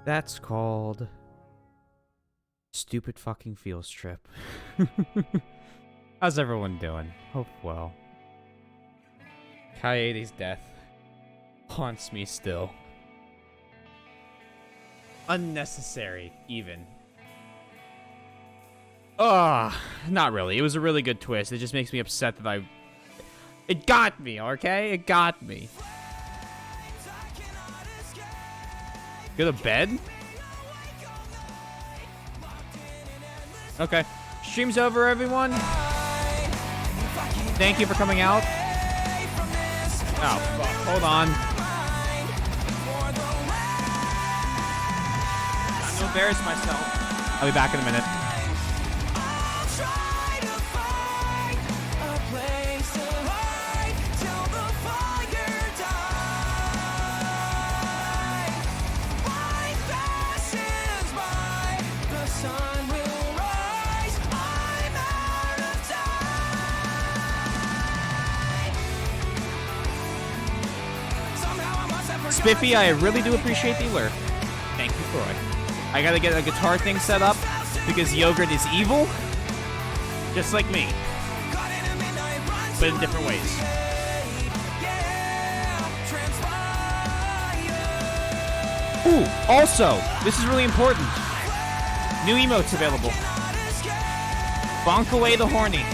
That's called stupid fucking field trip. How's everyone doing? Hope well. Coyote's death haunts me still. Unnecessary, even. Not really. It was a really good twist. It just makes me upset that It got me, okay? It got me. Go to bed? Okay. Stream's over, everyone. Thank you for coming out. Oh, fuck. Hold on. I'm gonna embarrass myself. I'll be back in a minute. Spiffy, I really do appreciate the alert. Thank you, Troy. I gotta get a guitar thing set up because Yogurt is evil, just like me, but in different ways. Ooh, also, this is really important. New emotes available. Bonk away the horny.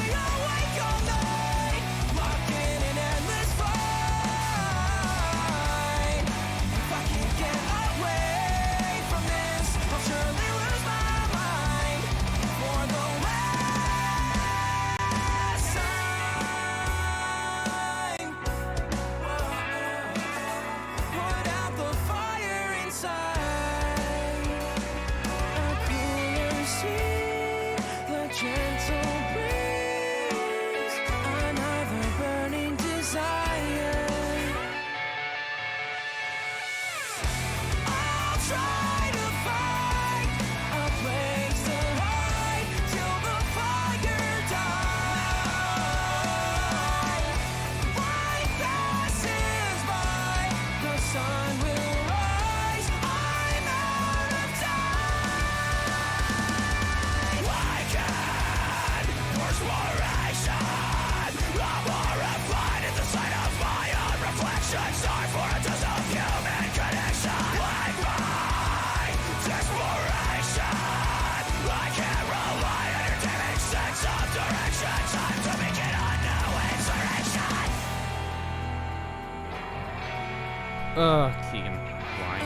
Keegan, why?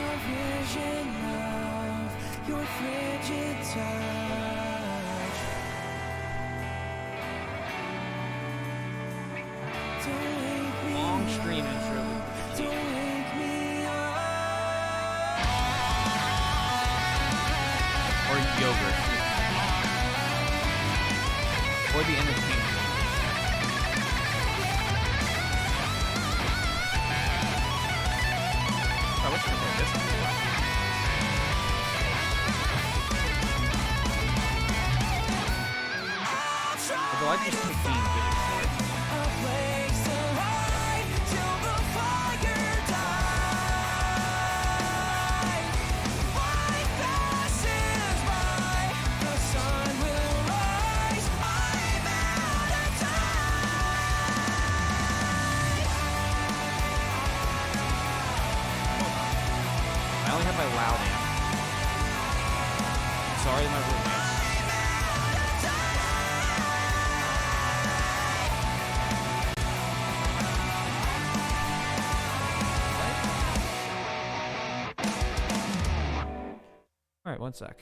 Long stream intro. Or Yogurt. Or the entertainment. Although I just take being good at sports. I only have my loud amp. Sorry, my roommates. All right, one sec.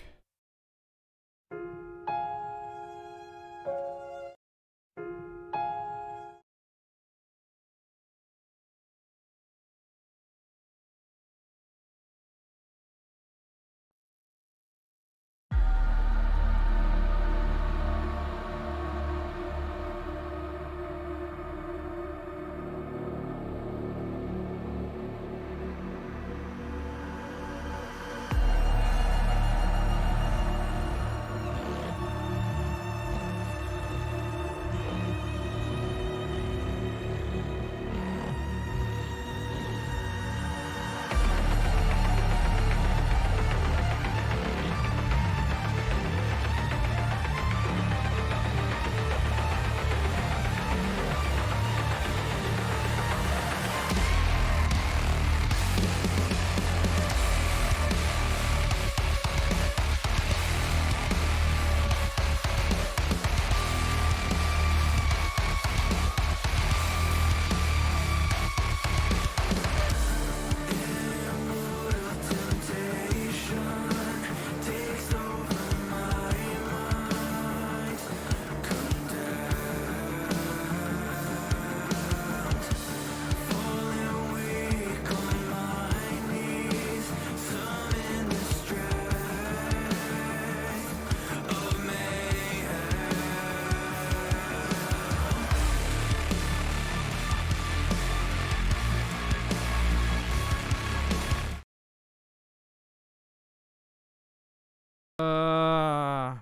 Alright,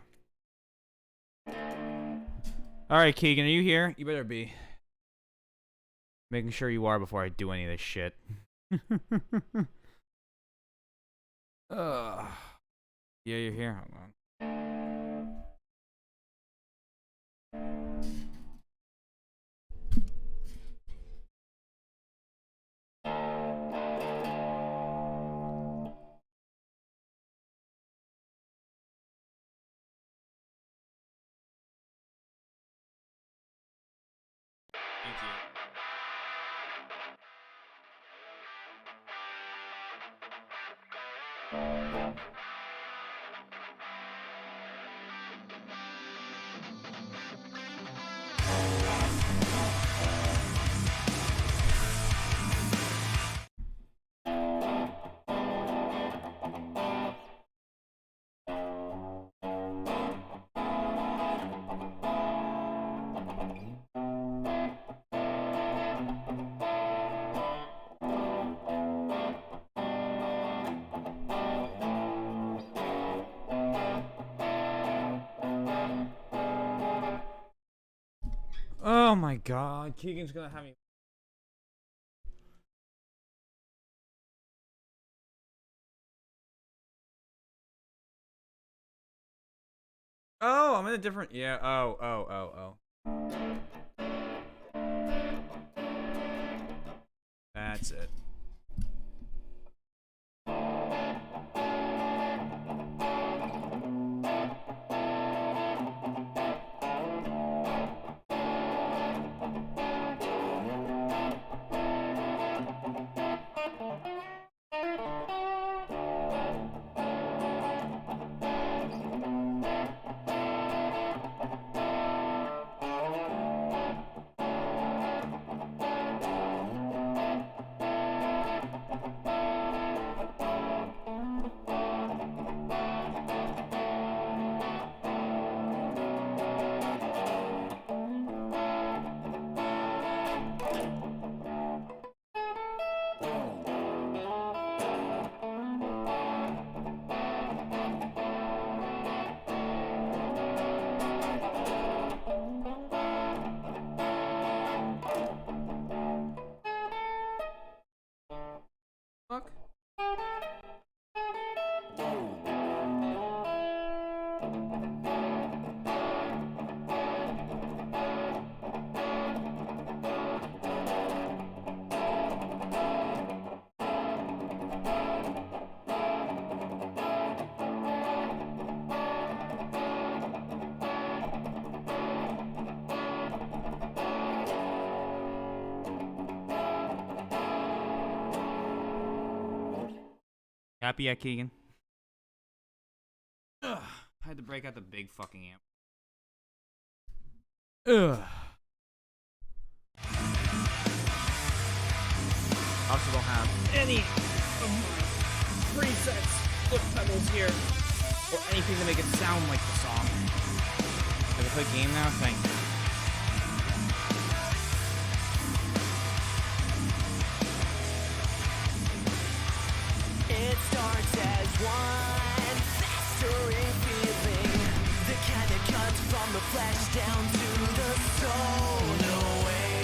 Keegan, are you here? You better be. Making sure you are before I do any of this shit. Yeah, you're here. Hold on. Thank you. Oh my god, Keegan's gonna have me. Oh, I'm in a different. Yeah, oh. That's it. Fuck. Happy yet, Keegan? Ugh. I had to break out the big fucking amp. Ugh. I also don't have any of my presets, flip pedals here, or anything to make it sound like the song. Can I play game now? Thank you. It starts as one festering feeling, the kind that cuts from the flesh down to the soul. No way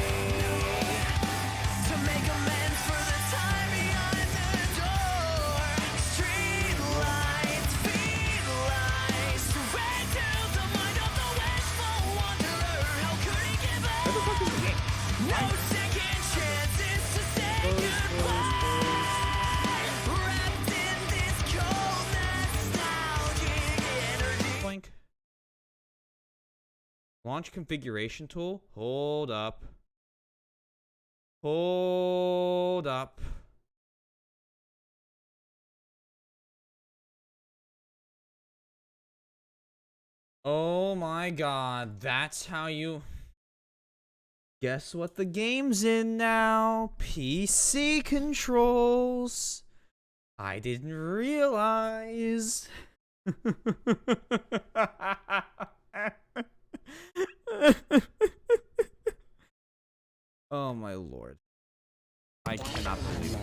to make amends for the time behind the door. Street lights, feed lights, red to the mind of the wishful wanderer. How could he give up? No second chances to say goodbye. Blink. Launch configuration tool. Hold up. Hold up. Oh my god, that's how you... Guess what the game's in now? PC controls. I didn't realize. Oh my lord. I cannot believe it.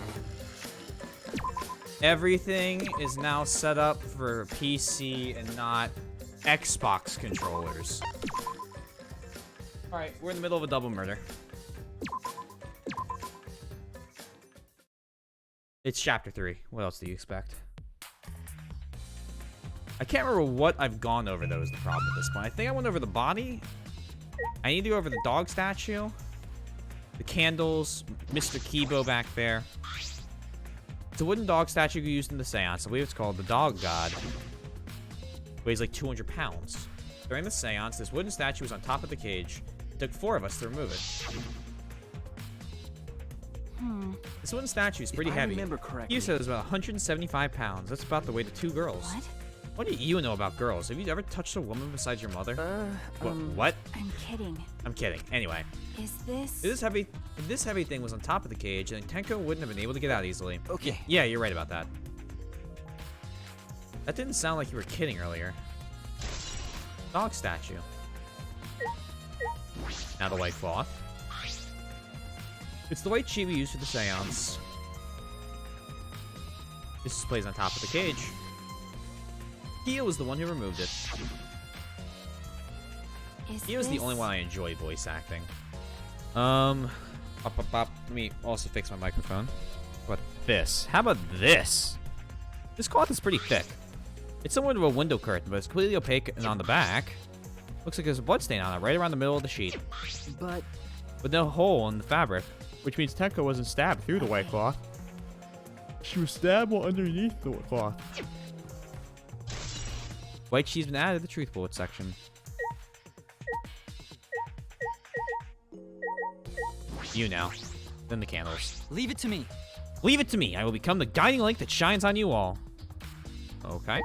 Everything is now set up for PC and not Xbox controllers. Alright, we're in the middle of a double murder. It's chapter 3. What else do you expect? I can't remember what I've gone over, though, is the problem at this point. I think I went over the body. I need to go over the dog statue. The candles. Mr. Kibo back there. It's a wooden dog statue used in the seance. I believe it's called the Dog God. Weighs like 200 pounds. During the seance, this wooden statue was on top of the cage. It took 4 of us to remove it. This wooden statue is pretty heavy. I remember correctly. You said it was about 175 pounds. That's about the weight of 2 girls. What? What do you know about girls? Have you ever touched a woman besides your mother? What? I'm kidding. I'm kidding. Anyway, Is this... if this heavy thing was on top of the cage, then Tenko wouldn't have been able to get out easily. Okay. Yeah, you're right about that. That didn't sound like you were kidding earlier. Dog statue. Now the white cloth. It's the white sheet we used for the seance. This displays on top of the cage. Kia was the one who removed it. He was the only one I enjoy voice acting. Let me also fix my microphone. What this? How about this? This cloth is pretty thick. It's similar to a window curtain, but it's completely opaque, and on the back, looks like there's a blood stain on it right around the middle of the sheet. But With no hole in the fabric, which means Tenko wasn't stabbed through the white cloth. She was stabbed while underneath the cloth. White sheet's been added to the truth bullet section. You now. Then the candles. leave it to me. Leave it to me. I will become the guiding light that shines on you all. Okay.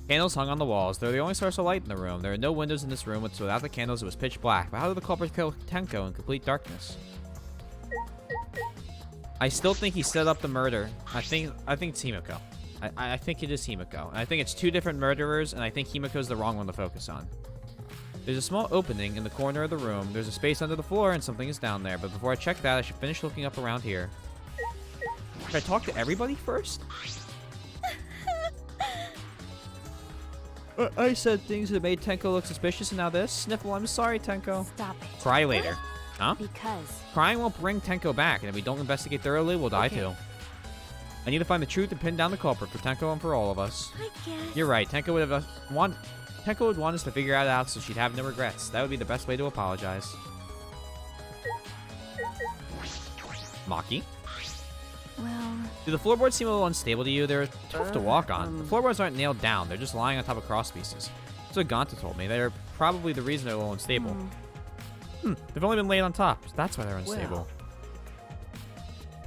Candles hung on the walls. They're the only source of light in the room. There are no windows in this room, so without the candles, it was pitch black. But how did the culprit kill Tenko in complete darkness? I still think he set up the murder. I think it's Himiko. I think it is Himiko. And I think it's 2 different murderers, and I think Himiko's the wrong one to focus on. There's a small opening in the corner of the room. There's a space under the floor, and something is down there. But before I check that, I should finish looking up around here. Should I talk to everybody first? I said things that made Tenko look suspicious, and now this? Sniffle, I'm sorry, Tenko. Stop it. Cry later. Huh? Because... Crying won't bring Tenko back, and if we don't investigate thoroughly, we'll die too. I need to find the truth and pin down the culprit for Tenko and for all of us. I guess... You're right. Tenko would want us to figure it out so she'd have no regrets. That would be the best way to apologize. Maki? Well... Do the floorboards seem a little unstable to you? They're tough to walk on. The floorboards aren't nailed down. They're just lying on top of cross pieces. That's what Ganta told me. They're probably the reason they're a little unstable. They've only been laid on top. So that's why they're unstable.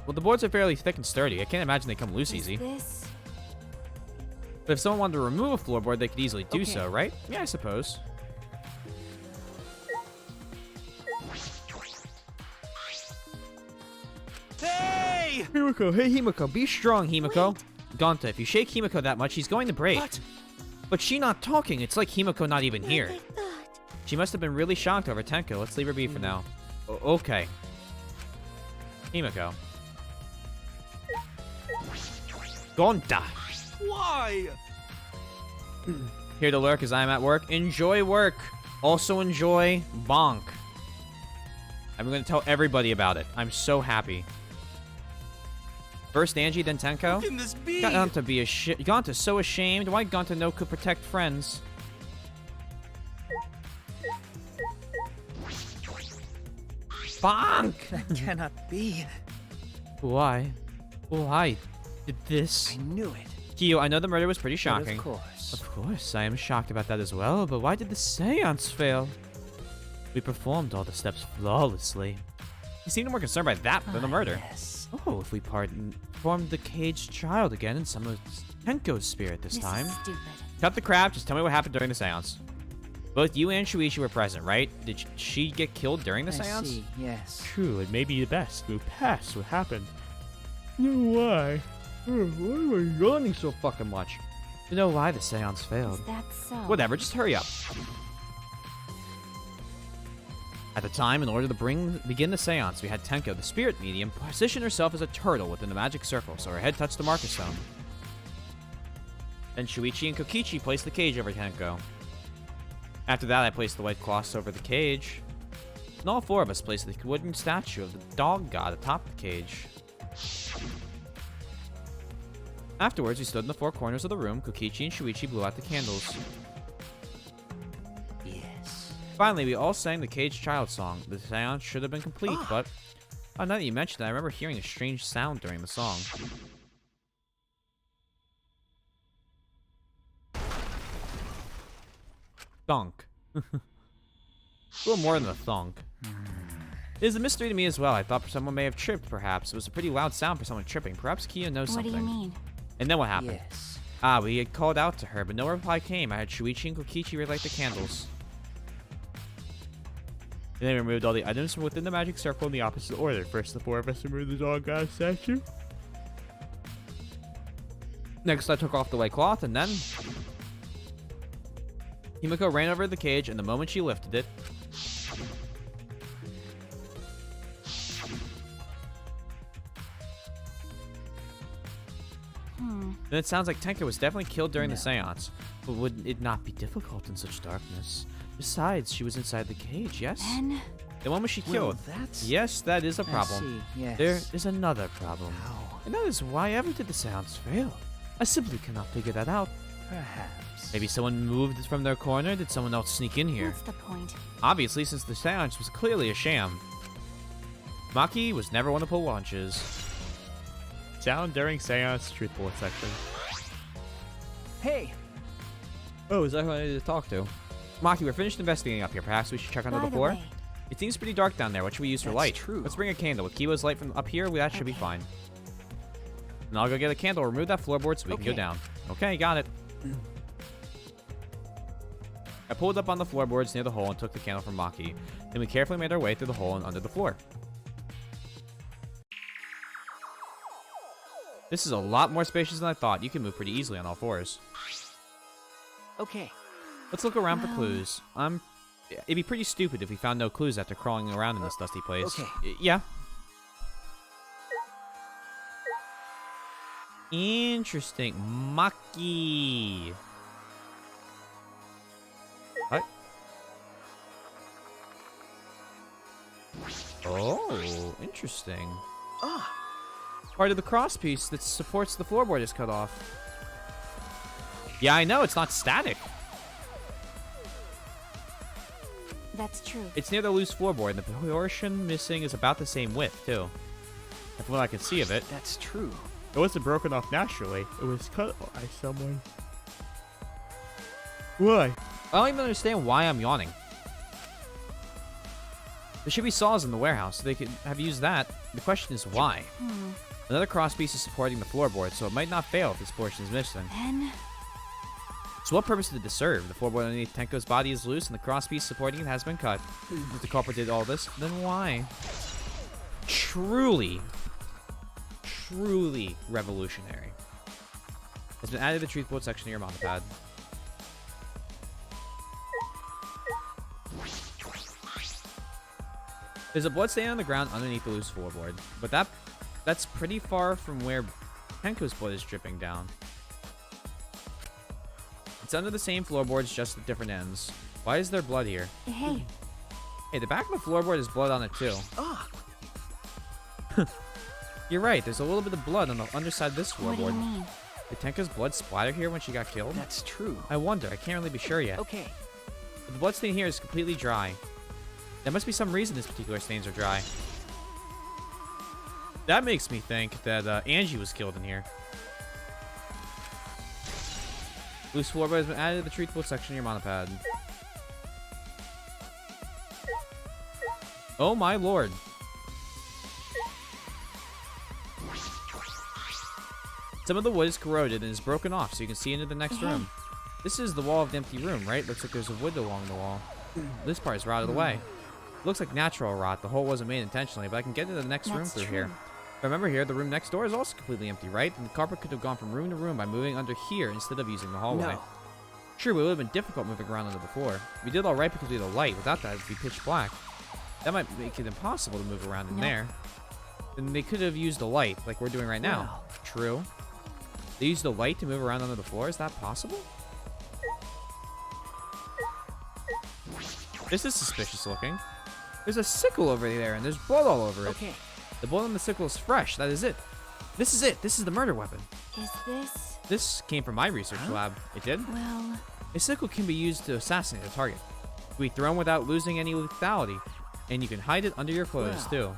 Well, the boards are fairly thick and sturdy. I can't imagine they come loose easy. Is this... But if someone wanted to remove a floorboard, they could easily do so, right? Yeah, I suppose. Hey! Himiko, hey Himiko, be strong, Himiko. Wait. Ganta, if you shake Himiko that much, he's going to break. What? But she not talking. It's like Himiko not even here. I thought... She must have been really shocked over Tenko. Let's leave her be for now. Okay. Himiko. Gonta. Why? Here to lurk as I am at work. Enjoy work. Also enjoy Bonk. I'm going to tell everybody about it. I'm so happy. First Angie, then Tenko. How can this be? Gonta's so ashamed. Why Gonta no could protect friends? Bonk! That cannot be. Why? Why did this? I knew it. Kyo, I know the murder was pretty But shocking. of course. Of course, I am shocked about that as well, but why did the seance fail? We performed all the steps flawlessly. You seem more concerned by that than the murder. Yes. Oh, if we performed the caged child again in some of Tenko's spirit this time. Is stupid. Cut the crap, just tell me what happened during the seance. Both you and Shuichi were present, right? Did she get killed during the I seance? see. Yes. True, it may be the best. Move past what happened. Why? Why are you yawning so fucking much? To know why the seance failed. Is that so? Whatever, just hurry up. At the time, in order to begin the seance, we had Tenko, the spirit medium, position herself as a turtle within the magic circle, so her head touched the marker stone. Then Shuichi and Kokichi placed the cage over Tenko. After that, I placed the white cloths over the cage. And all four of us placed the wooden statue of the dog god atop the cage. Afterwards, we stood in the four corners of the room. Kokichi and Shuichi blew out the candles. Yes. Finally, we all sang the cage child song. The seance should have been complete, but now that you mentioned it, I remember hearing a strange sound during the song. Thunk. A little more than a thunk. It is a mystery to me as well. I thought someone may have tripped, perhaps. It was a pretty loud sound for someone tripping. Perhaps Kia knows What something. do you mean? And then what happened? Yes. We had called out to her, but no reply came. I had Shuichi and Kokichi relight the candles. And they removed all the items from within the magic circle in the opposite order. First, the four of us removed the dog god statue. Next, I took off the white cloth, and then Himiko ran over to the cage, and the moment she lifted it, then it sounds like Tenko was definitely killed during the seance. But would it not be difficult in such darkness? Besides, she was inside the cage, yes? Then Then when was she Well, killed? that's... Yes, that is a I problem. see, yes. There is another problem. How? And that is why ever did the seance fail? I simply cannot figure that out. Perhaps. Maybe someone moved from their corner? Did someone else sneak in here? what's the point? Obviously, since the seance was clearly a sham. Maki was never one to pull lunches. Sound during seance, truthful section. Hey! Oh, is that who I needed to talk to? Maki, we're finished investigating up here. Perhaps we should check under By the the floor? way, It seems pretty dark down there. What should we use for That's light? true. Let's bring a candle. With Kiwa's light from up here, that should be fine. And I'll go get a candle, remove that floorboard so we can go Okay. down. Okay, got it. I pulled up on the floorboards near the hole and took the candle from Maki. Then we carefully made our way through the hole and under the floor. This is a lot more spacious than I thought. You can move pretty easily on all fours. Okay. Let's look around for clues. It'd be pretty stupid if we found no clues after crawling around in this dusty place. Okay. Yeah. Interesting. Maki. What? Oh, interesting. Ah! Part of the crosspiece that supports the floorboard is cut off. Yeah, I know, it's not static. that's true. It's near the loose floorboard, and the portion missing is about the same width, too. From what I can see of it. That's true. It wasn't broken off naturally. It was cut by someone. Why? I don't even understand why I'm yawning. There should be saws in the warehouse, so they could have used that. The question is why? Another crosspiece is supporting the floorboard, so it might not fail if this portion is missing. Then So what purpose did this serve? The floorboard underneath Tenko's body is loose, and the crosspiece supporting it has been cut. If the culprit did all this, then why? Truly revolutionary. Has been added to the truth board section of your manga pad. There's a bloodstain on the ground underneath the loose floorboard, but that's pretty far from where Tenko's blood is dripping down. It's under the same floorboards, just at different ends. Why is there blood here? hey, Hey, the back of the floorboard has blood on it too. Ah! You're right, there's a little bit of blood on the underside of this what do you floorboard. mean? Did Tenko's blood splatter here when she got killed? That's true. I wonder, I can't really be sure yet. Okay. But the bloodstain here is completely dry. There must be some reason these particular stains are dry. That makes me think that Angie was killed in here. Loose floorboard has been added to the truthful section of your manga pad. Oh my lord. Some of the wood is corroded and is broken off, so you can see into the next room. This is the wall of the empty room, right? Looks like there's a wood along the wall. This part is rotted away. Looks like natural rot. The hole wasn't made intentionally, but I can get into the next room That's through true. here. If I remember here, the room next door is also completely empty, right? And the carpet could have gone from room to room by moving under here instead of using the hallway. No. Sure, it would have been difficult moving around under the floor. We did all right because we had a light. Without that, it would be pitch black. That might make it impossible to move around in Nope. there. Then they could have used a light, like we're doing right now. Wow. True. They used a light to move around under the floor. Is that possible? This is suspicious looking. There's a sickle over there, and there's blood all over it. Okay. The blood on the sickle is fresh. That is it. This is it. This is the murder weapon. Is this... This came from my research lab. It did? Well... A sickle can be used to assassinate a target. It can be thrown without losing any lethality, and you can hide it under your clothes, Wow. too.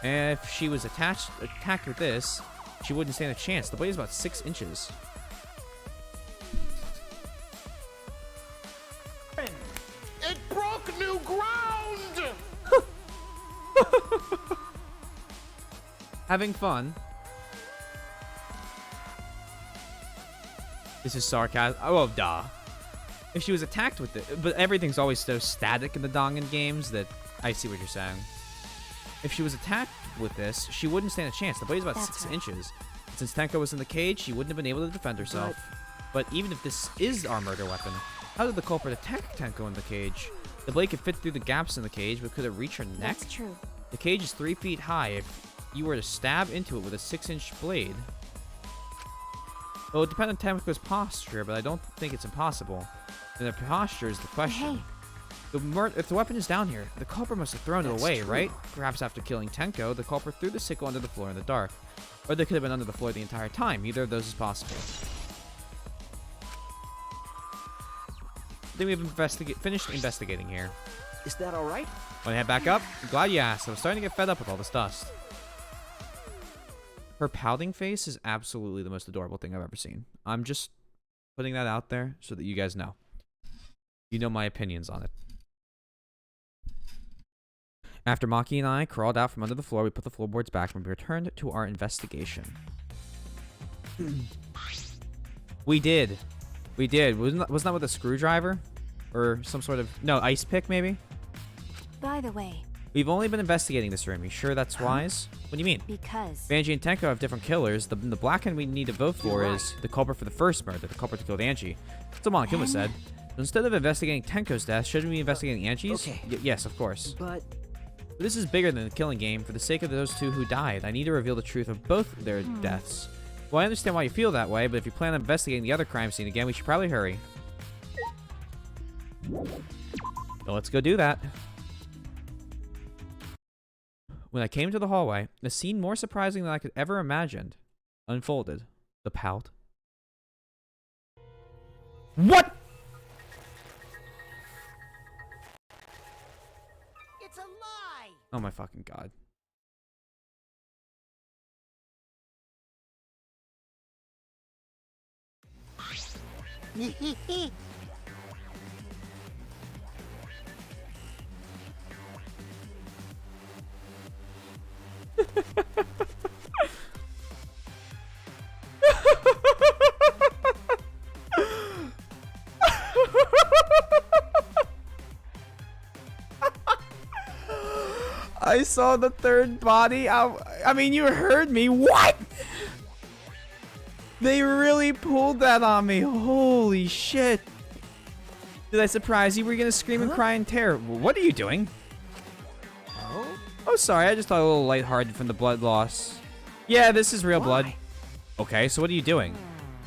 And if she was attacked with this, she wouldn't stand a chance. The blade is about 6 inches. It broke new ground! Having fun. This is sarcasm. Oh, duh. If she was attacked with it, but everything's always so static in the Dangan games that I see what you're saying. If she was attacked with this, she wouldn't stand a chance. The blade's about That's 6 right. inches. Since Tenko was in the cage, she wouldn't have been able to defend herself. But even if this is our murder weapon, how did the culprit attack Tenko in the cage? The blade could fit through the gaps in the cage, but could it reach her neck? That's true. The cage is 3 feet high. If you were to stab into it with a 6-inch blade... Well, it would depend on Tenko's posture, but I don't think it's impossible. And the posture is the question. Hey, If the weapon is down here, the culprit must have thrown it That's away, true. right? Perhaps after killing Tenko, the culprit threw the sickle under the floor in the dark. Or they could have been under the floor the entire time. Either of those is possible. I think we've finished investigating here. Is that all right? Want to head back up? I'm glad you asked. I'm starting to get fed up with all this dust. Her pouting face is absolutely the most adorable thing I've ever seen. I'm just putting that out there so that you guys know. You know my opinions on it. After Maki and I crawled out from under the floor, we put the floorboards back and we returned to our investigation. We did. We did. Wasn't that with a screwdriver? Or some sort of... No, ice pick, maybe? by the way, We've only been investigating this room. You sure that's wise? What do you mean? because... Banji and Tenko have different killers. The black one we need to vote for You're is the culprit for the first murder, the culprit that killed Angie. That's what Monokuma said. So instead of investigating Tenko's death, shouldn't we be investigating Angie's? Okay. Yes, of course. But But this is bigger than the killing game. For the sake of those two who died, I need to reveal the truth of both their deaths. Well, I understand why you feel that way, but if you plan on investigating the other crime scene again, we should probably hurry. So let's go do that. When I came to the hallway, a scene more surprising than I could ever imagined unfolded. The pout. What? It's a lie! Oh my fucking god. I saw the third body. I mean, you heard me. What? They really pulled that on me. Holy shit. Did I surprise you? Were you gonna scream and cry in terror? What are you doing? Oh, sorry. I just thought a little lighthearted from the blood loss. Yeah, this is real blood. Okay, so what are you doing?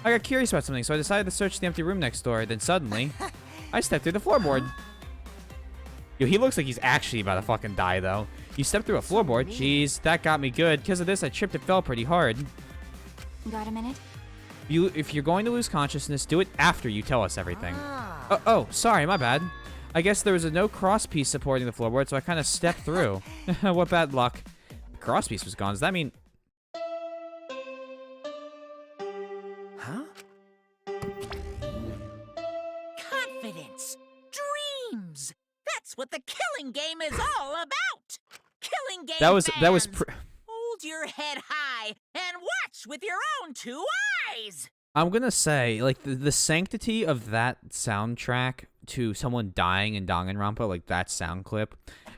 I got curious about something, so I decided to search the empty room next door. Then suddenly, I stepped through the floorboard. Yo, he looks like he's actually about to fucking die, though. You stepped through a floorboard. Jeez, that got me good. Because of this, I tripped and fell pretty hard. Got a minute? If you're going to lose consciousness, do it after you tell us everything. Oh, sorry, my bad. I guess there was a no crosspiece supporting the floorboard, so I kind of stepped through. What bad luck. The crosspiece was gone. Does that mean... huh? Confidence, dreams. That's what the killing game is all about. Killing game. That was fans, hold your head high and watch with your own two eyes. I'm gonna say, like, the sanctity of that soundtrack to someone dying in Danganronpa, like that sound clip,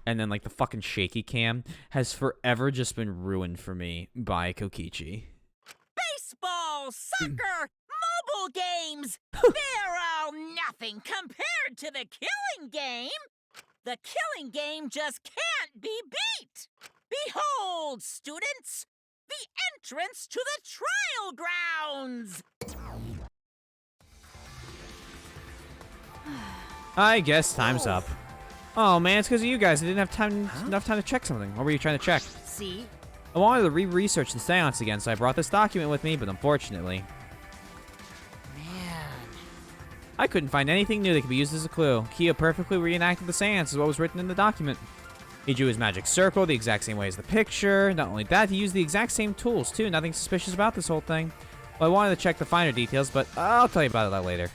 and then, like, the fucking shaky cam, has forever just been ruined for me by Kokichi. Baseball, soccer, mobile games. They're all nothing compared to the killing game. The killing game just can't be beat! Behold, students, the entrance to the trial grounds! I guess time's up. Oh man, it's because of you guys. I didn't have enough time to check something. What were you trying to check? See? I wanted to re-research the seance again, so I brought this document with me, but unfortunately, Man. I couldn't find anything new that could be used as a clue. Kyo perfectly reenacted the seance as what was written in the document. He drew his magic circle the exact same way as the picture. Not only that, he used the exact same tools, too. Nothing suspicious about this whole thing. Well, I wanted to check the finer details, but I'll tell you about that later.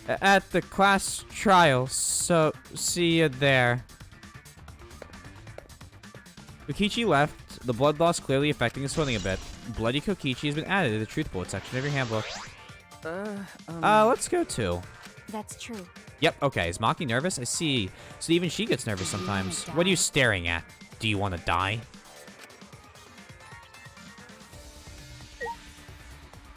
At the class trial, so see you there. Kokichi left, the blood loss clearly affecting his swimming a bit. Bloody Kokichi has been added to the truth bullet section of your handbook. Let's go too. That's true. Yep, okay. Is Maki nervous? I see. So even she gets nervous sometimes. What are you staring at? Do you want to die?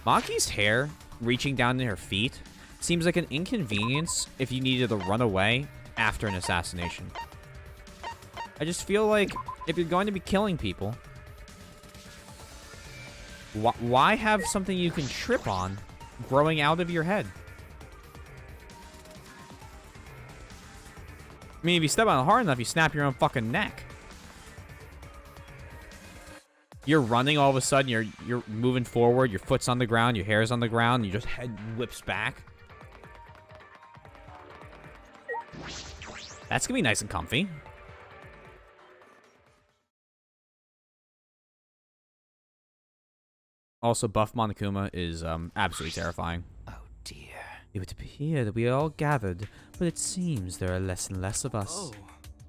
Maki's hair reaching down to her feet seems like an inconvenience if you needed to run away after an assassination. I just feel like if you're going to be killing people, why have something you can trip on growing out of your head? I mean, if you step on it hard enough, you snap your own fucking neck. You're running, all of a sudden, you're moving forward, your foot's on the ground, your hair's on the ground, your just head whips back. That's gonna be nice and comfy. Also, Buff Monokuma is absolutely terrifying. Oh dear. It would appear that we are all gathered, but it seems there are less and less of us.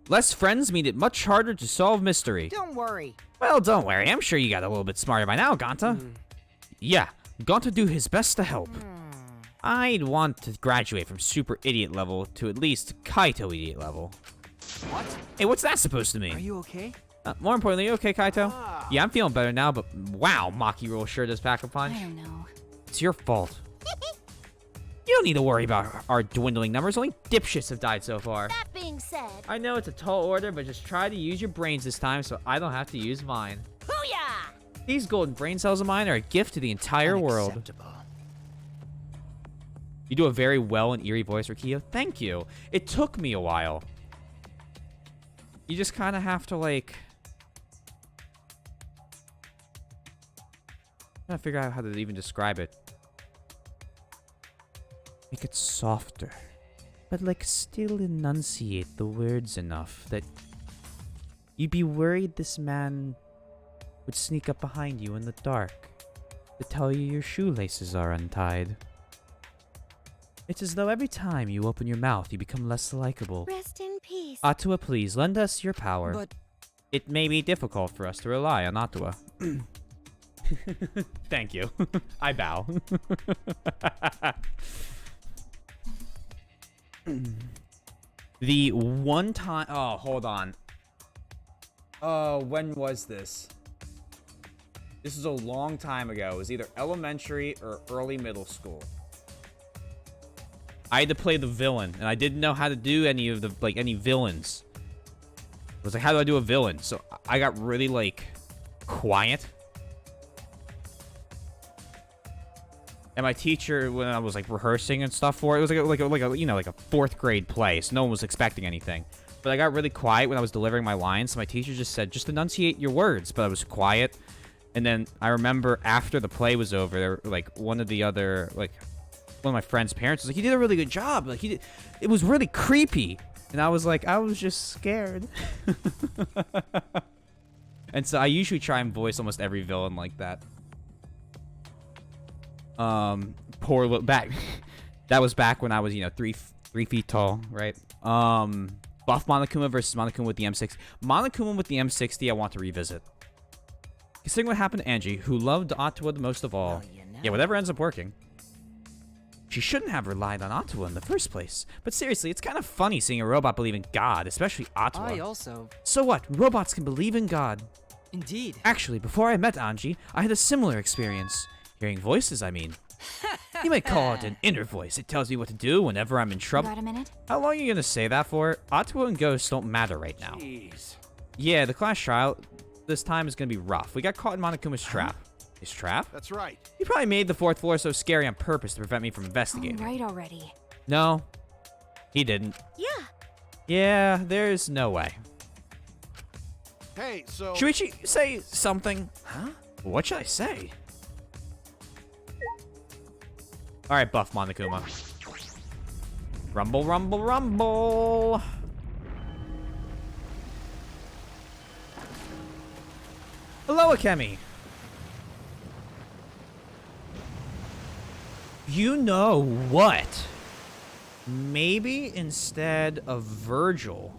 Less friends mean it much harder to solve mystery. Don't worry. Well, don't worry. I'm sure you got a little bit smarter by now, Gonta. Yeah, Gonta do his best to help. I'd want to graduate from super idiot level to at least Kaito idiot level. What? Hey, what's that supposed to mean? Are you okay? More importantly, you okay, Kaito? Yeah, I'm feeling better now, but wow, Maki Roll sure does pack a I punch. don't know. It's your fault. You don't need to worry about our dwindling numbers. Only dipshits have died so far. That being said, I know it's a tall order, but just try to use your brains this time so I don't have to use mine. Booyah! These golden brain cells of mine are a gift to the entire world. Unacceptable. You do a very well and eerie voice for Kyo. Thank you. It took me a while. You just kind of have to, like... I'm trying to figure out how to even describe it. Make it softer. But, like, still enunciate the words enough that... you'd be worried this man would sneak up behind you in the dark to tell you your shoelaces are untied. It's as though every time you open your mouth, you become less likable. rest in peace. Atua, please, lend us your power. But It may be difficult for us to rely on Atua. Thank you. I bow. The one time... Oh, hold on. When was this? This was a long time ago. It was either elementary or early middle school. I had to play the villain, and I didn't know how to do any of the, like, any villains. I was like, how do I do a villain? So I got really, like, quiet. And my teacher, when I was, like, rehearsing and stuff for it, it was like a you know, like a 4th grade play, so no one was expecting anything. But I got really quiet when I was delivering my lines, so my teacher just said, just enunciate your words. But I was quiet. And then I remember after the play was over, there, like, one of my friend's parents was like, you did a really good job. Like, it was really creepy. And I was like, I was just scared. And so I usually try and voice almost every villain like that. Poor little back. That was back when I was, you know, 3 feet tall, right? Buff Monokuma versus Monokuma with the M60. Monokuma with the M60 I want to revisit. Considering what happened to Angie, who loved Atua the most of all. Well, you know. Yeah, whatever ends up working. She shouldn't have relied on Atua in the first place. But seriously, it's kind of funny seeing a robot believe in God, especially Atua. I also... So what? Robots can believe in God. Indeed. Actually, before I met Angie, I had a similar experience. Hearing voices, I mean. You might call it an inner voice. It tells me what to do whenever I'm in trouble. Got a minute? How long are you gonna say that for? Otto and Ghost don't matter right now. Jeez. Yeah, the class trial this time is gonna be rough. We got caught in Monokuma's trap. His trap? That's right. He probably made the 4th floor so scary on purpose to prevent me from All investigating. right already. No, he didn't. Yeah. Yeah, there's no way. Hey, so Shuichi, say something. Huh? What should I say? Alright, buff Monokuma. Rumble, rumble, rumble. Hello, Akemi. You know what? Maybe instead of Virgil,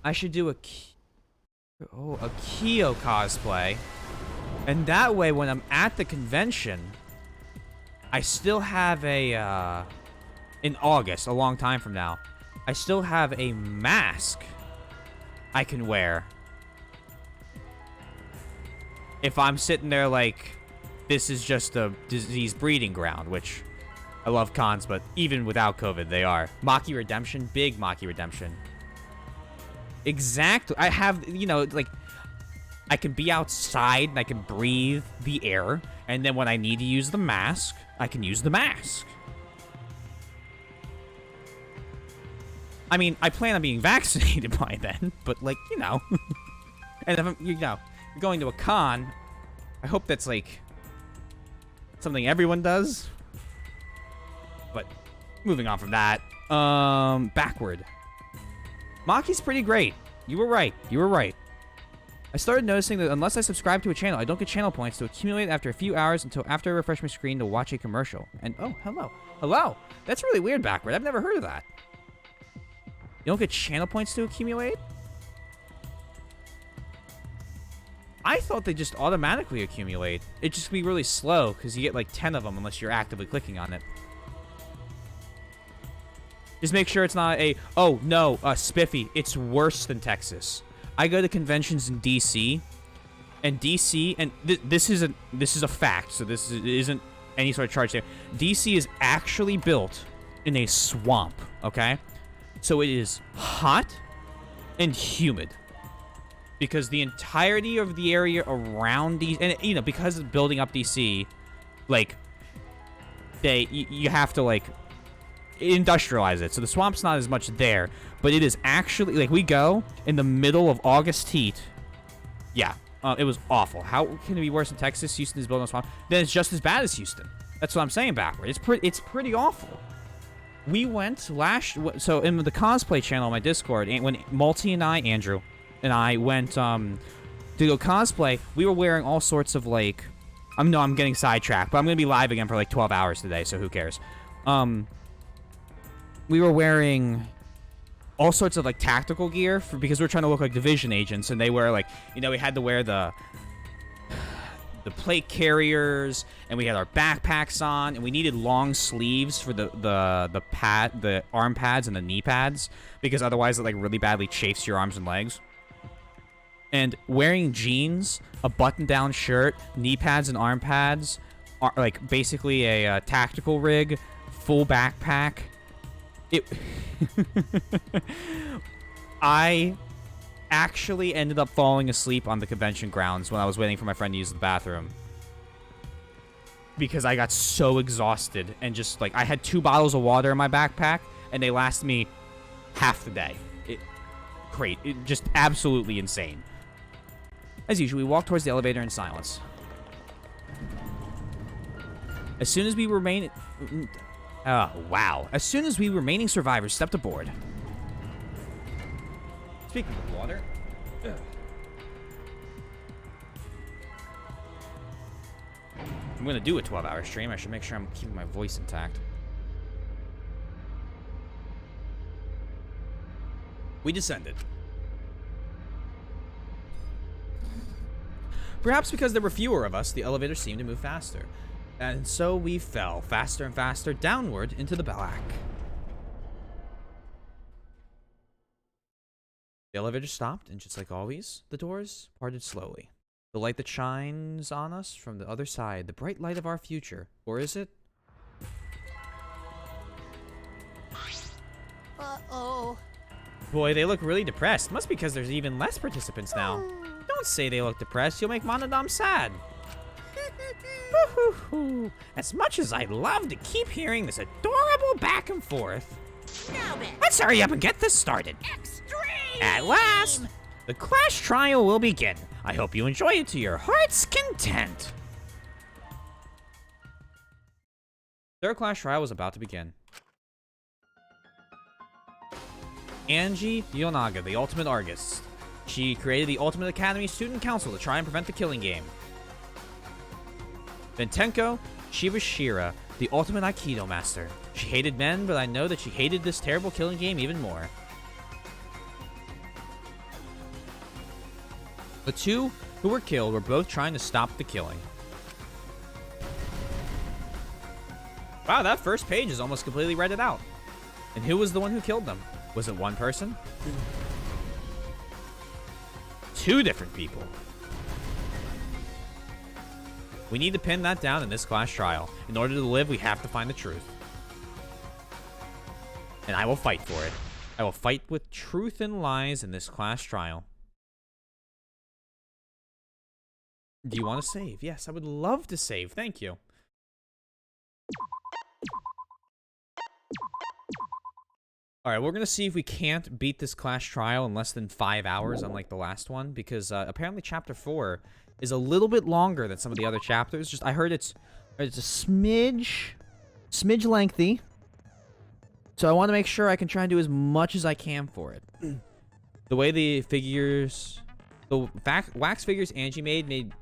I should do a Kyo cosplay. And that way, when I'm at the convention, I still have a, in August, a long time from now, I still have a mask I can wear. If I'm sitting there like, this is just a disease breeding ground, which I love cons, but even without COVID, they are. Maki Redemption, big Maki Redemption. Exactly. I have, you know, like, I can be outside and I can breathe the air, and then when I need to use the mask, I can use the mask. I mean, I plan on being vaccinated by then, but, like, you know. And if I'm, you know, going to a con, I hope that's, like, something everyone does. But, moving on from that. Backward. Maki's pretty great. You were right. You were right. I started noticing that unless I subscribe to a channel, I don't get channel points to accumulate after a few hours until after I refresh my screen to watch a commercial. And, oh, hello. Hello. That's really weird, Backward. I've never heard of that. You don't get channel points to accumulate? I thought they just automatically accumulate. It'd just be really slow, because you get like 10 of them unless you're actively clicking on it. Just make sure it's not a, oh, no, Spiffy, it's worse than Texas. I go to conventions in DC, and DC, and this is a fact, so this isn't any sort of charge there. DC is actually built in a swamp, okay? So it is hot and humid. Because the entirety of the area around DC, and, you know, because of building up DC, like, you have to, like, industrialize it. So the swamp's not as much there, but it is actually, like, we go in the middle of August heat. Yeah, it was awful. How can it be worse in Texas? Houston is building a swamp. Then it's just as bad as Houston. That's what I'm saying backward. It's pretty awful. We went so in the cosplay channel on my Discord, when Multi and I, Andrew, and I went to go cosplay, we were wearing all sorts of, like, I'm getting sidetracked, but I'm gonna be live again for like 12 hours today, so who cares? We were wearing all sorts of, like, tactical gear because we were trying to look like division agents, and they were like, you know, we had to wear the plate carriers, and we had our backpacks on, and we needed long sleeves for the arm pads and the knee pads, because otherwise it, like, really badly chafes your arms and legs. And wearing jeans, a button-down shirt, knee pads and arm pads, are like basically a tactical rig, full backpack. I actually ended up falling asleep on the convention grounds when I was waiting for my friend to use the bathroom. Because I got so exhausted, and just, like, I had 2 bottles of water in my backpack, and they lasted me half the day. Great. Just absolutely insane. As usual, we walk towards the elevator in silence. As soon as we remain... Oh, wow. As soon as we remaining survivors stepped aboard. Speaking of water... Ugh. I'm going to do a 12-hour stream. I should make sure I'm keeping my voice intact. We descended. Perhaps because there were fewer of us, the elevator seemed to move faster. And so we fell faster and faster downward into the black. The elevator stopped, and just like always, the doors parted slowly. The light that shines on us from the other side. The bright light of our future. Or is it? Uh-oh. Boy, they look really depressed. Must be because there's even less participants now. Don't say they look depressed. You'll make Monodam sad. Hoo-hoo-hoo. As much as I'd love to keep hearing this adorable back and forth, Now then, let's hurry up and get this started. extreme! At last, the Clash Trial will begin. I hope you enjoy it to your heart's content. Third Clash Trial was about to begin. Angie Yonaga, the Ultimate Argist. She created the Ultimate Academy Student Council to try and prevent the killing game. Ventenko Shibashira, the Ultimate Aikido Master. She hated men, but I know that she hated this terrible killing game even more. The two who were killed were both trying to stop the killing. Wow, that first page is almost completely read it out. And who was the one who killed them? Was it one person? Two different people. We need to pin that down in this Clash Trial. In order to live, we have to find the truth. And I will fight for it. I will fight with truth and lies in this Clash Trial. Do you want to save? Yes, I would love to save. Thank you. Alright, we're going to see if we can't beat this Clash Trial in less than 5 hours, unlike the last one, because apparently Chapter 4 is a little bit longer than some of the other chapters. Just I heard it's a smidge lengthy, so I want to make sure I can try and do as much as I can for it. The way the figures, the wax figures Angie made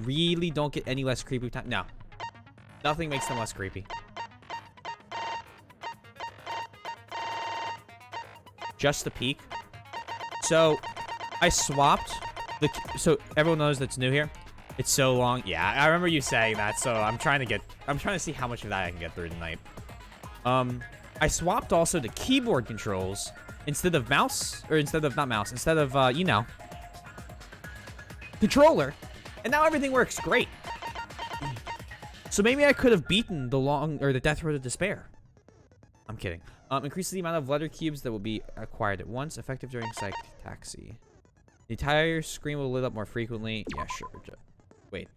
really don't get any less creepy with time. No, nothing makes them less creepy. Just the peak. So I swapped the, so everyone knows that's new here. It's so long. Yeah, I remember you saying that, so I'm trying to see how much of that I can get through tonight. I swapped also the keyboard controls instead of mouse, or instead of you know, controller, and now everything works great. So maybe I could have beaten the Death Road to Despair. I'm kidding. Increases the amount of letter cubes that will be acquired at once, effective during Psych Taxi. The entire screen will lit up more frequently. Yeah, sure. Wait.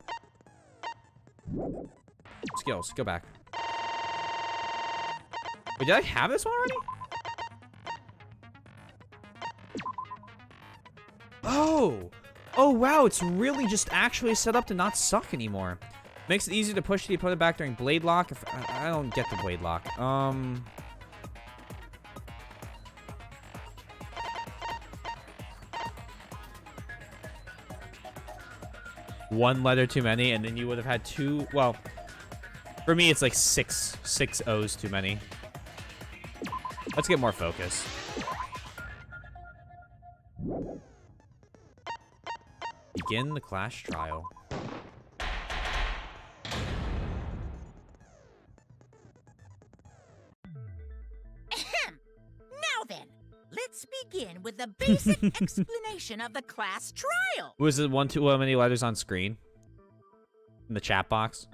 Skills, go back. Wait, did I have this one already? Oh! Oh, wow, it's really just actually set up to not suck anymore. Makes it easier to push the opponent back during Blade Lock. If I don't get the Blade Lock. One letter too many, and then you would have had two. Well, for me, it's like six O's too many. Let's get more focus. Begin the Clash Trial. Ahem. Now then, let's begin with the basic explanation of the Clash Trial. Was it one too many letters on screen? In the chat box?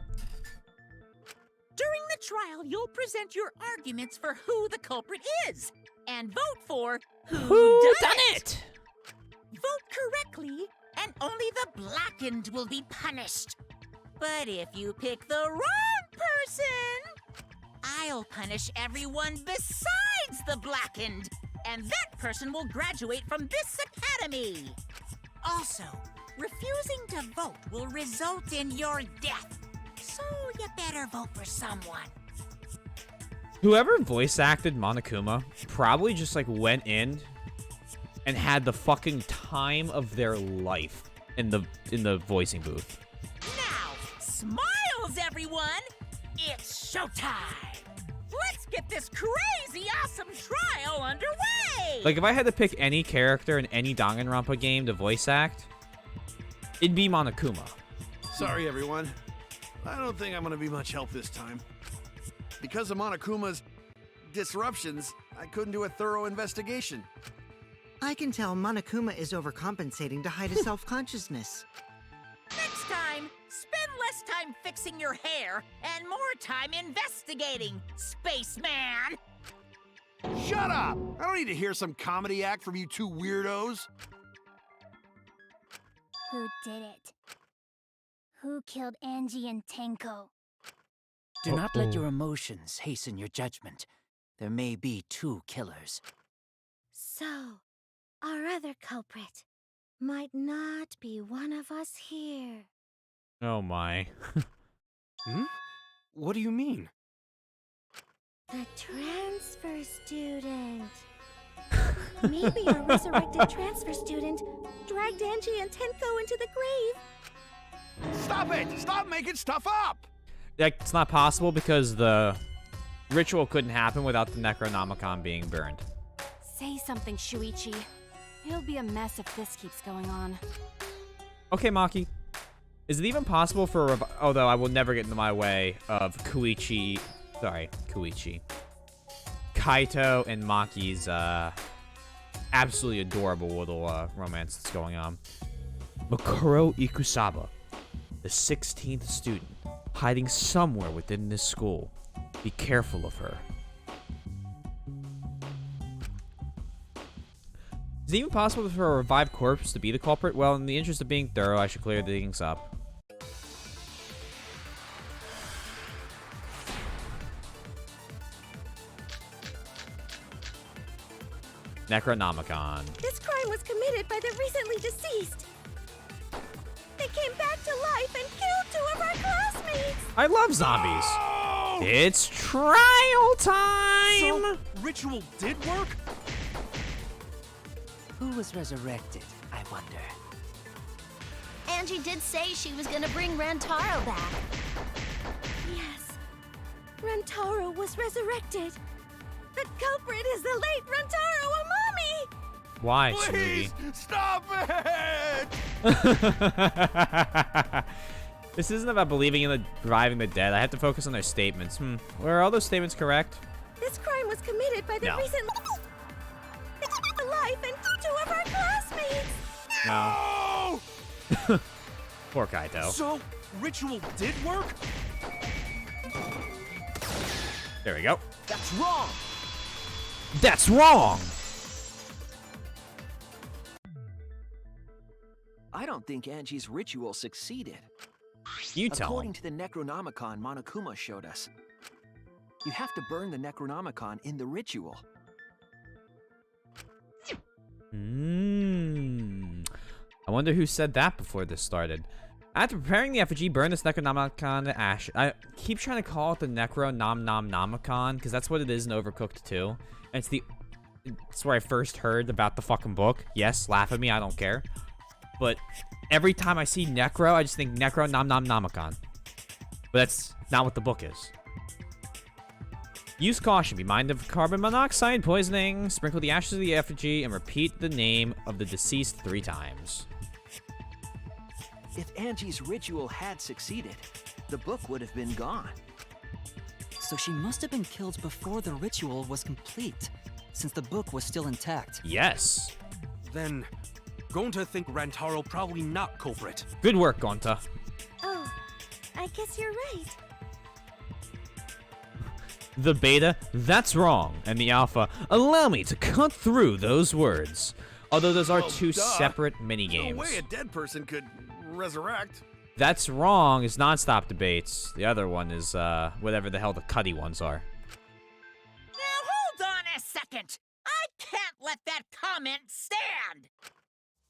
During the trial, you'll present your arguments for who the culprit is, and vote for who done it. Vote correctly, and only the blackened will be punished. But if you pick the wrong person, I'll punish everyone besides the blackened, and that person will graduate from this academy. Also, refusing to vote will result in your death, so you better vote for someone. Whoever voice acted Monokuma probably just like went in and had the fucking time of their life in the voicing booth. Now, smiles, everyone! It's showtime! Let's get this crazy awesome trial underway! Like, if I had to pick any character in any Danganronpa game to voice act, it'd be Monokuma. Sorry, everyone. I don't think I'm going to be much help this time. Because of Monokuma's disruptions, I couldn't do a thorough investigation. I can tell Monokuma is overcompensating to hide his self-consciousness. time fixing your hair and more time investigating, spaceman! Shut up! I don't need to hear some comedy act from you two weirdos. Who did it? Who killed Angie and Tenko? Do not let your emotions hasten your judgment. There may be 2 killers. So, our other culprit might not be one of us here. Oh my. Hmm? What do you mean? The transfer student. Maybe our resurrected transfer student dragged Angie and Tenko into the grave. Stop it! Stop making stuff up! It's not possible because the ritual couldn't happen without the Necronomicon being burned. Say something, Shuichi. It'll be a mess if this keeps going on. Okay, Maki. Is it even possible for although I will never get into my way of Kaito and Maki's absolutely adorable little romance that's going on. Makuro Ikusaba, the 16th student, hiding somewhere within this school. Be careful of her. Is it even possible for a revived corpse to be the culprit? Well, in the interest of being thorough, I should clear things up. Necronomicon. This crime was committed by the recently deceased. They came back to life and killed 2 of our classmates. I love zombies. It's trial time! So, ritual did work? Who was resurrected, I wonder? Angie did say she was gonna bring Rantaro back. Yes, Rantaro was resurrected. The culprit is the late Rantaro Amami! Why, Please, sweetie? stop it! This isn't about believing in the reviving the dead. I have to focus on their statements. Were all those statements correct? This crime was committed by the No. recently life and 2 of our classmates. No. Oh! Poor Kaito. So, ritual did work? There we go. That's wrong! That's wrong! I don't think Angie's ritual succeeded. You tell According him. to the Necronomicon Monokuma showed us, you have to burn the Necronomicon in the ritual. I wonder who said that before this started. After preparing the effigy, burn this Necronomicon to ash. I keep trying to call it the Necronomicon because that's what it is in Overcooked 2. And it's where I first heard about the fucking book. Yes, laugh at me, I don't care. But every time I see Necro, I just think Necronomicon. But that's not what the book is. Use caution. Be mindful of carbon monoxide poisoning. Sprinkle the ashes of the effigy and repeat the name of the deceased 3 times. If Angie's ritual had succeeded, the book would have been gone. So she must have been killed before the ritual was complete, since the book was still intact. Yes. Then, Gonta think Rantaro probably not culprit. Good work, Gonta. Oh, I guess you're right. The beta, that's wrong. And the alpha, allow me to cut through those words. Although those are Well, 2 duh. separate No minigames. way a dead person could resurrect. That's wrong is non-stop debates. The other one is, whatever the hell the cutty ones are. Now hold on a second. I can't let that comment stand.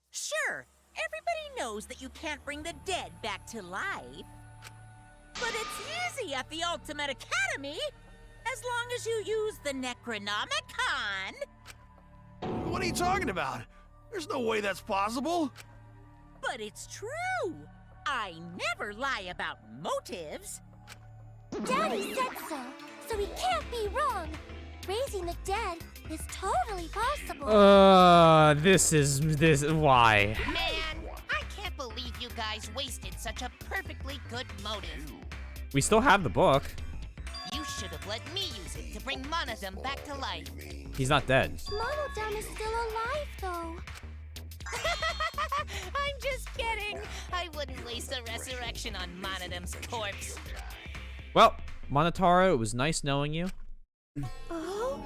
Sure, everybody knows that you can't bring the dead back to life. But it's easy at the Ultimate Academy, as long as you use the Necronomicon. What are you talking about? There's no way that's possible. But it's true. I never lie about motives. Daddy said so he can't be wrong. Raising the dead is totally possible. Why? Man, I can't believe you guys wasted such a perfectly good motive. We still have the book. You should have let me use it to bring Monodum back to life. He's not dead. Monodum is still alive, though. I'm just kidding. I wouldn't waste the resurrection on Monodam's corpse. Well, Monotaro, it was nice knowing you. Oh?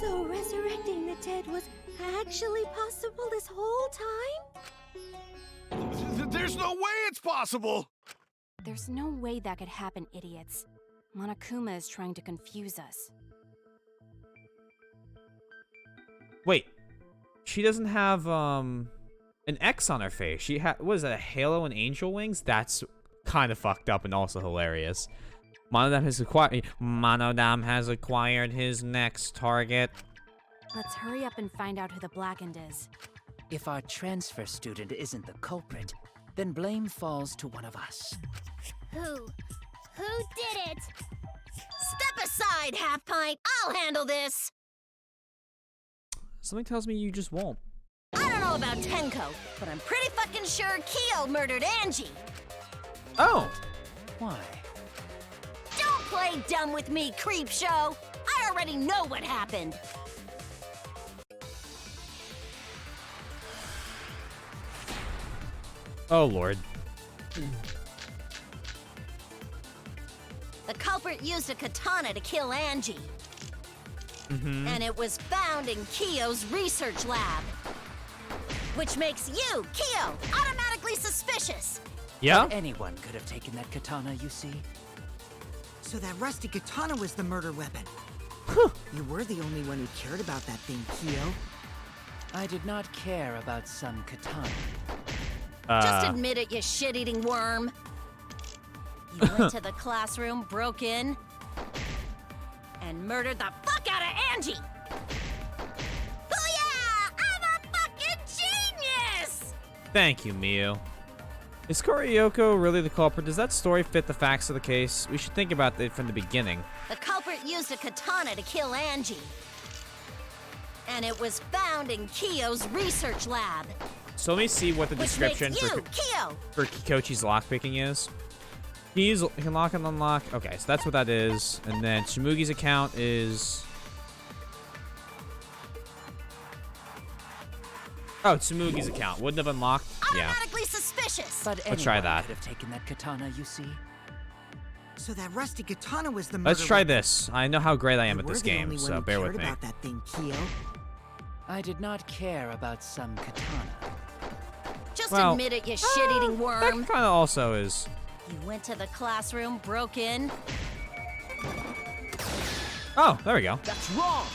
So resurrecting the dead was actually possible this whole time? There's no way it's possible! There's no way that could happen, idiots. Monokuma is trying to confuse us. Wait, she doesn't have an X on her face. She what is that, a halo and angel wings? That's kind of fucked up and also hilarious. Monodam has acquired his next target. Let's hurry up and find out who the Blackened is. If our transfer student isn't the culprit, then blame falls to one of us. Who? Who did it? Step aside, Half Pint. I'll handle this. Something tells me you just won't. I don't know about Tenko, but I'm pretty fucking sure Kyo murdered Angie. Oh! Why? Don't play dumb with me, Creepshow. I already know what happened. Oh, Lord. The culprit used a katana to kill Angie. And it was found in Kyo's research lab. Which makes you, Kyo, automatically suspicious. Yeah? Anyone could have taken that katana, you see. So that rusty katana was the murder weapon. You were the only one who cared about that thing, Kyo. I did not care about some katana. Just admit it, you shit-eating worm. You went to the classroom, broke in, and murdered the fuck out of Angie! Booyah! I'm a fucking genius! Thank you, Miu. Is Koriyoko really the culprit? Does that story fit the facts of the case? We should think about it from the beginning. The culprit used a katana to kill Angie. And it was found in Kyo's research lab. So let me see what the description Which makes you, Kyo, for Kikochi's lockpicking is. He can lock and unlock. Okay, so that's what that is. And then Tsumugi's account is... Oh, Tsumugi's account. Wouldn't have unlocked? Yeah. automatically suspicious. But Let's try anyone that. could have taken that katana, you see. So that rusty katana was the murder Let's try weapon. this. I know how great I am You at were this the game, only one so who bear cared with me. about that thing, Kyo. I did not care about some katana. Just Well, admit it, you shit-eating worm. That kind of also is... You went to the classroom, broke in. Oh, there we go. That's wrong!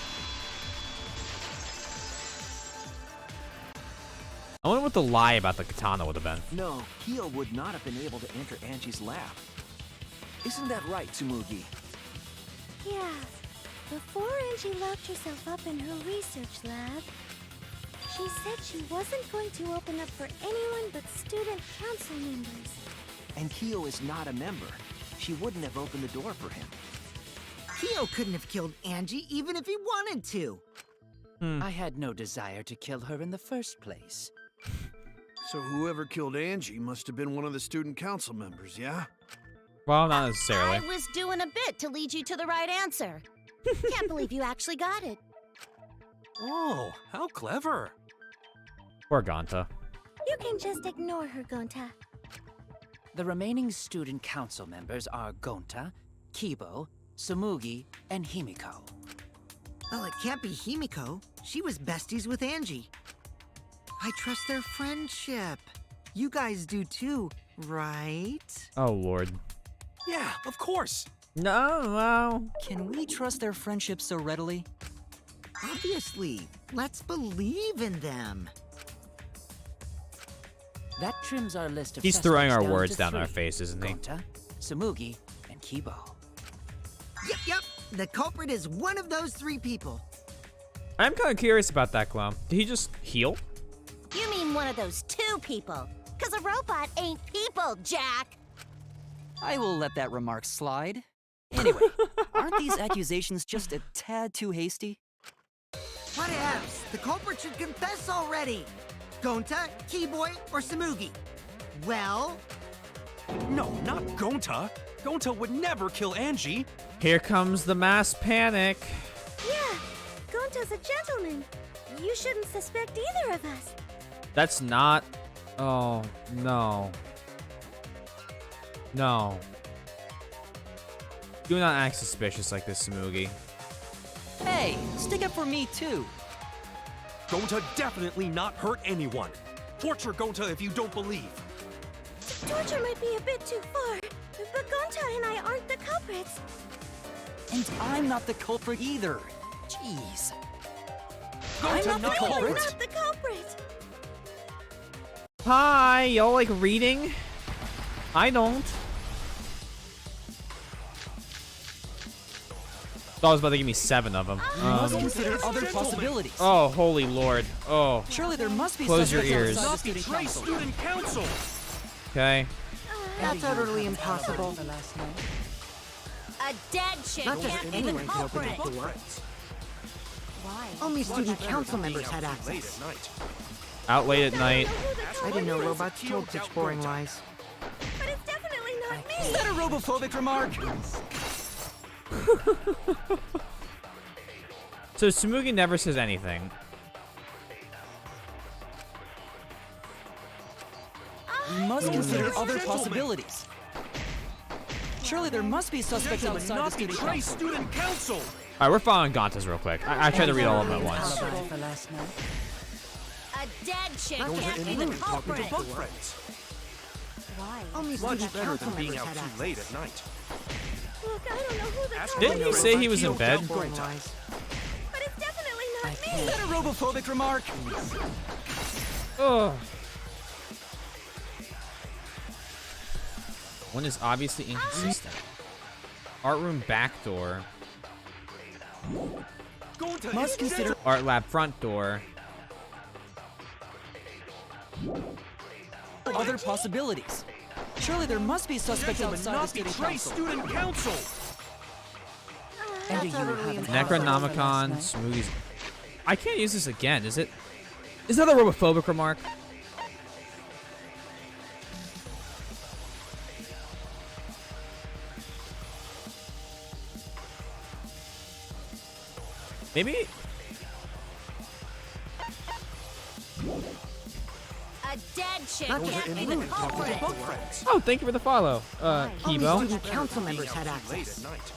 I wonder what the lie about the katana would have been. No, Kyo would not have been able to enter Angie's lab. Isn't that right, Tsumugi? Yeah. Before Angie locked herself up in her research lab, she said she wasn't going to open up for anyone but student council members. And Kyo is not a member. She wouldn't have opened the door for him. Kyo couldn't have killed Angie even if he wanted to. I had no desire to kill her in the first place. So whoever killed Angie must have been one of the student council members, yeah? Well, not necessarily. I was doing a bit to lead you to the right answer. Can't believe you actually got it. Oh, how clever. Poor Gonta. You can just ignore her, Gonta. The remaining student council members are Gonta, Kibo, Tsumugi, and Himiko. Well, it can't be Himiko. She was besties with Angie. I trust their friendship. You guys do too, right? Oh, Lord. Yeah, of course. No. Can we trust their friendship so readily? Obviously. Let's believe in them. That trims our list of He's throwing suspects our words to down our 3. face, isn't he? Gonta, Tsumugi, and Kibo. Yep. The culprit is one of those 3 people. I'm kind of curious about that, Clown. Did he just heal? You mean one of those 2 people? 'Cause a robot ain't people, Jack. I will let that remark slide. Anyway, aren't these accusations just a tad too hasty? What else? The culprit should confess already. Gonta, Keyboy, or Tsumugi? Well, No, not Gonta. Gonta would never kill Angie. Here comes the mass panic. Yeah, Gonta's a gentleman. You shouldn't suspect either of us. That's not... Oh, no. No. Do not act suspicious like this, Samugi. Hey, stick up for me too. Gonta definitely not hurt anyone. Torture Gonta if you don't believe. Torture might be a bit too far, but Gonta and I aren't the culprits. And I'm not the culprit either. Jeez. Gonta not the culprit. Not the culprit. Hi, y'all like reading? I don't. Thought I was about to give me 7 of them. You must consider other possibilities. Oh, holy lord. Oh. Surely there must be Close your suspects ears. outside the student council. Student council. Okay. That's utterly impossible. A dead chick Not just can't be anyone the can open culprit. that door. Why? Only student council Being members had out late access. at night. Out late at night. I didn't know robots told such boring lies. But it's definitely not Is me. that a robophobic remark? So Samugi never says anything. You must consider other possibilities. Surely there must be suspects Gentlemen, outside the not student betray council. student council. Alright, we're following Gonta's real quick. I tried to read all of them at once. Alibi for last night. A dead chick Gonta can't and be the Lily talking to culprit. book friends. Why? Only Much student better council than being members out had too late access. at night. Look, I don't know who the Ask culprit Didn't he is, say he was in bed? Boring lies. but it's definitely not Is me. that a robophobic remark? Ugh. One is obviously inconsistent. Art room back door. Gonta Must is consider Art lab front door. other possibilities. Surely there must be suspects Gentlemen, outside the not student betray council. student council. And do you have an alibi for Necronomicon. last night? Smoothies. I can't use this again, is it? Is that a robophobic remark? Maybe. A dead chick Not just can't be the anyone culprit. Book friends. Oh, thank you for the follow, Only Kibo. student council members had Late access. at night.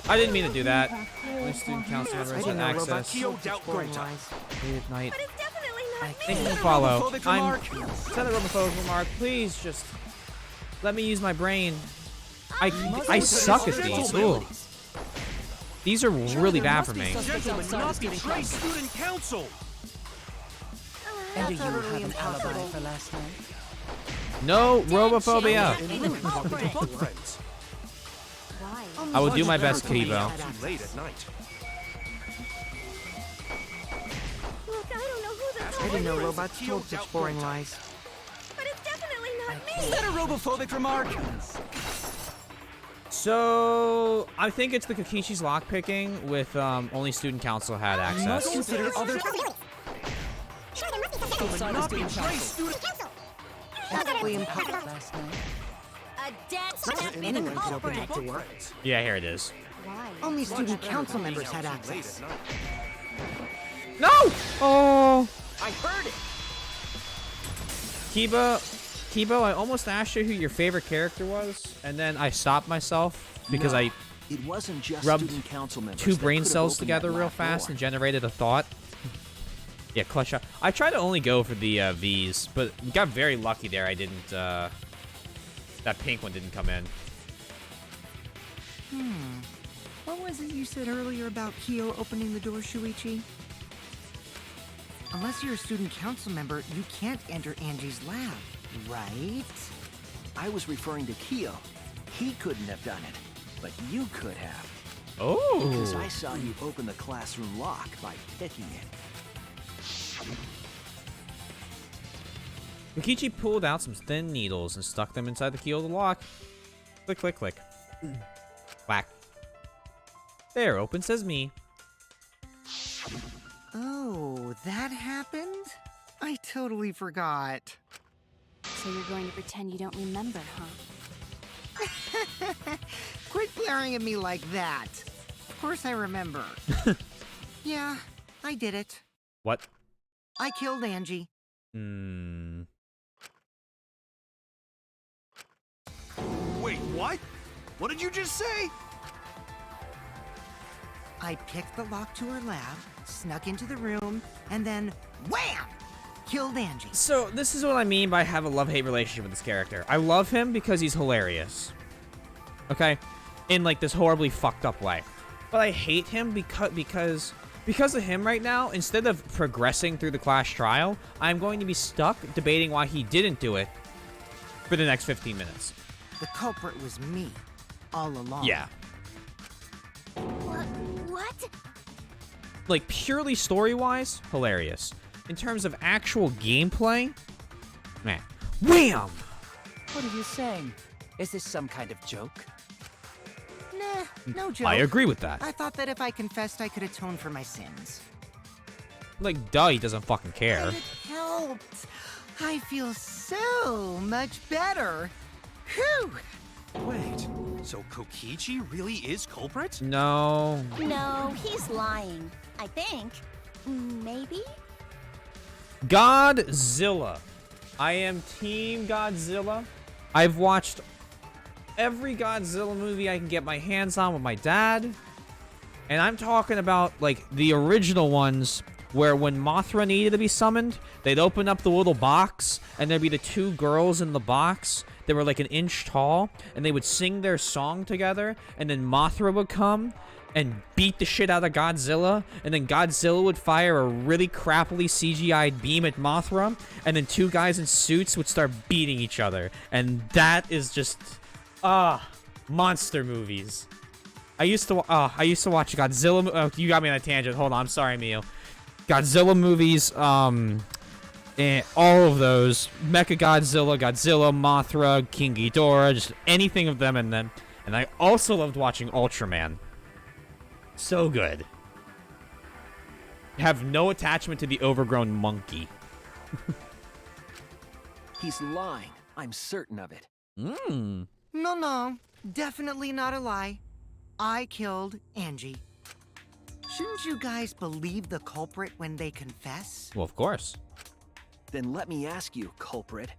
I didn't mean to do that. Only student council I members didn't had know robots access. told such boring Gonta. lies. Late at night. But it's definitely not me. Thank you for the follow. Robophobic I'm. remark. Is that a robophobic remark? Please just let me use my brain. I suck at these. Ooh. These are really bad for me. Gentlemen, not betray student council. And do you That's have utterly an alibi impossible. for last night? No Dead robophobia. chick can't be the culprit. Book friends. Why? Only I will do my student best, council members Kibo. had Too access. late at night. Look, I don't know who the I culprit didn't know is, robots told such boring lies. but it's definitely not Is me. that a robophobic remark? So I think it's the Kokishi's lockpicking with only student council had You must access. consider other outside the Not student betray council. student. Utterly impossible. Last night. A dead Not chick just can't be the anyone could open culprit. that door. Yeah, here it is. Why? Only student council members had Late access. at night. No! Oh, I heard it. Kibo, I almost asked you who your favorite character was, and then I stopped myself because No, I It wasn't just rubbed student council members two that brain could have cells opened that together real locked fast door. and generated a thought. Yeah, clutch shot. I tried to only go for the V's, but got very lucky there. I didn't. That pink one didn't come in. What was it you said earlier about Kyo opening the door, Shuichi? Unless you're a student council member, you can't enter Angie's lab, right? I was referring to Kyo. He couldn't have done it, but you could have. Oh. Because I saw you open the classroom lock by picking it. Kokichi pulled out some thin needles and stuck them inside the key of the lock. Click, click, click. Whack. There, open says me. Oh, that happened? I totally forgot. So you're going to pretend you don't remember, huh? Quit glaring at me like that. Of course I remember. Yeah, I did it. What? I killed Angie. Hmm. What did you just say? I picked the lock to her lab, snuck into the room, and then wham! Killed Angie. So this is what I mean by have a love-hate relationship with this character. I love him because he's hilarious. Okay? In like this horribly fucked up way. But I hate him because of him right now, instead of progressing through the class trial, I'm going to be stuck debating why he didn't do it for the next 15 minutes. The culprit was me, all along. Yeah. What? Like, purely story-wise, hilarious. In terms of actual gameplay, man. Wham! What are you saying? Is this some kind of joke? Nah, no joke. I agree with that. I thought that if I confessed, I could atone for my sins. Like, duh, he doesn't fucking care. And it helped. I feel so much better. Whew! Wait, so Kokichi really is culprit? No. No, he's lying. I think. Maybe? Godzilla. I am Team Godzilla. I've watched every Godzilla movie I can get my hands on with my dad. And I'm talking about, like, the original ones where when Mothra needed to be summoned, they'd open up the little box, and there'd be the two girls in the box that were like an inch tall, and they would sing their song together, and then Mothra would come and beat the shit out of Godzilla, and then Godzilla would fire a really crappily CGI'd beam at Mothra, and then two guys in suits would start beating each other. And that is just, monster movies. I used to watch Godzilla. Oh, you got me on a tangent. Hold on, I'm sorry, Mio. Godzilla movies, and all of those, Mechagodzilla, Godzilla, Mothra, King Ghidorah, just anything of them and them. And I also loved watching Ultraman. So good. Have no attachment to the overgrown monkey. He's lying. I'm certain of it. No, definitely not a lie. I killed Angie. Shouldn't you guys believe the culprit when they confess? Well, of course. Then let me ask you, culprit,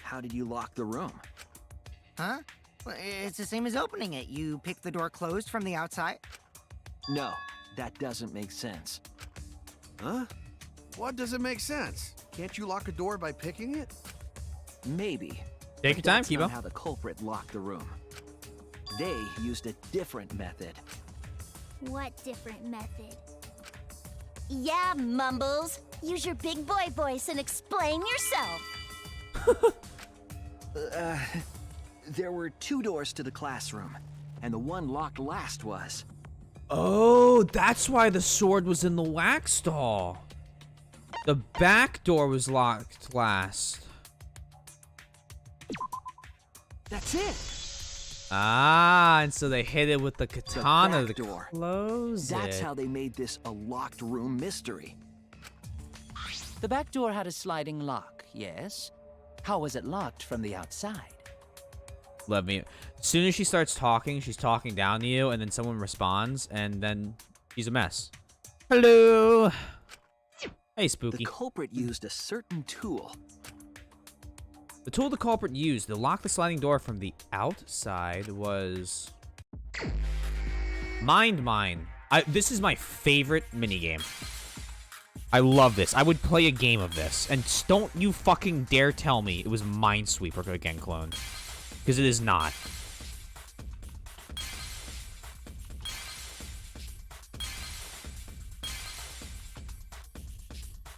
how did you lock the room? Huh? Well, it's the same as opening it. You pick the door closed from the outside. No, that doesn't make sense. Huh? What doesn't make sense? Can't you lock a door by picking it? Maybe. Take your time, That's not Kibo. how the culprit locked the room. They used a different method. What different method? Yeah, Mumbles. Use your big boy voice and explain yourself. There were two doors to the classroom, and the one locked last was. Oh, that's why the sword was in the wax doll. The back door was locked last. That's it. Ah, and so they hit it with the katana back to door. close That's it. how they made this a locked room mystery. The back door had a sliding lock, yes? How was it locked from the outside? Let me. As soon as she starts talking, she's talking down to you, and then someone responds, and then she's a mess. Hello. Hey, Spooky. The culprit used a certain tool. The tool the culprit used to lock the sliding door from the outside was Mind Mine. This is my favorite minigame. I love this. I would play a game of this. And don't you fucking dare tell me it was Minesweeper again cloned. Because it is not.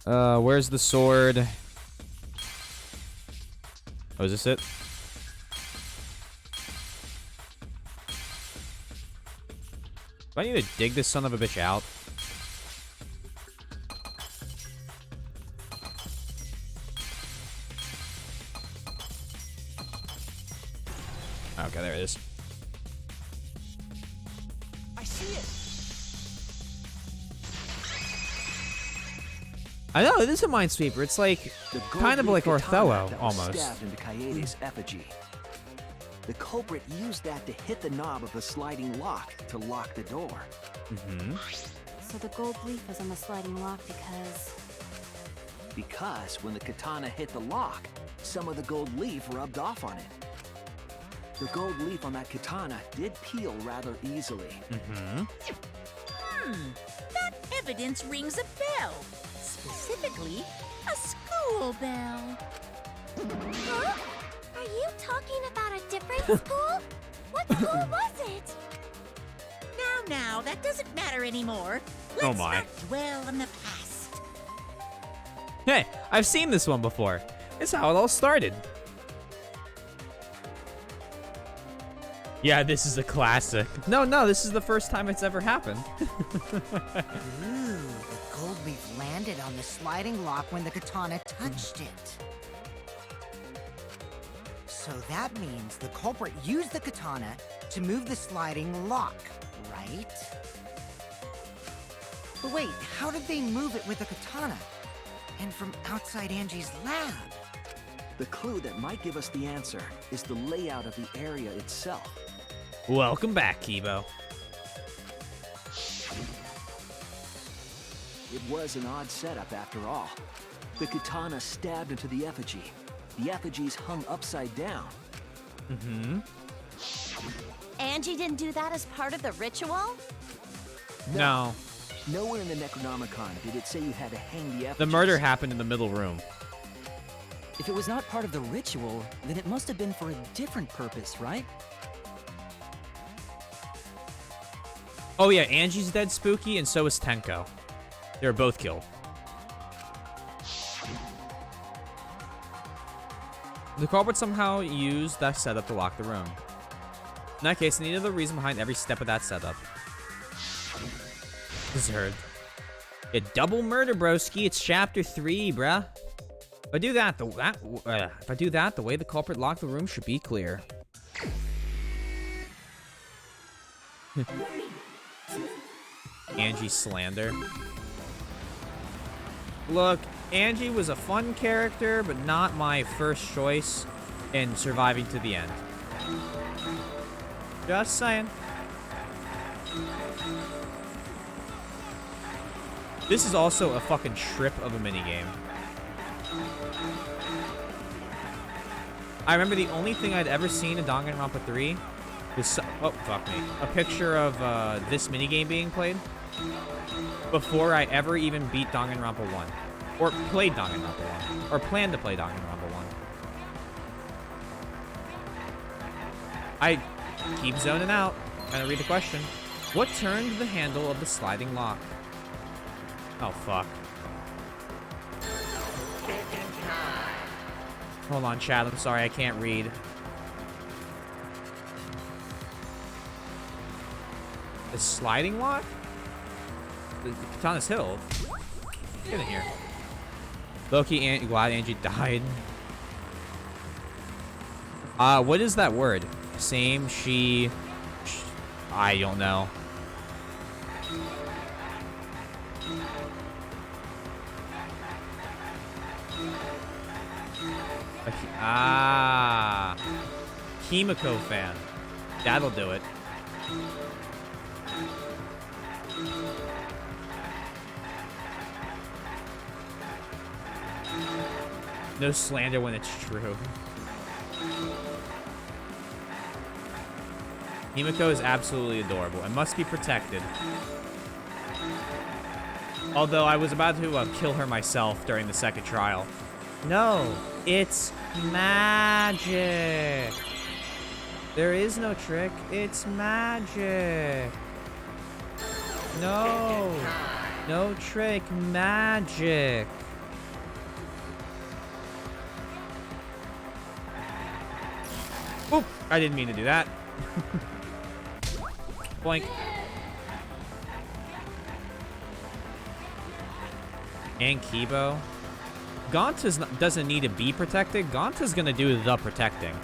Where's the sword? Oh, is this it? Do I need to dig this son of a bitch out? Okay, there it is. I see it. I know, it is a Minesweeper. It's like, The kind of gold like leaf katana Orthello, that was almost. stabbed into Kaede's effigy. The culprit used that to hit the knob of the sliding lock to lock the door. Mm-hmm. So the gold leaf was on the sliding lock Because when the katana hit the lock, some of the gold leaf rubbed off on it. The gold leaf on that katana did peel rather easily. Mm-hmm. That evidence rings a bell. Specifically, a school bell. Huh? Are you talking about a different school? What school was it? Now, that doesn't matter anymore. Let's Oh my. not dwell on the past. Hey, I've seen this one before. It's how it all started. Yeah, this is a classic. No, this is the first time it's ever happened. Ooh, the gold leaf landed on the sliding lock when the katana touched it. So that means the culprit used the katana to move the sliding lock, right? But wait, how did they move it with a katana? And from outside Angie's lab? The clue that might give us the answer is the layout of the area itself. Welcome back, Kibo. It was an odd setup after all. The katana stabbed into the effigy. The effigies hung upside down. Mm-hmm. Angie didn't do that as part of the ritual? No. Nowhere in the Necronomicon did it say you had to hang the effigies. The murder happened in the middle room. If it was not part of the ritual, then it must have been for a different purpose, right? Oh yeah, Angie's dead, Spooky, and so is Tenko. They were both killed. The culprit somehow used that setup to lock the room. In that case, I needed the reason behind every step of that setup. Deserved. A double murder, broski. It's chapter 3, bruh. If I do that, the way the culprit locked the room should be clear. Angie slander. Look, Angie was a fun character, but not my first choice in surviving to the end. Just saying. This is also a fucking trip of a minigame. I remember the only thing I'd ever seen in Danganronpa 3 was, oh, fuck me, a picture of this minigame being played before I ever even beat Danganronpa 1. Or played Danganronpa 1. Or planned to play Danganronpa 1. I keep zoning out. Trying to read the question. What turned the handle of the sliding lock? Oh, fuck. Hold on, chat. I'm sorry, I can't read. The sliding lock? The Katana's Hill. Get in here. Loki, glad Angie died. What is that word? Same, she... I don't know. Ah, Kimiko fan. That'll do it. No slander when it's true. Himiko is absolutely adorable and must be protected. Although I was about to kill her myself during the second trial. No, it's magic. There is no trick. It's magic. No. No trick. Magic. Oop! I didn't mean to do that. Boink. And Kibo. Gonta doesn't need to be protected. Gonta's gonna do the protecting.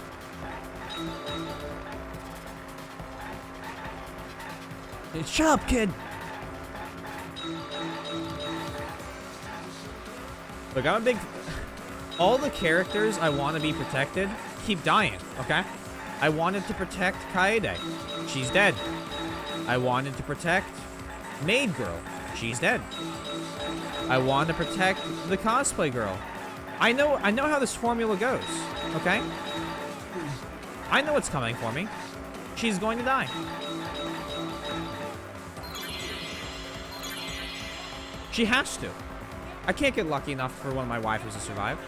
Shut up, kid! Look, I'm a big... All the characters I want to be protected keep dying, okay? I wanted to protect Kaede. She's dead. I wanted to protect Maid Girl. She's dead. I wanted to protect the cosplay girl. I know how this formula goes, okay? I know what's coming for me. She's going to die. She has to. I can't get lucky enough for one of my waifus to survive.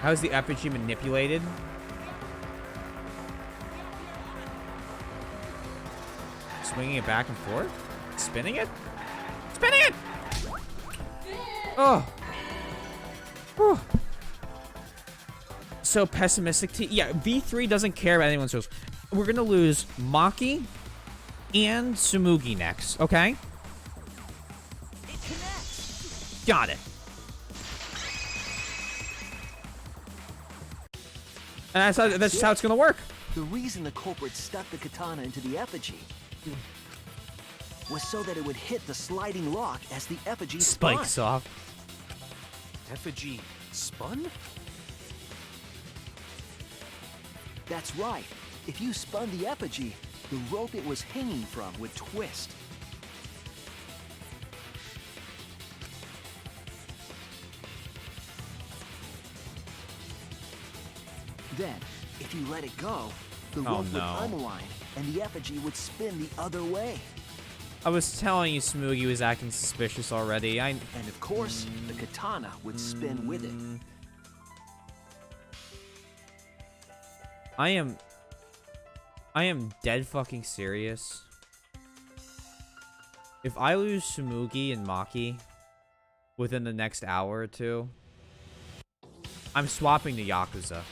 How is the effigy manipulated? Swinging it back and forth? Spinning it? Spinning it! Oh. Whew. So pessimistic. Yeah, V3 doesn't care about anyone's rules. We're going to lose Maki and Tsumugi next, okay? Got it. And that's just how it's gonna work. The reason the culprit stuck the katana into the effigy was so that it would hit the sliding lock as the effigy spikes spun. off. Effigy spun? That's right. If you spun the effigy, the rope it was hanging from would twist. Then, if you let it go, the rope would unwind and the effigy would spin the other way. I was telling you Tsumugi was acting suspicious already. And of course, the katana would spin with it. I am dead fucking serious. If I lose Tsumugi and Maki within the next hour or two, I'm swapping to Yakuza.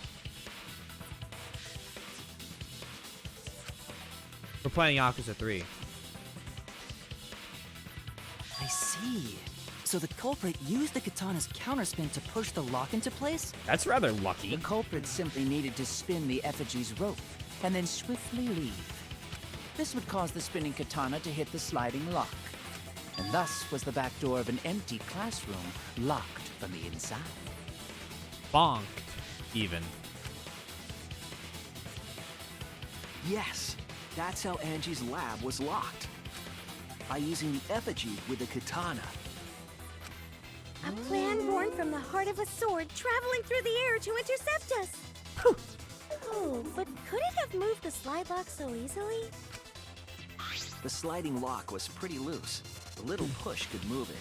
We're playing Yakuza 3. I see. So the culprit used the katana's counterspin to push the lock into place? That's rather lucky. The culprit simply needed to spin the effigy's rope and then swiftly leave. This would cause the spinning katana to hit the sliding lock. And thus was the back door of an empty classroom locked from the inside. Bonked, even. Yes, that's how Angie's lab was locked. By using the effigy with the katana. A plan born from the heart of a sword traveling through the air to intercept us. Oh, but could it have moved the slide lock so easily? The sliding lock was pretty loose. A little push could move it.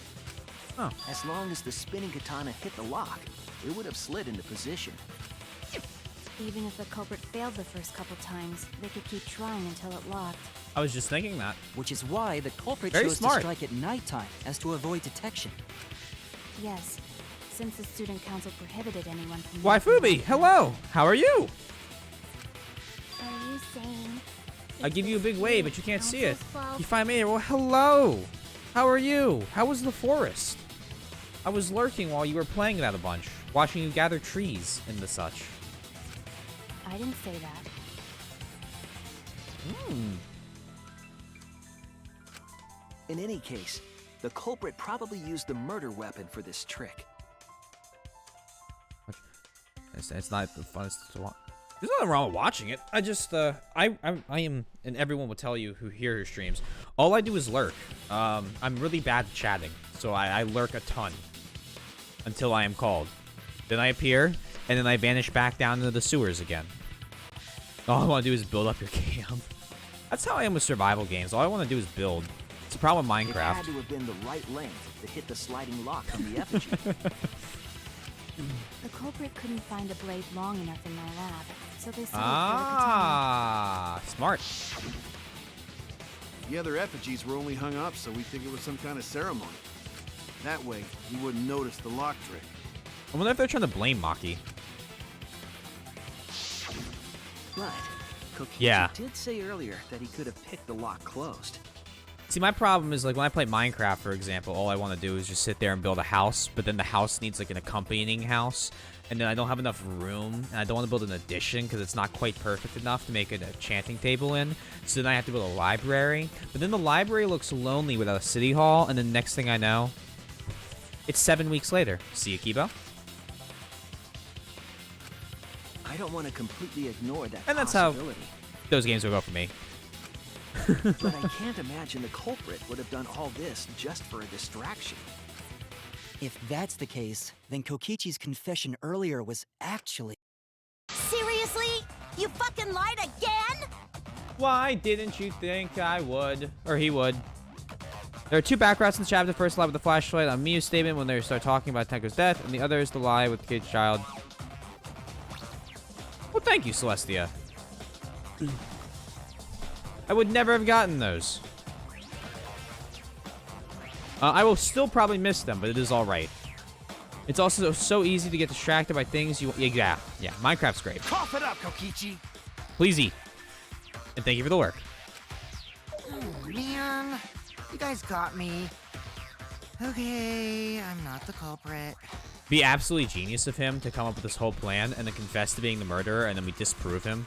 Oh. As long as the spinning katana hit the lock, it would have slid into position. Even if the culprit failed the first couple times, they could keep trying until it locked. I was just thinking that. Which is why the culprit Very chose smart. to strike at nighttime, as to avoid detection. Yes, since the student council prohibited anyone from... Waifubi, hello! How are you? Are you saying... I give you a big wave, but you can't see it. fault? You finally made it. Well, hello! How are you? How was the forest? I was lurking while you were playing that a bunch, watching you gather trees and the such. I didn't say that. In any case, the culprit probably used the murder weapon for this trick. It's not the funnest to watch. There's nothing wrong with watching it. I just, I am, and everyone will tell you who hear your streams, all I do is lurk. I'm really bad at chatting, so I lurk a ton until I am called. Then I appear, and then I vanish back down into the sewers again. All I want to do is build up your camp. That's how I am with survival games. All I want to do is build. It's a problem with It Minecraft. had to have been the right length to hit the sliding lock on the effigy. The culprit couldn't find a blade long enough in my lab, so they settled Ah, smart. The other effigies were only hung up so we think it was some kind of ceremony. That way, you wouldn't notice the lock trick. I wonder if they're trying to blame Maki. But Kokichi Yeah. did say earlier that he could have picked the lock closed. See, my problem is, like, when I play Minecraft, for example, all I want to do is just sit there and build a house, but then the house needs, like, an accompanying house, and then I don't have enough room, and I don't want to build an addition because it's not quite perfect enough to make an enchanting table in, so then I have to build a library, but then the library looks lonely without a city hall, and then next thing I know, it's 7 weeks later. See you, Kibo? I don't want to completely ignore that And that's how possibility. those games will go for me. But I can't imagine the culprit would have done all this just for a distraction. If that's the case, then Kokichi's confession earlier was actually... Serious You fucking lied again? Why didn't you think I would? Or he would. There are two back routes in the chapter. First, lie with the flashlight on Miyu's statement when they start talking about Tenko's death, and the other is the lie with the kid's child. Well, thank you, Celestia. I would never have gotten those. I will still probably miss them, but it is alright. It's also so easy to get distracted by things you... Yeah, Minecraft's great. Cough it up, Kokichi. Please eat. And thank you for the work. Oh, man. You guys got me. Okay, I'm not the culprit. Be absolutely genius of him to come up with this whole plan and then confess to being the murderer, and then we disprove him.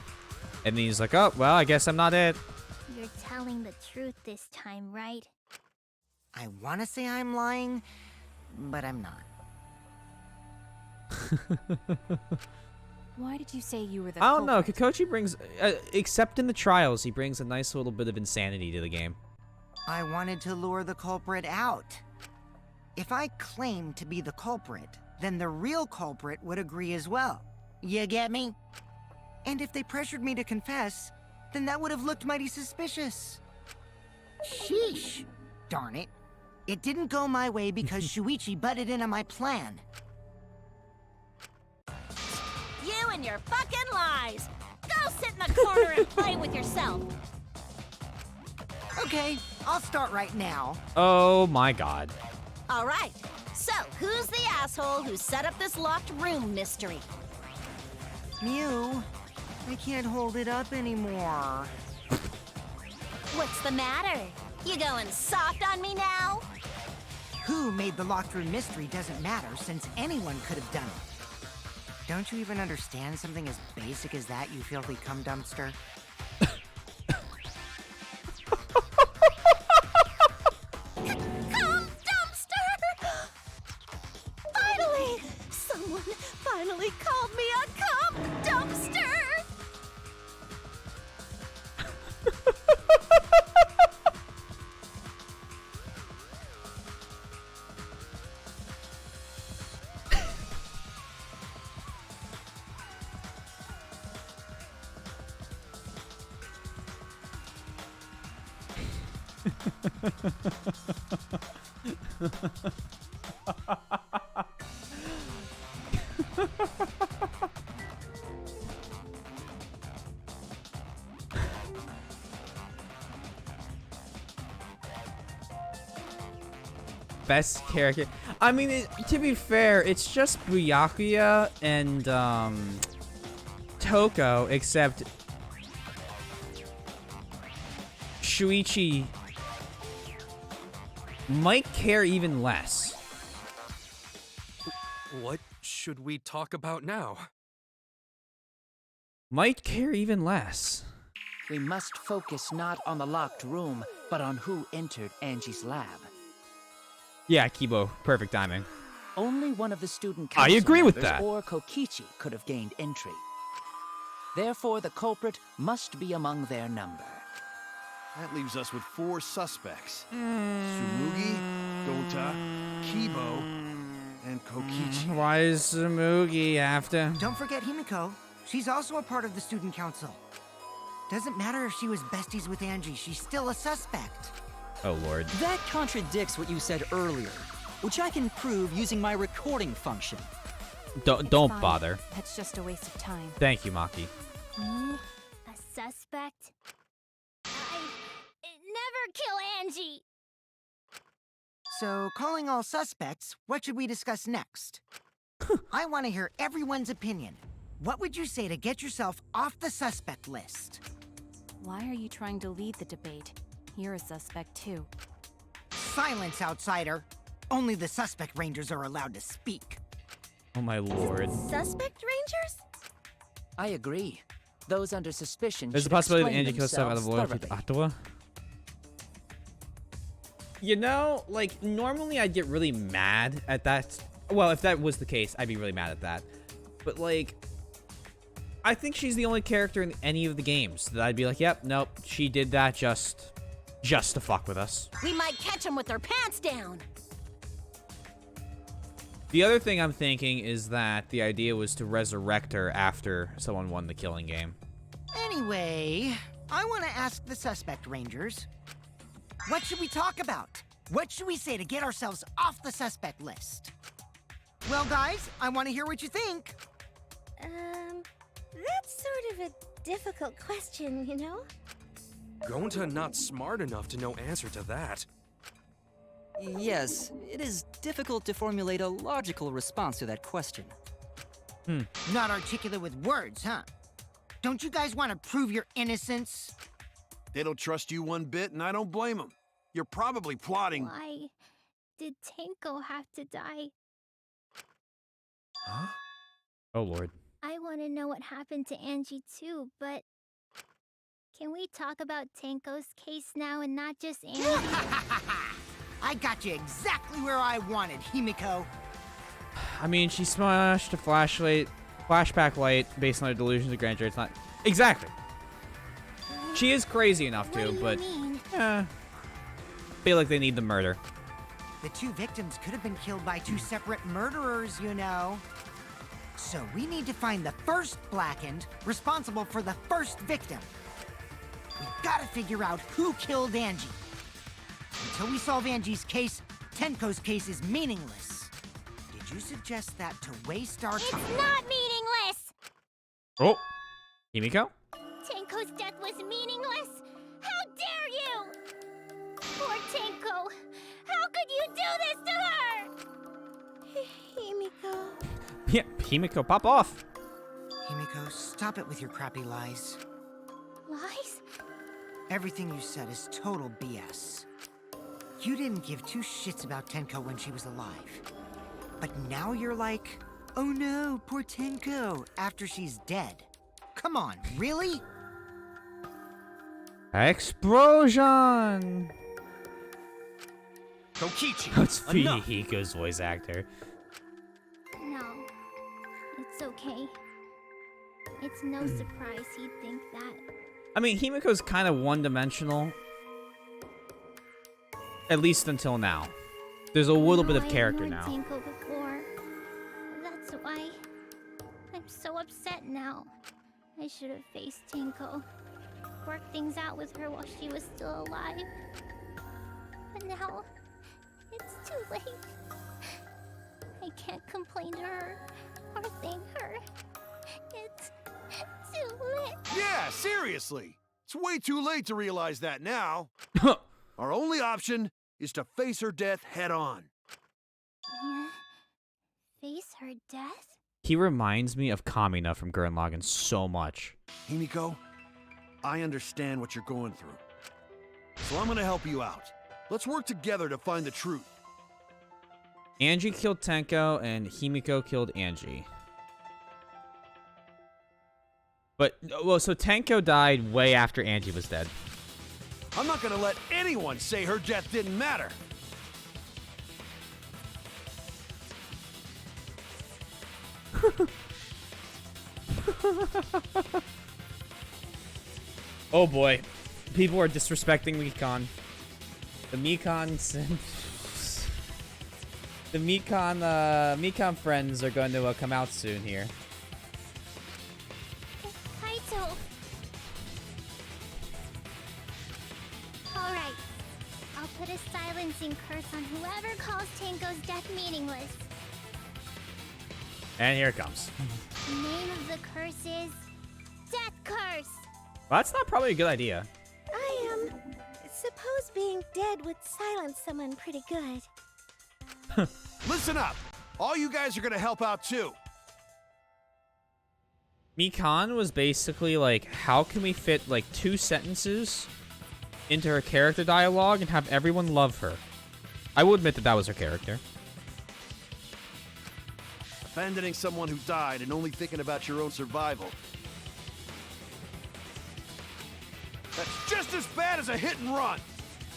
And then he's like, oh, well, I guess I'm not it. You're telling the truth this time, right? I want to say I'm lying, but I'm not. Why did you say you were the I don't know. culprit? Kikochi brings, except in the trials, he brings a nice little bit of insanity to the game. I wanted to lure the culprit out. If I claimed to be the culprit, then the real culprit would agree as well. You get me? And if they pressured me to confess, then that would have looked mighty suspicious. Sheesh. Darn it. It didn't go my way because Shuichi butted in on my plan. You and your fucking lies! Go sit in the corner and play with yourself! Okay, I'll start right now. Oh my god. Alright, so who's the asshole who set up this locked room mystery? Mew, I can't hold it up anymore. What's the matter? You going soft on me now? Who made the locked room mystery doesn't matter since anyone could have done it. Don't you even understand something as basic as that, you filthy cum dumpster? Cum dumpster! Finally! Someone finally called me a cum dumpster! Best character. I mean, to be fair, it's just Byakuya and Toko, except Shuichi might care even less. What should we talk about now? Might care even less. We must focus not on the locked room, but on who entered Angie's lab. Yeah, Kibo, perfect timing. Only one of the student I council agree with members that. or Kokichi could have gained entry. Therefore, the culprit must be among their number. That leaves us with 4 suspects. Tsumugi, Dota, Kibo, and Kokichi. Why does Tsumugi have to? Don't forget Himiko. She's also a part of the student council. Doesn't matter if she was besties with Angie, she's still a suspect. Oh, Lord. That contradicts what you said earlier, which I can prove using my recording function. Don't Fine. bother. That's just a waste of time. Thank you, Maki. Me? A suspect? I never kill Angie! So, calling all suspects, what should we discuss next? I want to hear everyone's opinion. What would you say to get yourself off the suspect list? Why are you trying to lead the debate? You're a suspect too. Silence, outsider. Only the suspect rangers are allowed to speak. Oh, my Lord. Suspect rangers? I agree. Those under suspicion There's a should possibility that explain Angie kills stuff out of themselves loyalty to thoroughly. Ottawa. You know, like, normally I'd get really mad at that. Well, if that was the case, I'd be really mad at that. But, like, I think she's the only character in any of the games that I'd be like, yep, nope, she did that just to fuck with us. We might catch them with their pants down! The other thing I'm thinking is that the idea was to resurrect her after someone won the killing game. Anyway, I want to ask the suspect, Rangers. What should we talk about? What should we say to get ourselves off the suspect list? Well, guys, I want to hear what you think. That's sort of a difficult question, you know? Gonta not smart enough to know answer to that. Yes, it is difficult to formulate a logical response to that question. Not articulate with words, huh? Don't you guys want to prove your innocence? They don't trust you one bit, and I don't blame them. You're probably plotting. Why did Tenko have to die? Huh? Oh, Lord. I want to know what happened to Angie too, but can we talk about Tenko's case now and not just Angie? I got you exactly where I wanted, Himiko. I mean, she smashed a flashback light based on her delusions of grandeur. It's not... Exactly. She is crazy enough to, but... feel like they need the murder. The two victims could have been killed by two separate murderers, you know. So we need to find the first Blackened responsible for the first victim. We've got to figure out who killed Angie. Until we solve Angie's case, Tenko's case is meaningless. Did you suggest that to waste our time? It's not meaningless! Oh. Himiko? Tenko's death was meaningless? How dare you! Poor Tenko! How could you do this to her? Himiko... Yeah, Himiko, pop off. Himiko, stop it with your crappy lies. Lies? Everything you said is total BS. You didn't give two shits about Tenko when she was alive. But now you're like, oh no, poor Tenko, after she's dead. Come on, really? Explosion! Kokichi, That's enough. Hiko's voice actor. No. It's okay. It's no surprise he'd think that. I mean, Himiko's kind of one-dimensional. At least until now. There's a little bit of character now. I ignored Tenko before. That's why I'm so upset now. I should have faced Tenko. Worked things out with her while she was still alive. But now, it's too late. I can't complain to her or thank her. It's too late. Yeah, seriously. It's way too late to realize that now. Our only option is to face her death head on. Yeah. Face her death? He reminds me of Kamina from Gurren Lagann so much. Himiko, I understand what you're going through. So I'm gonna help you out. Let's work together to find the truth. Angie killed Tenko, and Himiko killed Angie. But, well, so Tenko died way after Angie was dead. I'm not gonna let anyone say her death didn't matter. Oh boy. People are disrespecting Mikan. The Mikan friends are going to come out soon here. Kaito. Alright. I'll put a silencing curse on whoever calls Tenko's death meaningless. And here it comes. The name of the curse is Death Curse. Well, that's not probably a good idea. I suppose being dead would silence someone pretty good. Listen up. All you guys are gonna help out too. Mikan was basically like, how can we fit like 2 sentences into her character dialogue and have everyone love her? I will admit that that was her character. Abandoning someone who died and only thinking about your own survival. That's just as bad as a hit and run.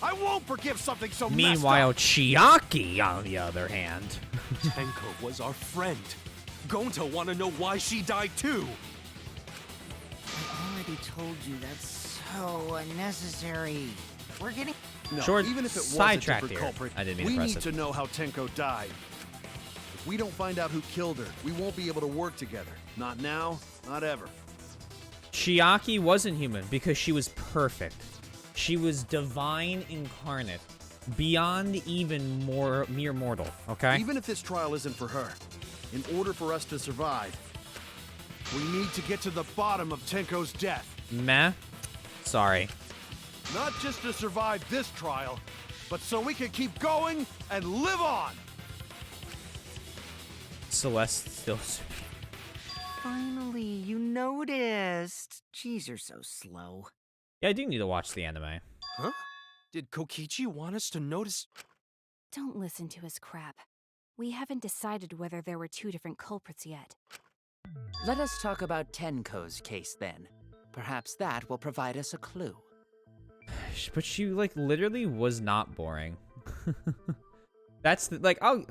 I won't forgive something so Meanwhile, messed up. Chiaki, on the other hand. Tenko was our friend. Gonta want to know why she died too. I already told you that's so unnecessary. We're getting... No, Short even if it was a sidetrack different here. culprit, I didn't mean to we press need it. to know how Tenko died. If we don't find out who killed her, we won't be able to work together. Not now, not ever. Chiaki wasn't human because she was perfect. She was divine incarnate. Beyond even more mere mortal, okay? Even if this trial isn't for her, in order for us to survive, we need to get to the bottom of Tenko's death. Meh. Sorry. Not just to survive this trial, but so we can keep going and live on. Celeste still. Finally, you noticed. Jeez, you're so slow. Yeah, I do need to watch the anime. Huh? Did Kokichi want us to notice? Don't listen to his crap. We haven't decided whether there were two different culprits yet. Let us talk about Tenko's case then. Perhaps that will provide us a clue. But she, like, literally was not boring. That's, like, I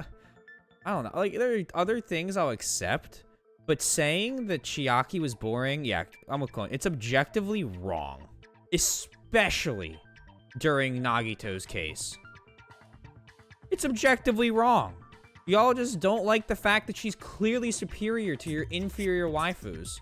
don't know. Like, there are other things I'll accept. But saying that Chiaki was boring, yeah, I'm with Clone. It's objectively wrong. Especially during Nagito's case. It's objectively wrong. Y'all just don't like the fact that she's clearly superior to your inferior waifus.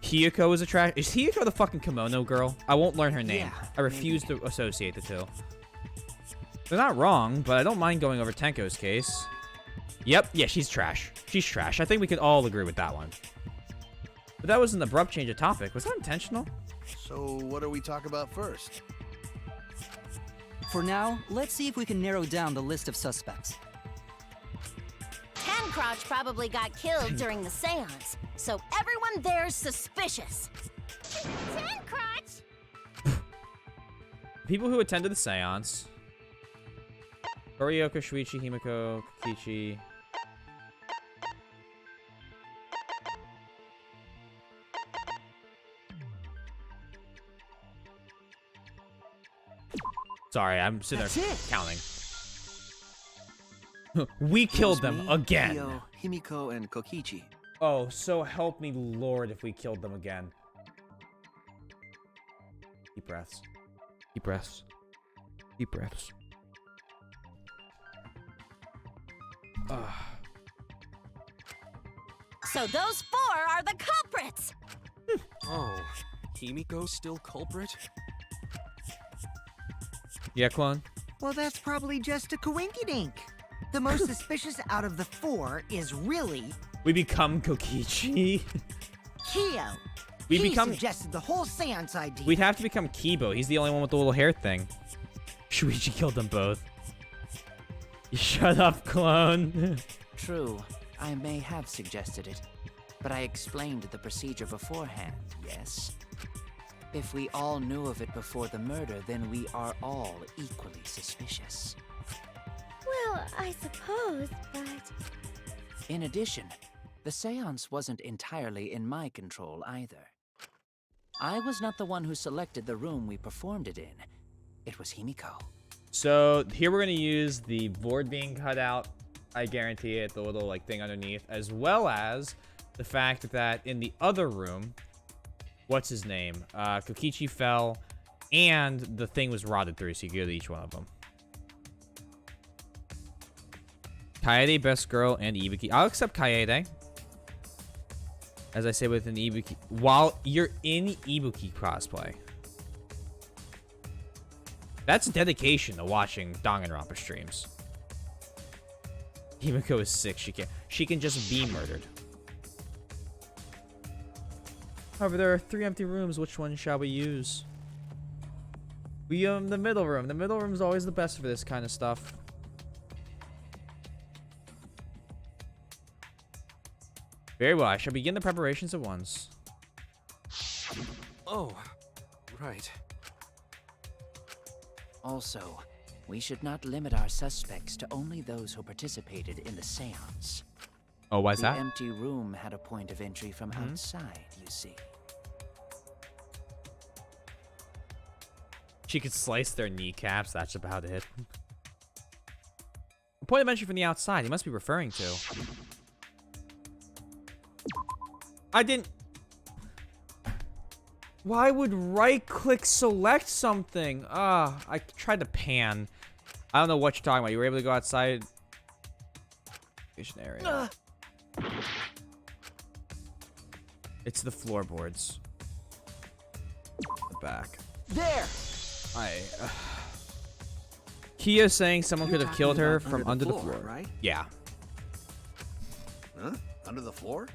Hiyoko is attractive. Is Hiyoko the fucking kimono girl? I won't learn her name. Yeah, I refuse to associate the two. They're not wrong, but I don't mind going over Tenko's case. Yep, yeah, she's trash. She's trash. I think we can all agree with that one. But that was an abrupt change of topic. Was that intentional? So what do we talk about first? For now, let's see if we can narrow down the list of suspects. Tancrotch probably got killed during the seance, so everyone there's suspicious. Tancrotch! People who attended the seance. Horiyoko, Shuichi, Himiko, Kokichi. Sorry, I'm sitting there counting. We killed them again. Kyo, Himiko, and Kokichi. Oh, so help me, Lord, if we killed them again. Deep breaths. Deep breaths. Deep breaths. So those four are the culprits! Oh, Himiko still culprit? Yeah, Clone? Well, that's probably just a coinkydink. The most suspicious out of the four is really We become Kokichi. Kyo. We He become. suggested the whole seance idea. We'd have to become Kibo. He's the only one with the little hair thing. Shuichi killed them both. Shut up, Clone. True, I may have suggested it, but I explained the procedure beforehand, yes? If we all knew of it before the murder, then we are all equally suspicious. Well, I suppose, but... In addition, the seance wasn't entirely in my control either. I was not the one who selected the room we performed it in. It was Himiko. So here we're gonna use the board being cut out. I guarantee it, the little like thing underneath, as well as the fact that in the other room, what's his name? Kokichi fell, and the thing was rotted through, so you go to each one of them. Kaede, best girl, and Ibuki. I'll accept Kaede. As I say with an Ibuki, while you're in Ibuki cosplay. That's dedication to watching Danganronpa streams. Himiko is sick. She can just be murdered. However, there are 3 empty rooms. Which one shall we use? We the middle room. The middle room is always the best for this kind of stuff. Very well. I shall begin the preparations at once. Oh, right. Also, we should not limit our suspects to only those who participated in the seance. Oh, why's the that? The empty room had a point of entry from outside, you see. She could slice their kneecaps. That's about it. A point of entry from the outside. He must be referring to. I didn't. Why would right-click select something? I tried to pan. I don't know what you're talking about. You were able to go outside. Area. It's the floorboards. The back. There! Kia saying someone could have killed her from under the floor, floor. right? Yeah. Huh? Under the floor?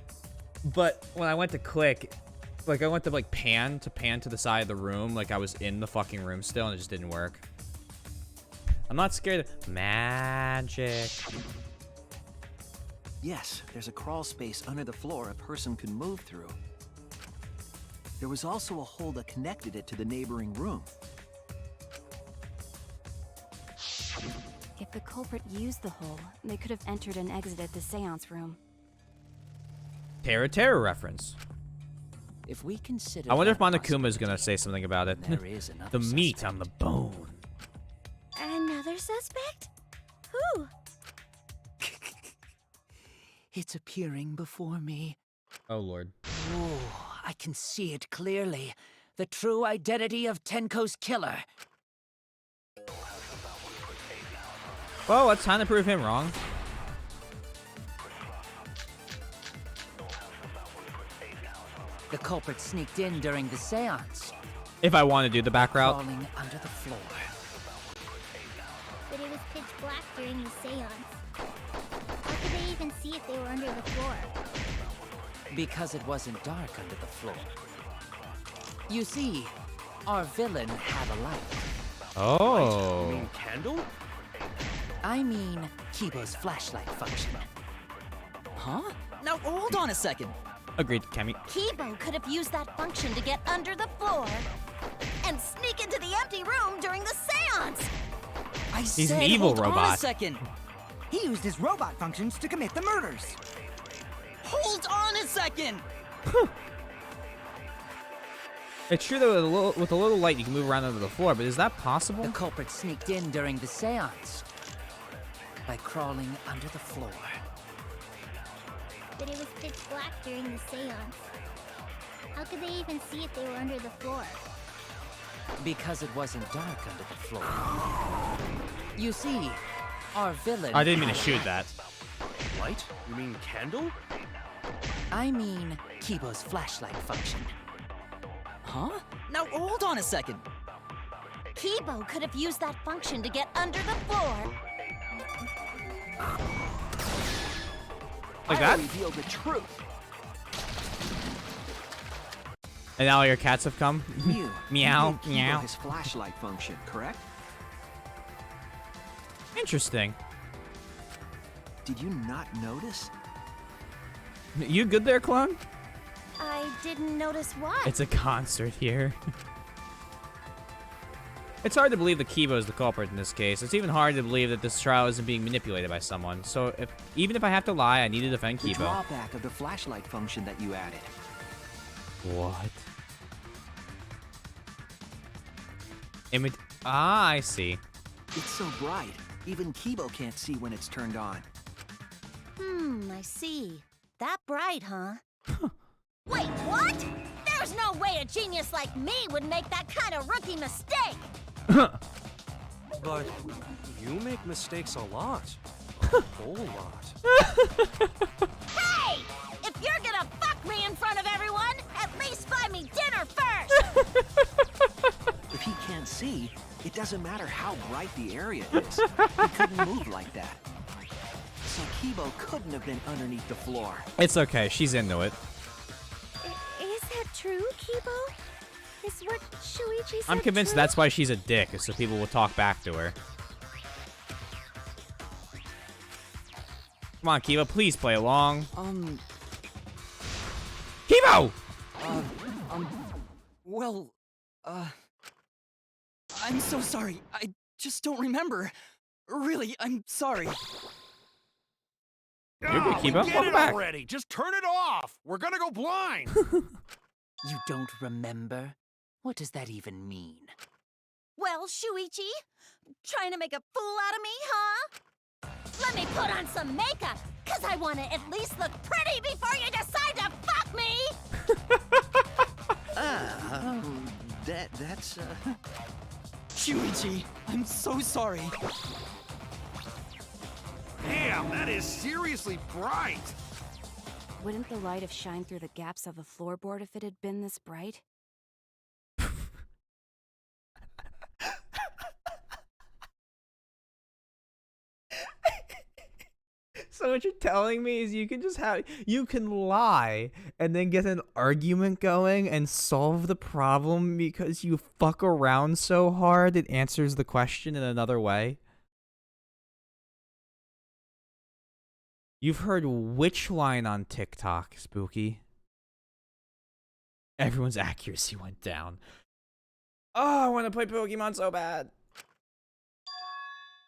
But when I went to click, like I went to like pan to the side of the room, like I was in the fucking room still, and it just didn't work. I'm not scared of magic. Yes, there's a crawl space under the floor a person could move through. There was also a hole that connected it to the neighboring room. If the culprit used the hole, they could have entered and exited the seance room. Terra reference. If we consider I wonder if that Monokuma is gonna say something about it. There is another The meat on the bone. Another suspect? Who? It's appearing before me. Oh, Lord. Oh, I can see it clearly. The true identity of Tenko's killer. Well, it's time to prove him wrong. The culprit sneaked in during the seance. If I want to do the back route. Crawling under the floor. But it was pitch black during the seance. How could they even see if they were under the floor? Because it wasn't dark under the floor. You see, our villain had a light. Oh. You mean candle? I mean Kibo's flashlight function. Huh? Now hold on a second. Agreed, Kemi. Kibo could have used that function to get under the floor and sneak into the empty room during the seance. He's an evil hold on robot. a second. He used his robot functions to commit the murders. Hold on a second. It's true that with a little light you can move around under the floor, but is that possible? The culprit sneaked in during the seance by crawling under the floor. But it was pitch black during the seance. How could they even see if they were under the floor? Because it wasn't dark under the floor. You see, our villain... I didn't mean to shoot that. Light? You mean candle? I mean Kibo's flashlight function. Huh? Now hold on a second. Kibo could have used that function to get under the floor. Like that? Revealed the truth. And now your cats have come? You Meow, gave Kibo meow. his flashlight function, correct? Interesting. Did you not notice? You good there, clone? I didn't notice what. It's a concert here. It's hard to believe that Kibo is the culprit in this case. It's even hard to believe that this trial isn't being manipulated by someone. So even if I have to lie, I need to defend The Kibo. drawback of the flashlight function that you added. What? I see. It's so bright, even Kibo can't see when it's turned on. I see. That bright, huh? Wait, what? There's no way a genius like me would make that kind of rookie mistake! But you make mistakes a lot. A whole lot. Hey! If you're gonna fuck me in front of everyone, at least buy me dinner first! If he can't see, it doesn't matter how bright the area is. He couldn't move like that. So Kibo couldn't have been underneath the floor. It's okay. She's into it. Is that true, Kibo? Is what Shuichi said I'm convinced true? that's why she's a dick, is so people will talk back to her. Come on, Kibo, please play along. Kibo! Well, I'm so sorry. I just don't remember. Really, I'm sorry. You're good, Kibo. Get Welcome it back. already. Just turn it off. We're gonna go blind. You don't remember? What does that even mean? Well, Shuichi, trying to make a fool out of me, huh? Let me put on some makeup, cause I wanna at least look pretty before you decide to fuck me! That's. Shuichi, I'm so sorry. Damn, that is seriously bright. Wouldn't the light have shined through the gaps of the floorboard if it had been this bright? So what you're telling me is you can lie and then get an argument going and solve the problem because you fuck around so hard it answers the question in another way? You've heard which line on TikTok, Spooky? Everyone's accuracy went down. Oh, I want to play Pokemon so bad.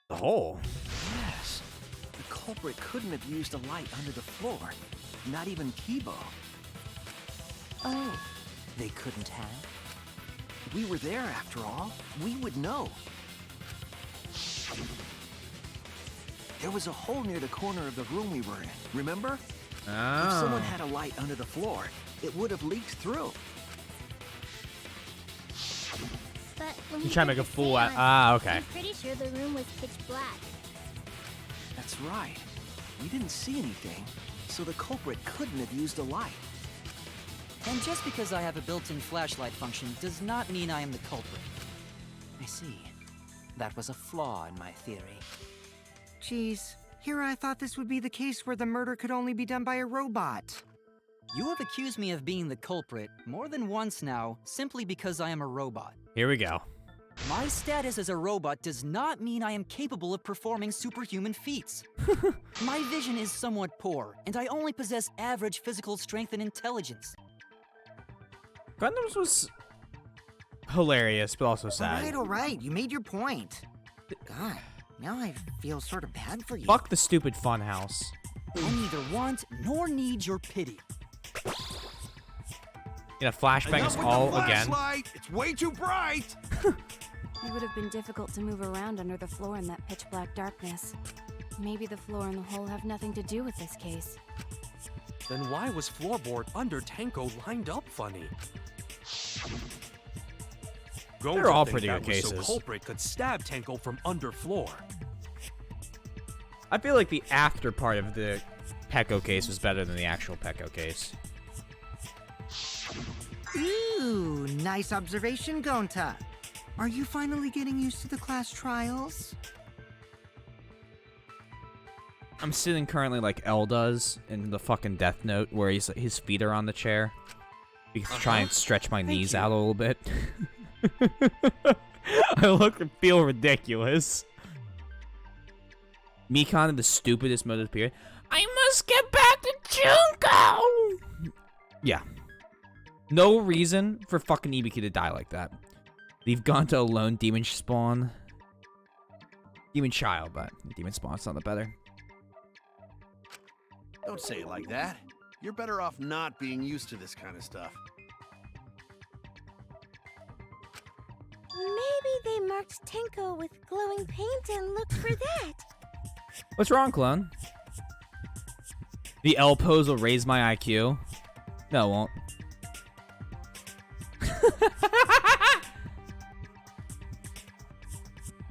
The hole. Yes. The culprit couldn't have used a light under the floor. Not even Kibo. Oh, they couldn't have? We were there after all. We would know. There was a hole near the corner of the room we were in, remember? Oh. If someone had a light under the floor, it would have leaked through. But when You we try to did make a the fool out. seance, Ah, okay. I'm pretty sure the room was pitch black. That's right. We didn't see anything, so the culprit couldn't have used a light. And just because I have a built-in flashlight function does not mean I am the culprit. I see. That was a flaw in my theory. Geez, here I thought this would be the case where the murder could only be done by a robot. You have accused me of being the culprit more than once now, simply because I am a robot. Here we go. My status as a robot does not mean I am capable of performing superhuman feats. My vision is somewhat poor, and I only possess average physical strength and intelligence. Gundams was hilarious, but also sad. All right, you made your point. God, now I feel sort of bad for you. Fuck the stupid funhouse. I neither want nor need your pity. Yeah, flashbang Enough is with all the again. flashlight. It's way too bright. It would have been difficult to move around under the floor in that pitch black darkness. Maybe the floor and the hole have nothing to do with this case. Then why was floorboard under Tenko lined up funny? They're all think pretty that good was so cases. culprit could stab Tenko from under floor. I feel like the after part of the Pecco case was better than the actual Pecco case. Ooh, nice observation, Gonta. Are you finally getting used to the class trials? I'm sitting currently like L does in the fucking Death Note, where his feet are on the chair. You can try and stretch my knees out a little bit. I look and feel ridiculous. Mikon in the stupidest mode of the period. I must get back to Junko! Yeah. No reason for fucking Ibiki to die like that. Leave Gonta alone, Demon Spawn. Demon Child, but Demon Spawn's not the better. Don't say it like that. You're better off not being used to this kind of stuff. Maybe they marked Tenko with glowing paint and looked for that. What's wrong, clone? The L pose will raise my IQ. No, it won't.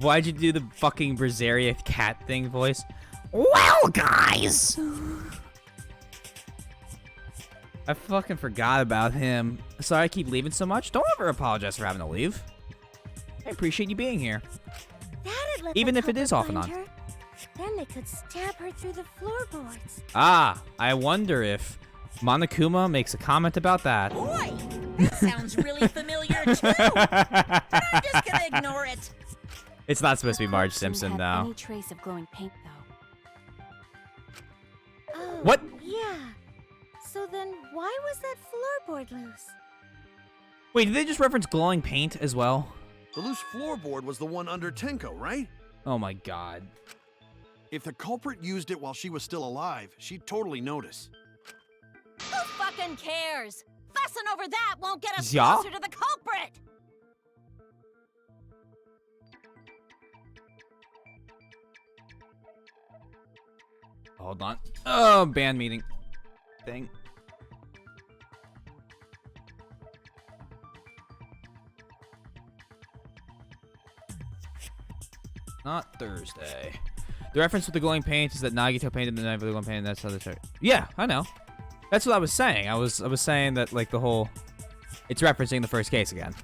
Why'd you do the fucking Brazilia cat thing voice? Well, guys! I fucking forgot about him. Sorry I keep leaving so much. Don't ever apologize for having to leave. I appreciate you being here. That'd let Even the if it is culprit off and find on. her. Then they could stab her through the floorboards. Ah, I wonder if Monokuma makes a comment about that. Boy, that sounds really familiar too. But I'm just gonna ignore it. It's not supposed to be Marge Didn't Simpson, have though. any trace of glowing paint, though. Oh, What? Yeah. So then why was that floorboard loose? Wait, did they just reference glowing paint as well? The loose floorboard was the one under Tenko, right? Oh my god. If the culprit used it while she was still alive, she'd totally notice. Who fucking cares? Fussing over that won't get us Yeah? closer to the culprit! Hold on. Oh, band meeting thing. Not Thursday. The reference with the glowing paint is that Nagito painted the night with the glowing paint, and that's how they start. Yeah, I know. That's what I was saying. I was saying that, like, the whole... It's referencing the first case again.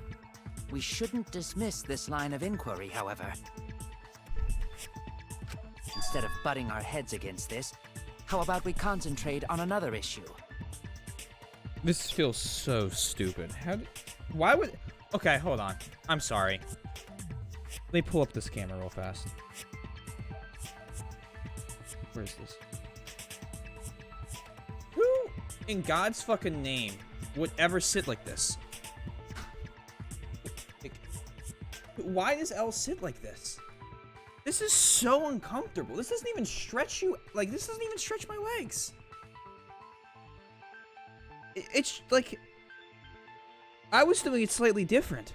We shouldn't dismiss this line of inquiry, however. Instead of butting our heads against this, how about we concentrate on another issue? This feels so stupid. Why would... Okay, hold on. I'm sorry. Let me pull up this camera real fast. Where is this? Who in God's fucking name would ever sit like this? Like, why does Elle sit like this? This is so uncomfortable. This doesn't even stretch you. Like, this doesn't even stretch my legs. It's like... I was doing it slightly different.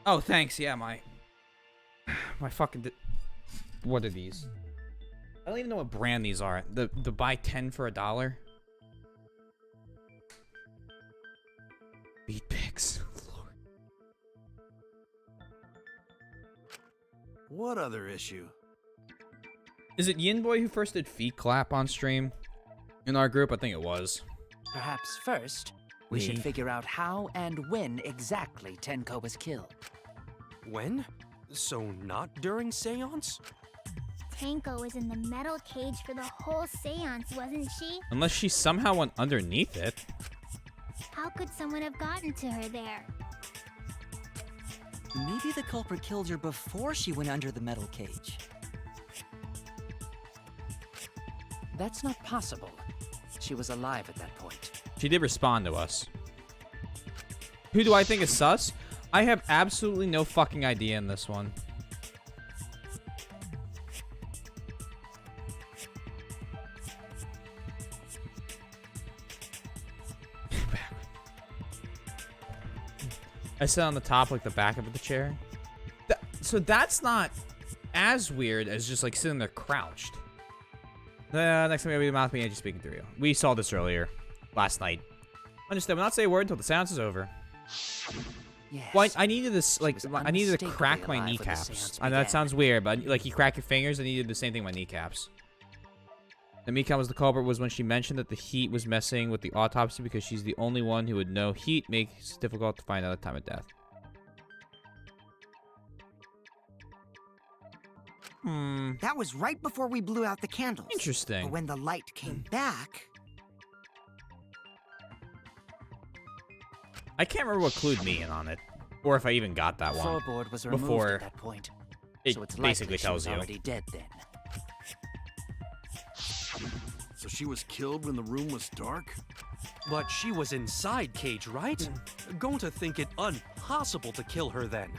Oh, thanks. Yeah, my fucking... What are these? I don't even know what brand these are. The buy 10 for $1. Beat pics. Lord. What other issue? Is it Yinboy who first did feet clap on stream? In our group? I think it was. Perhaps first, we should figure out how and when exactly Tenko was killed. When? So not during seance? Tenko was in the metal cage for the whole seance, wasn't she? Unless she somehow went underneath it. How could someone have gotten to her there? Maybe the culprit killed her before she went under the metal cage. That's not possible. She was alive at that point. She did respond to us. Who do I think is sus? I have absolutely no fucking idea in this one. I sit on the top, like the back of the chair. So that's not as weird as just like sitting there crouched. Next time we mouth me and just speaking through you. We saw this earlier, last night. Understand? Will not say a word until the seance is over. Yes. Well, I needed this, like, I needed to crack my kneecaps. I know that sounds weird, but like you crack your fingers, I needed the same thing with my kneecaps. The Mika was the culprit was when she mentioned that the heat was messing with the autopsy because she's the only one who would know heat makes it difficult to find out the time of death. That was right before we blew out the candles. Interesting. But when the light came back... I can't remember what clued me in on it, or if I even got that one. Floorboard was removed before at that point, it so it's basically likely she tells was you. already dead then. So she was killed when the room was dark? But she was inside Cage, right? Going to think it impossible to kill her then.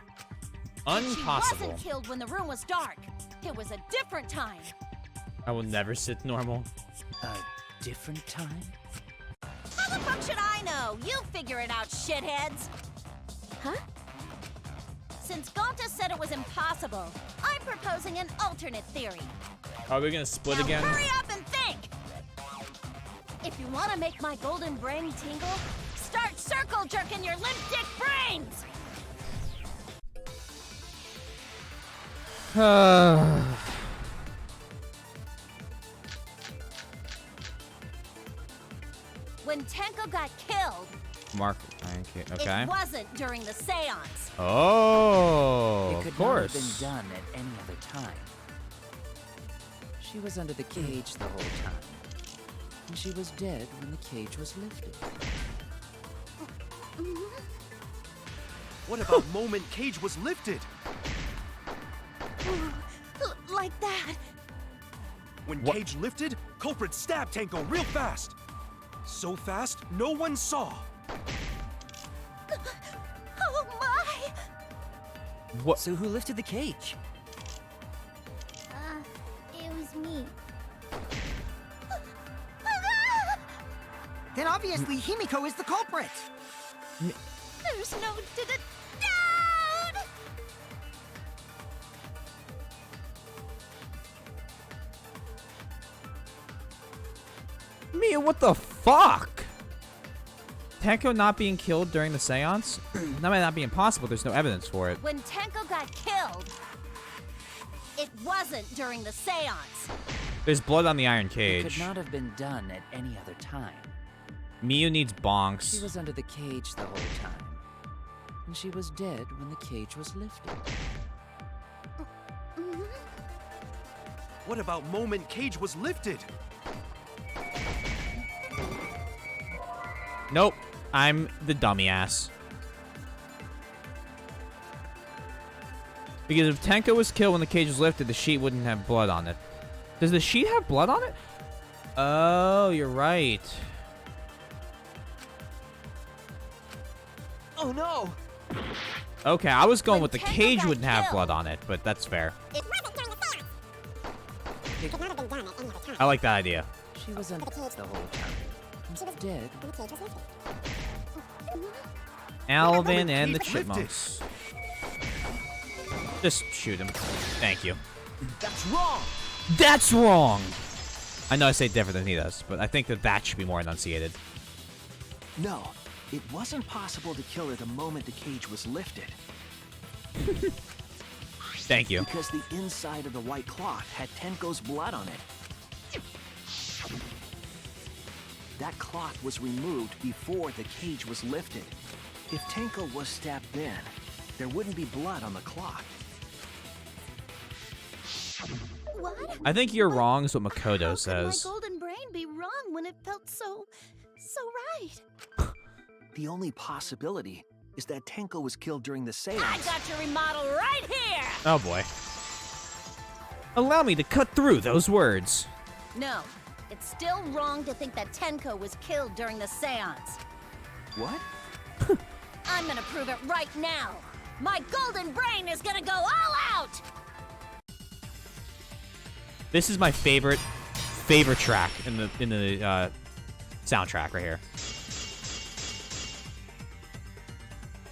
She wasn't killed when the room was dark. It was a different time. I will never sit normal. A different time? How the fuck should I know? You figure it out, shitheads. Huh? Since Gonta said it was impossible, I'm proposing an alternate theory. Are we gonna split Now again? hurry up and think! If you want to make my golden brain tingle, start circle jerking your limp dick brains! When Tenko got killed, Mark, okay. it wasn't during the seance. Oh, It could of not have course. been done at any other time. She was under the cage the whole time. And she was dead when the cage was lifted. What about moment Cage was lifted? Like that. When Cage lifted, culprit stabbed Tenko real fast. So fast, no one saw. Oh my! What? So who lifted the cage? It was me. Then obviously Himiko is the culprit. There's no doubt! Mia, what the fuck? Tenko not being killed during the seance? That might not be impossible, there's no evidence for it. When Tenko got killed, It wasn't during the seance. There's blood on the iron It cage. could not have been done at any other time. Miyu needs She bonks. was under the cage the whole time. And she was dead when the cage was lifted. What about moment Cage was lifted? Nope. I'm the dummy ass. Because if Tenko was killed when the cage was lifted, the sheet wouldn't have blood on it. Does the sheet have blood on it? Oh, you're right. Oh no! Okay, I was going When with the Tenko cage got wouldn't have killed. blood on it, but that's fair. It wasn't during the seance. It could not have been done at any other time. I like that idea. She was under the whole time. She was Dead. when the cage was lifted. Alvin and the Cage lifted. Chipmunks. Just shoot him. Thank you. That's wrong! That's wrong! I know I say it different than he does, but I think that should be more enunciated. No, it wasn't possible to kill her the moment the cage was lifted. Thank you. Because the inside of the white cloth had Tenko's blood on it. That cloth was removed before the cage was lifted. If Tenko was stabbed then, there wouldn't be blood on the cloth. What? I think you're wrong is what How Makoto could says. my golden brain be wrong when it felt so right? The only possibility is that Tenko was killed during the seance. I got your remodel right here! Oh boy. Allow me to cut through those words. No, it's still wrong to think that Tenko was killed during the seance. What? I'm gonna prove it right now. My golden brain is gonna go all out! This is my favorite track in the soundtrack right here.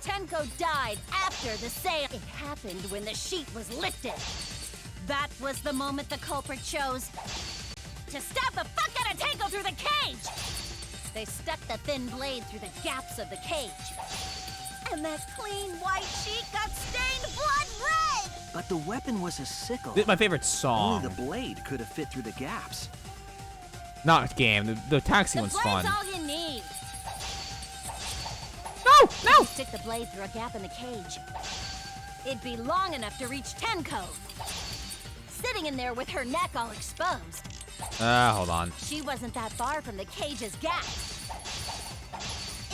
Tenko died after the seance. It happened when the sheet was lifted. That was the moment the culprit chose to stab the fuck out of Tenko through the cage! They stuck the thin blade through the gaps of the cage. And that clean white sheet got stained blood red! But the weapon was a sickle. This is my favorite Only song. the blade could have fit through the gaps. Not game. The taxi The one's blade's fun. all you need. No! No! Stick the blade through a gap in the cage. It'd be long enough to reach Tenko. Sitting in there with her neck all exposed. Hold on. She wasn't that far from the cage's gap.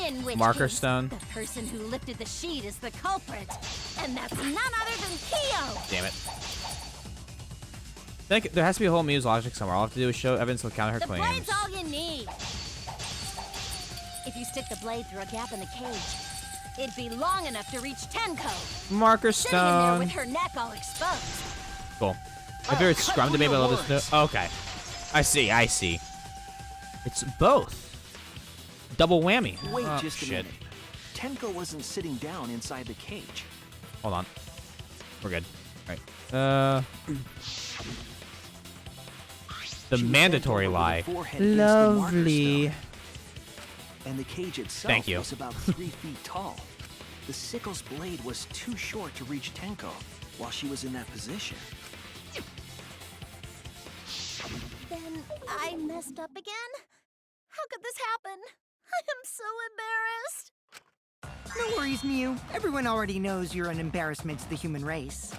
In which Marker case, stone. the person who lifted the sheet is the culprit. And that's none other than Kyo! Damn it. There has to be a whole Muse logic somewhere. All I have to do is show evidence to counter her The claims. blade's all you need. If you stick the blade through a gap in the cage, it'd be long enough to reach Tenko. Marker Sitting in there stone. with her neck all exposed. Cool. My favorite scrum debate, but I love this. Okay. I see. It's both. Double whammy. Wait Oh, just a shit. minute. Tenko wasn't sitting down inside the cage. Hold on. We're good. All right. The She was mandatory bent over lie. with her forehead against the marker Lovely. stone. And the cage itself Thank you. was about 3 feet tall. The sickle's blade was too short to reach Tenko while she was in that position. Then I messed up again? How could this happen? I am so embarrassed. No worries, Miyu. Everyone already knows you're an embarrassment to the human race.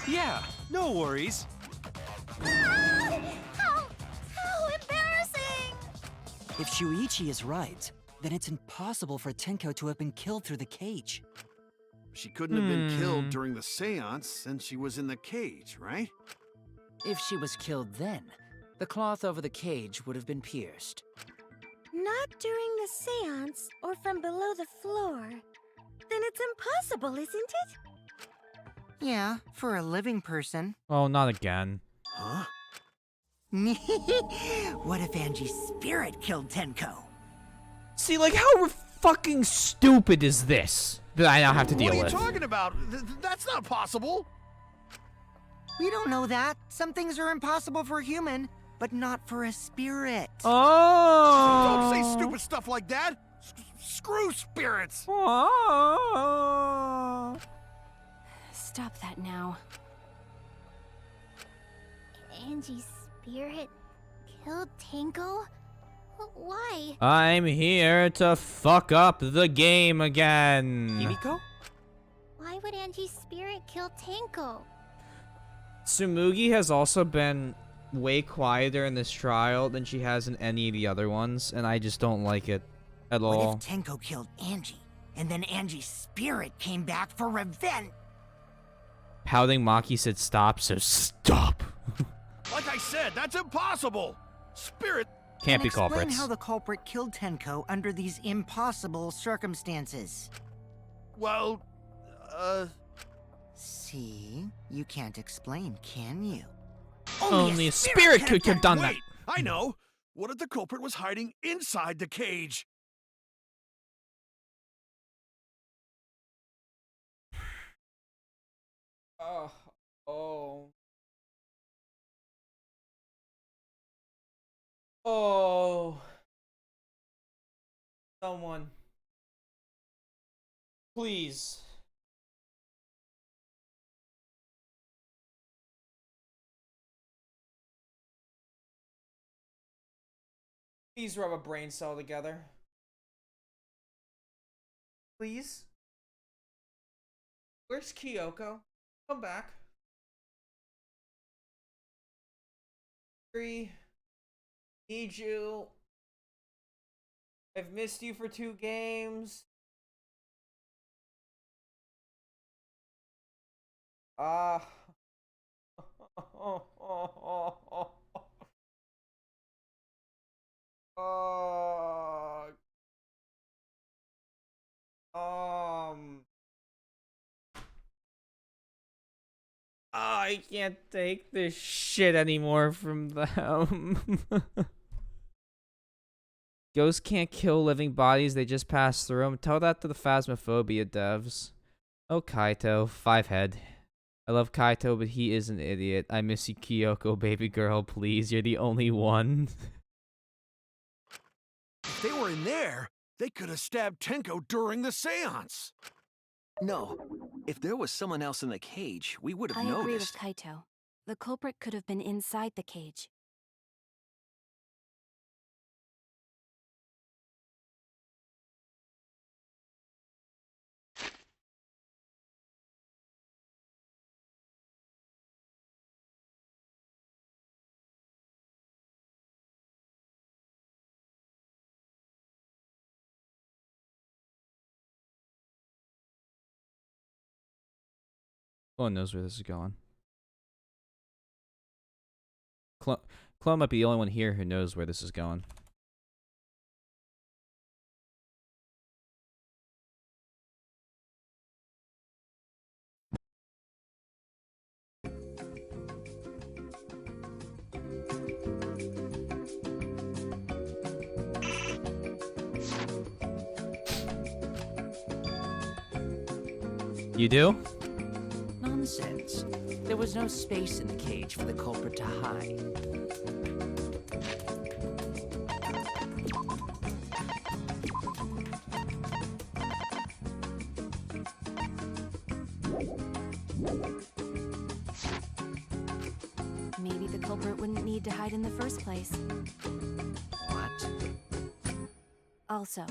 Yeah, no worries. How embarrassing! If Shuichi is right, then it's impossible for Tenko to have been killed through the cage. She couldn't have been killed during the seance since she was in the cage, right? If she was killed then, the cloth over the cage would have been pierced. Not during the seance or from below the floor. Then it's impossible, isn't it? Yeah, for a living person. Oh, not again. Huh? What if Angie's spirit killed Tenko? See, like, how fucking stupid is this that I now have to deal What are you with? talking about? That's not possible. We don't know that. Some things are impossible for a human, but not for a spirit. Oh! Don't say stupid stuff like that. Screw spirits. Stop that now. Angie's spirit killed Tango? Why? I'm here to fuck up the game again. Himiko? Why would Angie's spirit kill Tango? Tsumugi has also been way quieter in this trial than she has in any of the other ones, and I just don't like it at all. What if Tenko killed Angie, and then Angie's spirit came back for revenge? Pouting Maki said stop, so stop. Like I said, that's impossible! Spirit... Can't be Explain culprits. how the culprit killed Tenko under these impossible circumstances. Well, See? You can't explain, can you? Only a spirit could have done that. Wait, I know! What if the culprit was hiding inside the cage? Oh. Someone. Please. Please rub a brain cell together. Please? Where's Kyoko? Come back. 3. Need you. I've missed you for 2 games. I can't take this shit anymore from them. Ghosts can't kill living bodies, they just pass through them. Tell that to the Phasmophobia devs. Oh, Kaito, 5 head. I love Kaito, but he is an idiot. I miss you, Kyoko, baby girl, please. You're the only one. If they were in there, they could have stabbed Tenko during the seance. No. If there was someone else in the cage, we would have I agree with noticed. Kaito. The culprit could have been inside the cage. No one knows where this is going. Clone might be the only one here who knows where this is going. You do? Nonsense. There was no space in the cage for the culprit to hide. Maybe the culprit wouldn't need to hide in the first place. What? Also,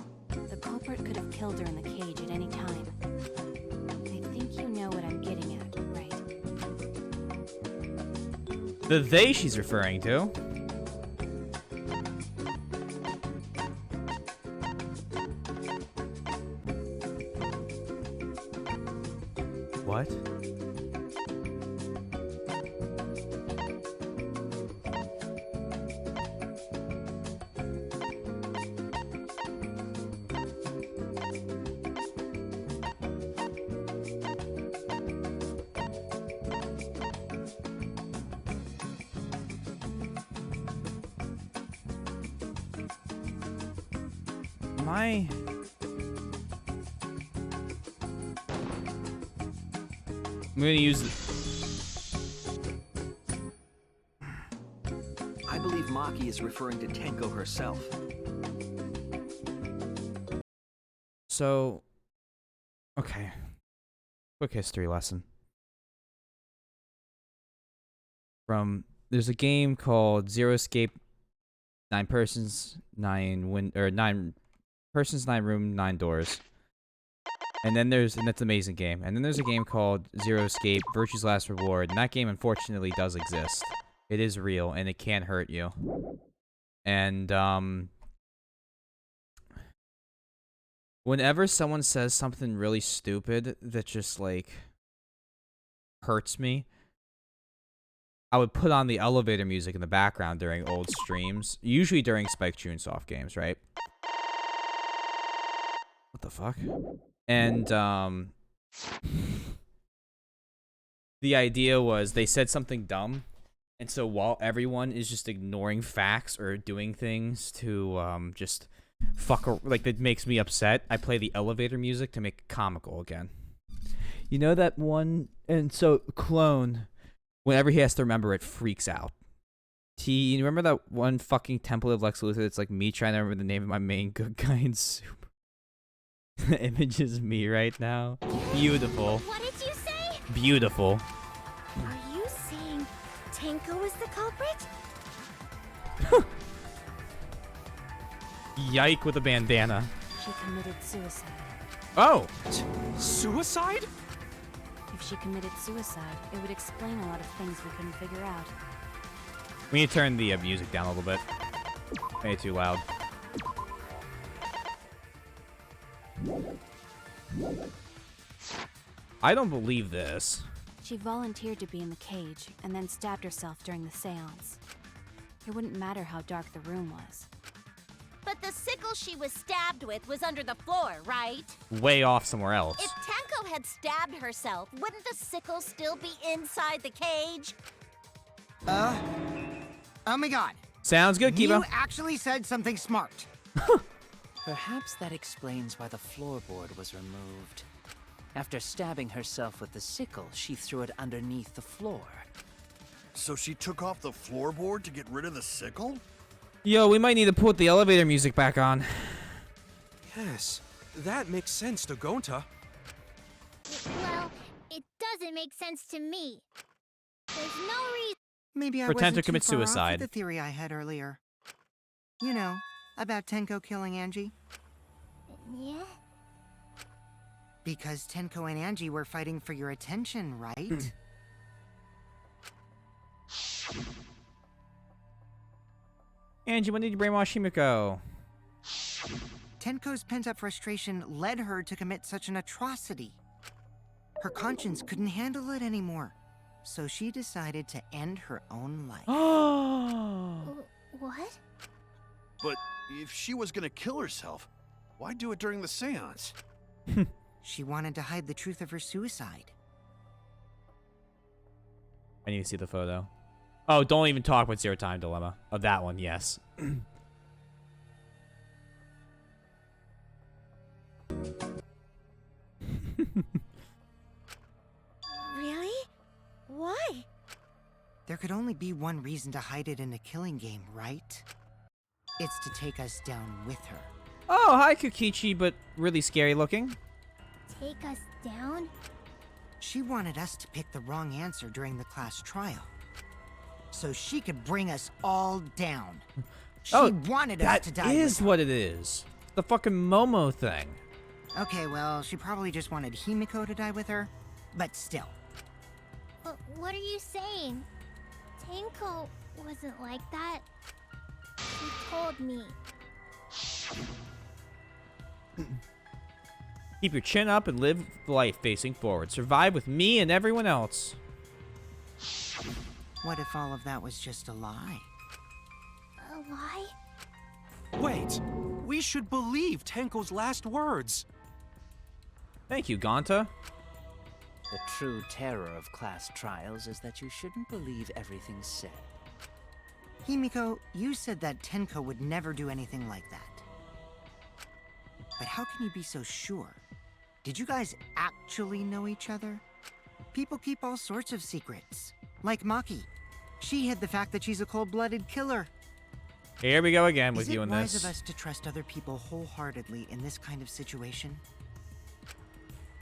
the culprit could have killed her in the cage at any time. I think you know what I'm getting at, right? The they she's referring to. What? I'm gonna use I believe Maki is referring to Tenko herself. So, okay. Quick history lesson. From there's a game called Zero Escape, 9 persons, 9 persons, 9 room, 9 doors. And that's an amazing game. And then there's a game called Zero Escape, Virtue's Last Reward, and that game unfortunately does exist. It is real, and it can hurt you. And, whenever someone says something really stupid that just, like, hurts me, I would put on the elevator music in the background during old streams. Usually during Spike Chunsoft games, right? What the fuck? And, the idea was they said something dumb, and so while everyone is just ignoring facts or doing things to, just like, that makes me upset, I play the elevator music to make it comical again. You know that one, and so Clone, whenever he has to remember it, freaks out. You remember that one fucking template of Lex Luthor that's like me trying to remember the name of my main good guy in Soup? The image is me right now. Beautiful. What did you say? Beautiful. Are you saying Tenko is the culprit? Yike with a bandana. She committed suicide. Oh! Suicide? If she committed suicide, it would explain a lot of things we couldn't figure out. We need to turn the music down a little bit. Made it too loud. I don't believe this. She volunteered to be in the cage and then stabbed herself during the seance. It wouldn't matter how dark the room was. But the sickle she was stabbed with was under the floor, right? Way off somewhere else. If Tenko had stabbed herself, wouldn't the sickle still be inside the cage? Oh my god. Sounds good, Kiba. You actually said something smart. Perhaps that explains why the floorboard was removed. After stabbing herself with the sickle, she threw it underneath the floor. So she took off the floorboard to get rid of the sickle? Yo, we might need to put the elevator music back on. Yes, that makes sense to Gonta. Well, it doesn't make sense to me. There's no reason. Maybe I Pretend to wasn't commit too far off with suicide. the theory I had earlier. You know, about Tenko killing Angie. Yeah? Because Tenko and Angie were fighting for your attention, right? Angie, when did you brainwash Himiko? Tenko's pent-up frustration led her to commit such an atrocity. Her conscience couldn't handle it anymore, so she decided to end her own life. What? But if she was gonna kill herself, why do it during the seance? She wanted to hide the truth of her suicide. I need to see the photo. Oh, don't even talk about Zero Time Dilemma. Of that one, yes. Really? Why? There could only be one reason to hide it in a killing game, right? It's to take us down with her. Oh, hi, Kukichi, but really scary looking. Take us down? She wanted us to pick the wrong answer during the class trial, so she could bring us all down. She wanted us to die That is with what it is. The fucking Momo thing. her. Okay, well, she probably just wanted Himiko to die with her, but still. What are you saying? Tenko wasn't like that. He told me. Keep your chin up and live life facing forward. Survive with me and everyone else. What if all of that was just a lie? A lie? Wait, we should believe Tenko's last words. Thank you, Gonta. The true terror of class trials is that you shouldn't believe everything said. Himiko, you said that Tenko would never do anything like that. But how can you be so sure? Did you guys actually know each other? People keep all sorts of secrets. Like Maki. She hid the fact that she's a cold-blooded killer. Here we go again with Is you it in wise this. of us to trust other people wholeheartedly in this kind of situation?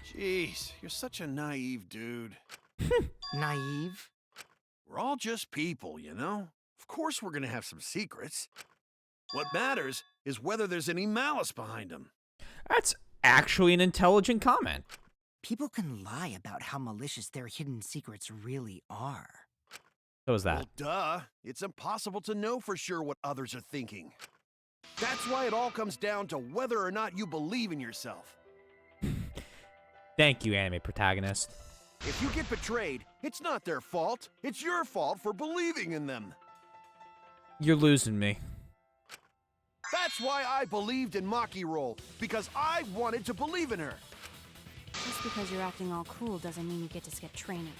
Jeez, you're such a naive dude. Naive? We're all just people, you know? Of course we're gonna have some secrets. What matters is whether there's any malice behind them. That's actually an intelligent comment. People can lie about how malicious their hidden secrets really are. So is that. Well, duh. It's impossible to know for sure what others are thinking. That's why it all comes down to whether or not you believe in yourself. Thank you, anime protagonist. If you get betrayed, it's not their fault. It's your fault for believing in them. You're losing me. That's why I believed in Maki Roll, because I wanted to believe in her. Just because you're acting all cool doesn't mean you get to skip training.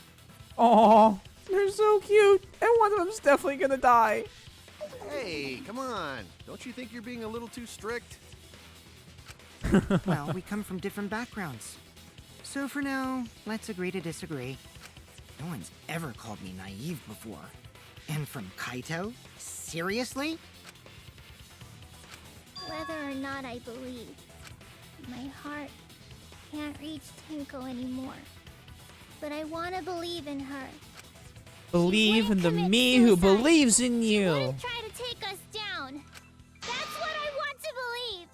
Aw, they're so cute, and one of them's definitely gonna die. Hey, come on. Don't you think you're being a little too strict? Well, we come from different backgrounds. So for now, let's agree to disagree. No one's ever called me naive before. And from Kaito? Seriously? Whether or not I believe, my heart can't reach Tenko anymore. But I want to believe in her. Believe in the me who believes in you. Try to take us down. That's what I want to believe.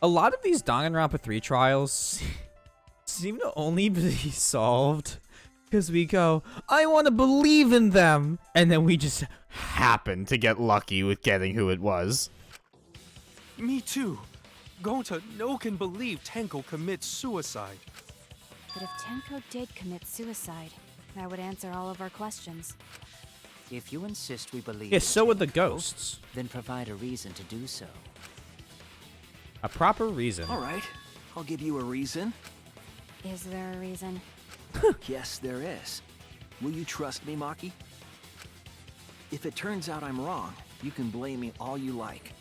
A lot of these Danganronpa 3 trials seem to only be solved because we go, I want to believe in them, and then we just happen to get lucky with getting who it was. Me too. Gonta no can believe Tenko commits suicide. But if Tenko did commit suicide, that would answer all of our questions. If you insist we believe Yeah, in so would the Tenko, ghosts. then provide a reason to do so. A proper reason. All right, I'll give you a reason. Is there a reason? Yes, there is. Will you trust me, Maki? If it turns out I'm wrong, you can blame me all you like.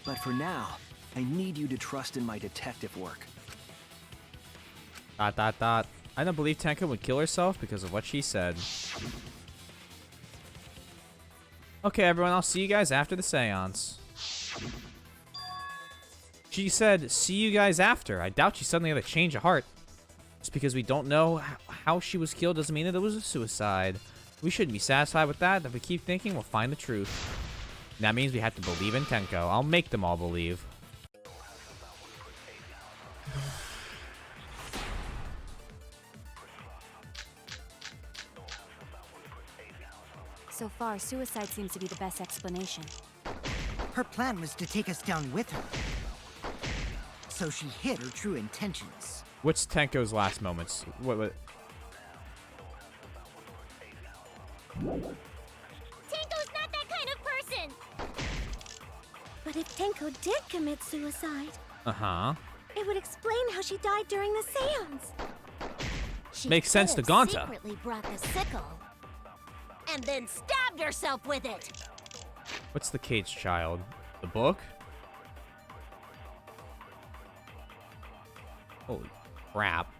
But for now, I need you to trust in my detective work. ... I don't believe Tenko would kill herself because of what she said. Okay, everyone, I'll see you guys after the seance. She said, see you guys after. I doubt she suddenly had a change of heart. Just because we don't know how she was killed doesn't mean that it was a suicide. We shouldn't be satisfied with that. If we keep thinking, we'll find the truth. And that means we have to believe in Tenko. I'll make them all believe. So far, suicide seems to be the best explanation. Her plan was to take us down with her. So she hid her true intentions. What's Tenko's last moments? What? Tenko's not that kind of person. But if Tenko did commit suicide, it would explain how she died during the seance. She Makes sense to could have Gonta. secretly brought the sickle and then stabbed herself with it. What's the Caged Child? The book? Holy crap.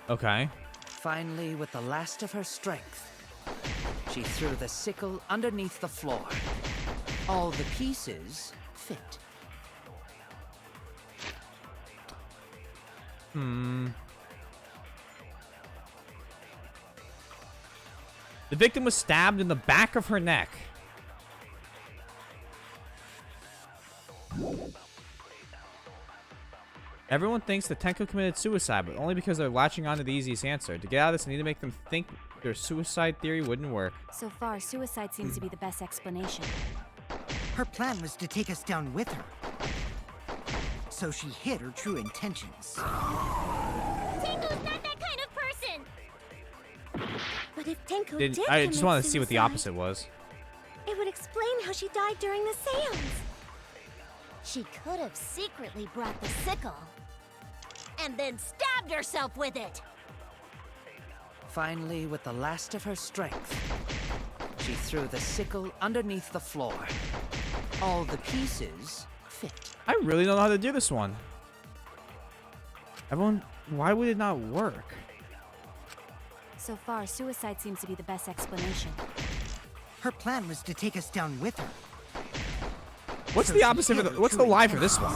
Okay. Finally, with the last of her strength, she threw the sickle underneath the floor. All the pieces fit. The victim was stabbed in the back of her neck. Everyone thinks that Tenko committed suicide, but only because they're latching on to the easiest answer. To get out of this, I need to make them think their suicide theory wouldn't work. So far, suicide seems to be the best explanation. Her plan was to take us down with her. So she hid her true intentions. Tenko's not that kind of person. But if Tenko did I just commit wanted to see what the suicide, opposite was. it would explain how she died during the seance. She could have secretly brought the sickle and then stabbed herself with it. Finally, with the last of her strength, she threw the sickle underneath the floor. All the pieces fit. I really don't know how to do this one. Everyone, why would it not work? So far, suicide seems to be the best explanation. Her plan was to take us down with her. What's So the she opposite hid of her what's true the lie for intentions. this one?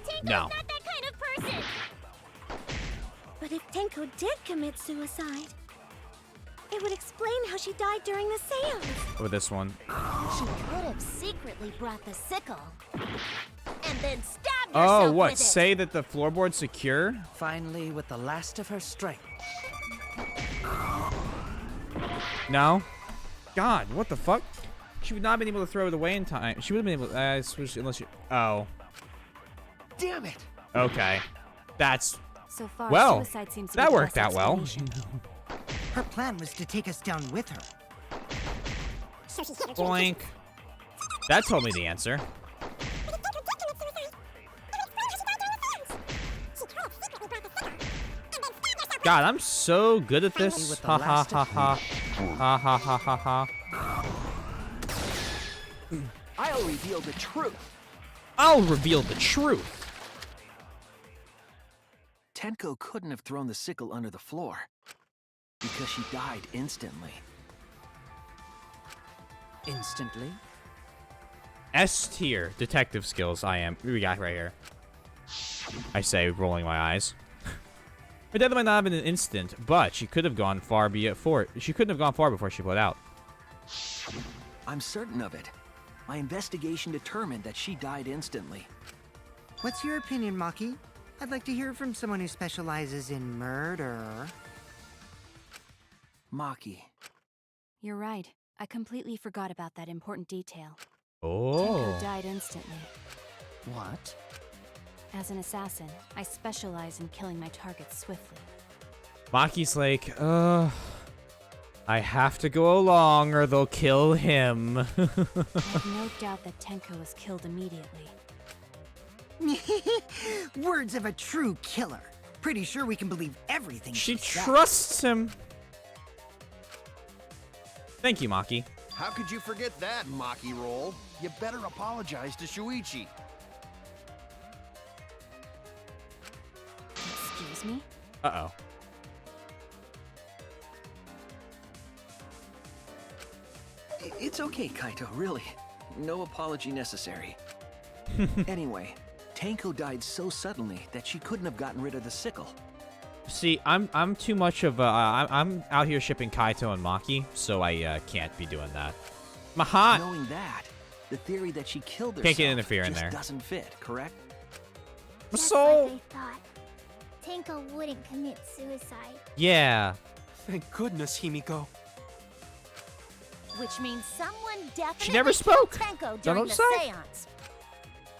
Tenko's No. not that kind of person. But if Tenko did commit suicide, it would explain how she died during the seance. Or this one. She could have secretly brought the sickle. And then stabbed herself Oh, what? with it. Say that the floorboard's secure? Finally, with the last of her strength. No? God, what the fuck? She would not have been able to throw it away in time. She would have been able to, unless you... Oh. Damn it! Okay. That's... So far, Well, suicide seems to that be the worked best out well. explanation. Her plan was to take us down with her. Boink. That told me the answer. God, I'm so good at this. Ha ha ha ha. Ha ha ha ha ha. I'll reveal the truth. I'll reveal the truth. Tenko couldn't have thrown the sickle under the floor because she died instantly. Instantly? S tier detective skills. We got right here. I say, rolling my eyes. Her death might not have been an instant, but she could have gone far before. She couldn't have gone far before she bled out. I'm certain of it. My investigation determined that she died instantly. What's your opinion, Maki? I'd like to hear from someone who specializes in murder. Maki. You're right. I completely forgot about that important detail. Oh. Tenko died instantly. What? As an assassin, I specialize in killing my targets swiftly. Maki's like, I have to go along or they'll kill him. I have no doubt that Tenko was killed immediately. Words of a true killer. Pretty sure we can believe everything She says. trusts him. Thank you, Maki. How could you forget that, Maki Roll? You better apologize to Shuichi. Excuse me? Uh-oh. It's okay, Kaito, really. No apology necessary. Anyway, Tenko died so suddenly that she couldn't have gotten rid of the sickle. See, I'm too much of a... I'm out here shipping Kaito and Maki, so I can't be doing that. Mahat! Knowing that, the theory that she killed herself Can't get interfere in just there. doesn't fit, correct? Just soul. like I thought. Tenko wouldn't commit suicide. Yeah. Thank goodness, Himiko. Which means someone definitely She never killed spoke. Tenko Don't during the say. seance.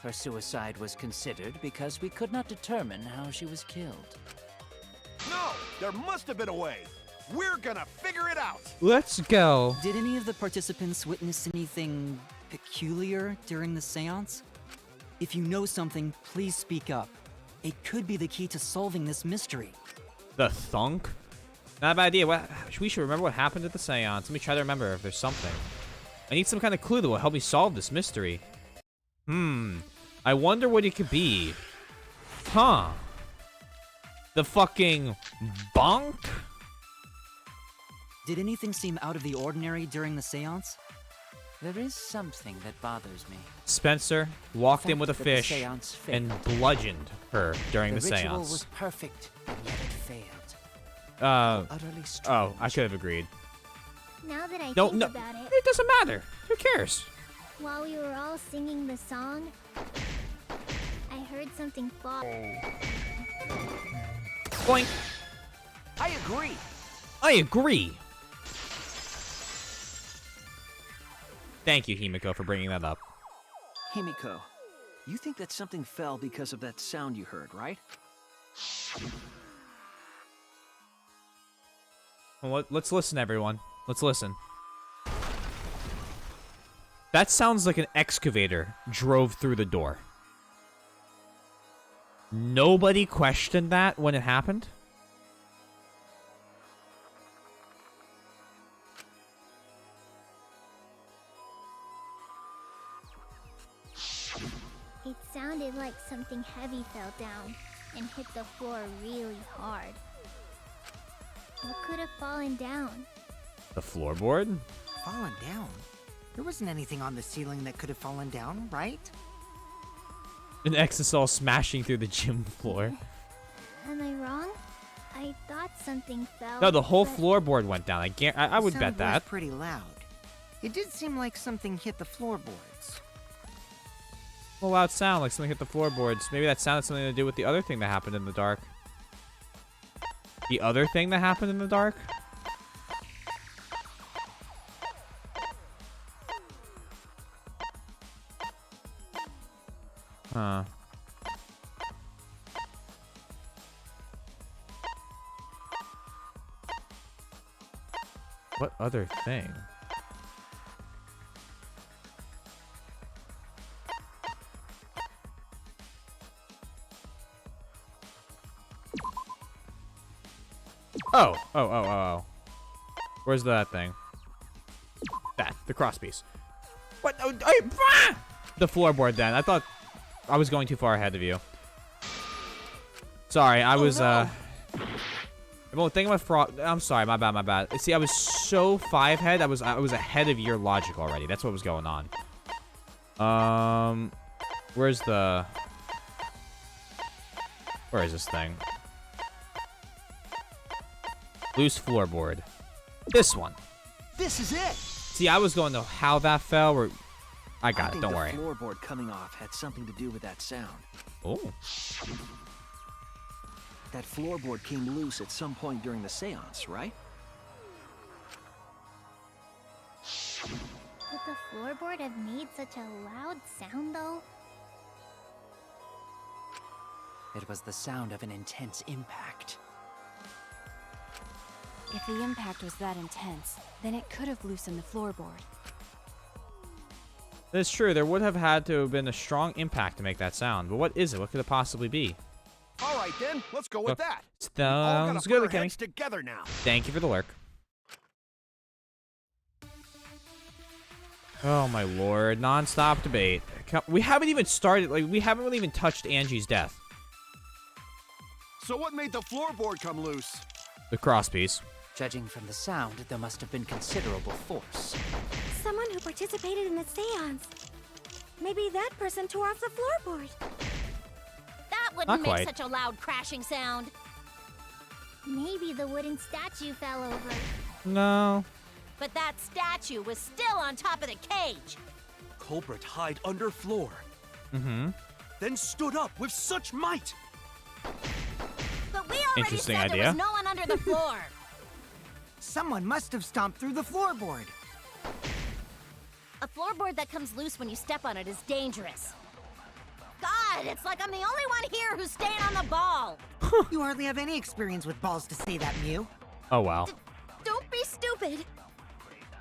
Her suicide was considered because we could not determine how she was killed. No, there must have been a way. We're gonna figure it out. Let's go. Did any of the participants witness anything peculiar during the seance? If you know something, please speak up. It could be the key to solving this mystery. The thunk? Not a bad idea. We should remember what happened at the seance. Let me try to remember if there's something. I need some kind of clue that will help me solve this mystery. I wonder what it could be. Huh. The fucking bonk? Did anything seem out of the ordinary during the seance? There is something that bothers me. Spencer walked in The with a fact that the fish seance and failed. bludgeoned her during the ritual seance. was perfect, and yet it failed. Utterly Oh, strange. I could have agreed. Now that I No, think no, about it, it doesn't matter. Who cares? while we were all singing the song, I heard something fall. Boink. I agree. I agree. Thank you, Himiko, for bringing that up. Himiko, you think that something fell because of that sound you heard, right? Well, let's listen, everyone. Let's listen. That sounds like an excavator drove through the door. Nobody questioned that when it happened? It sounded like something heavy fell down and hit the floor really hard. What could have fallen down? The floorboard? Fallen down? There wasn't anything on the ceiling that could have fallen down, right? An exisal smashing through the gym floor. Am I wrong? I thought something fell. No, the whole but- floorboard went down. I would The bet sound that. was pretty loud. It did seem like something hit the floorboards. A loud sound, like something hit the floorboards. Maybe that sound had something to do with the other thing that happened in the dark. The other thing that happened in the dark? Huh. What other thing? Oh. Where's that thing? That, the crosspiece. What? Oh, the floorboard then. I thought I was going too far ahead of you. Sorry, I was, I'm thinking about fraud. I'm sorry, my bad. See, I was so 5-head, I was ahead of your logic already. That's what was going on. Where is this thing? Loose floorboard. This one. This is it. See, I was going to how that fell. Or I got it. Don't worry. The floorboard coming off had something to do with that sound. Oh. That floorboard came loose at some point during the seance, right? Could the floorboard have made such a loud sound, though? It was the sound of an intense impact. If the impact was that intense, then it could have loosened the floorboard. That's true. There would have had to have been a strong impact to make that sound. But what is it? What could it possibly be? All right, then. Let's go with that. Sounds good, Kenny. Together now. Thank you for the lurk. Oh my lord. Non-stop debate. We haven't even started. Like, we haven't really even touched Angie's death. So what made the floorboard come loose? The crosspiece. Judging from the sound, there must have been considerable force. Someone who participated in the seance. Maybe that person tore off the floorboard. That Not wouldn't make quite. such a loud crashing sound. Maybe the wooden statue fell over. No. But that statue was still on top of the cage. Culprit hide under floor, Mm-hmm. then stood up with such might. But we already Interesting said idea. there was no one under the floor. Someone must have stomped through the floorboard. A floorboard that comes loose when you step on it is dangerous. God, it's like I'm the only one here who's staying on the ball. You hardly have any experience with balls to say that, Mew. Oh wow. Don't be stupid.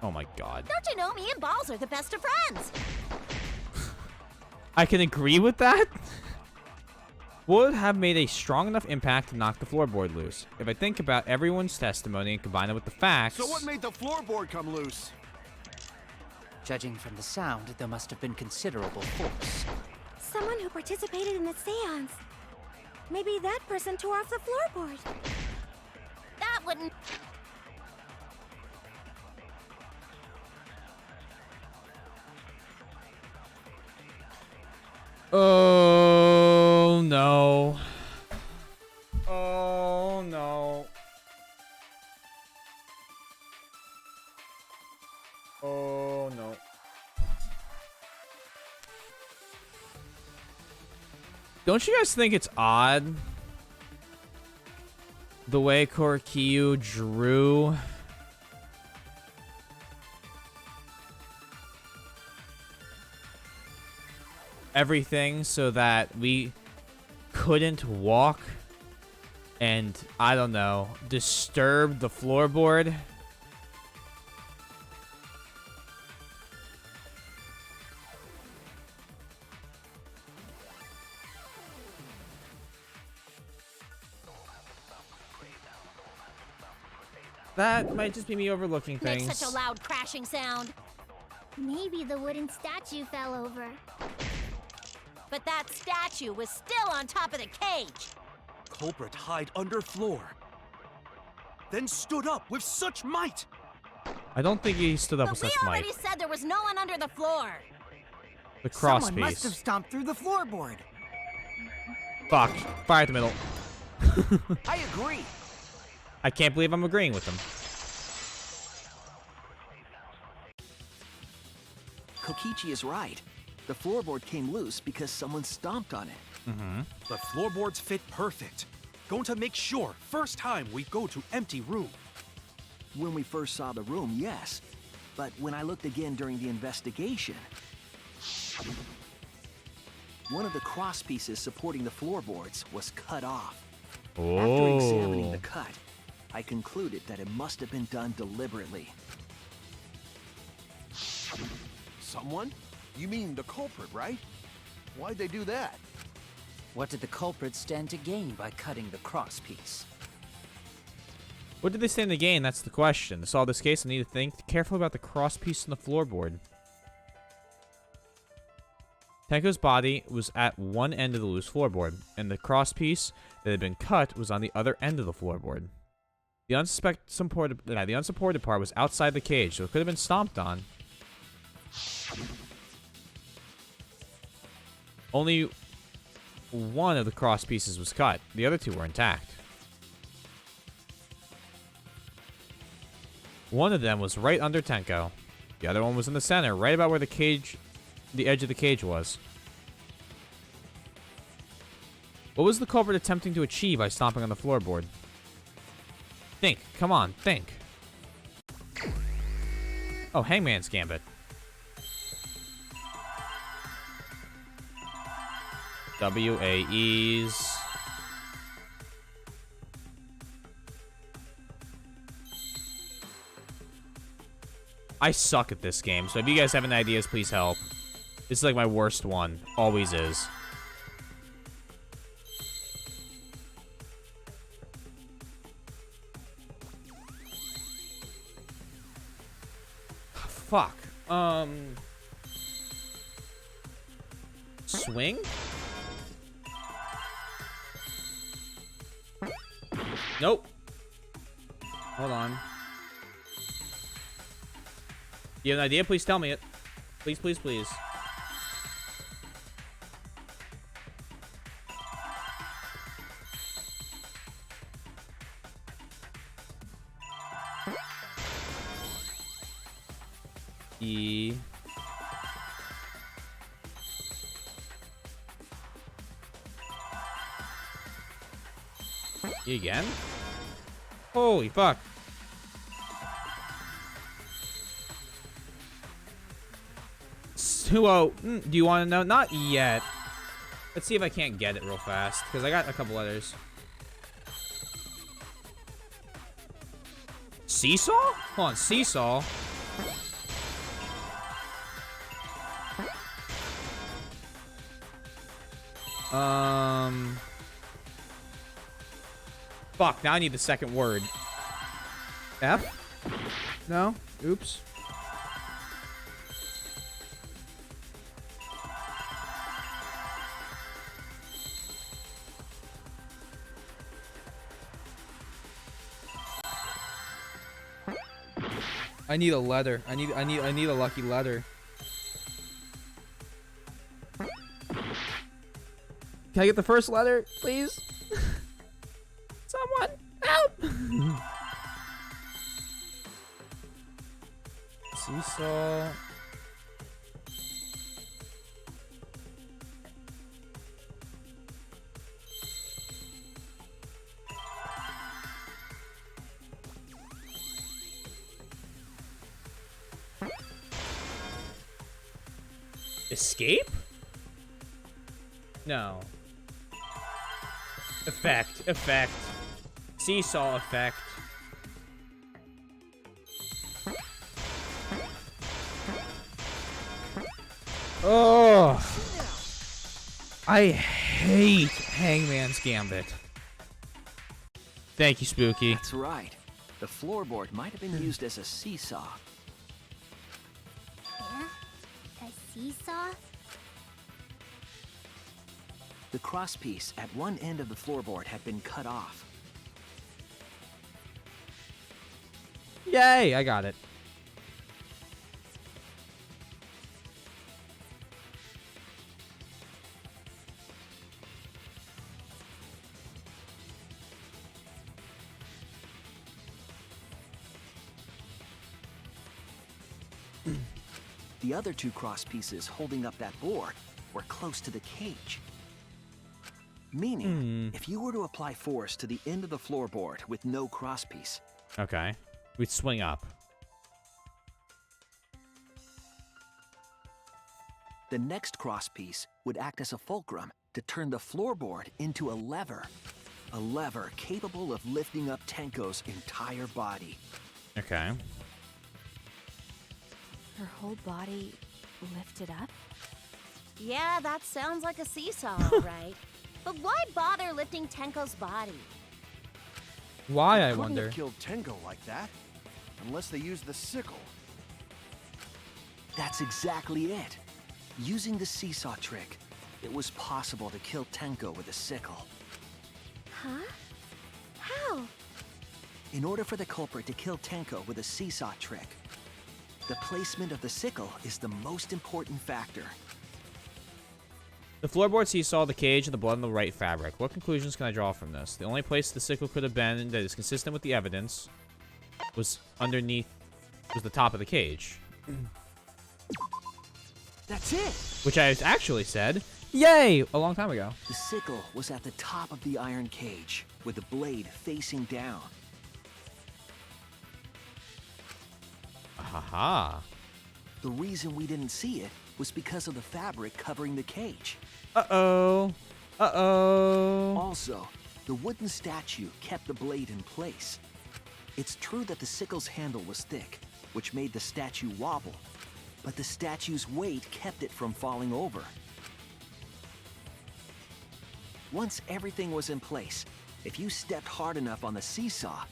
Oh my god. Don't you know me and Balls are the best of friends? I can agree with that. Would have made a strong enough impact to knock the floorboard loose. If I think about everyone's testimony and combine it with the facts. So what made the floorboard come loose? Judging from the sound, there must have been considerable force. Someone who participated in the seance. Maybe that person tore off the floorboard. That wouldn't... Oh no. Oh no. Oh no. Don't you guys think it's odd the way Korkiu drew everything so that we couldn't walk and, I don't know, disturb the floorboard? That might just be me overlooking things. Makes such a loud crashing sound. Maybe the wooden statue fell over. But that statue was still on top of the cage. Culprit hide under floor, then stood up with such might. I don't think he stood up But with we such might. already said there was no one under the floor. The cross Someone must have piece. stomped through the floorboard. Fuck. Fire at the middle. I agree. I can't believe I'm agreeing with him. Kokichi is right. The floorboard came loose because someone stomped on it. Mm-hmm. The floorboards fit perfect. Going to make sure first time we go to empty room. When we first saw the room, yes. But when I looked again during the investigation, one of the cross pieces supporting the floorboards was cut off. After examining the cut, I concluded that it must have been done deliberately. Someone? You mean the culprit, right? Why'd they do that? What did the culprit stand to gain by cutting the cross piece? What did they stand to gain? That's the question. To solve this case, I need to think carefully about the cross piece in the floorboard. Tenko's body was at one end of the loose floorboard, and the cross piece that had been cut was on the other end of the floorboard. The unsupported part was outside the cage, so it could have been stomped on. Only one of the cross pieces was cut. The other two were intact. One of them was right under Tenko. The other one was in the center, right about where the edge of the cage was. What was the culprit attempting to achieve by stomping on the floorboard? Think. Come on, think. Oh, Hangman's Gambit. WAEs. I suck at this game, so if you guys have any ideas, please help. This is like my worst one. Always is. Fuck. Swing? Nope. Hold on. You have an idea? Please tell me it. Please, please, please. E. E again? Holy fuck. Suo, do you want to know? Not yet. Let's see if I can't get it real fast, because I got a couple others. Seesaw? Hold on, seesaw? Fuck, now I need the second word. F? No? Oops. I need a letter. I need a lucky letter. Can I get the first letter, please? Someone help! Seesaw. Escape? No. Effect. Effect. Seesaw effect. Oh. I hate Hangman's Gambit. Thank you, Spooky. That's right. The floorboard might have been used as a seesaw. Yeah? A seesaw? The crosspiece at one end of the floorboard had been cut off. Yay, I got it. The other 2 cross pieces holding up that board were close to the cage. Meaning, if you were to apply force to the end of the floorboard with no crosspiece, Okay. We'd swing up. the next crosspiece would act as a fulcrum to turn the floorboard into a lever. A lever capable of lifting up Tenko's entire body. Okay. Her whole body lifted up? Yeah, that sounds like a seesaw, all right. But why bother lifting Tenko's body? Why, I Couldn't wonder? have killed Tenko like that, unless they used the sickle. That's exactly it. Using the seesaw trick, it was possible to kill Tenko with a sickle. Huh? How? In order for the culprit to kill Tenko with a seesaw trick, the placement of the sickle is the most important factor. The floorboard seesaw, the cage, and the blood on the right fabric. What conclusions can I draw from this? The only place the sickle could have been that is consistent with the evidence was the top of the cage. That's it! Which I actually said, yay, a long time ago. The sickle was at the top of the iron cage, with the blade facing down. Haha. The reason we didn't see it was because of the fabric covering the cage. Uh-oh. Uh-oh. Also, the wooden statue kept the blade in place. It's true that the sickle's handle was thick, which made the statue wobble, but the statue's weight kept it from falling over. Once everything was in place, if you stepped hard enough on the seesaw,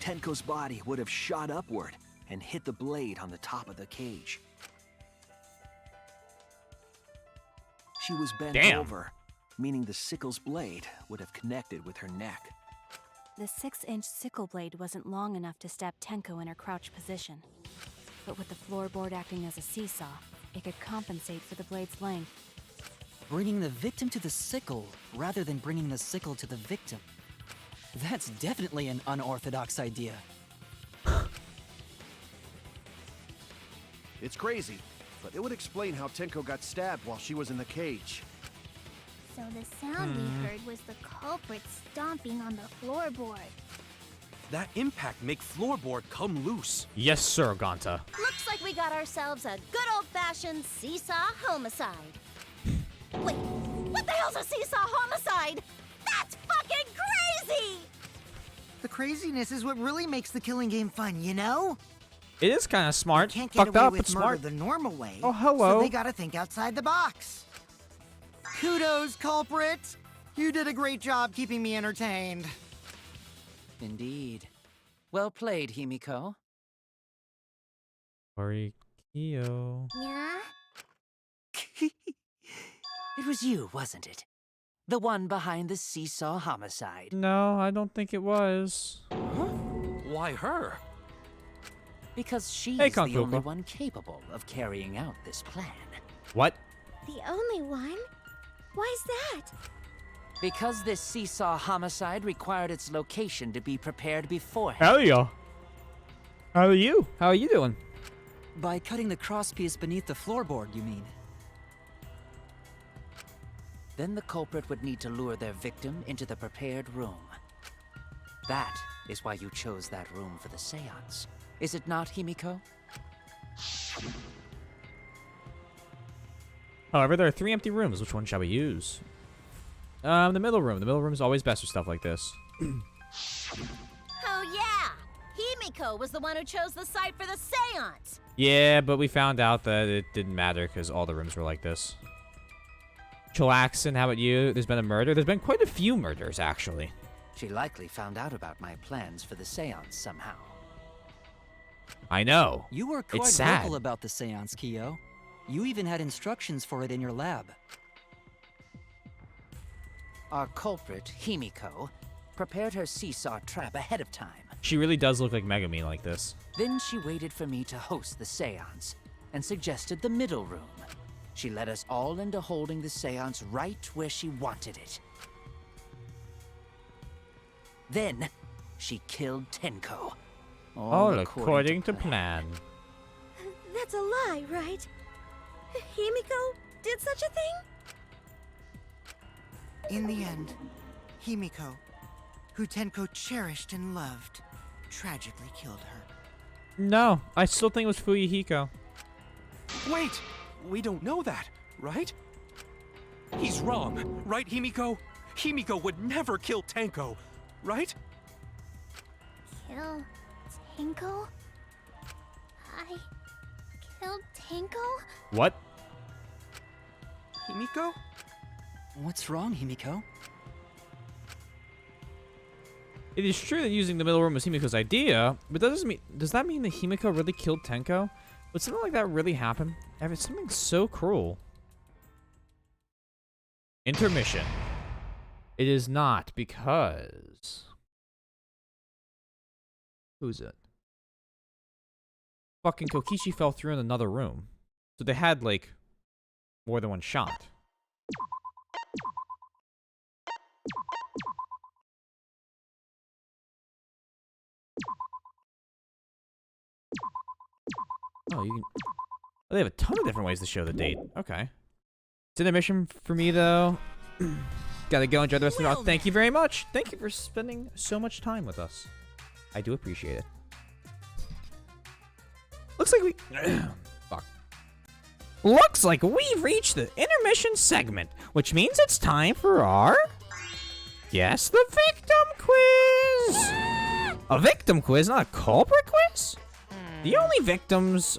Tenko's body would have shot upward and hit the blade on the top of the cage. She was bent Damn. over, meaning the sickle's blade would have connected with her neck. The 6-inch sickle blade wasn't long enough to stab Tenko in her crouched position. But with the floorboard acting as a seesaw, it could compensate for the blade's length. Bringing the victim to the sickle rather than bringing the sickle to the victim. That's definitely an unorthodox idea. It's crazy, but it would explain how Tenko got stabbed while she was in the cage. So the sound we heard was the culprit stomping on the floorboard. That impact make floorboard come loose. Yes, sir, Gonta. Looks like we got ourselves a good old-fashioned seesaw homicide. Wait, what the hell's a seesaw homicide? That's fucking crazy! The craziness is what really makes the killing game fun, you know? It is kind of smart. Can't get Fucked away up, with but murder smart. the normal way. Oh, hello. So they gotta think outside the box. Kudos, culprit! You did a great job keeping me entertained. Indeed. Well played, Himiko. Orikyo. Yeah? It was you, wasn't it? The one behind the seesaw homicide. No, I don't think it was. Why her? Because she's Hey, the only Kankuko. one capable of carrying out this plan. What? The only one? Why's that? Because this seesaw homicide required its location to be prepared beforehand. Hell yeah. How are you? How are you doing? By cutting the crosspiece beneath the floorboard, you mean? Then the culprit would need to lure their victim into the prepared room. That is why you chose that room for the seance. Is it not, Himiko? However, there are 3 empty rooms. Which one shall we use? The middle room. The middle room is always best for stuff like this. Oh yeah! Himiko was the one who chose the site for the seance! Yeah, but we found out that it didn't matter because all the rooms were like this. Chillaxin, how about you? There's been a murder? There's been quite a few murders, actually. She likely found out about my plans for the seance somehow. I know. You were quite It's sad. vocal about the seance, Kyo. You even had instructions for it in your lab. Our culprit, Himiko, prepared her seesaw trap ahead of time. She really does look like Megami like this. Then she waited for me to host the seance and suggested the middle room. She led us all into holding the seance right where she wanted it. Then, she killed Tenko. All according to plan. That's a lie, right? Himiko did such a thing? In the end, Himiko, who Tenko cherished and loved, tragically killed her. No, I still think it was Fuyuhiko. Wait! We don't know that, right? He's wrong, right, Himiko? Himiko would never kill Tenko, right? Kill Tenko? I killed Tenko? What? Himiko? What's wrong, Himiko? It is true that using the middle room was Himiko's idea, but does that mean that Himiko really killed Tenko? Would something like that really happen? It's something so cruel. Intermission. It is not because... Who's it? Fucking Kokichi fell through in another room. So they had, like, more than one shot. Oh, you can... Oh, they have a ton of different ways to show the date. Okay. It's intermission for me, though. Gotta go enjoy the rest of the... Thank you very much. Thank you for spending so much time with us. I do appreciate it. Looks like we... Fuck. Looks like we've reached the intermission segment, which means it's time for our... Guess the victim quiz! A victim quiz, not a culprit quiz? The only victims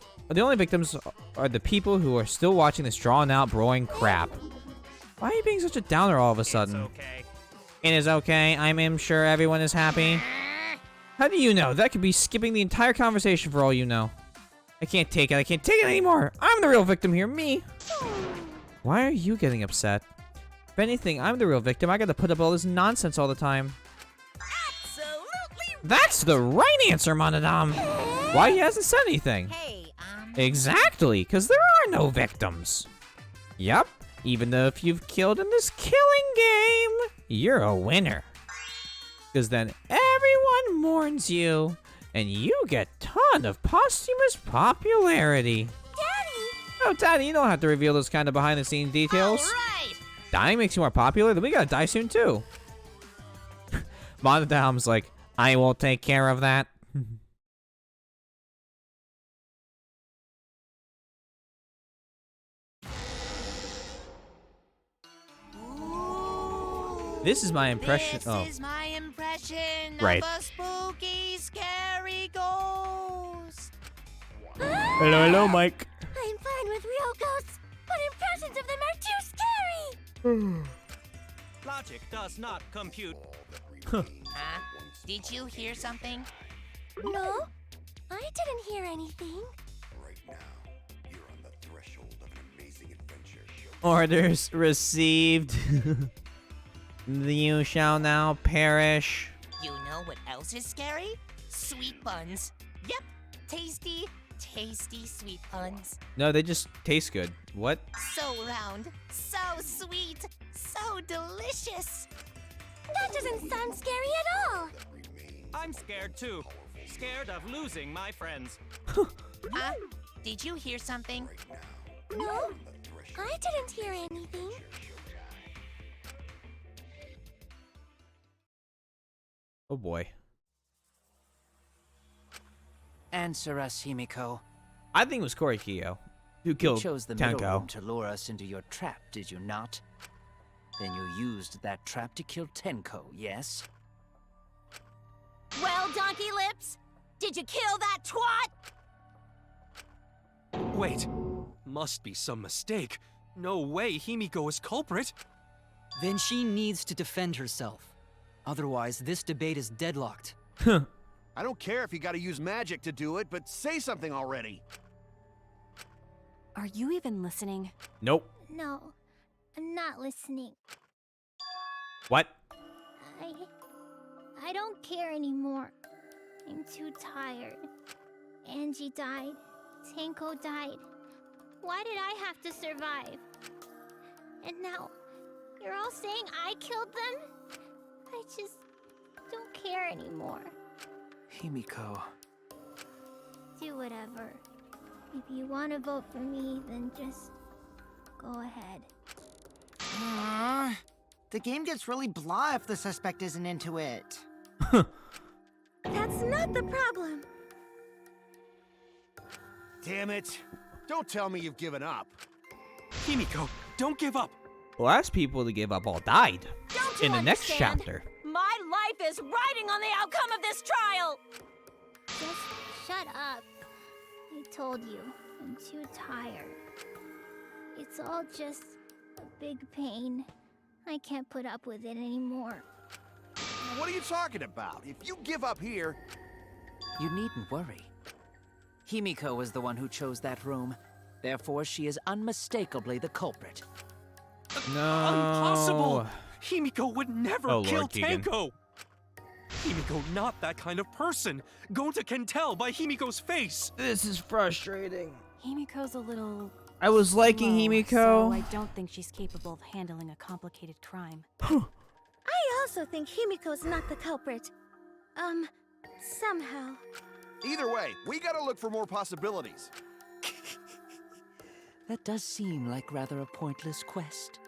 are the people who are still watching this drawn-out, broing crap. Why are you being such a downer all of a sudden? It's okay. It is okay. I'm sure everyone is happy. How do you know? That could be skipping the entire conversation for all you know. I can't take it. I can't take it anymore. I'm the real victim here. Me. Why are you getting upset? If anything, I'm the real victim. I gotta put up all this nonsense all the time. Absolutely. That's the right answer, Monodam. Why he hasn't said anything? Hey, Exactly, because there are no victims. Yup, even though if you've killed in this killing game, you're a winner. Because then everyone mourns you, and you get ton of posthumous popularity. Daddy! Oh, Daddy, you don't have to reveal those kind of behind-the-scenes details. All right. Dying makes you more popular, then we gotta die soon too. Monodam's like, I will take care of that. This is my impression. This is my impression Right. of a spooky, scary ghost. Hello, hello, Mike. I'm fine with real ghosts, but impressions of them are too scary! Logic does not compute. Did you hear something? No, I didn't hear anything. Orders received. You shall now perish. You know what else is scary? Sweet buns. Yep, tasty, tasty sweet buns. No, they just taste good. What? So round, so sweet, so delicious. That doesn't sound scary at all! I'm scared too. Scared of losing my friends. Did you hear something? No, I didn't hear anything. Oh boy. Answer us, Himiko. I think it was Korikyo who You killed chose the middle room Tenko. to lure us into your trap, did you not? Then you used that trap to kill Tenko, yes? Well, Donkey Lips, did you kill that twat? Wait. Must be some mistake. No way Himiko is culprit. Then she needs to defend herself. Otherwise, this debate is deadlocked. I don't care if you gotta use magic to do it, but say something already. Are you even listening? Nope. No, I'm not listening. What? I don't care anymore. I'm too tired. Angie died. Tenko died. Why did I have to survive? And now, you're all saying I killed them? I just don't care anymore. Himiko. Do whatever. If you want to vote for me, then just go ahead. The game gets really blah if the suspect isn't into it. That's not the problem. Damn it. Don't tell me you've given up. Himiko, don't give up. The last people to give up all died Don't you in the next understand? chapter. My life is riding on the outcome of this trial! Just shut up. I told you, I'm too tired. It's all just a big pain. I can't put up with it anymore. What are you talking about? If you give up here... You needn't worry. Himiko was the one who chose that room. Therefore, she is unmistakably the culprit. No. Impossible! Himiko would never Oh, kill Lord, Keegan. Tanko! Himiko not that kind of person. Gonta can tell by Himiko's face. This is frustrating. Himiko's a little... I was liking slow, Himiko. So I don't think she's capable of handling a complicated crime. I also think Himiko's not the culprit. Somehow. Either way, we gotta look for more possibilities. That does seem like rather a pointless quest.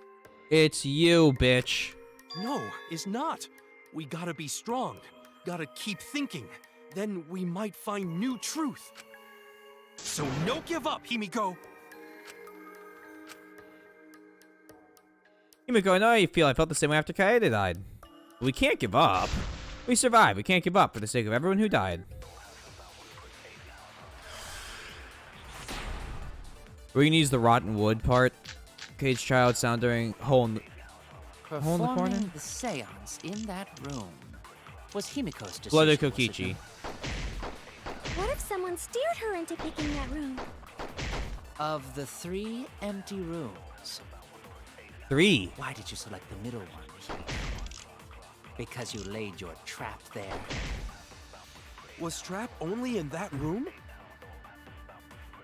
It's you, bitch. No, it's not. We gotta be strong. Gotta keep thinking. Then we might find new truth. So no give up, Himiko. Himiko, I know how you feel. I felt the same way after Kaede died. We can't give up. We survived. We can't give up for the sake of everyone who died. We're gonna use the rotten wood part. Cage child sound during hole in the corner. Performing the seance in that room was Himiko's decision. Blooded was it Kokichi. What if someone steered her into picking that room? not? Of the 3 empty rooms, 3. why did you select the middle one, Himiko? Because you laid your trap there. Was Trap only in that room?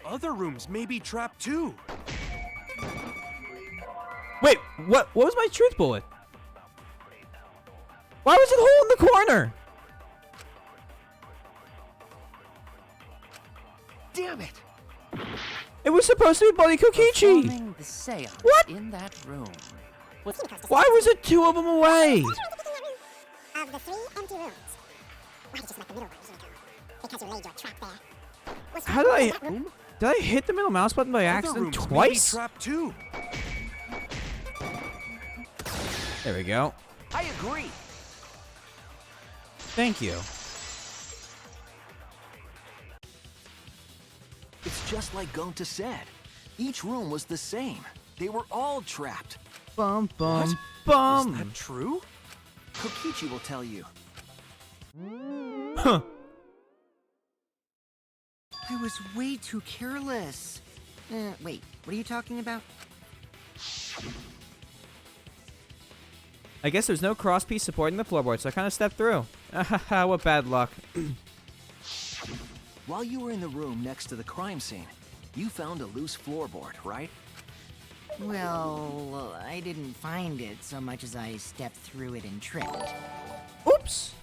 Other rooms may be trapped too. Wait, what was my truth bullet? Why was it hole in the corner? Damn it! It was supposed to be Bloody Kokichi. Performing the seance What? in that room was Why was it 2 of them away? Of the 3 empty rooms. Why did you select the middle one, Himiko? Because you laid your trap there. Was How did I hit the middle mouse button by Other accident rooms may be twice? trapped too. There we go. I agree. Thank you. It's just like Gonta said. Each room was the same. They were all trapped. Bum bum Is bum. that true? Kokichi will tell you. Huh. I was way too careless. Wait, what are you talking about? I guess there's no cross piece supporting the floorboard, so I kind of stepped through. What bad luck. While you were in the room next to the crime scene, you found a loose floorboard, right? Well, I didn't find it so much as I stepped through it and tripped. Oops.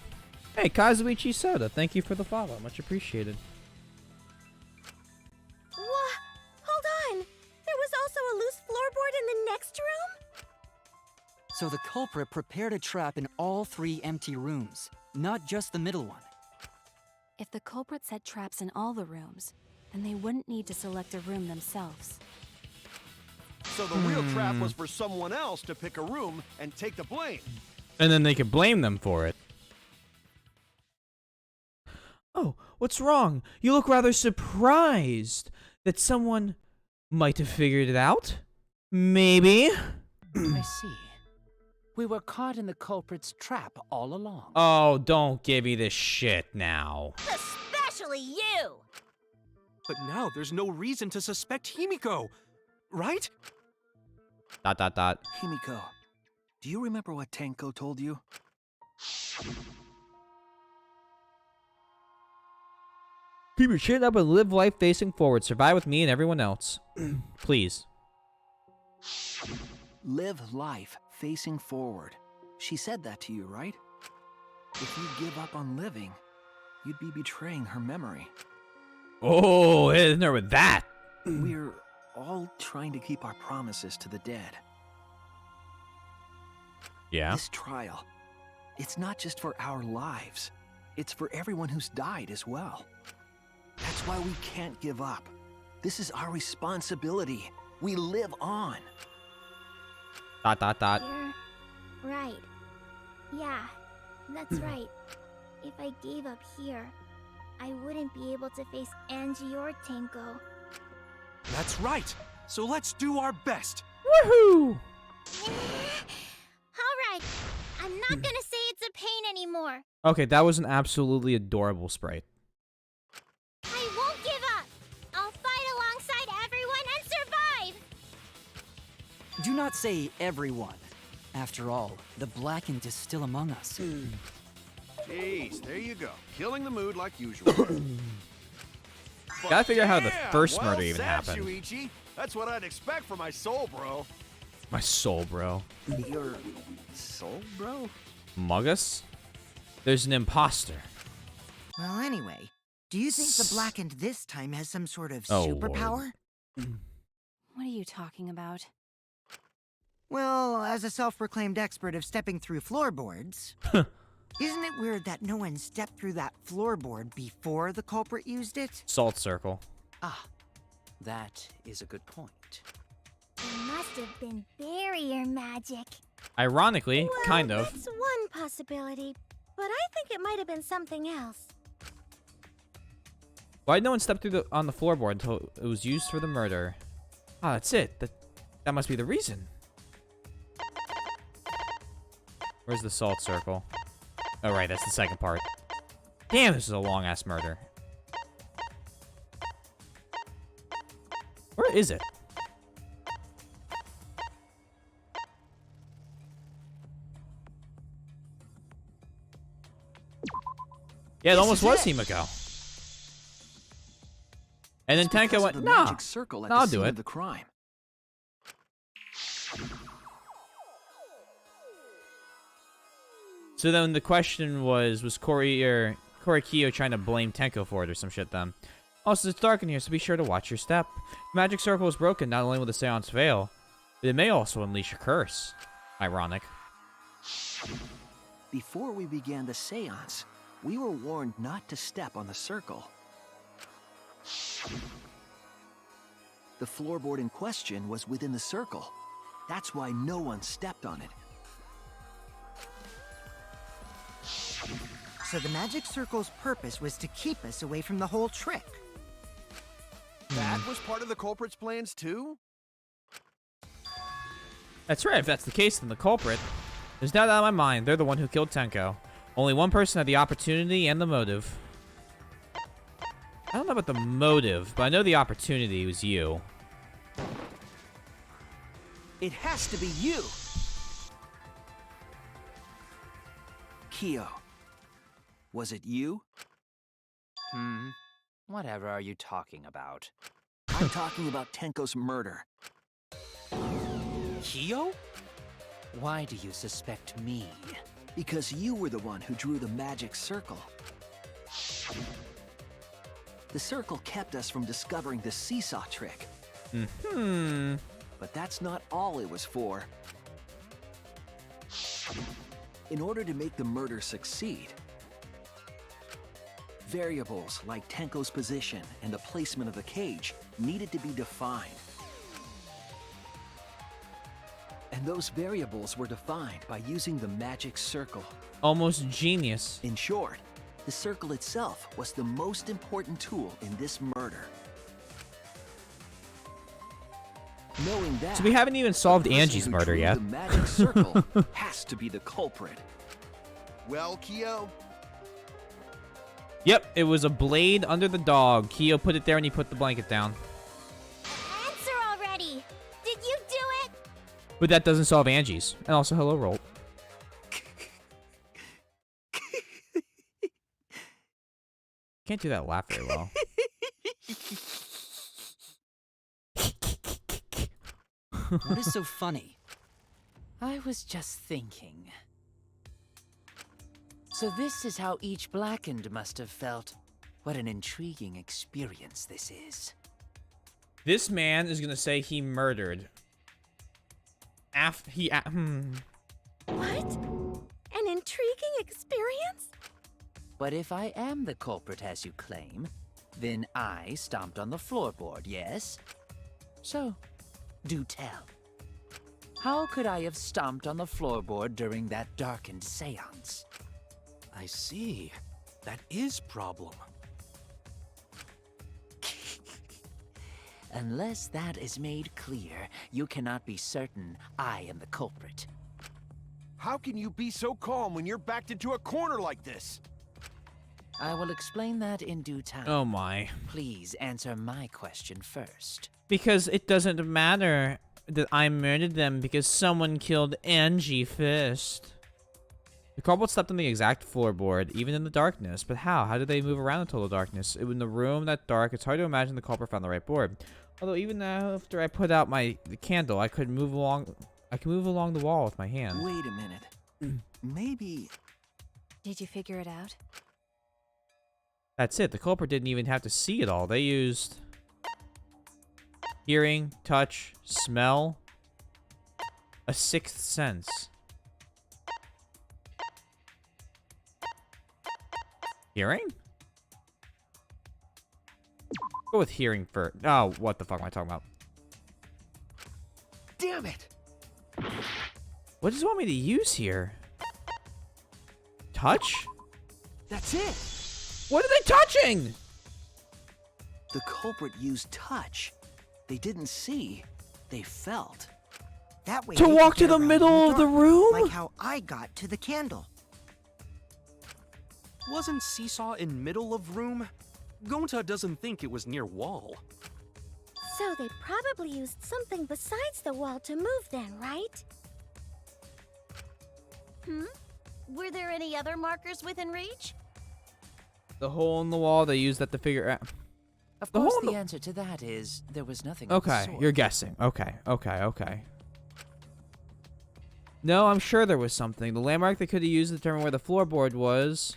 Hey, Kazuichi Soda, thank you for the follow. Much appreciated. What? Hold on! There was also a loose floorboard in the next room? So the culprit prepared a trap in all 3 empty rooms, not just the middle one. If the culprit set traps in all the rooms, then they wouldn't need to select a room themselves. So the real trap was for someone else to pick a room and take the blame. And then they could blame them for it. Oh, what's wrong? You look rather surprised that someone might have figured it out? Maybe? I see. We were caught in the culprit's trap all along. Oh, don't give me this shit now. Especially you! But now there's no reason to suspect Himiko, right? ... Himiko, do you remember what Tanko told you? Keep your chin up and live life facing forward. Survive with me and everyone else. Please. Live life facing forward. She said that to you, right? If you give up on living, you'd be betraying her memory. Oh, in there with that. We're all trying to keep our promises to the dead. Yeah. This trial, it's not just for our lives. It's for everyone who's died as well. That's why we can't give up. This is our responsibility. We live on. ... You're right. Yeah, that's right. If I gave up here, I wouldn't be able to face Angie or Tenko. That's right. So let's do our best. Woohoo! Alright, I'm not gonna say it's a pain anymore. Okay, that was an absolutely adorable sprite. I won't give up. I'll fight alongside everyone and survive. Do not say everyone. After all, the Blackened is still among us. Jeez, there you go. Killing the mood like usual. Gotta figure out how the first well murder even said, happened. Shuichi. That's what I'd expect from my soul, bro. My soul, bro. Your soul, bro? Muggus? There's an imposter. Well, anyway, do you think the Blackened this time has some sort of Oh, superpower? What are you talking about? Well, as a self-proclaimed expert of stepping through floorboards, isn't it weird that no one stepped through that floorboard before the culprit used it? Salt circle. Ah, that is a good point. It must have been barrier magic. Ironically, Well, kind of. That's one possibility, but I think it might have been something else. Why'd no one step through on the floorboard until it was used for the murder? Ah, that's it. That must be the reason. Where's the salt circle? Oh, right, that's the second part. Damn, this is a long-ass murder. Where is it? Yeah, it almost was Himiko. And then Tenko went, the nah, magic circle at I'll the do scene it. of the crime. So then the question was Kyo trying to blame Tenko for it or some shit then? Also, it's dark in here, so be sure to watch your step. The magic circle is broken, not only will the seance fail, but it may also unleash a curse. Ironic. Before we began the seance, we were warned not to step on the circle. The floorboard in question was within the circle. That's why no one stepped on it. So the magic circle's purpose was to keep us away from the whole trick. That was part of the culprit's plans too? That's right, if that's the case, then the culprit. There's no doubt in my mind, they're the one who killed Tenko. Only one person had the opportunity and the motive. I don't know about the motive, but I know the opportunity was you. It has to be you! Kyo, was it you? Whatever are you talking about? I'm talking about Tenko's murder. Kyo? Why do you suspect me? Because you were the one who drew the magic circle. The circle kept us from discovering the seesaw trick. But that's not all it was for. In order to make the murder succeed, variables like Tenko's position and the placement of the cage needed to be defined. And those variables were defined by using the magic circle. Almost genius. In short, the circle itself was the most important tool in this murder. Knowing that, So we haven't even solved the person Angie's who murder drew yet. The magic circle has to be the culprit. Well, Kyo, Yep, it was a blade under the dog. Kyo put it there and he put the blanket down. Answer already! Did you do it? But that doesn't solve Angie's. And also, hello, Rolt. Can't do that laugh very well. What is so funny? I was just thinking. So this is how each Blackened must have felt. What an intriguing experience this is. This man is gonna say he murdered. What? An intriguing experience? But if I am the culprit as you claim, then I stomped on the floorboard, yes? So, do tell. How could I have stomped on the floorboard during that darkened seance? I see. That is problem. Unless that is made clear, you cannot be certain I am the culprit. How can you be so calm when you're backed into a corner like this? I will explain that in due time. Oh my. Please answer my question first. Because it doesn't matter that I murdered them because someone killed Angie first. The culprit slept on the exact floorboard, even in the darkness. But how? How did they move around in total darkness? In the room that dark, it's hard to imagine the culprit found the right board. Although even after I put out the candle, I could move along. I can move along the wall with my hand. Wait a minute. Maybe. Did you figure it out? That's it. The culprit didn't even have to see it all. They used hearing, touch, smell, a sixth sense. Hearing? Go with hearing first. Oh, what the fuck am I talking about? Damn it! What does it want me to use here? Touch? That's it! What are they touching? The culprit used touch. They didn't see. They felt. That way To they could walk to get the around middle of the dark, room? Like how I got to the candle. Wasn't Seesaw in middle of room? Gonta doesn't think it was near wall. So they probably used something besides the wall to move then, right? Were there any other markers within reach? The hole in the wall, they used that to figure out. Of course, the answer to that is there was nothing. of the Okay, sort. you're guessing. Okay. No, I'm sure there was something. The landmark they could have used to determine where the floorboard was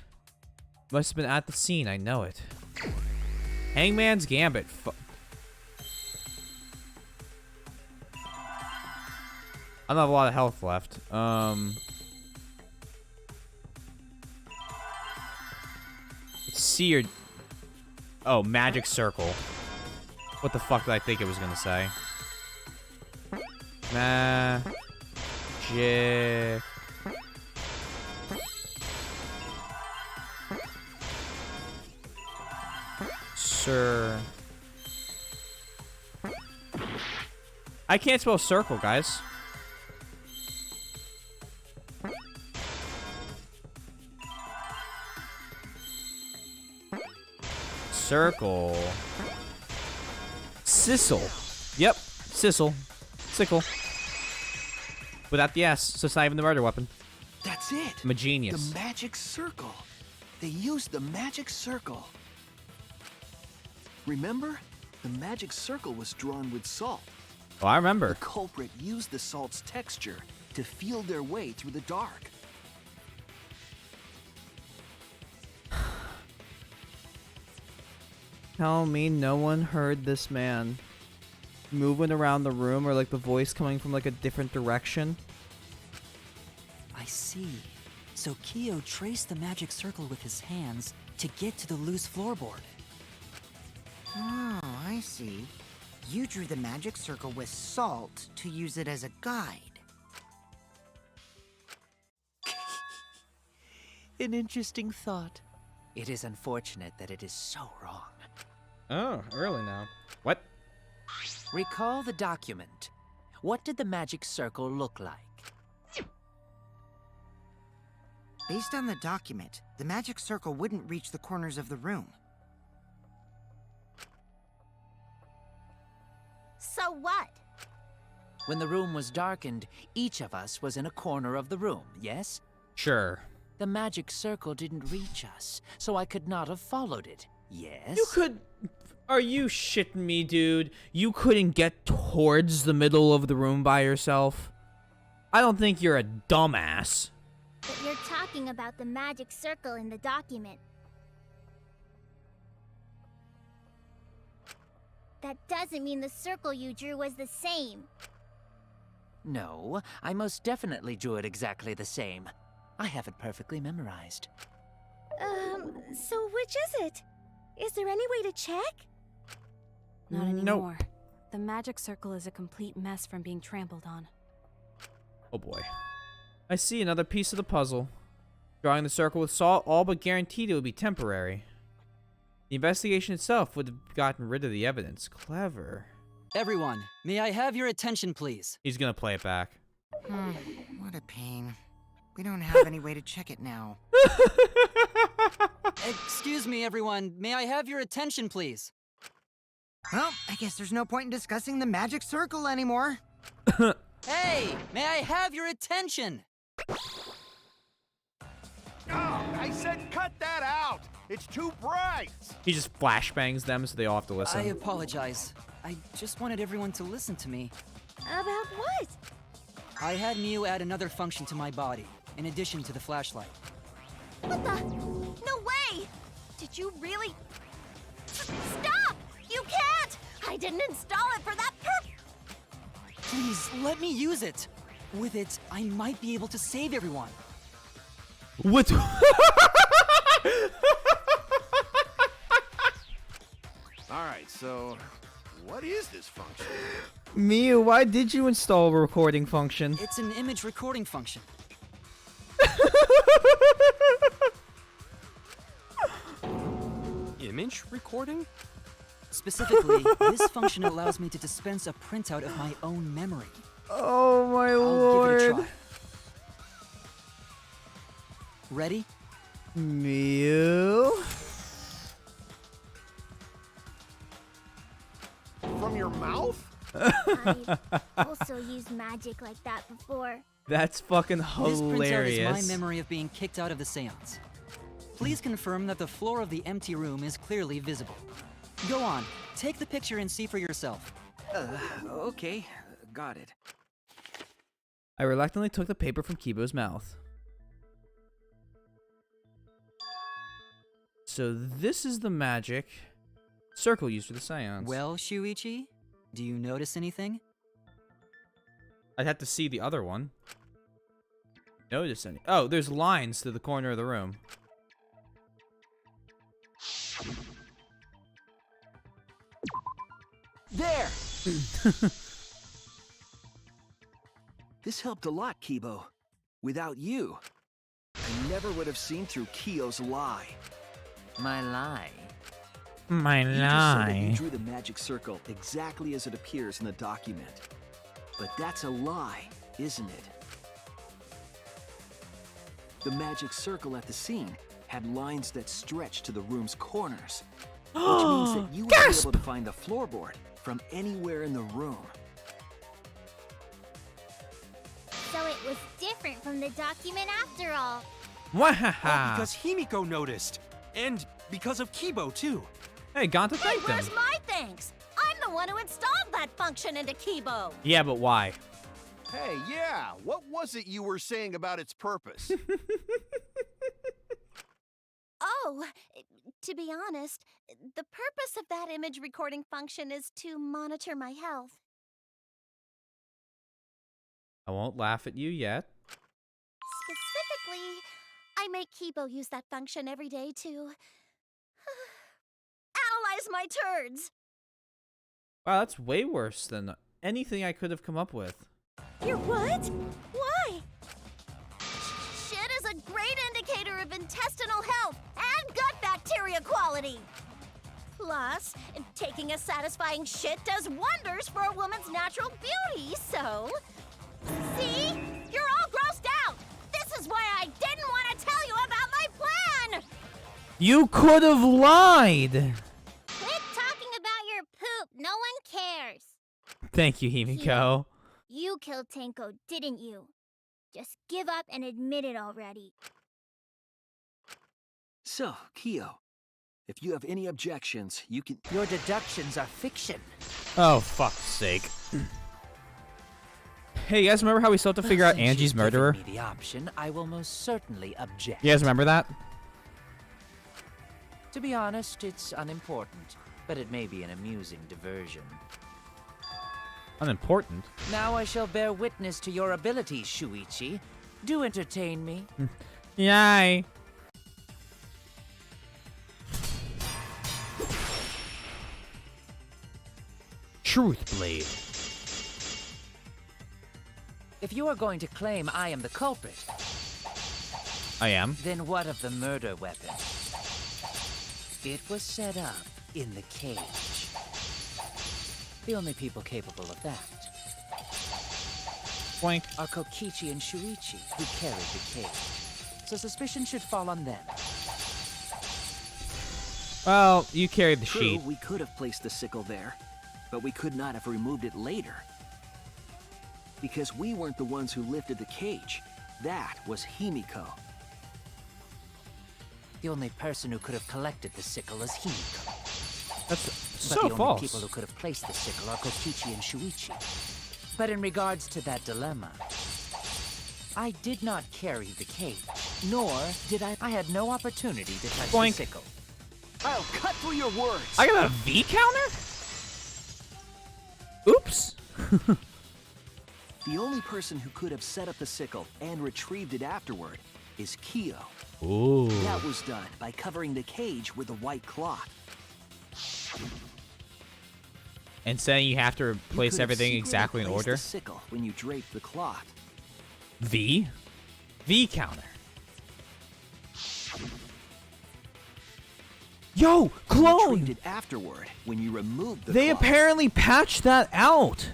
must have been at the scene. I know it. Hangman's Gambit. I don't have a lot of health left. Let's see your... Oh, magic circle. What the fuck did I think it was gonna say? Magic... Sir... I can't spell circle, guys. Circle. Sissel. Yep. Sissel. Sickle. Without the S, so it's not even the murder weapon. That's it. I'm a genius. The magic circle. They used the magic circle. Remember? The magic circle was drawn with salt. Oh, I remember. The culprit used the salt's texture to feel their way through the dark. Tell me no one heard this man moving around the room or like the voice coming from like a different direction. I see. So Kyo traced the magic circle with his hands to get to the loose floorboard. Oh, I see. You drew the magic circle with salt to use it as a guide. An interesting thought. It is unfortunate that it is so wrong. Oh, really now? What? Recall the document. What did the magic circle look like? Based on the document, the magic circle wouldn't reach the corners of the room. So what? When the room was darkened, each of us was in a corner of the room, yes? Sure. The magic circle didn't reach us, so I could not have followed it, yes? You could... Are you shitting me, dude? You couldn't get towards the middle of the room by yourself? I don't think you're a dumbass. But you're talking about the magic circle in the document. that doesn't mean the circle you drew was the same. No, I most definitely drew it exactly the same. I have it perfectly memorized. So which is it? Is there any way to check? Not anymore. The magic circle is a complete mess from being trampled on. Oh boy. I see another piece of the puzzle. Drawing the circle with salt all but guaranteed it would be temporary. The investigation itself would have gotten rid of the evidence. Clever. Everyone, may I have your attention, please? He's gonna play it back. What a pain. We don't have any way to check it now. Excuse me, everyone. May I have your attention, please? Well, I guess there's no point in discussing the magic circle anymore. Hey, may I have your attention? Oh, I said cut that out! It's too bright! He just flashbangs them so they all have to listen. I apologize. I just wanted everyone to listen to me. About what? I had Mew add another function to my body, in addition to the flashlight. What the? No way! Did you really? Stop! You can't! I didn't install it for that purpose! Please, let me use it. With it, I might be able to save everyone. What? Alright, so what is this function? Mew, why did you install a recording function? It's an image recording function. Image recording? Specifically, this function allows me to dispense a printout of my own memory. Oh my I'll give it a try. Ready? Mew? From your mouth? I've also used magic like that before. That's fucking This printout hilarious. is my memory of being kicked out of the seance. Please confirm that the floor of the empty room is clearly visible. Go on, take the picture and see for yourself. Okay, got it. I reluctantly took the paper from Kibo's mouth. So this is the magic circle used for the seance. Well, Shuichi, do you notice anything? I'd have to see the other one. Notice any? Oh, there's lines to the corner of the room. There! This helped a lot, Kibo. Without you, I never would have seen through Kyo's lie. My lie? My You just said that you lie. drew the magic circle exactly as it appears in the document. But that's a lie, isn't it? The magic circle at the scene had lines that stretched to the room's corners, which means that you would be able to find the floorboard from anywhere in the room. So it was different from the document after all. Oh, Wahaha! because Himiko noticed. And because of Kibo, too. Hey, Gonta Hey, thanked him. where's my thanks? I'm the one who installed that function into Kibo. Yeah, but why? Hey, yeah, what was it you were saying about its purpose? Oh, to be honest, the purpose of that image recording function is to monitor my health. I won't laugh at you yet. Specifically, I make Kibo use that function every day to analyze my turds. Wow, that's way worse than anything I could have come up with. Your what? Why? Shit is a great indicator of intestinal health and gut bacteria quality. Plus, taking a satisfying shit does wonders for a woman's natural beauty, so... See? You're all grossed out! This is why I didn't want to tell you about my plan! You could have lied! Quit talking about your poop. No one cares. Thank you, Himiko. You killed Tenko, didn't you? Just give up and admit it already. So, Kyo, if you have any objections, you can... Your deductions are fiction. Oh, fuck's sake. Hey, you guys remember how we still have to figure out Since Angie's you've given murderer? me the option, I will most certainly object. You guys remember that? To be honest, it's unimportant. but it may be an amusing diversion. Unimportant. Now I shall bear witness to your abilities, Shuichi. Do entertain me. Yay. Truth Blade. If you are going to claim I am the culprit, I am. then what of the murder weapon? It was set up in the cage. The only people capable of that Boink. are Kokichi and Shuichi, who carried the cage. So suspicion should fall on them. Well, you carried the True, sheet. we could have placed the sickle there, but we could not have removed it later. Because we weren't the ones who lifted the cage. That was Himiko. The only person who could have collected the sickle is Himiko. That's But so the false. only people who could have placed the sickle are Kokichi and Shuichi. But in regards to that dilemma, I did not carry the cage, nor did I. I had no opportunity to touch Boink. the sickle. I'll cut through your words. I got a V counter? Oops. The only person who could have set up the sickle and retrieved it afterward is Kyo. Ooh. That was done by covering the cage with a white cloth. And saying you have to You replace could have everything secretly exactly in placed order. The sickle when you draped the cloth. V? V counter. Yo, You clone! retrieved it afterward when you removed the They cloth. apparently patched that out.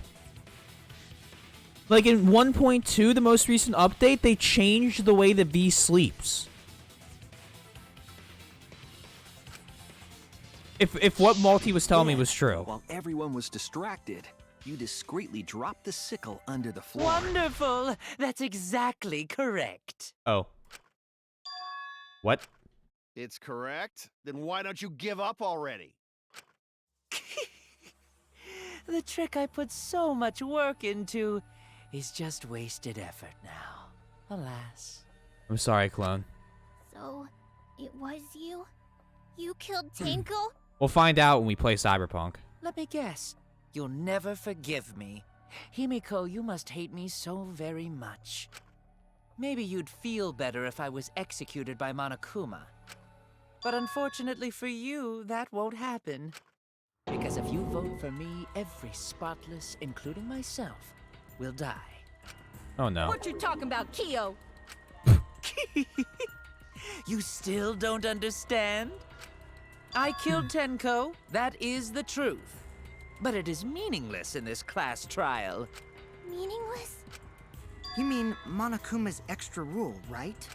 Like in 1.2, the most recent update, they changed the way the V sleeps. If what Malty was telling me Then, was true. While everyone was distracted, you discreetly dropped the sickle under the floor. Wonderful! That's exactly correct. Oh. What? It's correct. Then why don't you give up already? The trick I put so much work into is just wasted effort now. Alas. I'm sorry, clone. So, it was you? You killed Tenko? We'll find out when we play Cyberpunk. Let me guess. You'll never forgive me. Himiko, you must hate me so very much. Maybe you'd feel better if I was executed by Monokuma. But unfortunately for you, that won't happen. Because if you vote for me, every spotless, including myself, will die. Oh no. What you talking about, Kyo? You still don't understand? I killed Tenko, that is the truth. But it is meaningless in this class trial. Meaningless? You mean Monokuma's extra rule, right?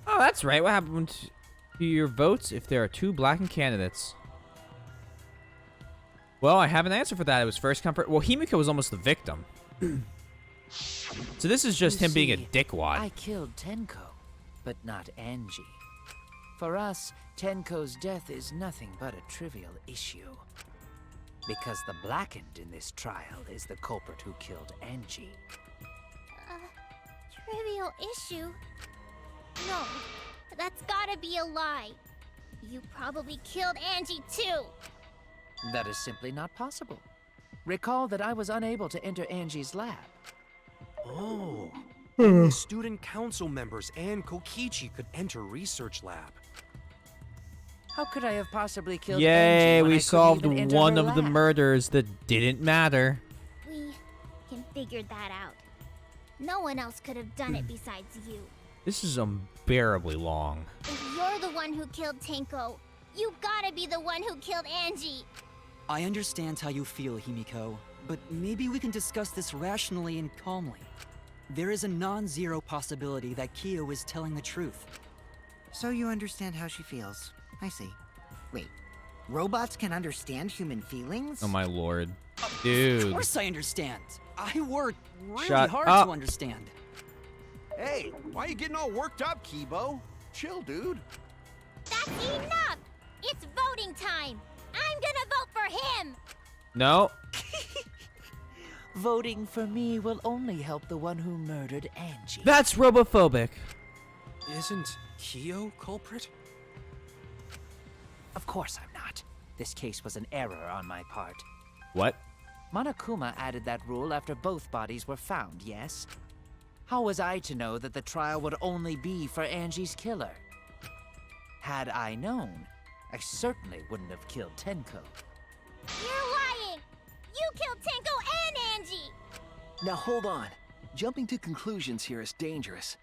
Oh, that's right. What happened to your votes if there are two blackened candidates? Well, I have an answer for that. It was first come first. Well, Himiko was almost the victim. So this is just You him being a see, dickwad. I killed Tenko, but not Angie. For us, Tenko's death is nothing but a trivial issue. Because the blackened in this trial is the culprit who killed Angie. Trivial issue? No, that's gotta be a lie. You probably killed Angie too. That is simply not possible. Recall that I was unable to enter Angie's lab. Oh. Only student council members and Kokichi could enter research lab. How could I have possibly killed Yay, Angie when I we couldn't solved even enter one her of the lab? murders that didn't matter. We can figure that out. No one else could have done it besides you. This is unbearably long. If you're the one who killed Tenko, you gotta be the one who killed Angie. I understand how you feel, Himiko, but maybe we can discuss this rationally and calmly. There is a non-zero possibility that Kyo is telling the truth. So you understand how she feels. I see. Wait, robots can understand human feelings? Oh my lord. Of Dude. course I understand. I worked really Shut hard up. to understand. Hey, why are you getting all worked up, Kibo? Chill, dude. That's enough! It's voting time! I'm gonna vote for him! No. Voting for me will only help the one who murdered Angie. That's robophobic. Isn't Kyo culprit? Of course I'm not. This case was an error on my part. What? Monokuma added that rule after both bodies were found, yes? How was I to know that the trial would only be for Angie's killer? Had I known, I certainly wouldn't have killed Tenko. You're lying! You killed Tenko and Angie! Now hold on. Jumping to conclusions here is dangerous.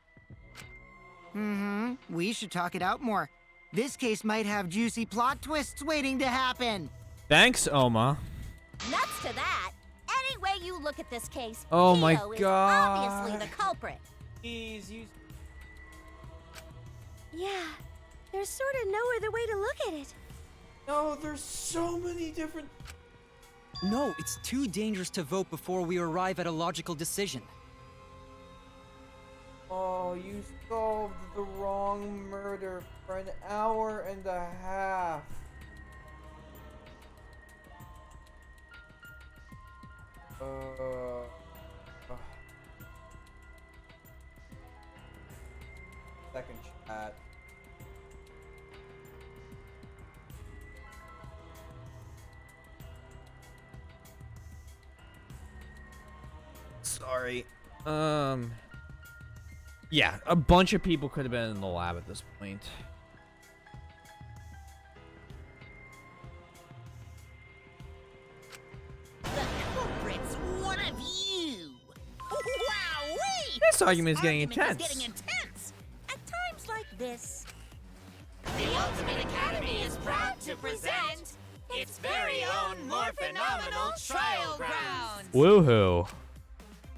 We should talk it out more. This case might have juicy plot twists waiting to happen. Thanks, Oma. Nuts to that. Any way you look at this case, Oh my Kyo is God. obviously the culprit. Yeah, there's sort of no other way to look at it. No, there's so many different... No, it's too dangerous to vote before we arrive at a logical decision. Oh, you solved the wrong murder for an hour and a half. Second chat. Sorry. Yeah, a bunch of people could have been in the lab at this point. The culprit's one of you. Wowee! This argument is getting Argument intense. is getting intense. At times like this. The Ultimate Academy is proud to present its very own more phenomenal trial grounds. Woohoo.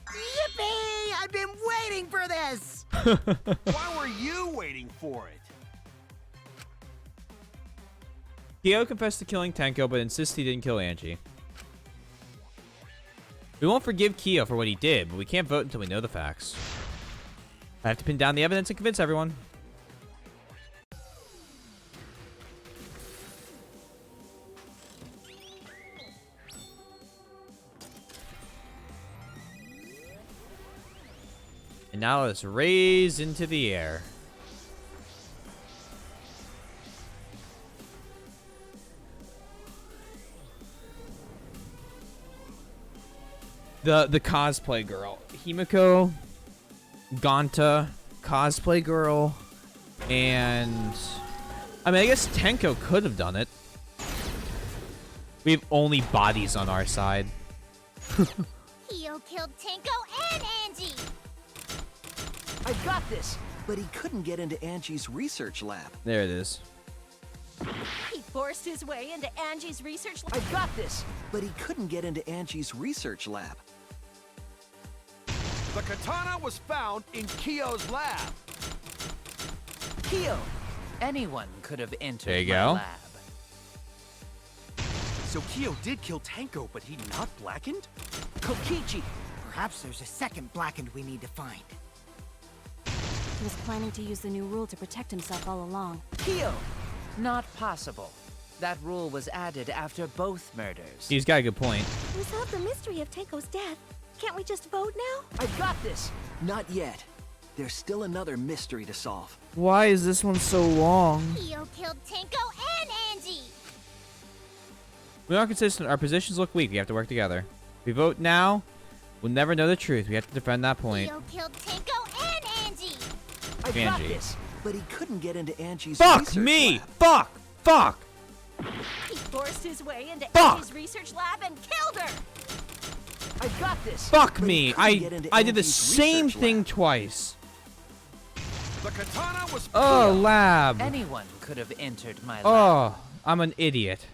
Yippee! I've been waiting for this! Why were you waiting for it? Kyo confessed to killing Tenko, but insists he didn't kill Angie. We won't forgive Kyo for what he did, but we can't vote until we know the facts. I have to pin down the evidence and convince everyone. And now let's raise into the air. The cosplay girl. Himiko, Ganta, cosplay girl, and... I mean, I guess Tenko could have done it. We have only bodies on our side. Kyo killed Tenko and Angie! I got this! But he couldn't get into Angie's research lab. There it is. He forced his way into Angie's research lab. I got this! But he couldn't get into Angie's research lab. The katana was found in Kyo's lab. Kyo! Anyone could have entered There you my go. lab. So Kyo did kill Tenko, but he not blackened? Kokichi! Perhaps there's a second blackened we need to find. He was planning to use the new rule to protect himself all along. Kyo! Not possible. That rule was added after both murders. He's got a good point. We solved the mystery of Tenko's death. Can't we just vote now? I got this! Not yet. There's still another mystery to solve. Why is this one so long? Kyo killed Tenko and Angie! We aren't consistent. Our positions look weak. We have to work together. If we vote now, we'll never know the truth. We have to defend that point. Kyo killed Tenko and Angie! I got Angie. this! But he couldn't get into Angie's Fuck research me! lab. Fuck! Fuck! He forced his way into Fuck! Angie's research lab and killed her. I got this! Fuck but he me! couldn't get into I did the Angie's same research thing lab. twice. The katana was Oh, lab. Anyone could have entered my lab. Oh, I'm an idiot.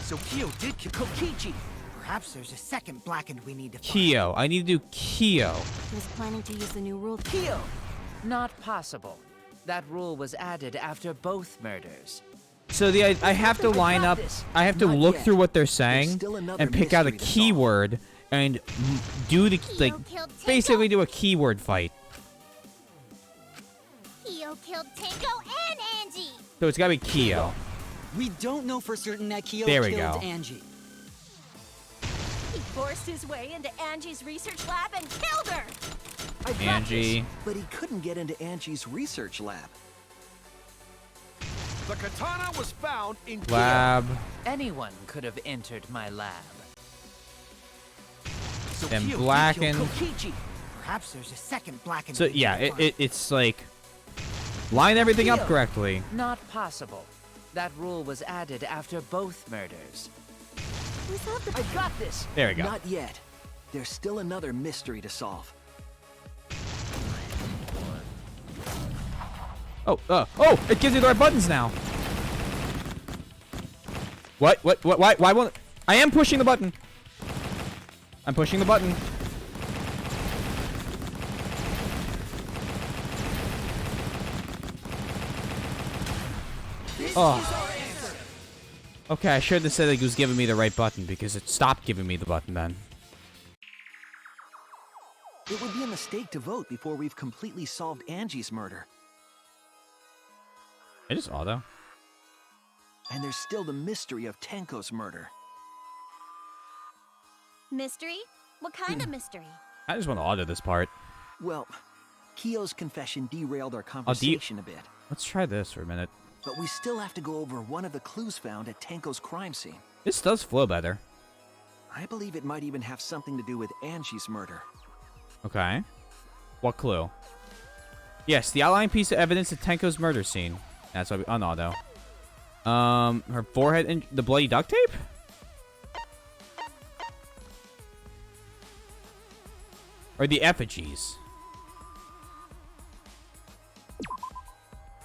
So Kyo did kill Kokichi! Perhaps there's a second blackened we need to find. Kyo. I need to do Kyo. He was planning to use the new rule. Kyo! Not possible. That rule was added after both murders. So I have to line up. I have to Not look yet. through what they're There's saying still another and pick out a mystery to solve. keyword and do the like killed Tenko. basically do a keyword fight. Kyo killed Tenko and Angie! So it's gotta be Kyo. We don't know for certain that Kyo There we killed go. Angie. He forced his way into Angie's research lab and killed her. I got Angie. this, but he couldn't get into Angie's research lab. The katana was found in Lab. Anyone could have entered my lab. So And Kyo did blackened. kill Kokichi. Perhaps there's a second blackened. So yeah, it's like line everything up Kyo. correctly. Not possible. That rule was added after both murders. I got this. There we go. Not yet. There's still another mystery to solve. Oh, it gives you the right buttons now. What? Why won't... I am pushing the button. I'm pushing the button. Oh. Okay, I should have said it was giving me the right button because it stopped giving me the button then. It would be a mistake to vote before we've completely solved Angie's murder. I just auto. And there's still the mystery of Tenko's murder. Mystery? What kind of mystery? I just want to auto this part. Well, Kyo's confession derailed our conversation a bit. Let's try this for a minute. But we still have to go over one of the clues found at Tenko's crime scene. This does flow better. I believe it might even have something to do with Angie's murder. Okay. What clue? Yes, the outlying piece of evidence at Tenko's murder scene. That's why we unauto. Her forehead and the bloody duct tape? Or the effigies?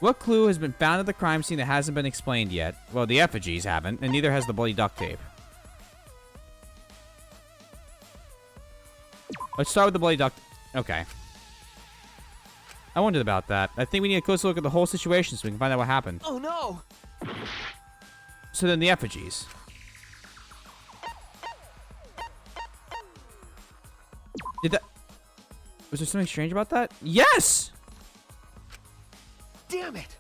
What clue has been found at the crime scene that hasn't been explained yet? Well, the effigies haven't, and neither has the bloody duct tape. Let's start with the bloody duct... Okay. I wondered about that. I think we need a closer look at the whole situation so we can find out what happened. Oh no! So then the effigies. Did that... Was there something strange about that? Yes! Damn it!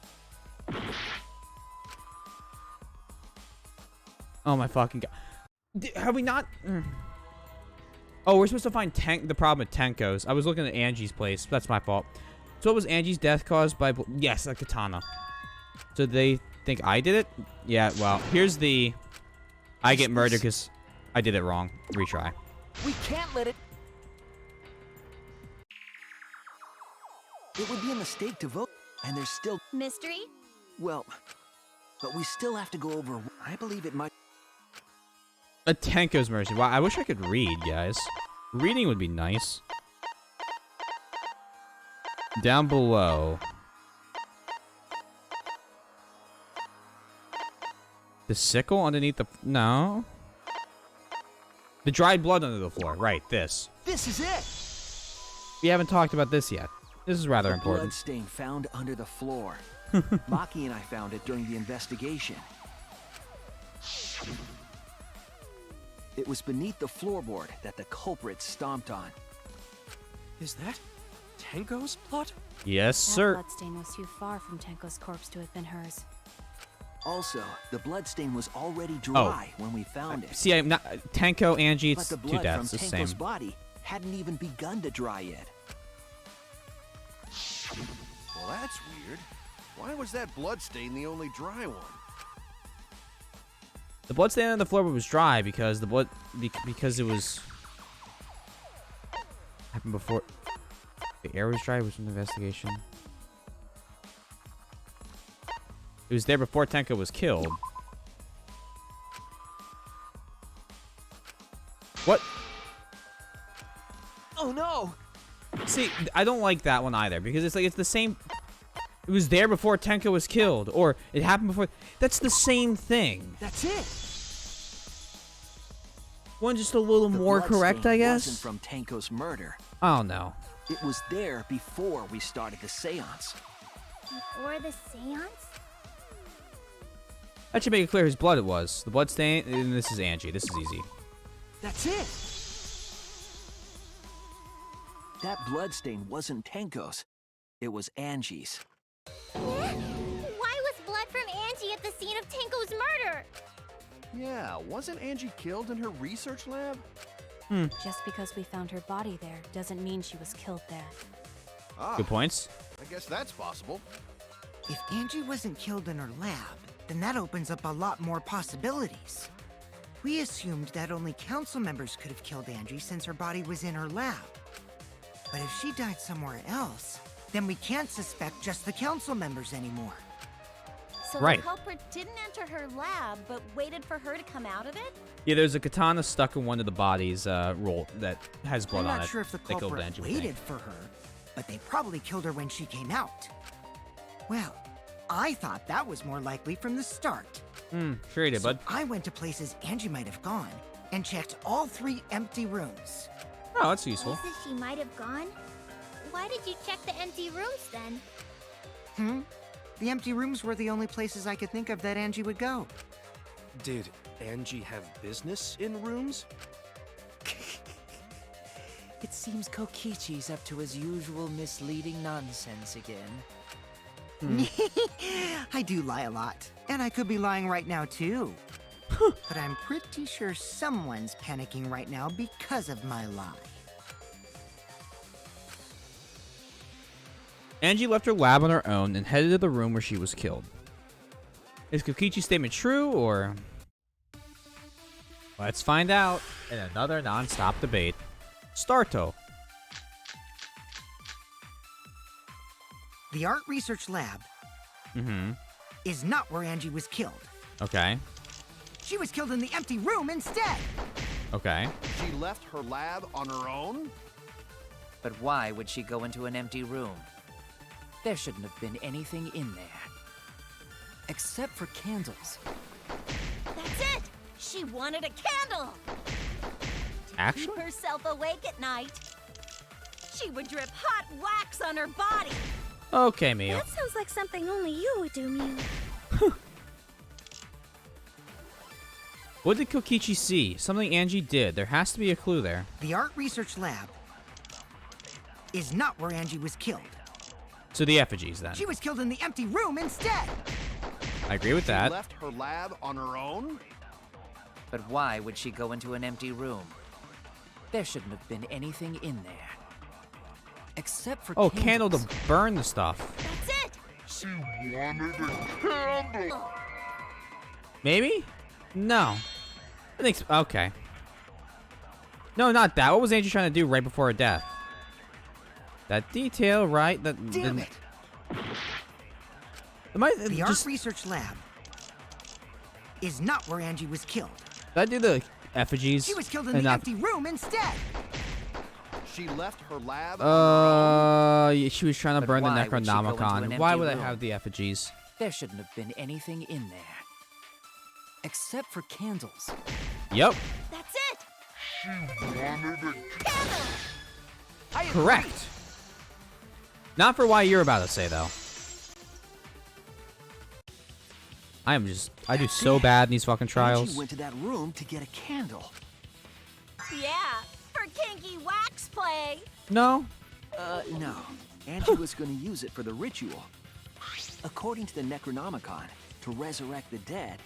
Oh my fucking god. Have we not... Oh, we're supposed to find the problem with Tenko's. I was looking at Angie's place. That's my fault. So what was Angie's death caused by... Yes, a katana. So they think I did it? Yeah, well, here's the... I get murdered because I did it wrong. Retry. We can't let it... It would be a mistake to vote, and there's still... Mystery? Well, but we still have to go over... I believe it might... A Tenko's mercy. Wow, I wish I could read, guys. Reading would be nice. Down below. The sickle underneath the... No. The dried blood under the floor. Right, this. This is it! We haven't talked about this yet. This is rather The important. blood stain found under the floor. Maki and I found it during the investigation. It was beneath the floorboard that the culprit stomped on. Is that Tenko's blood? Yes, That sir. bloodstain was too far from Tenko's corpse to have been hers. Also, the bloodstain was already dry when we found it. See, I'm not... Tenko, Angie, But it's the two blood deaths. from The Tenko's same. body hadn't even begun to dry yet. Well, that's weird. Why was that bloodstain the only dry one? The blood stain on the floor was dry because the blood... Because it was... Happened before... The air was dry. Was an investigation. It was there before Tenko was killed. What? Oh no! See, I don't like that one either because it's like it's the same. It was there before Tenko was killed, or it happened before. That's the same thing. That's it. One just a little The more bloodstain correct, I guess. Wasn't from Tenko's murder. I don't know. It was there before we started the seance. Or the seance? That should make it clear whose blood it was. The blood stain, and this is Angie. This is easy. That's it. That bloodstain wasn't Tenko's. It was Angie's. Why was blood from Angie at the scene of Tenko's murder? Yeah, wasn't Angie killed in her research lab? Just because we found her body there doesn't mean she was killed there. Ah, Good points. I guess that's possible. If Angie wasn't killed in her lab, then that opens up a lot more possibilities. We assumed that only council members could have killed Angie since her body was in her lab. But if she died somewhere else, then we can't suspect just the council members anymore. So Right. the culprit didn't enter her lab, but waited for her to come out of it? Yeah, there's a katana stuck in one of the bodies roll that has blood I'm on not it. sure if the They killed culprit Angie, we think. waited for her, but they probably killed her when she came out. Well, I thought that was more likely from the start. Sure you did, So bud. I went to places Angie might have gone and checked all 3 empty rooms. Oh, that's useful. Places she might have gone? Why did you check the empty rooms then? The empty rooms were the only places I could think of that Angie would go. Did Angie have business in rooms? It seems Kokichi's up to his usual misleading nonsense again. I do lie a lot, and I could be lying right now too. But I'm pretty sure someone's panicking right now because of my lie. Angie left her lab on her own and headed to the room where she was killed. Is Kokichi's statement true, or...? Let's find out in another non-stop debate. Starto. The art research lab is not where Angie was killed. Okay. She was killed in the empty room instead. Okay. She left her lab on her own? But why would she go into an empty room? There shouldn't have been anything in there. Except for candles. That's it! She wanted a candle! Actually? Keep herself awake at night. She would drip hot wax on her body. Okay, Mio. That sounds like something only you would do, Mew. What did Kokichi see? Something Angie did. There has to be a clue there. The art research lab is not where Angie was killed. So the effigies, then. She was killed in the empty room instead. I agree with She that. left her lab on her own? But why would she go into an empty room? There shouldn't have been anything in there. Except for Oh, candles. candle to burn the stuff. That's it! She wanted a candle! Maybe? No. I think so. Okay. No, not that. What was Angie trying to do right before her death? That detail, right? Damn it! Am I The just? art research lab is not where Angie was killed. Did I do the effigies? She was killed in and the not- empty room instead. She left her lab Yeah, she was trying to But burn the why would she go into Necronomicon. an Why empty would I room? have the effigies? There shouldn't have been anything in there. Except for candles. Yep. That's it! She wanted a Candle! Correct. Not for why you're about to say, though. I do so bad in these fucking trials. Angie went to that room to get a candle. Yeah, for kinky wax play. No. No. Angie was going to use it for the ritual. According to the Necronomicon, to resurrect the dead.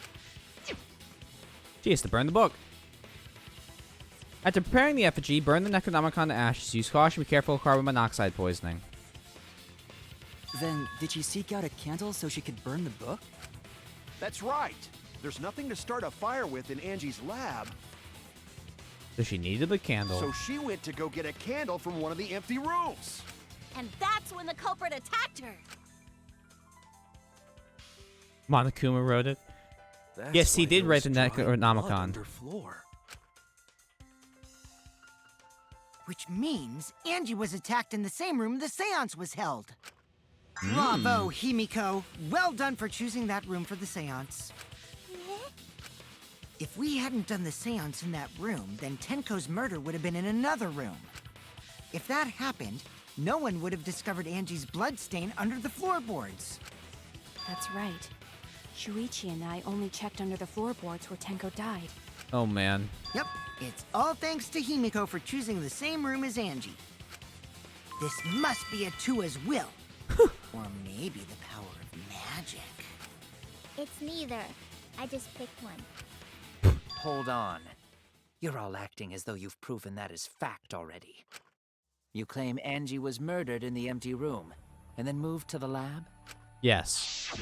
She has to burn the book. After preparing the effigy, burn the Necronomicon to ashes. Use caution, be careful of carbon monoxide poisoning. Then, did she seek out a candle so she could burn the book? That's right. There's nothing to start a fire with in Angie's lab. So she needed the candle. So she went to go get a candle from one of the empty rooms. And that's when the culprit attacked her. Monokuma wrote it. That's Yes, he why did there write was the dry blood Necronomicon. underfloor. Which means Angie was attacked in the same room the seance was held. Bravo, Himiko. Well done for choosing that room for the seance. If we hadn't done the seance in that room, then Tenko's murder would have been in another room. If that happened, no one would have discovered Angie's bloodstain under the floorboards. That's right. Shuichi and I only checked under the floorboards where Tenko died. Oh man. Yep, it's all thanks to Himiko for choosing the same room as Angie. This must be a Tua's will. Or maybe the power of magic. It's neither. I just picked one. Hold on. You're all acting as though you've proven that as fact already. You claim Angie was murdered in the empty room, and then moved to the lab? Yes.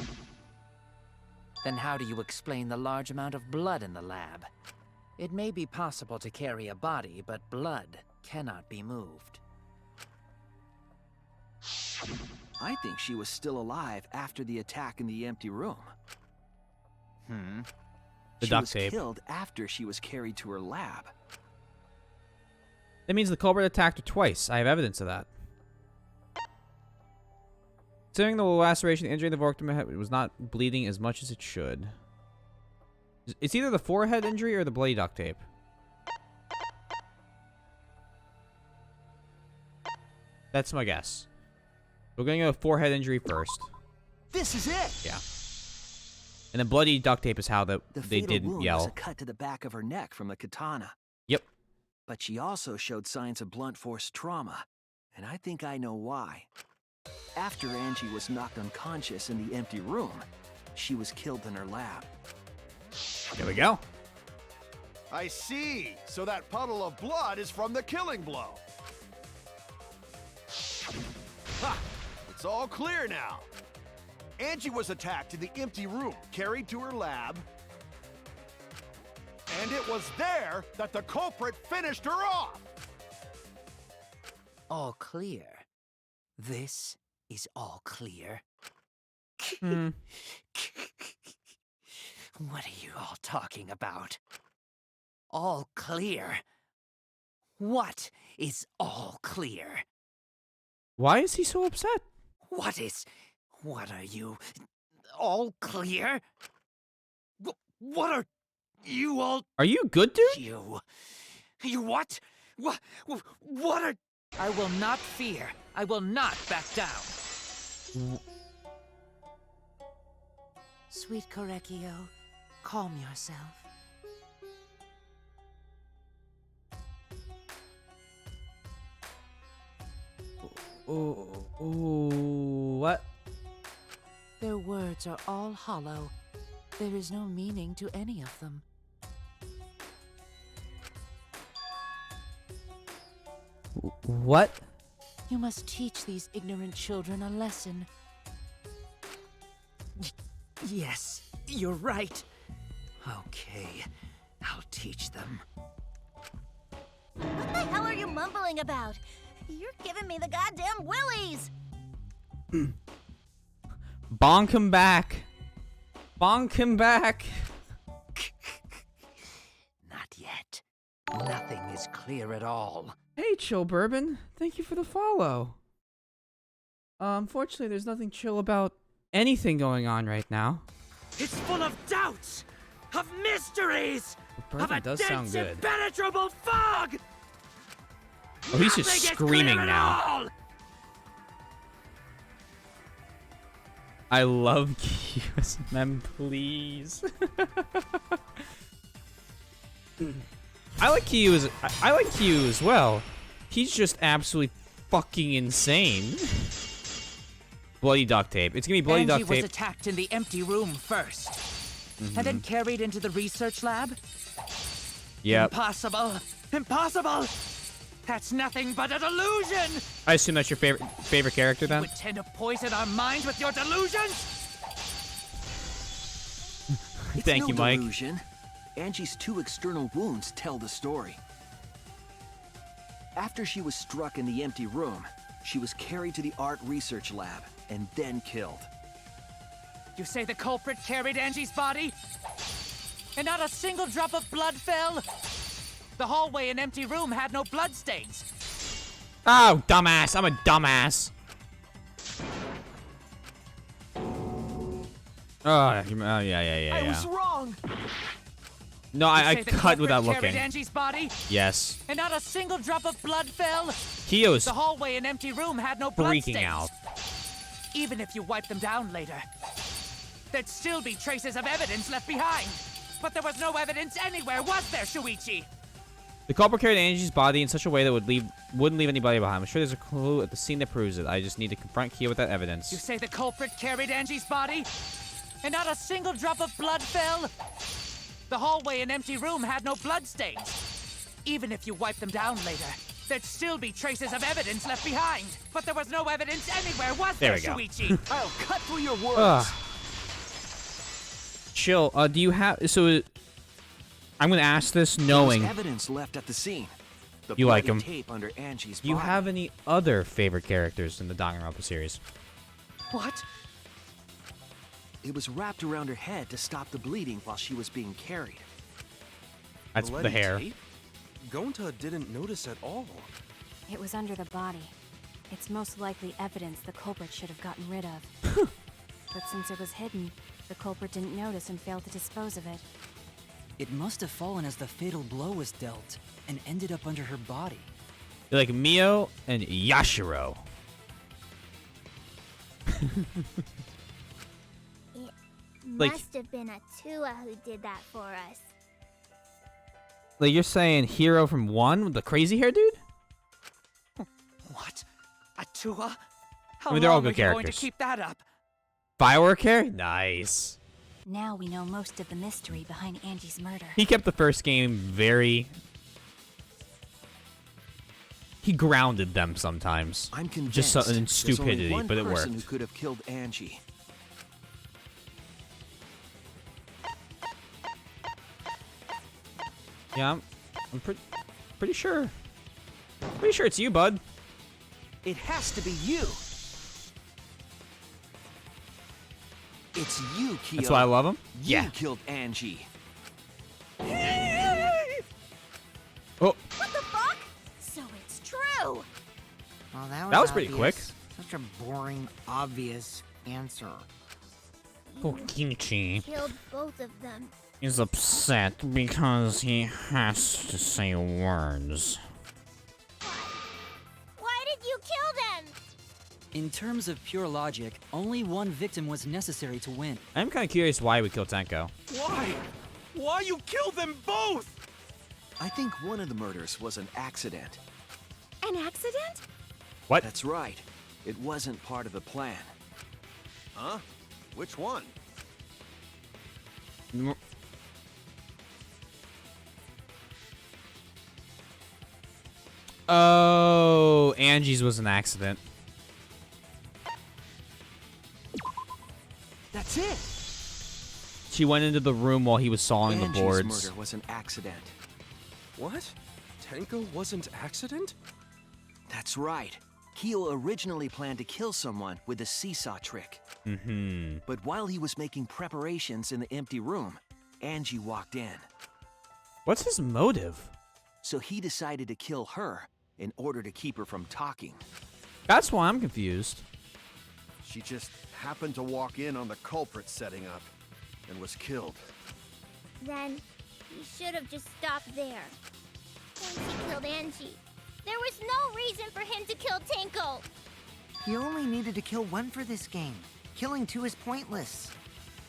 Then how do you explain the large amount of blood in the lab? It may be possible to carry a body, but blood cannot be moved. I think she was still alive after the attack in the empty room. The She duct was tape. killed after she was carried to her lab. That means the culprit attacked her twice. I have evidence of that. Considering the laceration, the injury in the victim was not bleeding as much as it should. It's either the forehead injury or the bloody duct tape. That's my guess. We're going to go forehead injury first. This is it! Yeah. And then bloody duct tape is how The they fatal didn't wound was yell. a cut to the back of her neck from the katana. Yep. But she also showed signs of blunt force trauma, and I think I know why. After Angie was knocked unconscious in the empty room, she was killed in her lab. There we go. I see. So that puddle of blood is from the killing blow. Ha! It's all clear now. Angie was attacked in the empty room, carried to her lab, and it was there that the culprit finished her off. All clear. This is all clear. Hmm. What are you all talking about? All clear? What is all clear? Why is he so upset? What are you? All clear? What are you all? Are you good, dude? You what? What are? I will not fear. I will not back down. Sweet Korekio, calm yourself. What? Their words are all hollow. There is no meaning to any of them. What? You must teach these ignorant children a lesson. Yes, you're right. Okay, I'll teach them. What the hell are you mumbling about? You're giving me the goddamn willies! Bonk him back. Bonk him back. Not yet. Nothing is clear at all. Hey, Chill Bourbon. Thank you for the follow. Unfortunately, there's nothing chill about anything going on right now. It's full of doubts, of mysteries, of Bourbon a does dense, sound good. impenetrable fog. Oh, he's just Nothing is screaming clear at now. all. I love Kyo's mem, please. I like Kyo as well. He's just absolutely fucking insane. Bloody duct tape. It's gonna be bloody Angie duct was tape. attacked in the empty room first, and then carried into the research lab. Yep. Impossible! Impossible! That's nothing but a delusion! I assume that's your favorite character then. You intend to poison our minds with your delusions? Thank It's you, no Mike. delusion. Angie's 2 external wounds tell the story. After she was struck in the empty room, she was carried to the art research lab and then killed. You say the culprit carried Angie's body? And not a single drop of blood fell? The hallway and empty room had no bloodstains. Oh, dumbass. I'm a dumbass. Oh, yeah. I was wrong. No, You I say the cut culprit without carried looking. Angie's body? Yes. And not a single drop of blood fell? Kyo's The hallway and empty room had no freaking bloodstains. out. Even if you wipe them down later, there'd still be traces of evidence left behind. But there was no evidence anywhere, was there, Shuichi? The culprit carried Angie's body in such a way that wouldn't leave anybody behind. I'm sure there's a clue at the scene that proves it. I just need to confront Kyo with that evidence. You say the culprit carried Angie's body? And not a single drop of blood fell? The hallway and empty room had no bloodstains. Even if you wipe them down later, there'd still be traces of evidence left behind. But there was no evidence anywhere, was There there, we go. Shuichi? I'll cut through your words. Ugh. Chill. Do you have... So... I'm gonna ask this knowing... There was evidence left at the scene. The You like bloody 'em. tape under Angie's Do you body. have any other favorite characters in the Danganronpa series? What? It was wrapped around her head to stop the bleeding while she was being carried. That's Bloody the hair. tape? Gonta didn't notice at all. It was under the body. It's most likely evidence the culprit should have gotten rid of. But since it was hidden, the culprit didn't notice and failed to dispose of it. It must have fallen as the fatal blow was dealt and ended up under her body. You're like Mio and Yashiro. It Like- must have been Atua who did that for us. Like you're saying Hero from 1 with the crazy hair dude? What? Atua? How I mean, they're all long good are you going to characters. keep that up? Firework hair? Nice. Now we know most of the mystery behind Angie's murder. He kept the first game very... He grounded them sometimes. I'm convinced Just so, in there's only stupidity, one but it person worked. who could have killed Angie. Yeah, I'm pretty sure. Pretty sure it's you, bud. It has to be you. It's you, Kyo. That's why I love him? You Yeah. killed Angie. Oh, What the fuck? So it's true. Well, That was pretty quick. obvious. Such a boring, obvious answer. Kokichi Killed both of them. is upset because he has to say words. Why did you kill them? In terms of pure logic, only one victim was necessary to win. I'm kind of curious why we killed Tenko. Why? Why you kill them both? I think one of the murders was an accident. An accident? What? That's right. It wasn't part of the plan. Huh? Which one? Oh, Angie's was an accident. That's it. She went into the room while he was sawing the Angie's boards. murder was an accident. What? Tenko wasn't accident? That's right. Kyo originally planned to kill someone with the seesaw trick. Mm-hmm. But while he was making preparations in the empty room, Angie walked in. What's his motive? So he decided to kill her in order to keep her from talking. That's why I'm confused. She just happened to walk in on the culprit setting up and was killed. Then he should have just stopped there. Once he killed Angie, there was no reason for him to kill Tenko. You only needed to kill one for this game. Killing two is pointless.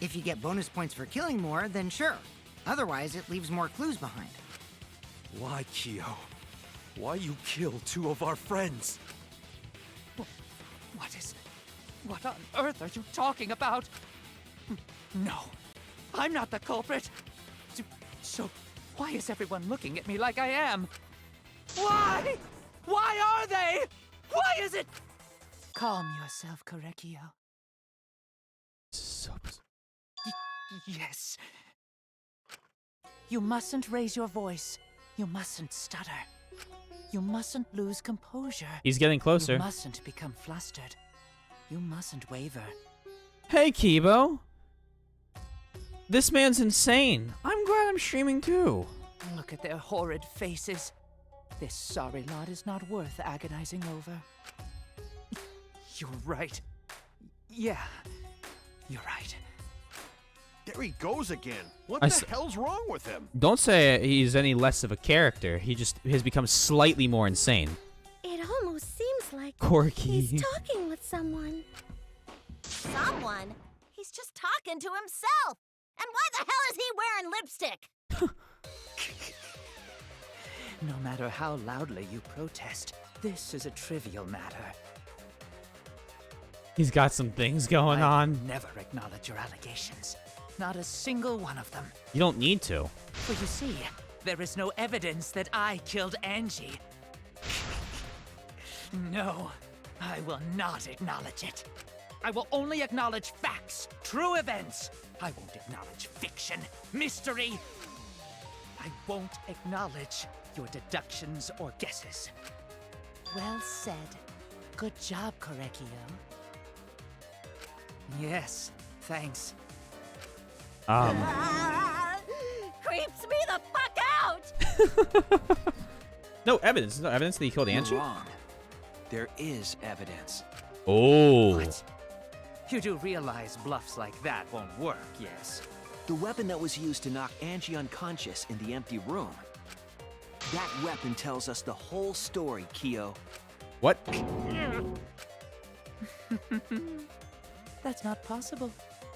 If you get bonus points for killing more, then sure. Otherwise, it leaves more clues behind. Why, Kyo? Why you kill two of our friends? What on earth are you talking about? No, I'm not the culprit. So, why is everyone looking at me like I am? Why? Why are they? Why is it? Calm yourself, Korekio. Yes. You mustn't raise your voice. You mustn't stutter. You mustn't lose composure. He's getting closer. You mustn't become flustered. You mustn't waver. Hey, Kibo. This man's insane. I'm glad I'm streaming too. Look at their horrid faces. This sorry lot is not worth agonizing over. You're right. Yeah, you're right. There he goes again. What I the s- hell's wrong with him? Don't say he's any less of a character. He just has become slightly more insane. It almost seems like Corky. he's talking with someone. Someone? He's just talking to himself. And why the hell is he wearing lipstick? No matter how loudly you protest, this is a trivial matter. He's got some things going on. Never acknowledge your allegations. Not a single one of them. You don't need to. For you see, there is no evidence that I killed Angie. No, I will not acknowledge it. I will only acknowledge facts, true events. I won't acknowledge fiction, mystery. I won't acknowledge your deductions or guesses. Well said. Good job, Korekio. Yes, thanks. Creeps me the fuck out! No evidence. No evidence that he killed You're Angie? wrong. There is evidence. Oh. What? You do realize bluffs like that won't work, yes? The weapon that was used to knock Angie unconscious in the empty room. That weapon tells us the whole story, Kyo. What? That's not possible.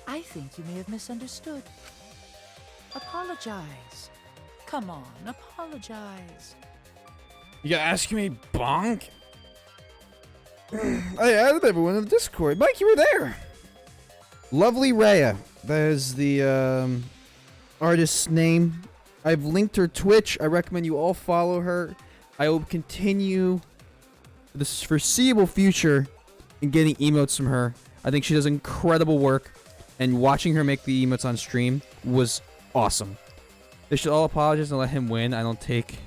I think you may have misunderstood. Apologize. Come on, apologize. You asking me, Bonk? I added everyone in the Discord. Mike, you were there. Lovely Rhea. That is the artist's name. I've linked her Twitch. I recommend you all follow her. I will continue this foreseeable future in getting emotes from her. I think she does incredible work, and watching her make the emotes on stream was awesome. They should all apologize and let him win. I don't take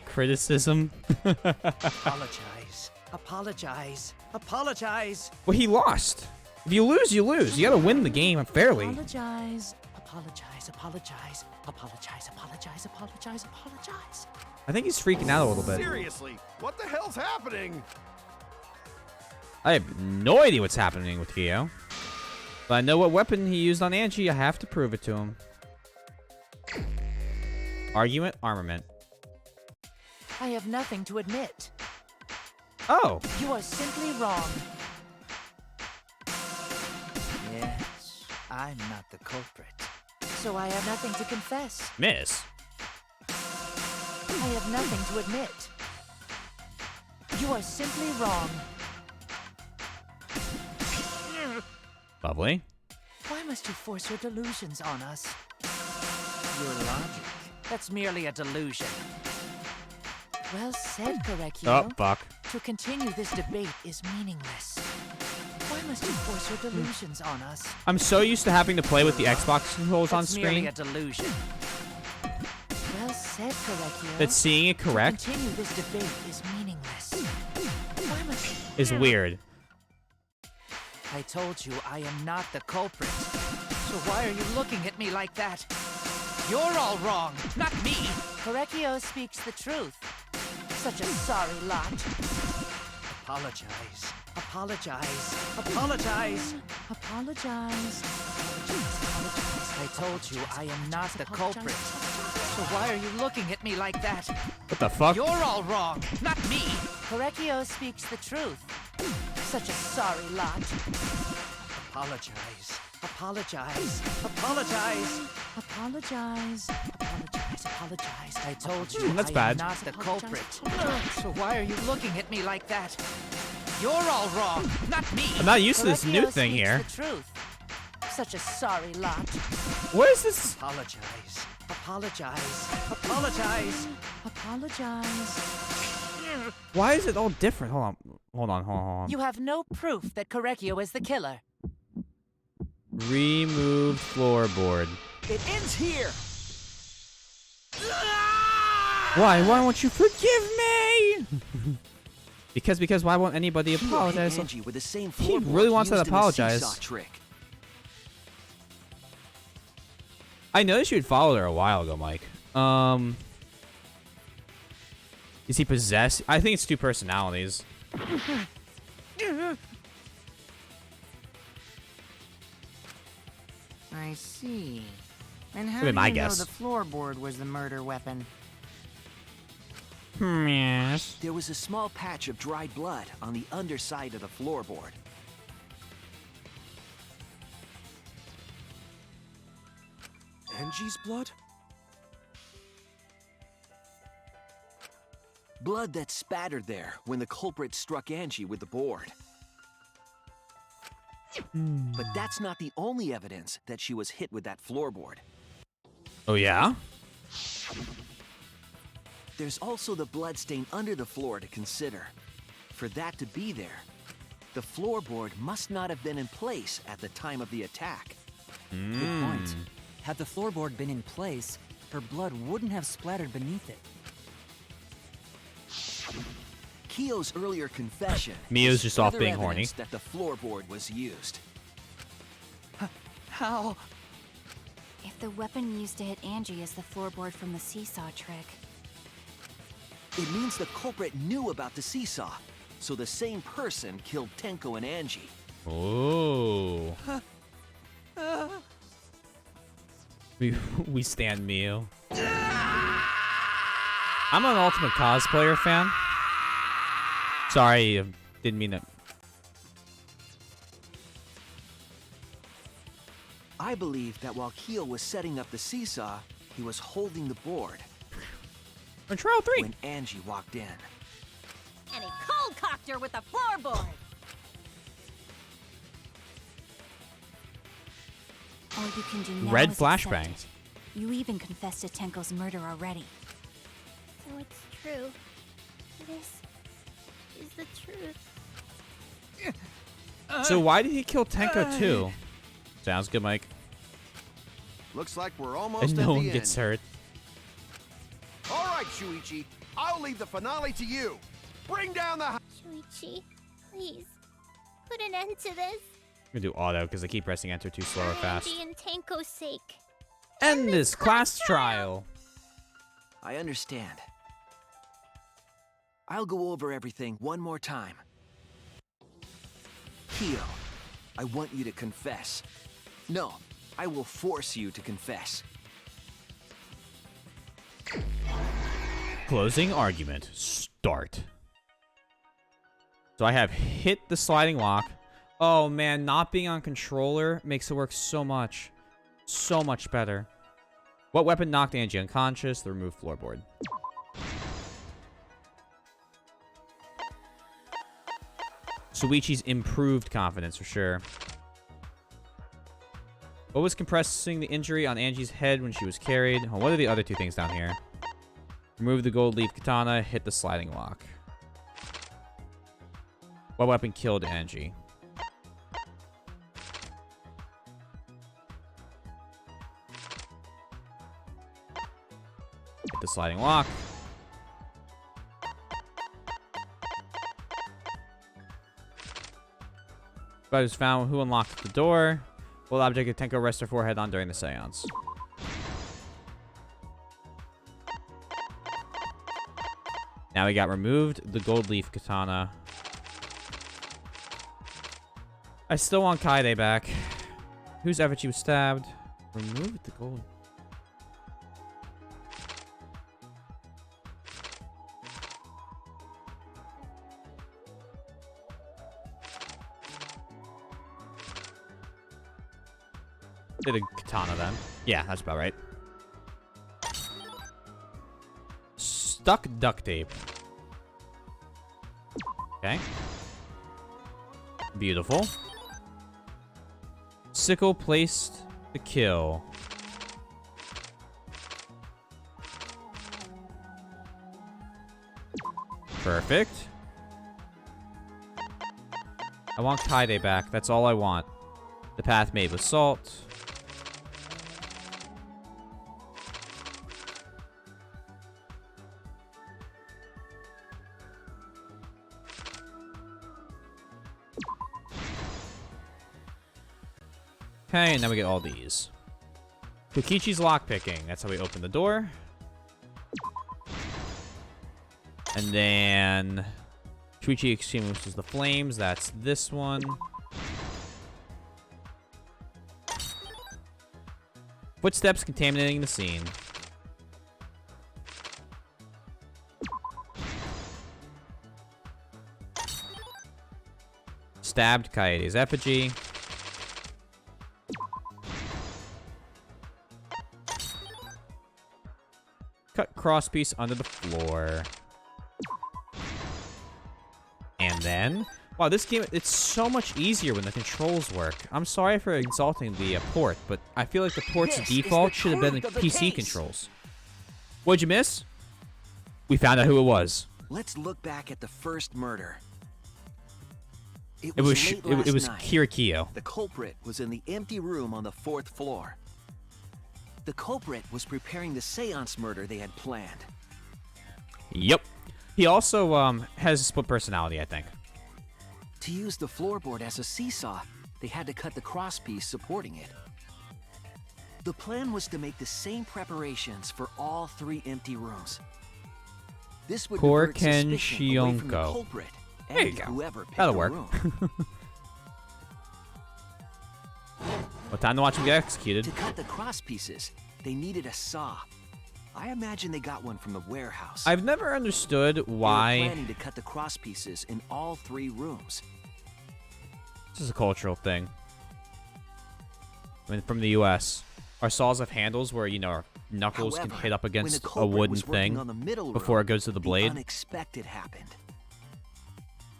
criticism. Apologize. Apologize. Apologize. Well, he lost. If you lose, you lose. You gotta win the game fairly. Apologize. Apologize. Apologize. Apologize. Apologize. Apologize. Apologize. I think he's freaking out a little bit. Seriously, what the hell's happening? I have no idea what's happening with Kyo. But I know what weapon he used on Angie. I have to prove it to him. Argument, armament. I have nothing to admit. Oh. You are simply wrong. Yes, I'm not the culprit. So I have nothing to confess. Miss. I have nothing to admit. You are simply wrong. Lovely. Why must you force your delusions on us? Your logic. That's merely a delusion. Well said, Korekio. Oh, fuck. To continue this debate is meaningless. Why must you force your delusions on us? I'm so used to having to play with the Xbox controls on That's merely screen a delusion. Well said, Korekio. that seeing it correct To continue this debate is meaningless. Why must is weird. I told you I am not the culprit. So why are you looking at me like that? You're all wrong, not me. Korekio speaks the truth. Such a sorry lot. Apologize. Apologize. Apologize. Apologize. Apologize. I told you I am not the culprit. So why are you looking at me like that? What the fuck? You're all wrong, not me. Korekio speaks the truth. Such a sorry lot. Apologize. Apologize. Apologize. Apologize. Apologize. Apologize. I told you That's I bad. am not the culprit. So why are you looking at me like that? You're all wrong, not me. I'm not used to this new Korekio thing speaks here. The truth. Such a sorry lot. What is this? Apologize. Apologize. Apologize. Apologize. Why is it all different? Hold on. You have no proof that Korekio is the killer. Remove floorboard. It ends here. Why? Why won't you forgive me? because why won't anybody Kyo hit apologize? Angie with the same He floorboard really wants to used in the apologize. seesaw trick. I noticed you had followed her a while ago, Mike. Is he possessed? I think it's two personalities. I see. And how That'd be do my you know guess. the floorboard was the murder weapon? Yes. There was a small patch of dried blood on the underside of the floorboard. Angie's blood? Blood that spattered there when the culprit struck Angie with the board. But that's not the only evidence that she was hit with that floorboard. Oh, yeah? there's also the bloodstain under the floor to consider. For that to be there, the floorboard must not have been in place at the time of the attack. Good point. Had the floorboard been in place, her blood wouldn't have splattered beneath it. Kyo's earlier confession Mio's is just off further being horny. evidence that the floorboard was used. How? If the weapon used to hit Angie is the floorboard from the seesaw trick, It means the culprit knew about the seesaw, so the same person killed Tenko and Angie. Oh. We stand Mio. I'm an Ultimate Cosplayer fan. Sorry, didn't mean it. I believe that while Kyo was setting up the seesaw, he was holding the board. On trial 3. When Angie walked in. And he cold-cocked her with the floorboard. all you can do now Red is accept flashbang. it. You even confessed to Tenko's murder already. So it's true. This is the truth. So why did he kill Tenko too? Sounds good, Mike. Looks like we're almost And at no the one end. gets hurt. All right, Shuichi. I'll leave the finale to you. Bring down the... Shuichi, please, put an end to this. I'm gonna do auto because I keep pressing enter too slow or For fast. Angie and Tenko's sake. End this class trial. I understand. I'll go over everything one more time. Kyo, I want you to confess. No, I will force you to confess. Closing argument. Start. So I have hit the sliding lock. Oh man, not being on controller makes it work so much. So much better. What weapon knocked Angie unconscious? The removed floorboard. Suichi's improved confidence for sure. What was compressing the injury on Angie's head when she was carried? Oh, what are the other two things down here? Remove the gold leaf katana, hit the sliding lock. What weapon killed Angie? Hit the sliding lock. But was found who unlocked the door. What object did Tenko rest her forehead on during the seance? Now we got removed the gold leaf katana. I still want Kaede back. Whose effigy was stabbed? Removed the gold. Did a katana then. Yeah, that's about right. Stuck duct tape. Okay. Beautiful. Sickle placed the kill. Perfect. I want Kaede back. That's all I want. The path made with salt. Okay, and now we get all these. Kokichi's lockpicking. That's how we open the door. And then Shuichi extinguishes the flames. That's this one. Footsteps contaminating the scene. Stabbed Kaede's effigy. Cut crosspiece under the floor. And then... Wow, this game, it's so much easier when the controls work. I'm sorry for insulting the port, but I feel like the port's This default is the should have been the truth of the PC case. controls. What'd you miss? We found out who it was. Let's look back at the first murder. It late was last night. Kirikio. The culprit was in the empty room on the 4th floor. The culprit was preparing the seance murder they had planned. Yep. He also has a split personality, I think. To use the floorboard as a seesaw, they had to cut the crosspiece supporting it. The plan was to make the same preparations for all 3 empty rooms. This would divert suspicion away from the Korkenshionko. culprit There you and go. whoever picked That'll the work. room. Well, time to watch him get executed. To cut the crosspieces, they needed a saw. I imagine they got one from the warehouse. I've never understood They were why. planning to cut the crosspieces in all 3 rooms. This is a cultural thing. I mean, from the U.S., our saws have handles where, you know, our knuckles can However, hit up when against the a culprit wooden was working thing on the middle before room, it goes to the the blade. unexpected happened.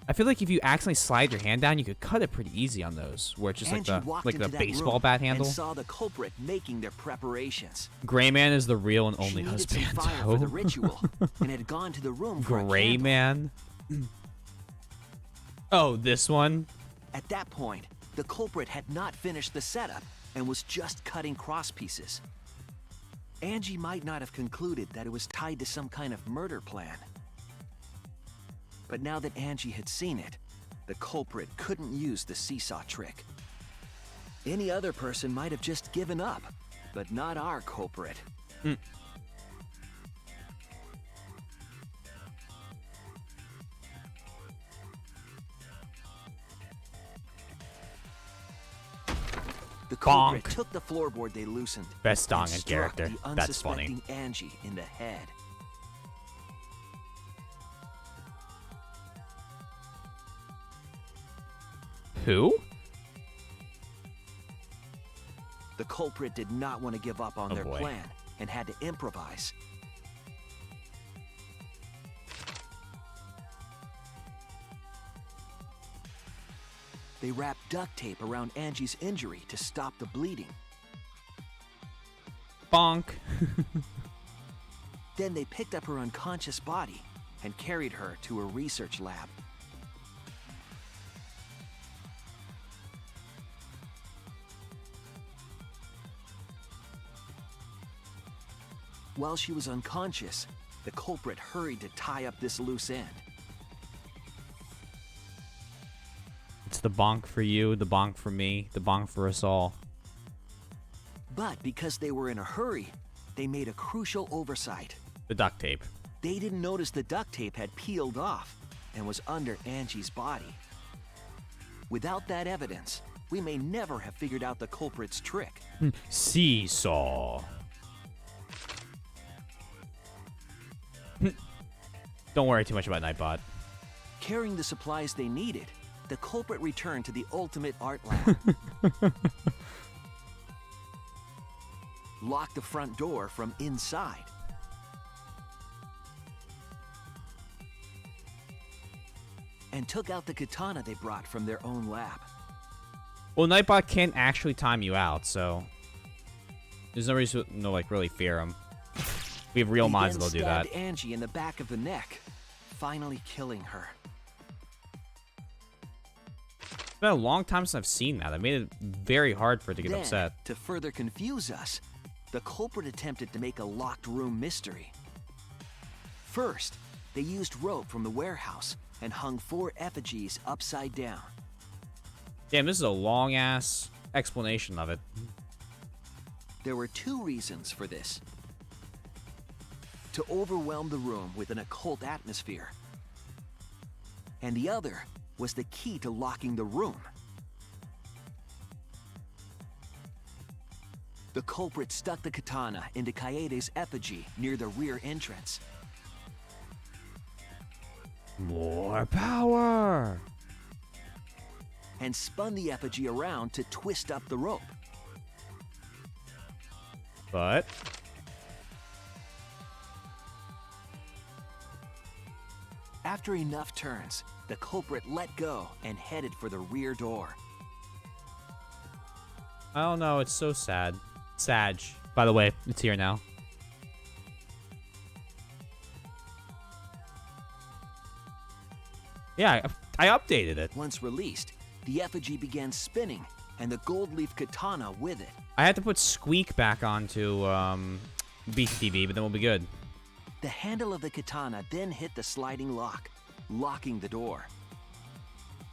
I feel like if you accidentally slide your hand down, you could cut it pretty easy on those, where it's just Angie walked like into the that baseball room bat handle. and saw the culprit making their preparations. Gray Man is the real and She only needed some husband. fire for the ritual and had gone to the room for a Gray candle. Man. Oh, this one. At that point, the culprit had not finished the setup and was just cutting crosspieces. Angie might not have concluded that it was tied to some kind of murder plan. But now that Angie had seen it, the culprit couldn't use the seesaw trick. Any other person might have just given up, but not our culprit. The culprit Bonk. took the floorboard they loosened. Best and Dongan struck character. the That's funny. unsuspecting Angie in the head. Who? The culprit did not want to give up on Oh, their boy. plan and had to improvise. They wrapped duct tape around Angie's injury to stop the bleeding. Bonk. Then they picked up her unconscious body and carried her to a research lab. While she was unconscious, the culprit hurried to tie up this loose end. It's the bonk for you, the bonk for me, the bonk for us all. But because they were in a hurry, they made a crucial oversight. The duct tape. They didn't notice the duct tape had peeled off and was under Angie's body. Without that evidence, we may never have figured out the culprit's trick. Seesaw. Don't worry too much about Nightbot. Carrying the supplies they needed, the culprit returned to the ultimate art lab. Locked the front door from inside. And took out the katana they brought from their own lab. Well, Nightbot can't actually time you out, so there's no reason to like really fear him. We have real They mods then that'll do that. stabbed Angie in the back of the neck, finally killing her. It's been a long time since I've seen that. That made it very hard for it to get Then, upset. to further confuse us, the culprit attempted to make a locked room mystery. First, they used rope from the warehouse and hung 4 effigies upside down. Damn, this is a long ass explanation of it. There were 2 reasons for this. To overwhelm the room with an occult atmosphere. And the other was the key to locking the room. The culprit stuck the katana into Kaede's effigy near the rear entrance. More power! And spun the effigy around to twist up the rope. But After enough turns, the culprit let go and headed for the rear door. I don't know, it's so sad. Sag. By the way, it's here now. Yeah, I updated it. Once released, the effigy began spinning, and the gold leaf katana with it. I had to put Squeak back onto Beast TV, but then we'll be good. The handle of the katana then hit the sliding lock, locking the door.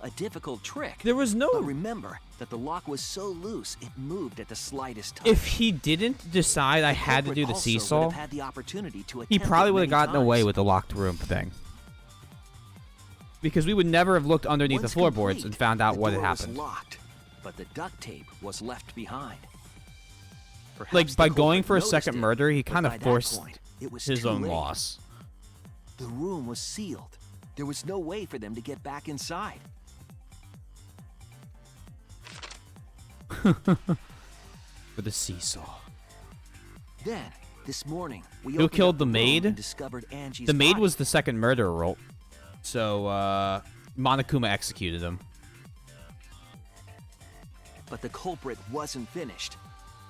A difficult trick. There was no... But remember that the lock was so loose, it moved at the slightest touch. If he didn't decide I had to do the seesaw, had the opportunity to he attempt probably it would have many gotten away times. with the locked room thing. Because we would never have looked underneath Once the floorboards complete, and found out the what had door was happened. Locked, but the duct tape was left behind. Perhaps Like, the by going culprit for a noticed second it, murder, he but kind by of that forced point, it was his too own late. loss. The room was sealed. There was no way for them to get back inside. For the seesaw. Then, this morning, we Who opened killed up the room maid? and discovered Angie's The maid body. was the second murderer, Rolt. So, Monokuma executed him. But the culprit wasn't finished.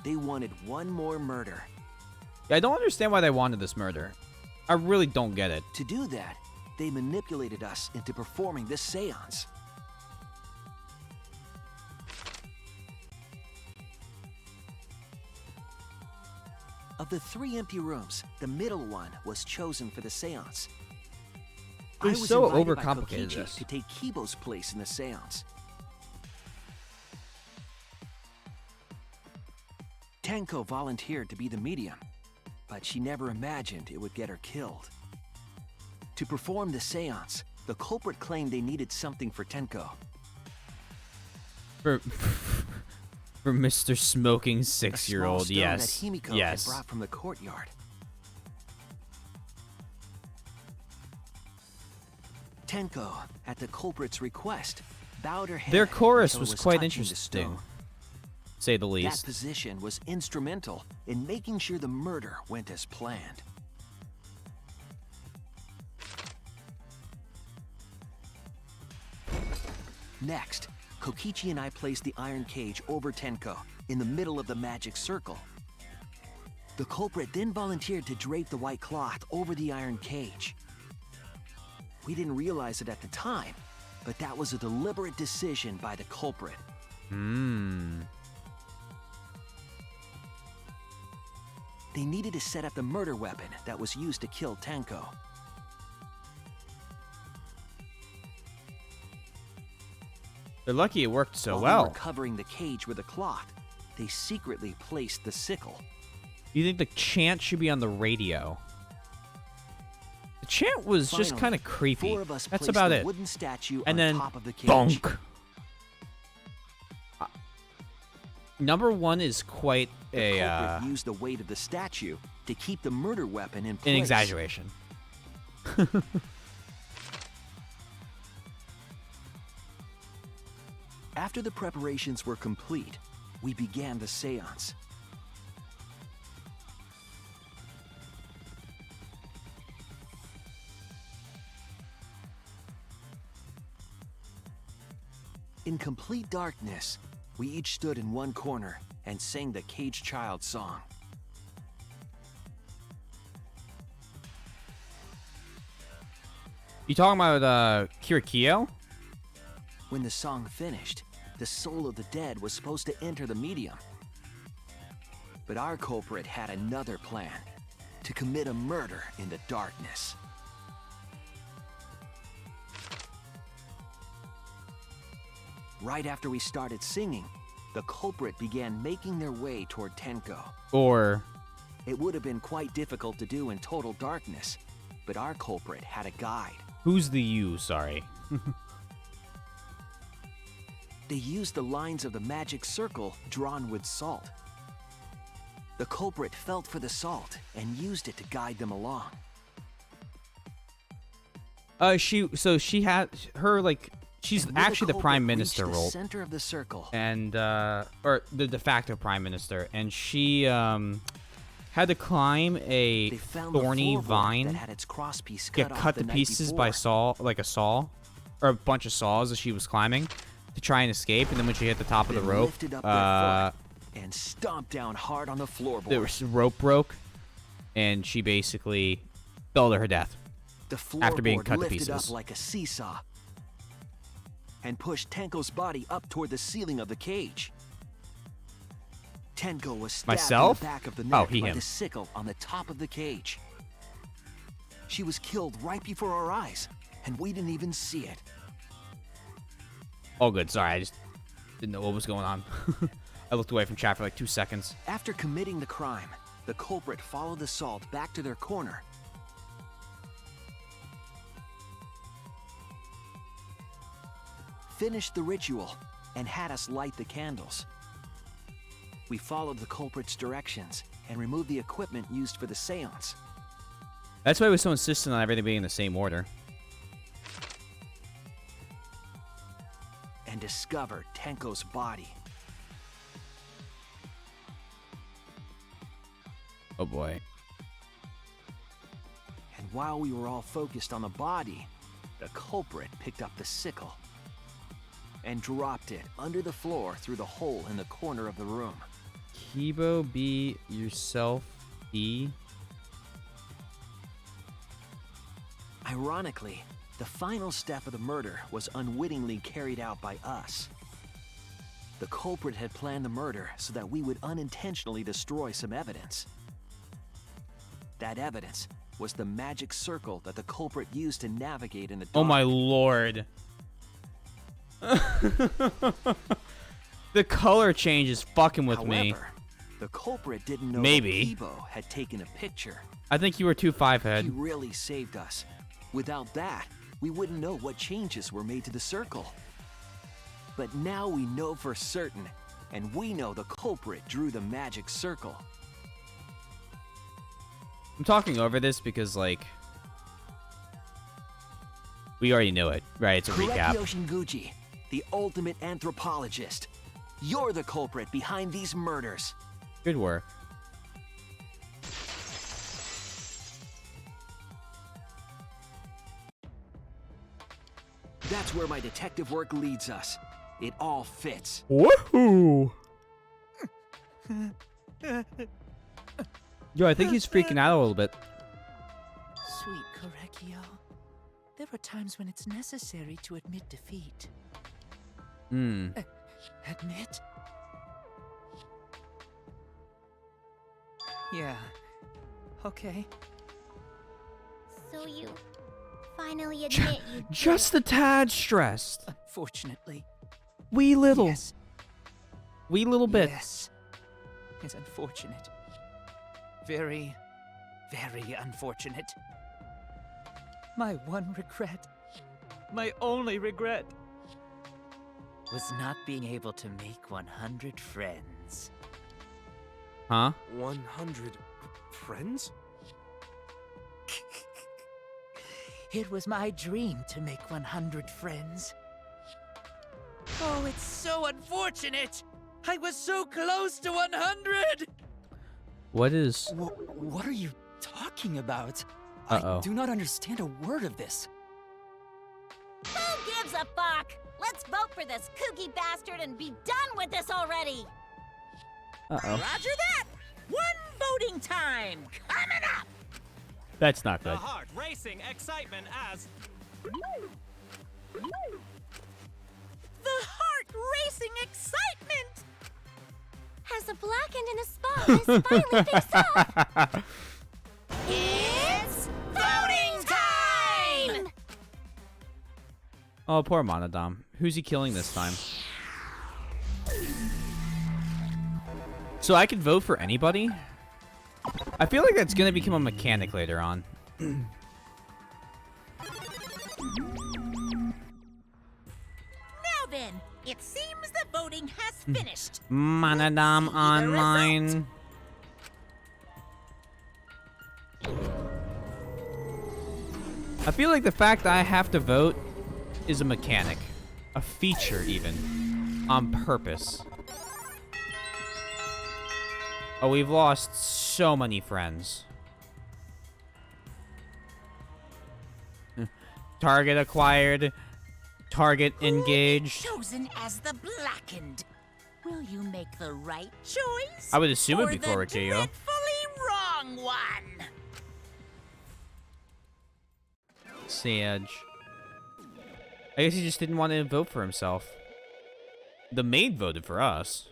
They wanted one more murder. Yeah, I don't understand why they wanted this murder. I really don't get it. To do that, they manipulated us into performing this seance. Of the 3 empty rooms, the middle one was chosen for the seance. They're I was so invited by overcomplicated, Kokichi this. to take Kibo's place in the seance. Tenko volunteered to be the medium, but she never imagined it would get her killed. To perform the seance, the culprit claimed they needed something for Tenko. For Mr. Smoking A small 6-year-old, stone yes. that Himiko Yes. had brought from the courtyard. Tenko, at the culprit's request, bowed her head. Their chorus until it was quite touching the interesting, stone. say the That least. position was instrumental in making sure the murder went as planned. Next, Kokichi and I placed the iron cage over Tenko in the middle of the magic circle. The culprit then volunteered to drape the white cloth over the iron cage. We didn't realize it at the time, but that was a deliberate decision by the culprit. They needed to set up the murder weapon that was used to kill Tenko. They're lucky it worked so While well. they were covering the cage with a cloth, they secretly placed the sickle. You think the chant should be on the radio? The chant was just Finally, kind of creepy. 4 of us That's placed about the it. wooden statue And on then top of the cage. bonk. Number 1 is quite The a culprit used the weight of the statue to keep the murder weapon in place. an exaggeration. After the preparations were complete, we began the seance. In complete darkness, we each stood in one corner and sang the Caged Child song. You talking about Kirikio? When the song finished, the soul of the dead was supposed to enter the medium. But our culprit had another plan, to commit a murder in the darkness. Right after we started singing, the culprit began making their way toward Tenko. Or It would have been quite difficult to do in total darkness, but our culprit had a guide. who's the you? Sorry. They used the lines of the magic circle drawn with salt. The culprit felt for the salt and used it to guide them along. She had her like she's And when actually the culprit prime reached minister the role, center of the circle, and or the de facto prime minister, and she had to climb a they found the thorny floorboard vine, that had its crosspiece get cut off cut the to night pieces by before. a saw, or a bunch of saws as she was climbing to try and escape, and then when she hit the top of the Then rope, lifted up their foot and stomped down hard on the floorboard. the rope broke, and she basically fell to her death The after being floorboard cut to lifted pieces. up like a seesaw, and pushed Tenko's body up toward the ceiling of the cage. Tenko was stabbed Myself? in the back of the Oh, neck by him. the sickle on the top of the cage. She was killed right before our eyes, and we didn't even see it. Oh, good. Sorry, I just didn't know what was going on. I looked away from chat for like 2 seconds. After committing the crime, the culprit followed the Salt back to their corner. Finished the ritual and had us light the candles. We followed the culprit's directions and removed the equipment used for the seance. That's why I was so insistent on everything being in the same order. And discovered Tenko's body. Oh boy. And while we were all focused on the body, the culprit picked up the sickle and dropped it under the floor through the hole in the corner of the room. Kibo, be yourself, E. Ironically, the final step of the murder was unwittingly carried out by us. The culprit had planned the murder so that we would unintentionally destroy some evidence. That evidence was the magic circle that the culprit used to navigate in the dark. Oh my lord. The color change is fucking with me. However, the culprit didn't know Maybe. that Kibo had taken a picture. I think you were too 5-head. He really saved us. Without that, we wouldn't know what changes were made to the circle. But now we know for certain, and we know the culprit drew the magic circle. I'm talking over this because, like, we already knew it, right? It's a recap. Korekiyo Shinguchi, the ultimate anthropologist. You're the culprit behind these murders. Good work. That's where my detective work leads us. It all fits. Woohoo! Yo, I think he's freaking out a little bit. Sweet Korekiyo, there are times when it's necessary to admit defeat. Hmm. Admit? Yeah. Okay. So you finally admit you did Just a tad stressed. Unfortunately. Wee little. Yes. Wee little bit. Yes. It's unfortunate. Very, very unfortunate. My one regret, my only regret, was not being able to make 100 friends. Huh? 100 friends? It was my dream to make 100 friends. Oh, it's so unfortunate! I was so close to 100! What is... What are you talking about? Uh-oh. I do not understand a word of this. Who gives a fuck? Let's vote for this kooky bastard and be done with this already! Uh-oh. Roger that! One voting time coming up! That's not good. The heart racing excitement as The heart racing excitement! As a blackened in a spot is finally fixed up. It's voting time! Oh, poor Monodam. Who's he killing this time? So I could vote for anybody? I feel like that's gonna become a mechanic later on. Now then, it seems the voting has finished. Monodam online. I feel like the fact that I have to vote is a mechanic. A feature, even. On purpose. Oh, we've lost so many friends. Target acquired. Target engaged. Chosen as the blackened. Will you make the right choice? I would assume it'd be or the Korekiyo. dreadfully wrong one? Sage. I guess he just didn't want to vote for himself. The maid voted for us.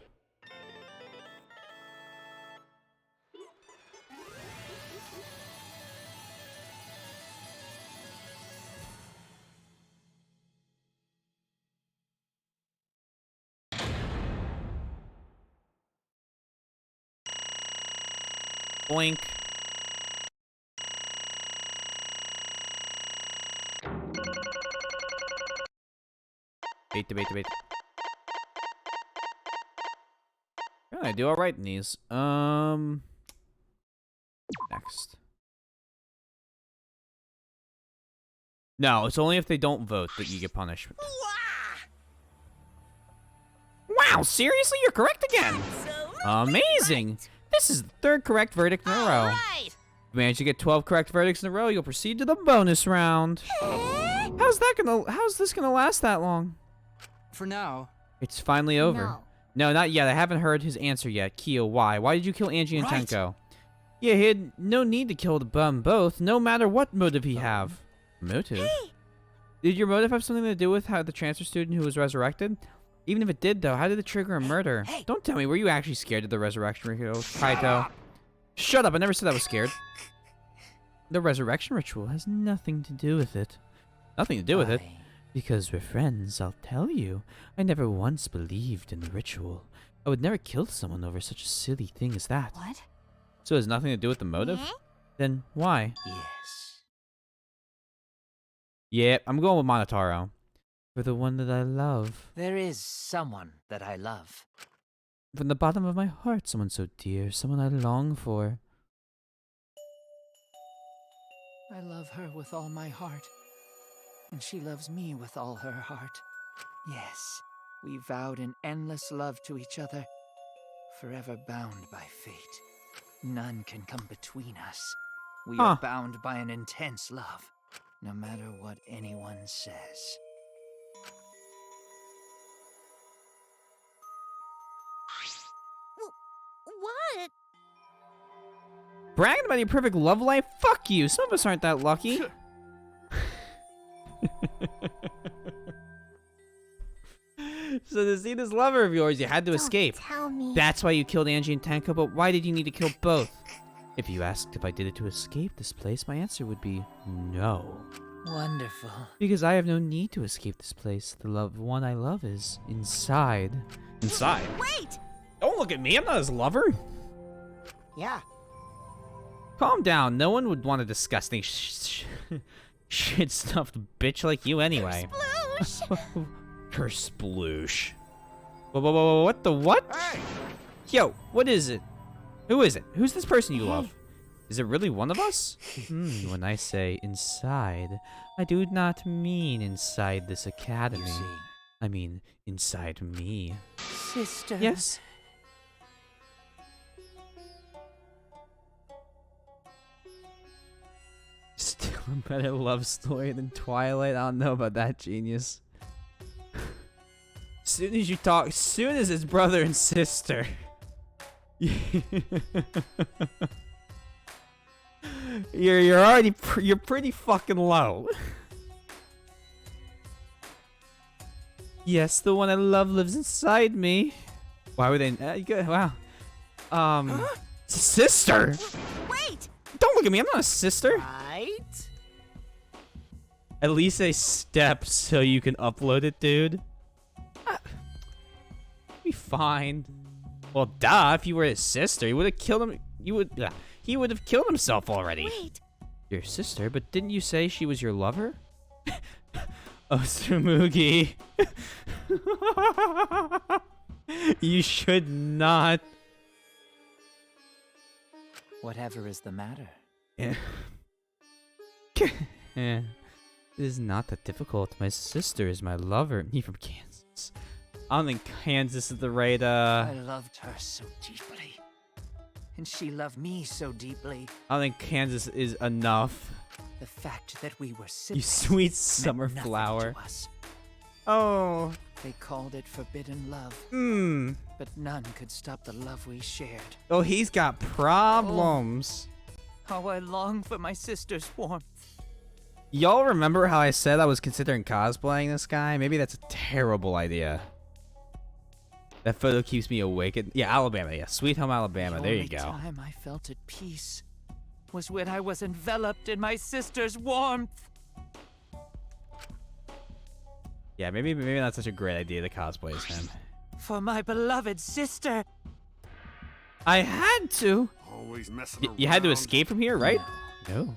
Boink. Debate. Yeah, I do alright in these. Next. No, it's only if they don't vote that you get punishment. Wow, seriously? You're correct again! Amazing! This is the 3rd correct verdict in a row. If you manage to get 12 correct verdicts in a row, you'll proceed to the bonus round. How's this gonna last that long? For now. It's finally over. No, not yet. I haven't heard his answer yet. Kyo, why? Why did you kill Angie and Tenko? Yeah, he had no need to kill them both, no matter what motive he have. Motive? Hey. Did your motive have something to do with how the transfer student who was resurrected? Even if it did, though, how did it trigger a murder? Hey. Don't tell me, were you actually scared of the resurrection ritual, Kaito? Shut up, I never said I was scared. The resurrection ritual has nothing to do with it. Nothing to do with it. Because we're friends, I'll tell you. I never once believed in the ritual. I would never kill someone over such a silly thing as that. What? So it has nothing to do with the motive? Then why? Yes. Yeah, I'm going with Monotaro. For the one that I love. There is someone that I love. From the bottom of my heart, someone so dear, someone I long for. I love her with all my heart. And she loves me with all her heart. Yes, we vowed an endless love to each other, forever bound by fate. None can come between us. We are bound by an intense love, no matter what anyone says. What? Bragging about your perfect love life? Fuck you. Some of us aren't that lucky. So to see this lover of yours, you had to escape. Tell me. That's why you killed Angie and Tenko, but why did you need to kill both? If you asked if I did it to escape this place, my answer would be no. Wonderful. Because I have no need to escape this place. The one I love is inside. Inside? Wait! Don't look at me, I'm not his lover. Yeah. Calm down, no one would want a disgusting shit-stuffed bitch like you anyway. Sploosh! Her sploosh. Whoa, what the what? Hey. Yo, what is it? Who is it? Who's this person you love? Is it really one of us? When I say inside, I do not mean inside this academy. I mean inside me. Sister. Yes? Still a better love story than Twilight. I don't know about that, genius. Soon as you talk, soon as it's brother and sister. you're already you're pretty fucking low. Yes, the one I love lives inside me. Why would they? Wow. Sister. Wait. Don't look at me. I'm not a sister. Right? At least a step so you can upload it, dude. Be fine. Well, duh. If you were his sister, he would have killed him. He would have killed himself already. Wait. Your sister, but didn't you say she was your lover? Oh, Tsumugi. You should not. Whatever is the matter? Yeah. Yeah. This is not that difficult. My sister is my lover. Me from Kansas. I don't think Kansas is the right, I loved her so deeply. And she loved me so deeply. I don't think Kansas is enough. The fact that we were You sweet summer flower. Oh. They called it forbidden love. But none could stop the love we shared. Oh, he's got problems. Oh, how I long for my sister's warmth. Y'all remember how I said I was considering cosplaying this guy? Maybe that's a terrible idea. That photo keeps me awake. Yeah, Alabama. Yeah, Sweet Home Alabama. There you The go. only time I felt at peace was when I was enveloped in my sister's warmth. Yeah, maybe not such a great idea to cosplay as him. For my beloved sister. I had to. Always messing around. You had to escape from here, right? No.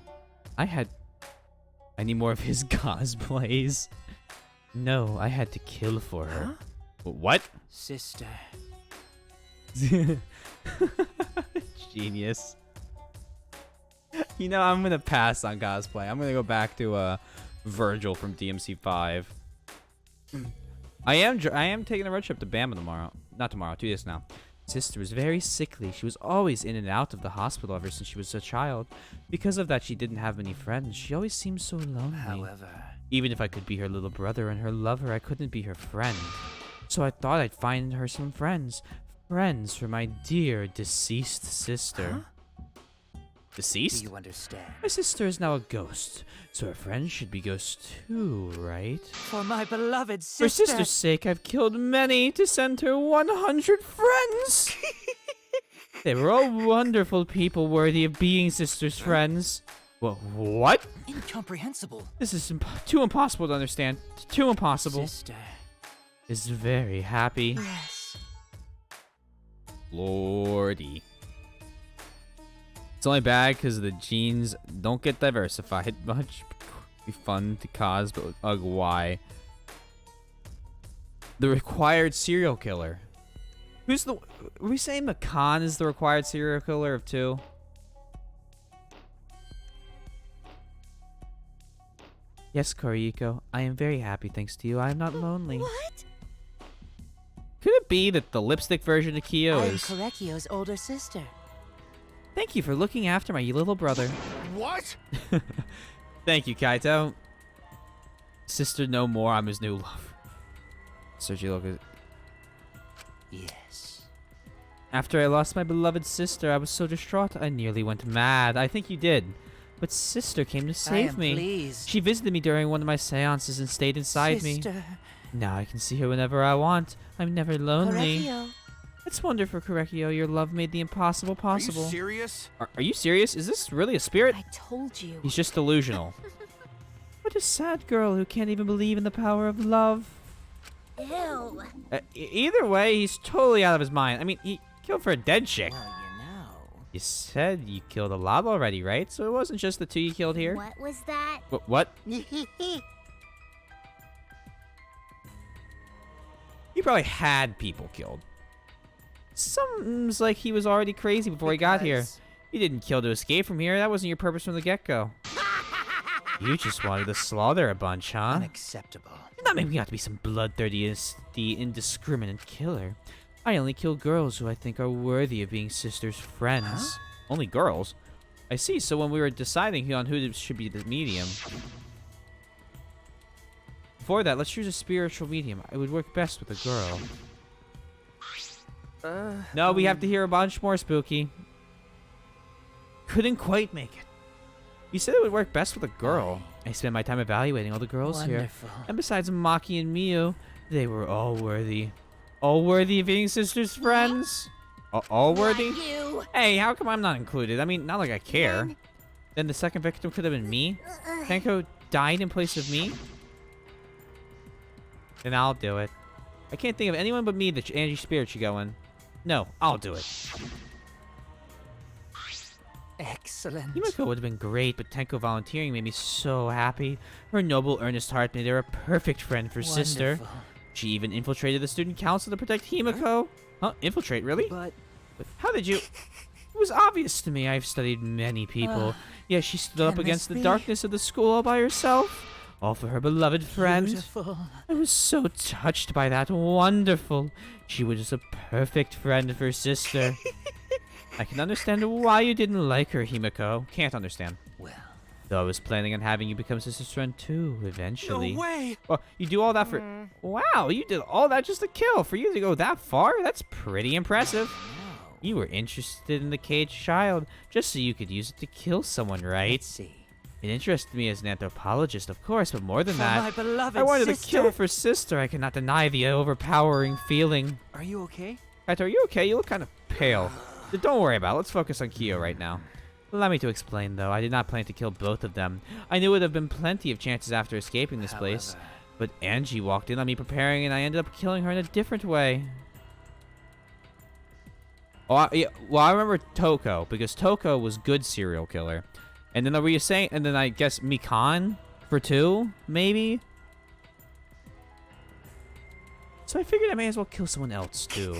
I need more of his cosplays. No, I had to kill for her. What? Sister. Genius. You know, I'm gonna pass on cosplay. I'm gonna go back to Virgil from DMC5. I am taking a road trip to Bama tomorrow. Not tomorrow, 2 days now. Sister was very sickly. She was always in and out of the hospital ever since she was a child. Because of that, she didn't have many friends. She always seemed so lonely. However, even if I could be her little brother and her lover, I couldn't be her friend. So I thought I'd find her some friends. Friends for my dear deceased sister. Deceased? do you understand? My sister is now a ghost, so her friends should be ghosts too, right? For my beloved For sister. sister's sake, I've killed many to send her 100 friends. They were all wonderful people worthy of being sister's friends. Well, what? Incomprehensible. This is too impossible to understand. Too impossible. Sister. Is very happy. Yes. Lordy. It's only bad because the genes don't get diversified much. Be fun to cause, but ugh, why? The required serial killer. Who's the? Are we saying Makan is the required serial killer of 2? Yes, Koriko. I am very happy thanks to you. I am not lonely. What? Could it be that the lipstick version of Kyo I'm is? Korekio's older sister. Thank you for looking after my little brother. What? Thank you, Kaito. Sister no more, I'm his new love. Sergio Lucas. Yes. After I lost my beloved sister, I was so distraught I nearly went mad. I think you did. But sister came to save me. Pleased. She visited me during one of my seances and stayed inside me. Sister. Now I can see her whenever I want. I'm never lonely. Korekio. It's wonderful, Korekio. Your love made the impossible possible. Are you serious? Are you serious? Is this really a spirit? I told you. He's just delusional. What a sad girl who can't even believe in the power of love. Ew. Either way, he's totally out of his mind. I mean, he killed for a dead chick. Well, you know. You said you killed a lot already, right? So it wasn't just the 2 you killed here? What was that? What? He probably had people killed. Seems like he was already crazy before he got here. You didn't kill to escape from here. That wasn't your purpose from the get-go. You just wanted to slaughter a bunch, huh? Unacceptable. You're not making me out to be some bloodthirsty, indiscriminate killer. I only kill girls who I think are worthy of being sister's friends. Huh? Only girls? I see, so when we were deciding on who should be the medium... Before that, let's choose a spiritual medium. It would work best with a girl. No, we have to hear a bunch more, Spooky. Couldn't quite make it. You said it would work best with a girl. I spent my time evaluating all the girls Wonderful. here. And besides Maki and Miyu, they were all worthy. All worthy of being sisters' friends? All worthy? You. Hey, how come I'm not included? I mean, not like I care. Then the second victim could have been me? Tenko died in place of me? Then I'll do it. I can't think of anyone but me that Angie Spirit should go in. No, I'll do it. Excellent. Himiko would have been great, but Tenko volunteering made me so happy. Her noble, earnest heart made her a perfect friend for sister. Wonderful. She even infiltrated the student council to protect Himiko. Huh? Infiltrate, really? But how did you... It was obvious to me. I've studied many people. Yet she stood up can against this the be? darkness of the school all by herself. All for her beloved friend. Beautiful. I was so touched by that. Wonderful. She was just a perfect friend for sister. I can understand why you didn't like her, Himiko. Can't understand. Well. Though I was planning on having you become sister's friend too, eventually. No way! Well, you do all that for... Wow, you did all that just to kill. For you to go that far, that's pretty impressive. You were interested in the caged child just so you could use it to kill someone, right? Let's see. It interested me as an anthropologist, of course, but more than For that, my beloved I wanted to sister. kill for sister. I cannot deny the overpowering feeling. Are you okay? Kaito, are you okay? You look kind of pale. But don't worry about it. Let's focus on Kyo right now. Allow me to explain, though. I did not plan to kill both of them. I knew it would have been plenty of chances after escaping this place. But Angie walked in on me preparing, and I ended up killing her in a different way. Oh, yeah, well, I remember Toko, because Toko was good serial killer. And then were you saying, and then I guess Mikan for 2, maybe? So I figured I may as well kill someone else, too.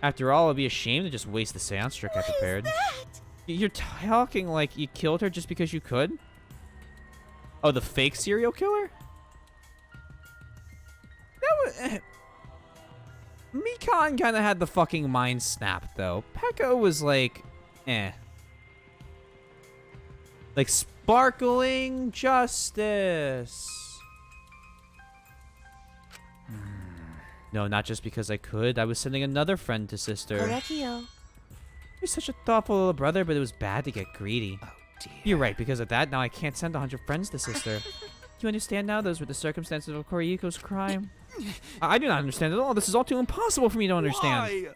After all, it'd be a shame to just waste the seance trick I prepared. You're talking like you killed her just because you could? Oh, the fake serial killer? That was... Mikan kind of had the fucking mind snap, though. Pekka was like, eh. Like, sparkling justice. No, not just because I could. I was sending another friend to sister. Correcchio. You're such a thoughtful little brother, but it was bad to get greedy. Oh, dear. You're right. Because of that, now I can't send 100 friends to sister. Do you understand now? Those were the circumstances of Korihiko's crime. I do not understand at all. This is all too impossible for me to understand.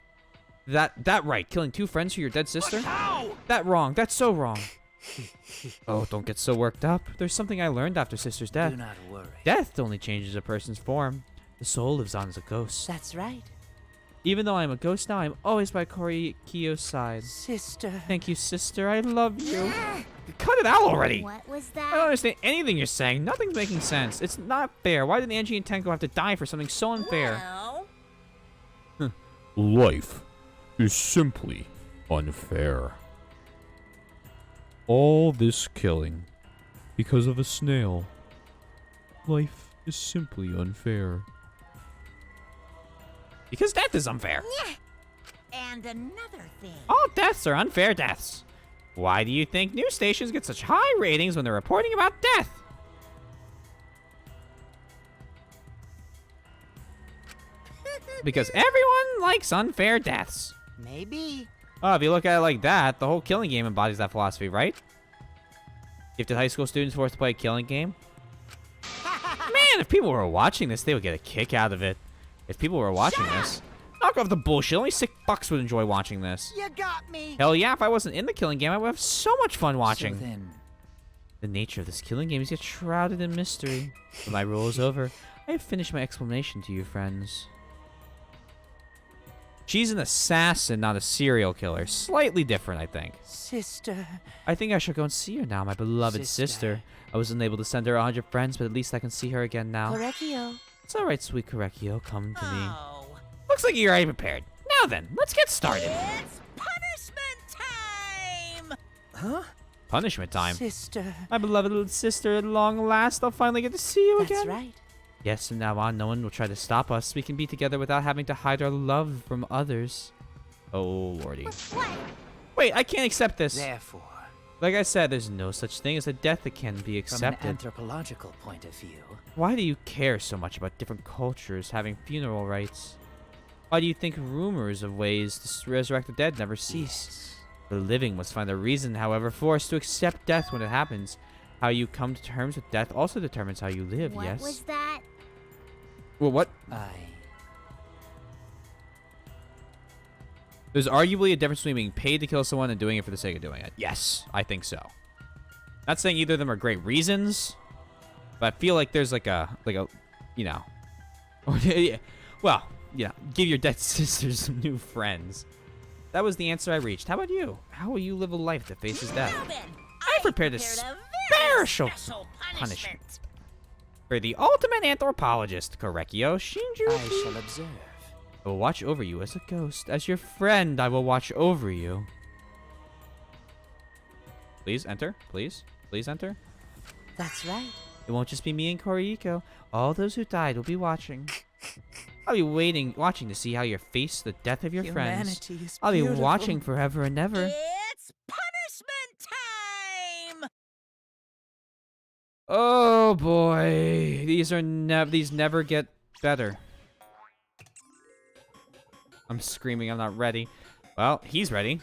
Why? That right. Killing 2 friends for your dead sister? How? That wrong. That's so wrong. Oh, don't get so worked up. There's something I learned after sister's death. Do not worry. Death only changes a person's form. The soul lives on as a ghost. That's right. Even though I'm a ghost now, I'm always by Korihiko's side. Sister. Thank you, sister. I love you. Cut it out already. What was I don't that? understand anything you're saying. Nothing's making sense. It's not fair. Why did Angie and Tenko have to die for something so unfair? Well, Life is simply unfair. All this killing because of a snail. Life is simply unfair. Because death is unfair. and another thing. All deaths are unfair deaths. Why do you think news stations get such high ratings when they're reporting about death? Because everyone likes unfair deaths. Maybe. Oh, if you look at it like that, the whole killing game embodies that philosophy, right? Gifted high school students forced to play a killing game? Man, if people were watching this, they would get a kick out of it. If people were watching this, knock off the bullshit. Only sick fucks would enjoy watching this. You got me. Hell yeah, if I wasn't in the killing game, I would have so much fun watching. So then, the nature of this killing game is yet shrouded in mystery. When my role is over, I have finished my explanation to you, friends. She's an assassin, not a serial killer. Slightly different, I think. sister. I think I shall go and see her now, my beloved sister. I was unable to send her 100 friends, but at least I can see her again now. Correcchio. It's alright, sweet Correcchio. Come to me. Looks like you're already prepared. Now then, let's get started. It's punishment time! Huh? Punishment time. Sister. My beloved little sister, at long last, I'll finally get to see you That's again. right. Yes, from now on, no one will try to stop us. We can be together without having to hide our love from others. Oh, lordy. Wait, I can't accept this. Therefore, Like I said, there's no such thing as a death that can be from an accepted. anthropological point of view, Why do you care so much about different cultures having funeral rites? Why do you think rumors of ways to resurrect the dead never cease? The living must find a reason, however, for us to accept death when it happens. How you come to terms with death also determines how you live, What yes? was that? Well, what? There's arguably a difference between being paid to kill someone and doing it for the sake of doing it. Yes, I think so. Not saying either of them are great reasons, but I feel like there's like a, you know. Well, yeah, give your dead sisters some new friends. That was the answer I reached. How about you? How will you live a life that faces death? I prepared a special punishment for the ultimate anthropologist, Correcchio Shinju. I shall observe. I will watch over you as a ghost. As your friend, I will watch over you. Please enter. Please. Please enter. That's right. It won't just be me and Korihiko. All those who died will be watching. I'll be watching to see how you face the death of your friends. Humanity is I'll be beautiful. watching forever and ever. It's punishment time! Oh boy, these never get better. I'm screaming, I'm not ready. Well, he's ready.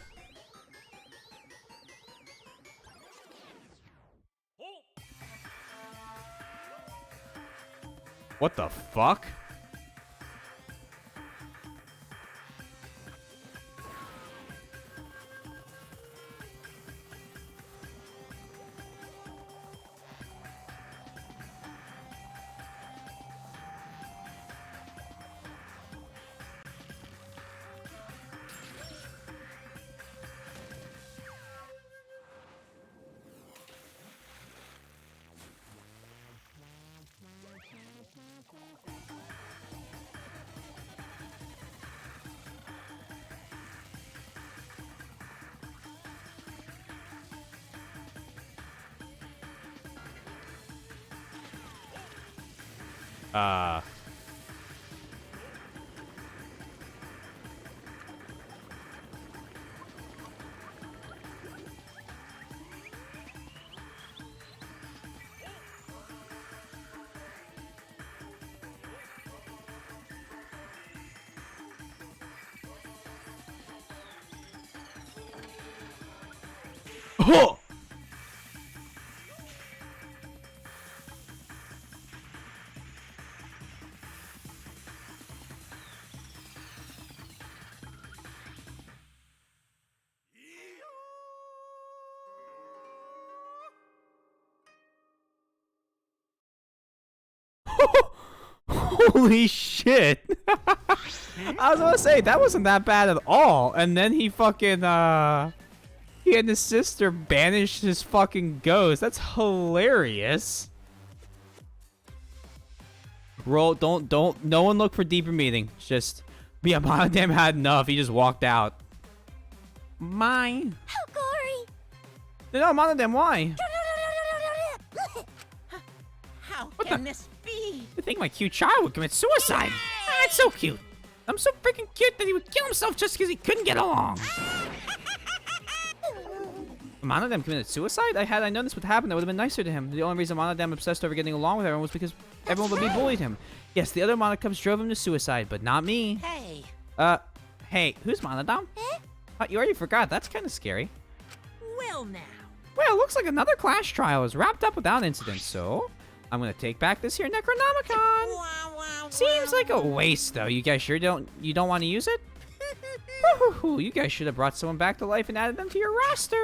What the fuck? Oh! Holy shit. I was gonna say, that wasn't that bad at all. And then he fucking, he and his sister banished his fucking ghost. That's hilarious. Roll, don't, no one look for deeper meaning. Just, yeah, Monodam had enough. He just walked out. Mine. How gory! No, Monodam, why? How can this be? I think my cute child would commit suicide. That's so cute. I'm so freaking cute that he would kill himself just because he couldn't get along. Monodam committed suicide? Had I known this would happen, I would have been nicer to him. The only reason Monodam obsessed over getting along with everyone was because everyone would be bullied him. Yes, the other Monocubs drove him to suicide, but not me. Hey. Hey, who's Monodam? You already forgot. That's kind of scary. Well now. Well, it looks like another Clash trial is wrapped up without incident, so I'm gonna take back this here Necronomicon. Seems like a waste, though. You guys sure don't want to use it? You guys should have brought someone back to life and added them to your roster.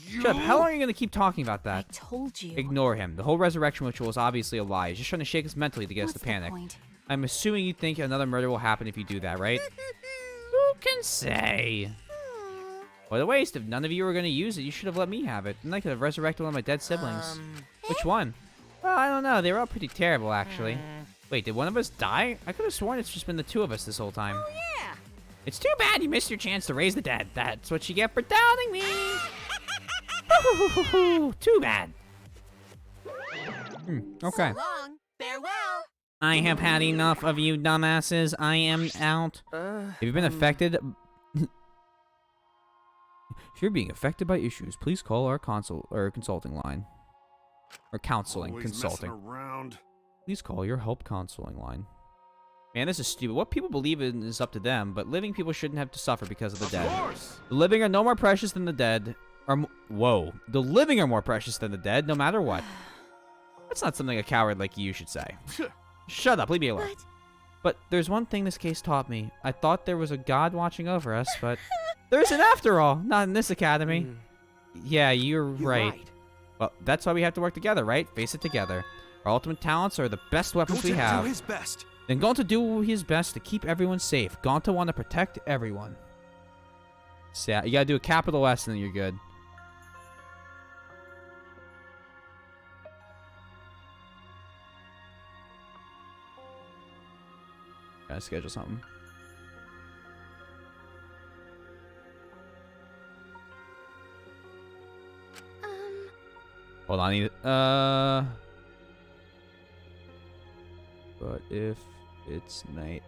Shut up. How long are you gonna keep talking about that? I told you. Ignore him. The whole resurrection ritual is obviously a lie. He's just trying to shake us mentally to get us What's to panic. the point? I'm assuming you think another murder will happen if you do that, right? Who can say? What a waste. If none of you were gonna use it, you should have let me have it. And I could have resurrected one of my dead siblings. Which one? Well, I don't know. They were all pretty terrible, actually. Wait, did one of us die? I could have sworn it's just been the two of us this whole time. Oh, yeah. It's too bad you missed your chance to raise the dead. That's what you get for doubting me. Too bad. Okay. So long. Farewell. I have had enough of you dumbasses. I am out. Have you been affected? If you're being affected by issues, please call our consulting line. Or counseling, Always consulting. messing around. Please call your help counseling line. Man, this is stupid. What people believe in is up to them, but living people shouldn't have to suffer because of the dead. Course. The living are no more precious than the dead. Whoa. The living are more precious than the dead, no matter what. That's not something a coward like you should say. Shut up, leave me alone. But there's one thing this case taught me. I thought there was a god watching over us, but there isn't after all. Not in this academy. Yeah, you're right. Well, that's why we have to work together, right? Face it together. Our ultimate talents are the best weapons we have. Do his best. Then Gonta do his best to keep everyone safe. Gonta want to protect everyone. You gotta do a capital S and then you're good. Gotta schedule something. Hold on, but if it's night.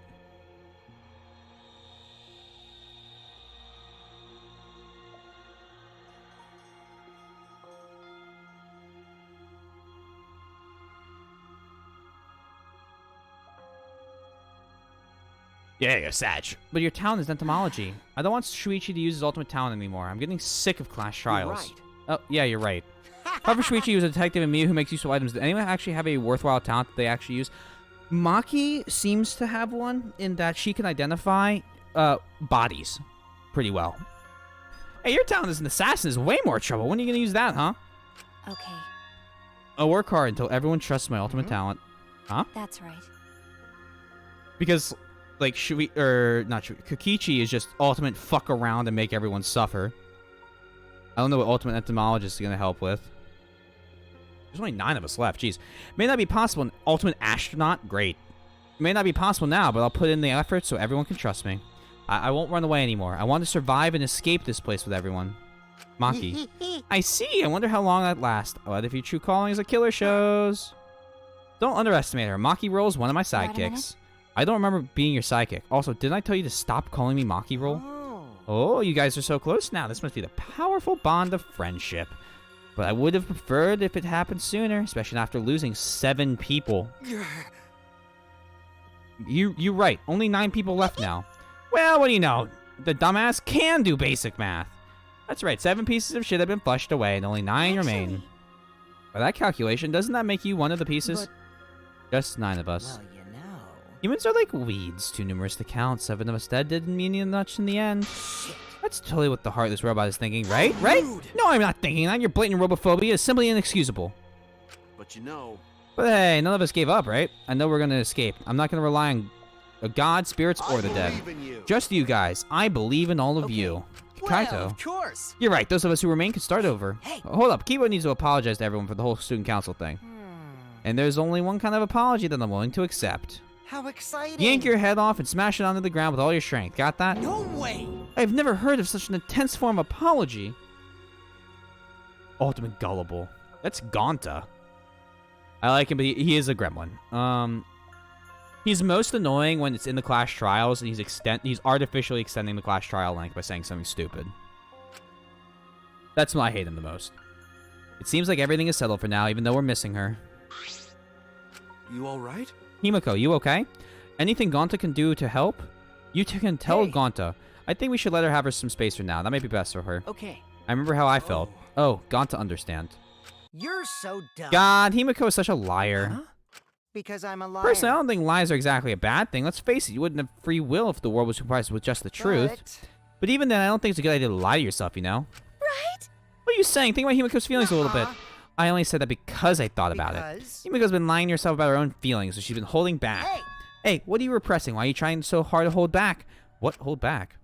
Yeah, you're Sag. But your talent is entomology. I don't want Shuichi to use his ultimate talent anymore. I'm getting sick of Clash Trials. You're right. Oh, yeah, you're right. However, Shuichi was a detective and Miyu who makes useful items. Does anyone actually have a worthwhile talent that they actually use? Maki seems to have one in that she can identify bodies pretty well. Hey, your talent as an assassin is way more trouble. When are you gonna use that, huh? Okay, I'll work hard until everyone trusts my ultimate talent. Huh? that's right. Because, like, Kokichi is just ultimate fuck around and make everyone suffer. I don't know what ultimate entomologist is gonna help with. There's only 9 of us left, jeez. May not be possible an ultimate astronaut? Great. May not be possible now, but I'll put in the effort so everyone can trust me. I won't run away anymore. I want to survive and escape this place with everyone. Maki. I see. I wonder how long that lasts. What if your true calling is a killer shows? Don't underestimate her. Maki Roll is one of my sidekicks. I don't remember being your sidekick. Also, didn't I tell you to stop calling me Maki Roll? Oh, you guys are so close now. This must be the powerful bond of friendship. But I would have preferred if it happened sooner, especially after losing 7 people. You're right. Only 9 people left now. Well, what do you know? The dumbass can do basic math. That's right. 7 pieces of shit have been flushed away, and only 9 remain. By that calculation, doesn't that make you one of the pieces? Just 9 of us. Well, you know. Humans are like weeds, too numerous to count. 7 of us dead didn't mean much in the end. That's totally what the heartless robot is thinking, right? Right? No, I'm not thinking that. Your blatant robophobia is simply inexcusable. But you know... But hey, none of us gave up, right? I know we're gonna escape. I'm not gonna rely on God, spirits, or the dead. Just you guys. I believe in all of you. Kaito. Well, of course. You're right. Those of us who remain can start over. Hey. Hold up. Kiba needs to apologize to everyone for the whole student council thing. And there's only one kind of apology that I'm willing to accept. How exciting. Yank your head off and smash it onto the ground with all your strength. Got that? No way. I've never heard of such an intense form of apology. Ultimate gullible. That's Gonta. I like him, but he is a gremlin. He's most annoying when it's in the Clash Trials, and he's artificially extending the Clash Trial length by saying something stupid. That's when I hate him the most. It seems like everything is settled for now, even though we're missing her. You alright? Himiko, you okay? Anything Gonta can do to help? You two can tell Gonta. I think we should let her have some space for now. That might be best for her. Okay. I remember how I felt. Oh, Gonta understand. You're so dumb. God, Himiko is such a liar. Huh? Because I'm a liar. Personally, I don't think lies are exactly a bad thing. Let's face it, you wouldn't have free will if the world was comprised with just the truth. But even then, I don't think it's a good idea to lie to yourself, you know? Right? What are you saying? Think about Himiko's feelings a little bit. I only said that because I thought about it. Himiko's been lying to herself about her own feelings, so she's been holding back. Hey, what are you repressing? Why are you trying so hard to hold back? What hold back?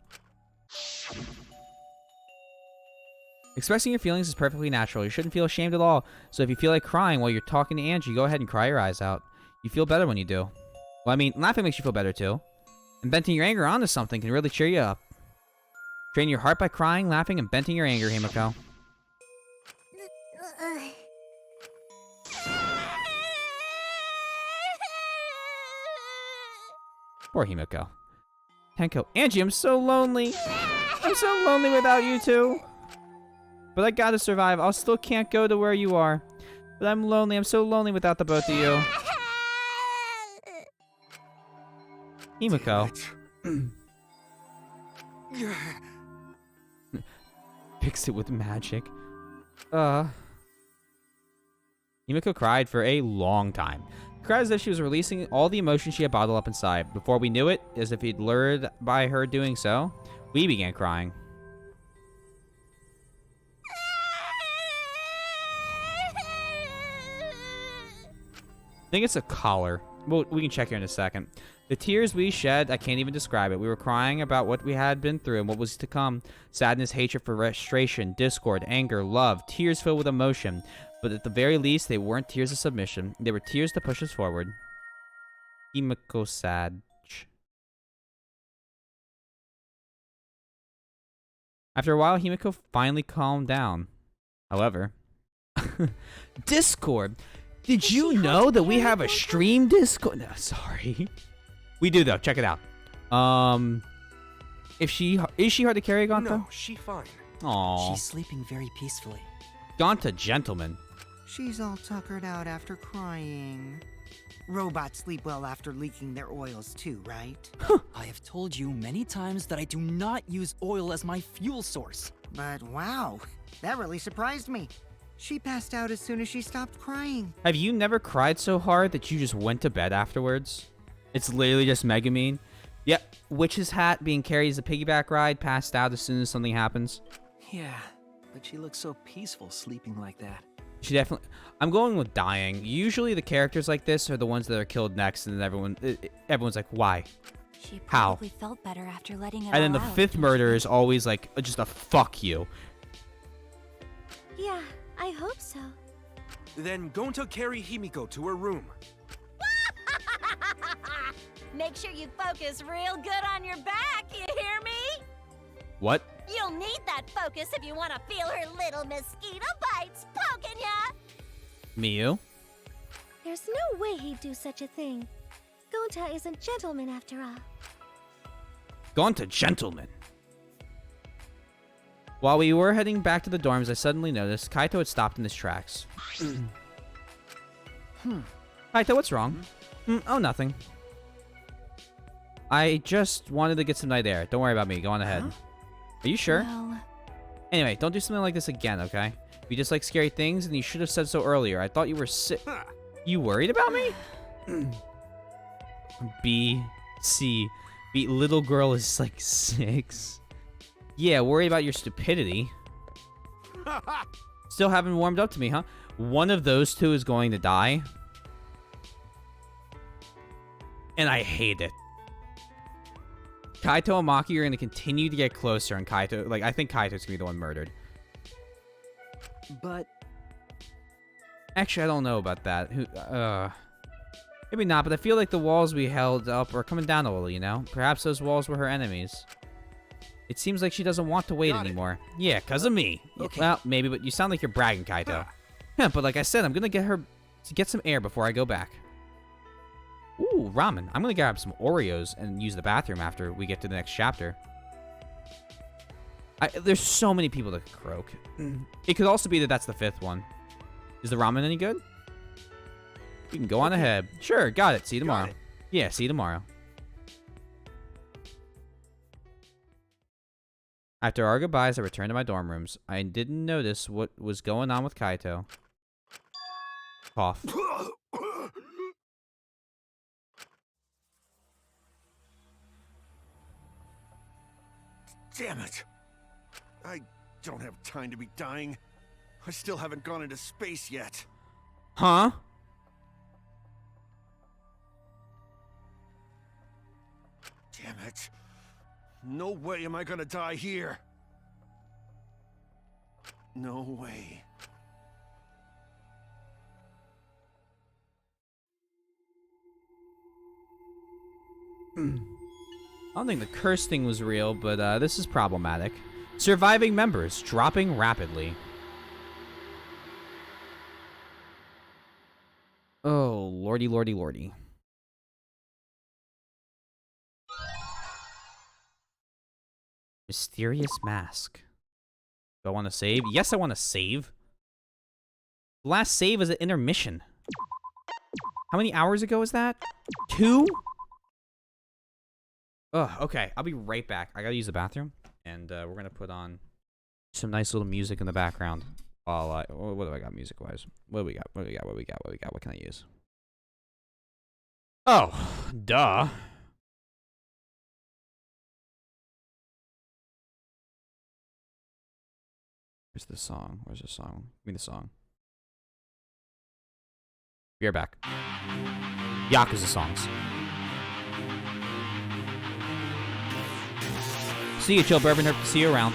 Expressing your feelings is perfectly natural. You shouldn't feel ashamed at all. So if you feel like crying while you're talking to Angie, go ahead and cry your eyes out. You feel better when you do. Well, I mean, laughing makes you feel better too. And venting your anger onto something can really cheer you up. Train your heart by crying, laughing, and venting your anger, Himiko. Poor Himiko. Tenko. Angie, I'm so lonely. I'm so lonely without you two. But I gotta survive. I still can't go to where you are. But I'm lonely. I'm so lonely without the both of you. Himiko. Fix it with magic. Himiko cried for a long time. Cried as if she was releasing all the emotions she had bottled up inside. Before we knew it, as if he'd lured by her doing so, we began crying. I think it's a collar. Well, we can check here in a second. The tears we shed, I can't even describe it. We were crying about what we had been through and what was to come. Sadness, hatred, frustration, discord, anger, love, tears filled with emotion. But at the very least, they weren't tears of submission. They were tears to push us forward. Himiko sad. After a while, Himiko finally calmed down. However, Discord. Did you know that we have a stream Discord? No, sorry. We do though. Check it out. Is she hard to carry, Gonta? No, she fine. Aww. She's sleeping very peacefully. Gonta, gentleman. She's all tuckered out after crying. Robots sleep well after leaking their oils too, right? I have told you many times that I do not use oil as my fuel source. But wow, that really surprised me. She passed out as soon as she stopped crying. Have you never cried so hard that you just went to bed afterwards? It's literally just Megumin. Yep, Witch's hat being carried as a piggyback ride, passed out as soon as something happens. Yeah, but she looks so peaceful sleeping like that. She definitely... I'm going with dying. Usually the characters like this are the ones that are killed next, and then everyone's like, why? She How? probably felt better after letting it And then all the out. fifth murder is always like, just a fuck you. Yeah, I hope so. Then Gonta carry Himiko to her room. Make sure you focus real good on your back, you hear me? What? You'll need that focus if you want to feel her little mosquito bites poking ya! Miyu? There's no way he'd do such a thing. Gonta is a gentleman after all. Gone to gentlemen. While we were heading back to the dorms, I suddenly noticed Kaito had stopped in his tracks. Kaito, what's wrong? Oh, nothing. I just wanted to get some night air. Don't worry about me. Go on ahead. Are you sure? Well... Anyway, don't do something like this again, okay? If you just like scary things, then you should have said so earlier. I thought you were sick. You worried about me? B, C. B, little girl is like 6. Yeah, worried about your stupidity. Still haven't warmed up to me, huh? One of those two is going to die. And I hate it. Kaito and Maki are going to continue to get closer, and Kaito... Like, I think Kaito's going to be the one murdered. But... Actually, I don't know about that. Maybe not, but I feel like the walls we held up are coming down a little, you know? Perhaps those walls were her enemies. It seems like she doesn't want to wait anymore. Yeah, because of me. Okay. Well, maybe, but you sound like you're bragging, Kaito. Yeah, but like I said, I'm going to get her to get some air before I go back. Ooh, ramen. I'm going to grab some Oreos and use the bathroom after we get to the next chapter. There's so many people that could croak. It could also be that that's the 5th one. Is the ramen any good? You can go on ahead. Sure, got it. See you tomorrow. Yeah, see you tomorrow. After our goodbyes, I returned to my dorm rooms. I didn't notice what was going on with Kaito. Cough. Damn it. I don't have time to be dying. I still haven't gone into space yet. Huh? Damn it. No way am I gonna die here. No way. I don't think the curse thing was real, but this is problematic. Surviving members dropping rapidly. Oh, lordy, lordy, lordy. Mysterious mask. Do I want to save? Yes, I want to save. The last save is an intermission. How many hours ago is that? 2? Ugh, okay. I'll be right back. I gotta use the bathroom. And we're gonna put on some nice little music in the background. What do I got music-wise? What do we got? What do we got? What do we got? What do we got? What can I use? Oh, duh. Where's the song? Where's the song? Give me the song. Be right back. Yakuza songs. See you, Chill Bourbon. Hope to see you around.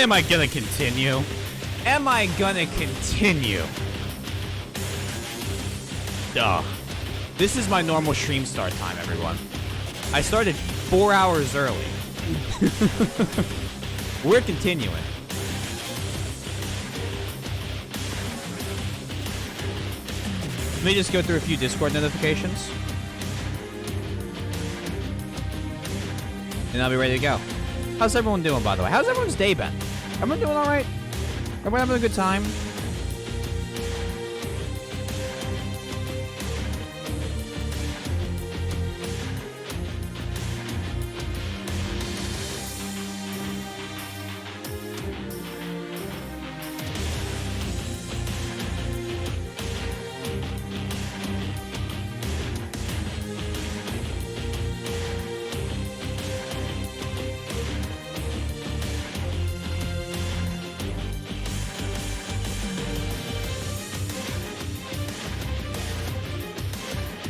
Am I gonna continue? Am I gonna continue? Duh. This is my normal stream start time, everyone. I started 4 hours early. We're continuing. Let me just go through a few Discord notifications. And I'll be ready to go. How's everyone doing, by the way? How's everyone's day been? Everyone doing alright? Everyone having a good time?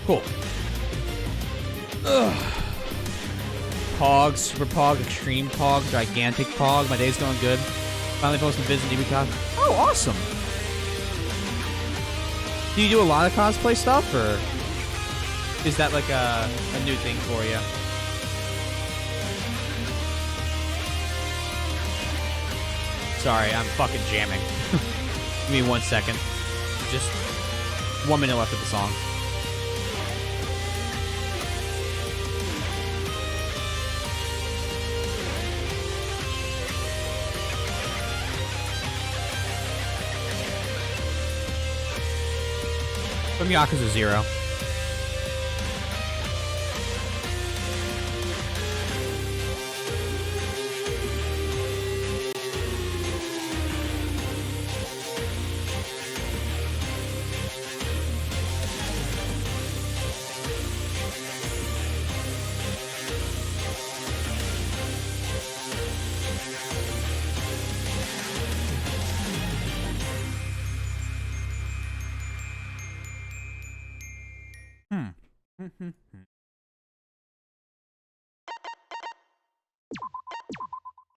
Cool. Ugh. Pog, Super Pog, Extreme Pog, Gigantic Pog. My day's going good. Finally posted Viz and DBCon. Oh, awesome. Do you do a lot of cosplay stuff, or is that like a new thing for you? Sorry, I'm fucking jamming. Give me 1 second. Just 1 minute left of the song. From Yakuza 0.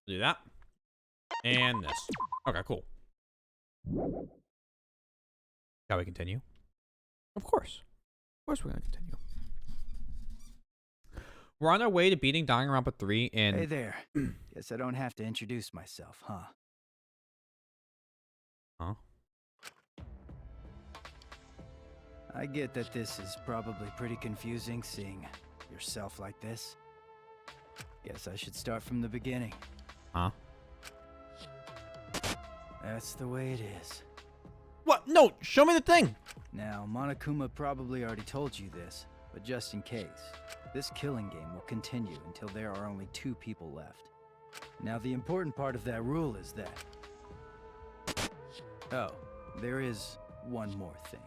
Do that. And this. Okay, cool. Shall we continue? Of course. Of course we're going to continue. We're on our way to beating Danganronpa 3 in... Hey there. Guess I don't have to introduce myself, huh? Huh? I get that this is probably pretty confusing seeing yourself like this. Guess I should start from the beginning. Huh? That's the way it is. What? No, show me the thing! Now, Monokuma probably already told you this, but just in case, this killing game will continue until there are only 2 people left. Now, the important part of that rule is that... Oh, there is one more thing.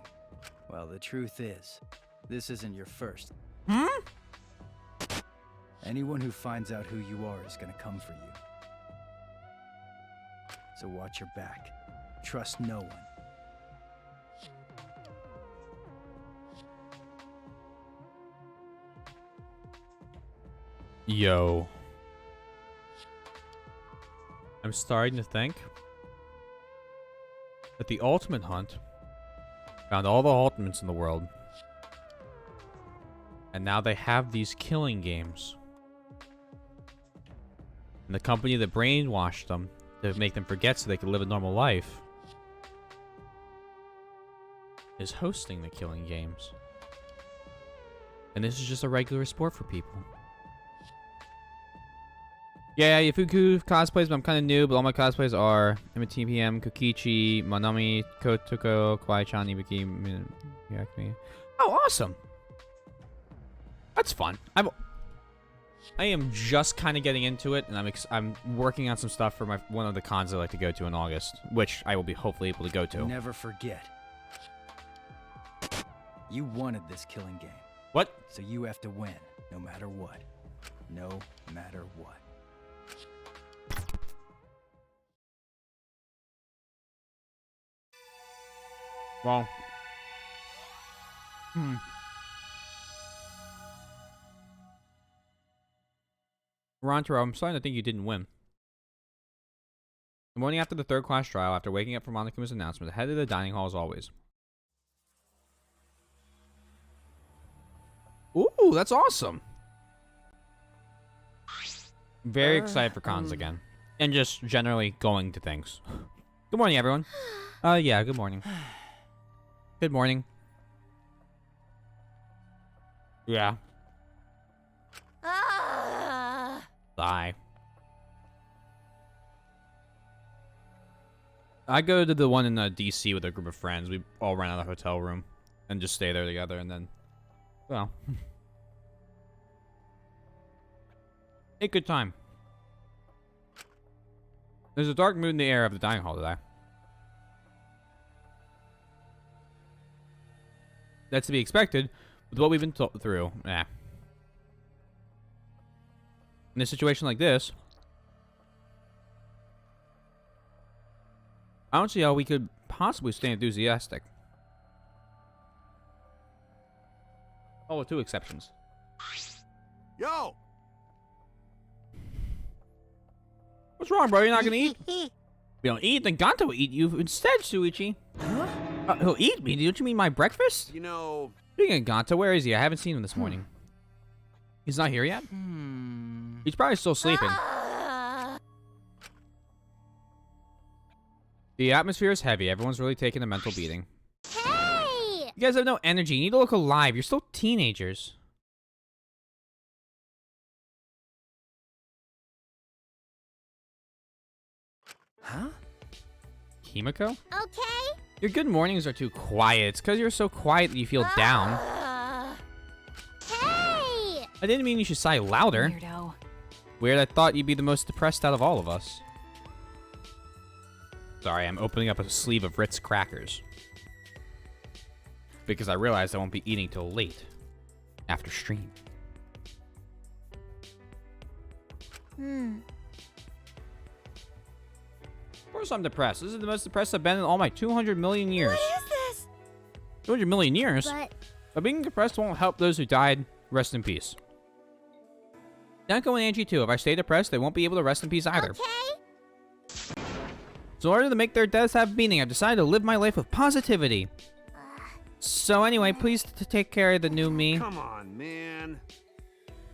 Well, the truth is, this isn't your first. Hmm? Anyone who finds out who you are is gonna come for you. So watch your back. Trust no one. Yo. I'm starting to think that the Ultimate Hunt found all the ultimates in the world. And now they have these killing games. And the company that brainwashed them to make them forget so they could live a normal life is hosting the killing games. And this is just a regular sport for people. Yeah, Yafuku cosplays, but I'm kind of new, but all my cosplays are MTPM, Kokichi, Manami, Kotoko, Kwai-chan, Ibuki, Miyakumi. Oh, awesome! That's fun. I am just kind of getting into it, and I'm working on some stuff for one of the cons I like to go to in August, which I will be hopefully able to go to. Never forget. You wanted this killing game. What? So you have to win, no matter what. No matter what. Well. Rontaro, I'm starting to think you didn't win. The morning after the third-class trial, after waking up from Monokuma's announcement, I headed to the dining hall as always. Ooh, that's awesome. Very excited for cons again. And just generally going to things. Good morning, everyone. Yeah, good morning. Good morning. Yeah. Bye. I go to the one in DC with a group of friends. We all rent out a hotel room and just stay there together, and then, well, a good time. There's a dark mood in the air of the dining hall today. That's to be expected with what we've been through. In a situation like this, I don't see how we could possibly stay enthusiastic. Oh, with two exceptions. Yo! What's wrong, bro? You're not gonna eat? We don't eat, then Gonta will eat you instead, Shuichi. Huh? He'll eat me? Don't you mean my breakfast? You know... Speaking of Gonta, where is he? I haven't seen him this morning. He's not here yet? He's probably still sleeping. The atmosphere is heavy. Everyone's really taking a mental beating. Hey! You guys have no energy. You need to look alive. You're still teenagers. Huh? Himiko? Okay. Your good mornings are too quiet. It's because you're so quiet that you feel down. Hey! I didn't mean you should sigh louder. Weirdo. Weird, I thought you'd be the most depressed out of all of us. Sorry, I'm opening up a sleeve of Ritz crackers. Because I realized I won't be eating till late. After stream. Of course I'm depressed. This is the most depressed I've been in all my 200 million years. What is this? 200 million years? But being depressed won't help those who died. Rest in peace. Danko and Angie too. If I stay depressed, they won't be able to rest in peace either. Okay. So in order to make their deaths have meaning, I've decided to live my life with positivity. So anyway, please take care of the new me. Come on, man.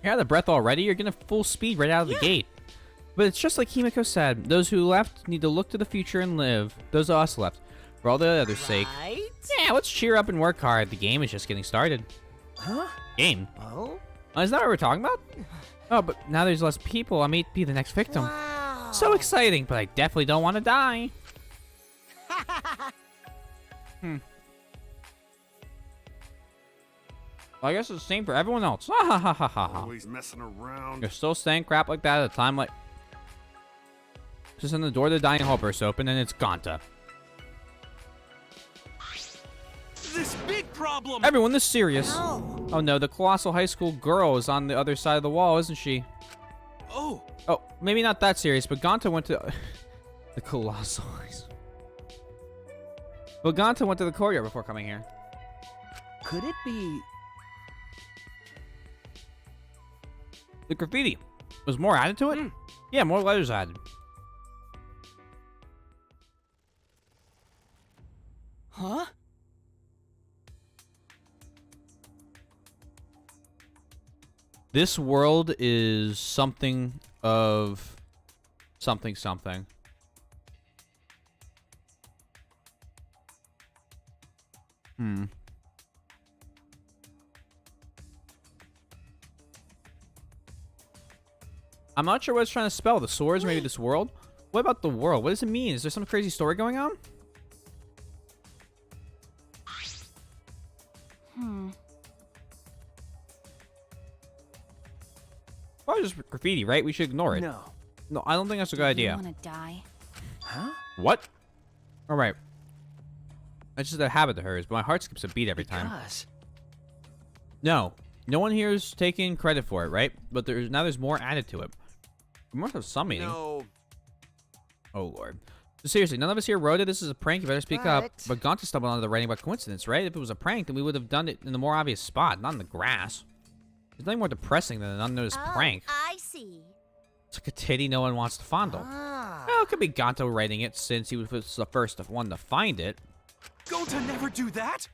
You're out of breath already? You're getting full speed right out of the gate. But it's just like Himiko said. Those who left need to look to the future and live. Those of us left. For all the others' sake. Yeah, let's cheer up and work hard. The game is just getting started. Huh? Game? Oh? Is that what we're talking about? Oh, but now there's less people. I may be the next victim. Wow. So exciting, but I definitely don't want to die. Well, I guess it's the same for everyone else. Always messing around. You're still saying crap like that at a time like... Just then the door to the dining hall bursts open and it's Gonta. This big problem! Everyone, this is serious. No. Oh no, the colossal high school girl is on the other side of the wall, isn't she? Oh! Oh, maybe not that serious, but Gonta went to... the colossal high school. But Gonta went to the courtyard before coming here. Could it be... The graffiti. Was more added to it? Yeah, more letters added. Huh? This world is something of something something. I'm not sure what it's trying to spell. The swords, maybe this world? What about the world? What does it mean? Is there some crazy story going on? Probably just graffiti, right? We should ignore it. No. No, I don't think that's a good idea. You want to die? Huh? What? All right. That's just a habit of hers, but my heart skips a beat every time. No. No one here is taking credit for it, right? But there's more added to it. We must have some meaning. No. Oh, Lord. So seriously, none of us here wrote it. This is a prank. You better speak up. But Gonta stumbled onto the writing by coincidence, right? If it was a prank, then we would have done it in the more obvious spot, not in the grass. There's nothing more depressing than an unnoticed prank. I see. It's like a titty no one wants to fondle. Well, it could be Gonto writing it since he was the first one to find it. Gonta never do that!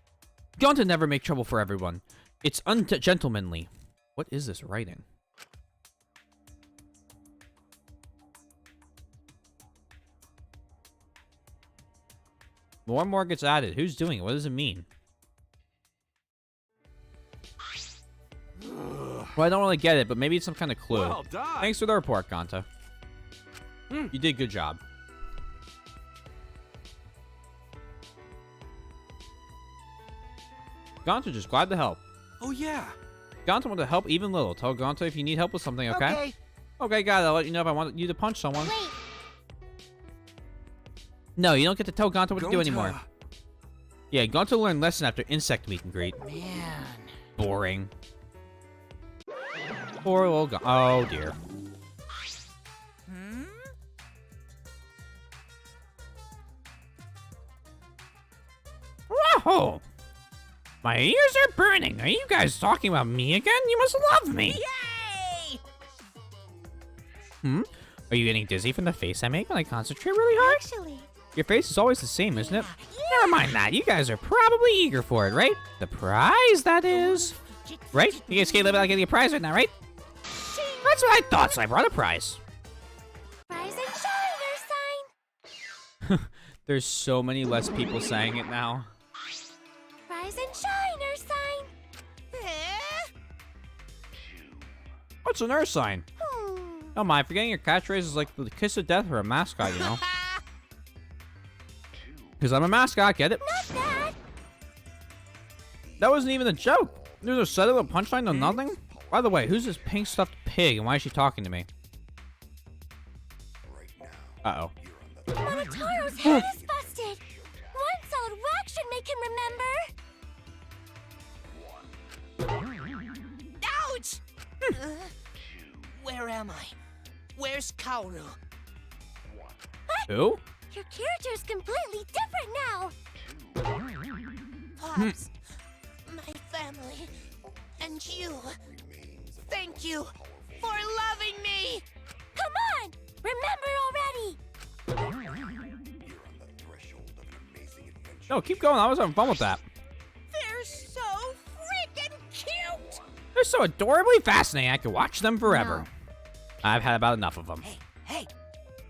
Gonto never make trouble for everyone. It's ungentlemanly. What is this writing? More and more gets added. Who's doing it? What does it mean? Well, I don't really get it, but maybe it's some kind of clue. Well done. Thanks for the report, Gonto. You did a good job. Gonto just glad to help. Oh, yeah. Gonto want to help even little. Tell Gonto if you need help with something, okay? Okay. Okay, got it. I'll let you know if I want you to punch someone. Wait, No, you don't get to tell Gonto what to do Gonta. anymore. Yeah, Gonto learned lesson after insect meet and greet. Man. Boring. Poor little Oh, dear. Whoa! My ears are burning. Are you guys talking about me again? You must love me. Yay! Are you getting dizzy from the face I make when I concentrate really hard? actually, Your face is always the same, isn't it? Never mind that. You guys are probably eager for it, right? The prize, that is. Right? You guys can't live without getting a prize right now, right? That's what I thought, so I brought a prize. rise and shine, Earth There's so many less people saying it now. sign. Rise and shine, Earth sign. What's an earth sign? Oh my, forgetting your catchphrase is like the kiss of death for a mascot, you know? Because I'm a mascot, get it? Not that. That wasn't even a joke. There's no setup, a punchline, no nothing. By the way, who's this pink stuffed pig and why is she talking to me? Uh-oh. Monotaro's head is busted. One solid whack should make him remember. Ouch! Where am I? Where's Kaoru? Who? Your character's completely different now. Pops, my family, and you. Thank you for loving me. Come on, remember already. No, keep going. I was having fun with that. They're so freaking cute. They're so adorably fascinating. I could watch them forever. I've had about enough of them. Hey,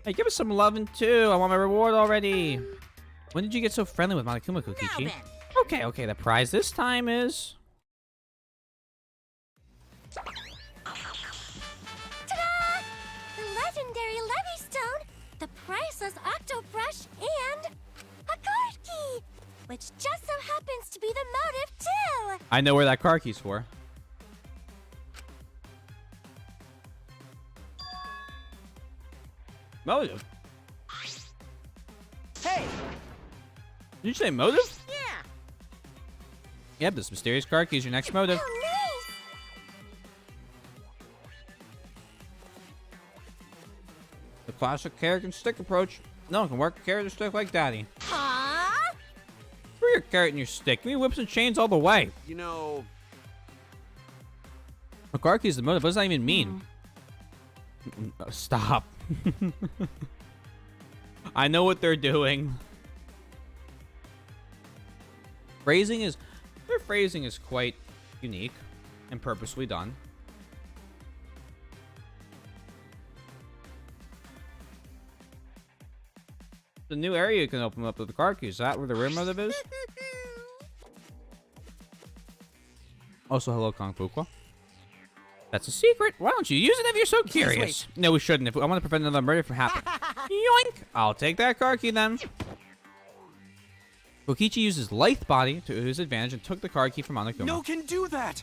Hey, give us some loving too. I want my reward already. When did you get so friendly with Monokuma Kokichi? then. Okay, the prize this time is... Ta-da! The legendary Levystone, the priceless Octobrush, and a card key, which just so happens to be the motive too. I know where that car key's for. Motive? Hey! Did you say motive? Yeah. Yep, this mysterious car key is your next motive. Oh, nice. The classic carrot and stick approach. No one can work a carrot or stick like Daddy. Huh? Screw your carrot and your stick. Give me whips and chains all the way. You know, A car key is the motive. What does that even mean? Stop. I know what they're doing. Their phrasing is quite unique and purposely done. The new area you can open up with the car key. Is that where the real motive is? Also, hello, Kong Fukwa. That's a secret. Why don't you use it if you're so curious? No, we shouldn't. If I want to prevent another murder from happening. Yoink! I'll take that car key then. Kokichi used his lithe body to his advantage and took the car key from Monokuma. No can do that!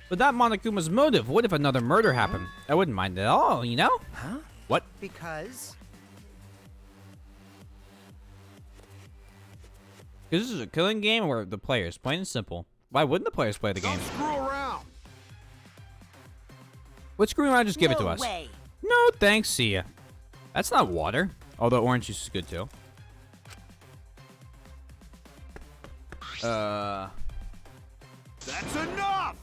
But that Monokuma's motive. What if another murder happened? I wouldn't mind at all, you know? Huh? What? Because Because this is a killing game where the players, plain and simple. Why wouldn't the players play the game? screw around. Let's screw around, just give it to No us. way. No, thanks, see ya. That's not water. Although orange juice is good too. That's enough.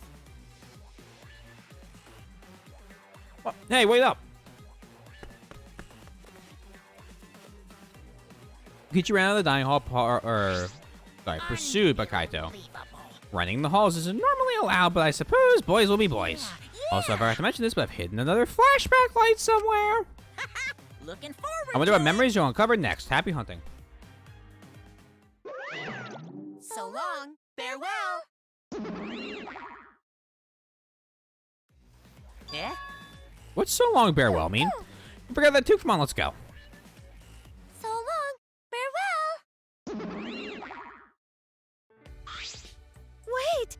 Oh, hey, wait up. Kokichi ran out of the dining hall, pursued by Kaito. Running the halls isn't normally allowed, but I suppose boys will be boys. Also, I forgot to mention this, but I've hidden another flashback light somewhere. Looking forward. I wonder what memories you'll uncover next. Happy hunting. So long. Farewell. Yeah? What's so long, Bearwell mean? You forgot that too. Come on, let's go. So long. Farewell. Wait.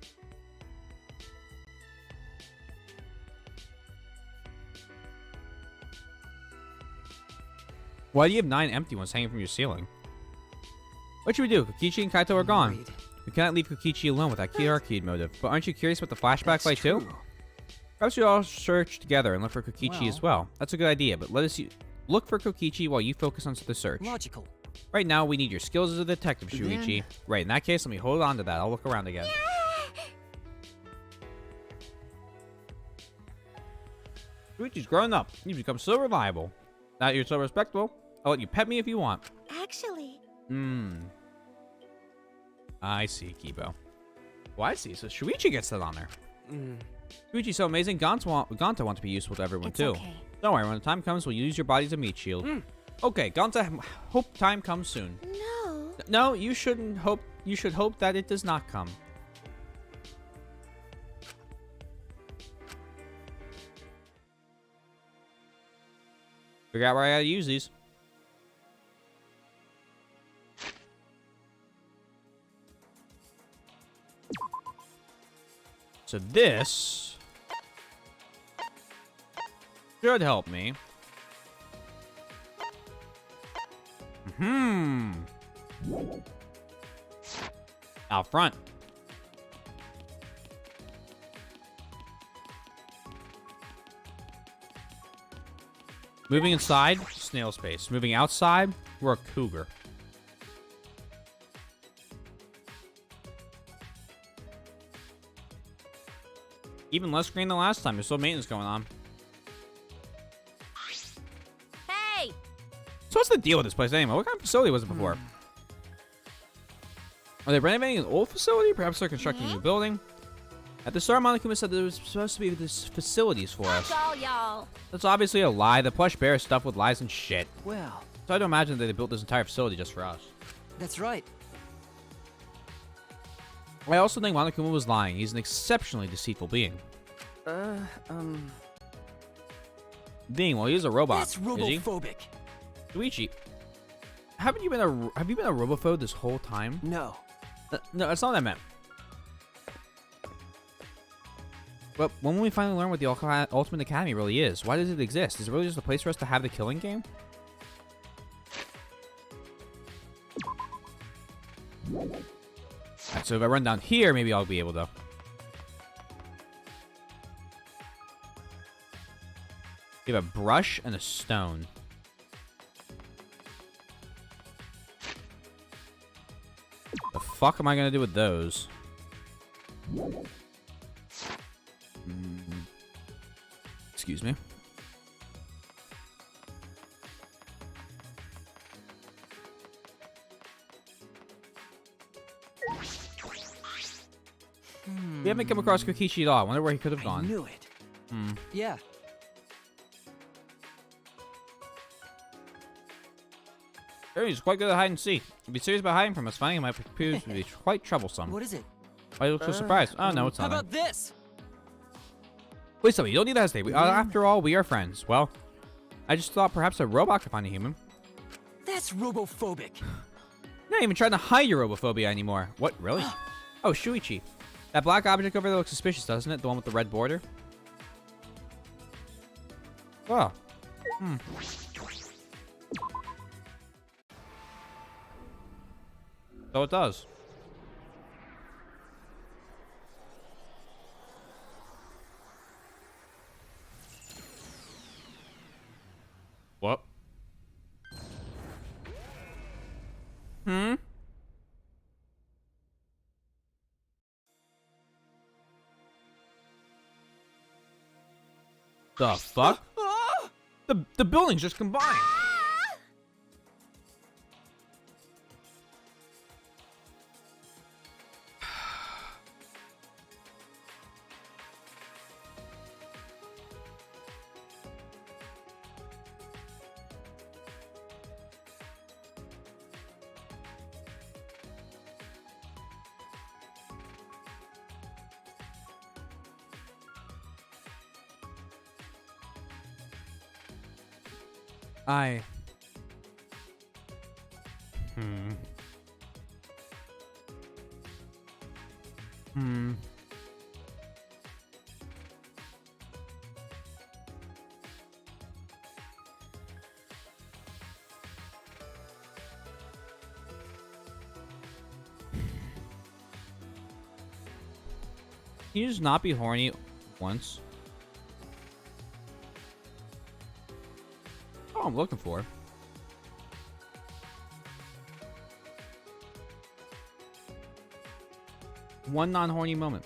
Why do you have 9 empty ones hanging from your ceiling? What should we do? Kokichi and Kaito are gone. We cannot leave Kokichi alone with that key arcade motive. But aren't you curious about the flashback light too? Perhaps we all search together and look for Kokichi as well. That's a good idea, but let us look for Kokichi while you focus on the search. Logical. Right now, we need your skills as a detective, Shuichi. Right, in that case, let me hold on to that. I'll look around again. Shuichi's grown up. You've become so reliable. Now that you're so respectable, I'll let you pet me if you want. Actually. I see, Kibo. Well, I see. So Shuichi gets that honor. Shuichi's so amazing, Gonta wants to be useful to everyone, too. Okay. Don't worry, when the time comes, we'll use your body as a meat shield. Okay, Gonta, hope time comes soon. No. No, you shouldn't hope. You should hope that it does not come. Figure out where I gotta use these. So this should help me. Out front. Moving inside, snail space. Moving outside, we're a cougar. Even less green than last time. There's still maintenance going on. Hey! So what's the deal with this place anyway? What kind of facility was it before? Are they renovating an old facility? Perhaps they're constructing a new building? At the start, Monokuma said there was supposed to be this facilities for us. Fuck all y'all. That's obviously a lie. The plush bear is stuffed with lies and shit. Well, So I don't imagine that they built this entire facility just for us. that's right. I also think Monokuma was lying. He's an exceptionally deceitful being. Being, well, he's a robot. That's is he? robophobic. Luigi, have you been a robophobe this whole time? No. No, that's not what I meant. But when will we finally learn what the Ultimate Academy really is? Why does it exist? Is it really just a place for us to have the killing game? Alright, so if I run down here, maybe I'll be able to. We have a brush and a stone. The fuck am I gonna do with those? Excuse me. We haven't come across Kokichi at all. I wonder where he could have gone. I knew it. Yeah. He's quite good at hide and seek. If he's serious about hiding from us, finding him might prove to be quite troublesome. What is it? Why do you look so surprised? Oh, no, it's How not. about this? Please tell me, you don't need to hesitate. After all, we are friends. Well, I just thought perhaps a robot could find a human. That's robophobic. You're not even trying to hide your robophobia anymore. What, really? Oh, Shuichi. That black object over there looks suspicious, doesn't it? The one with the red border? Oh. So it does. What? The fuck? The buildings just combined. I... Can you just not be horny once? Oh, I'm looking for. One non-horny moment.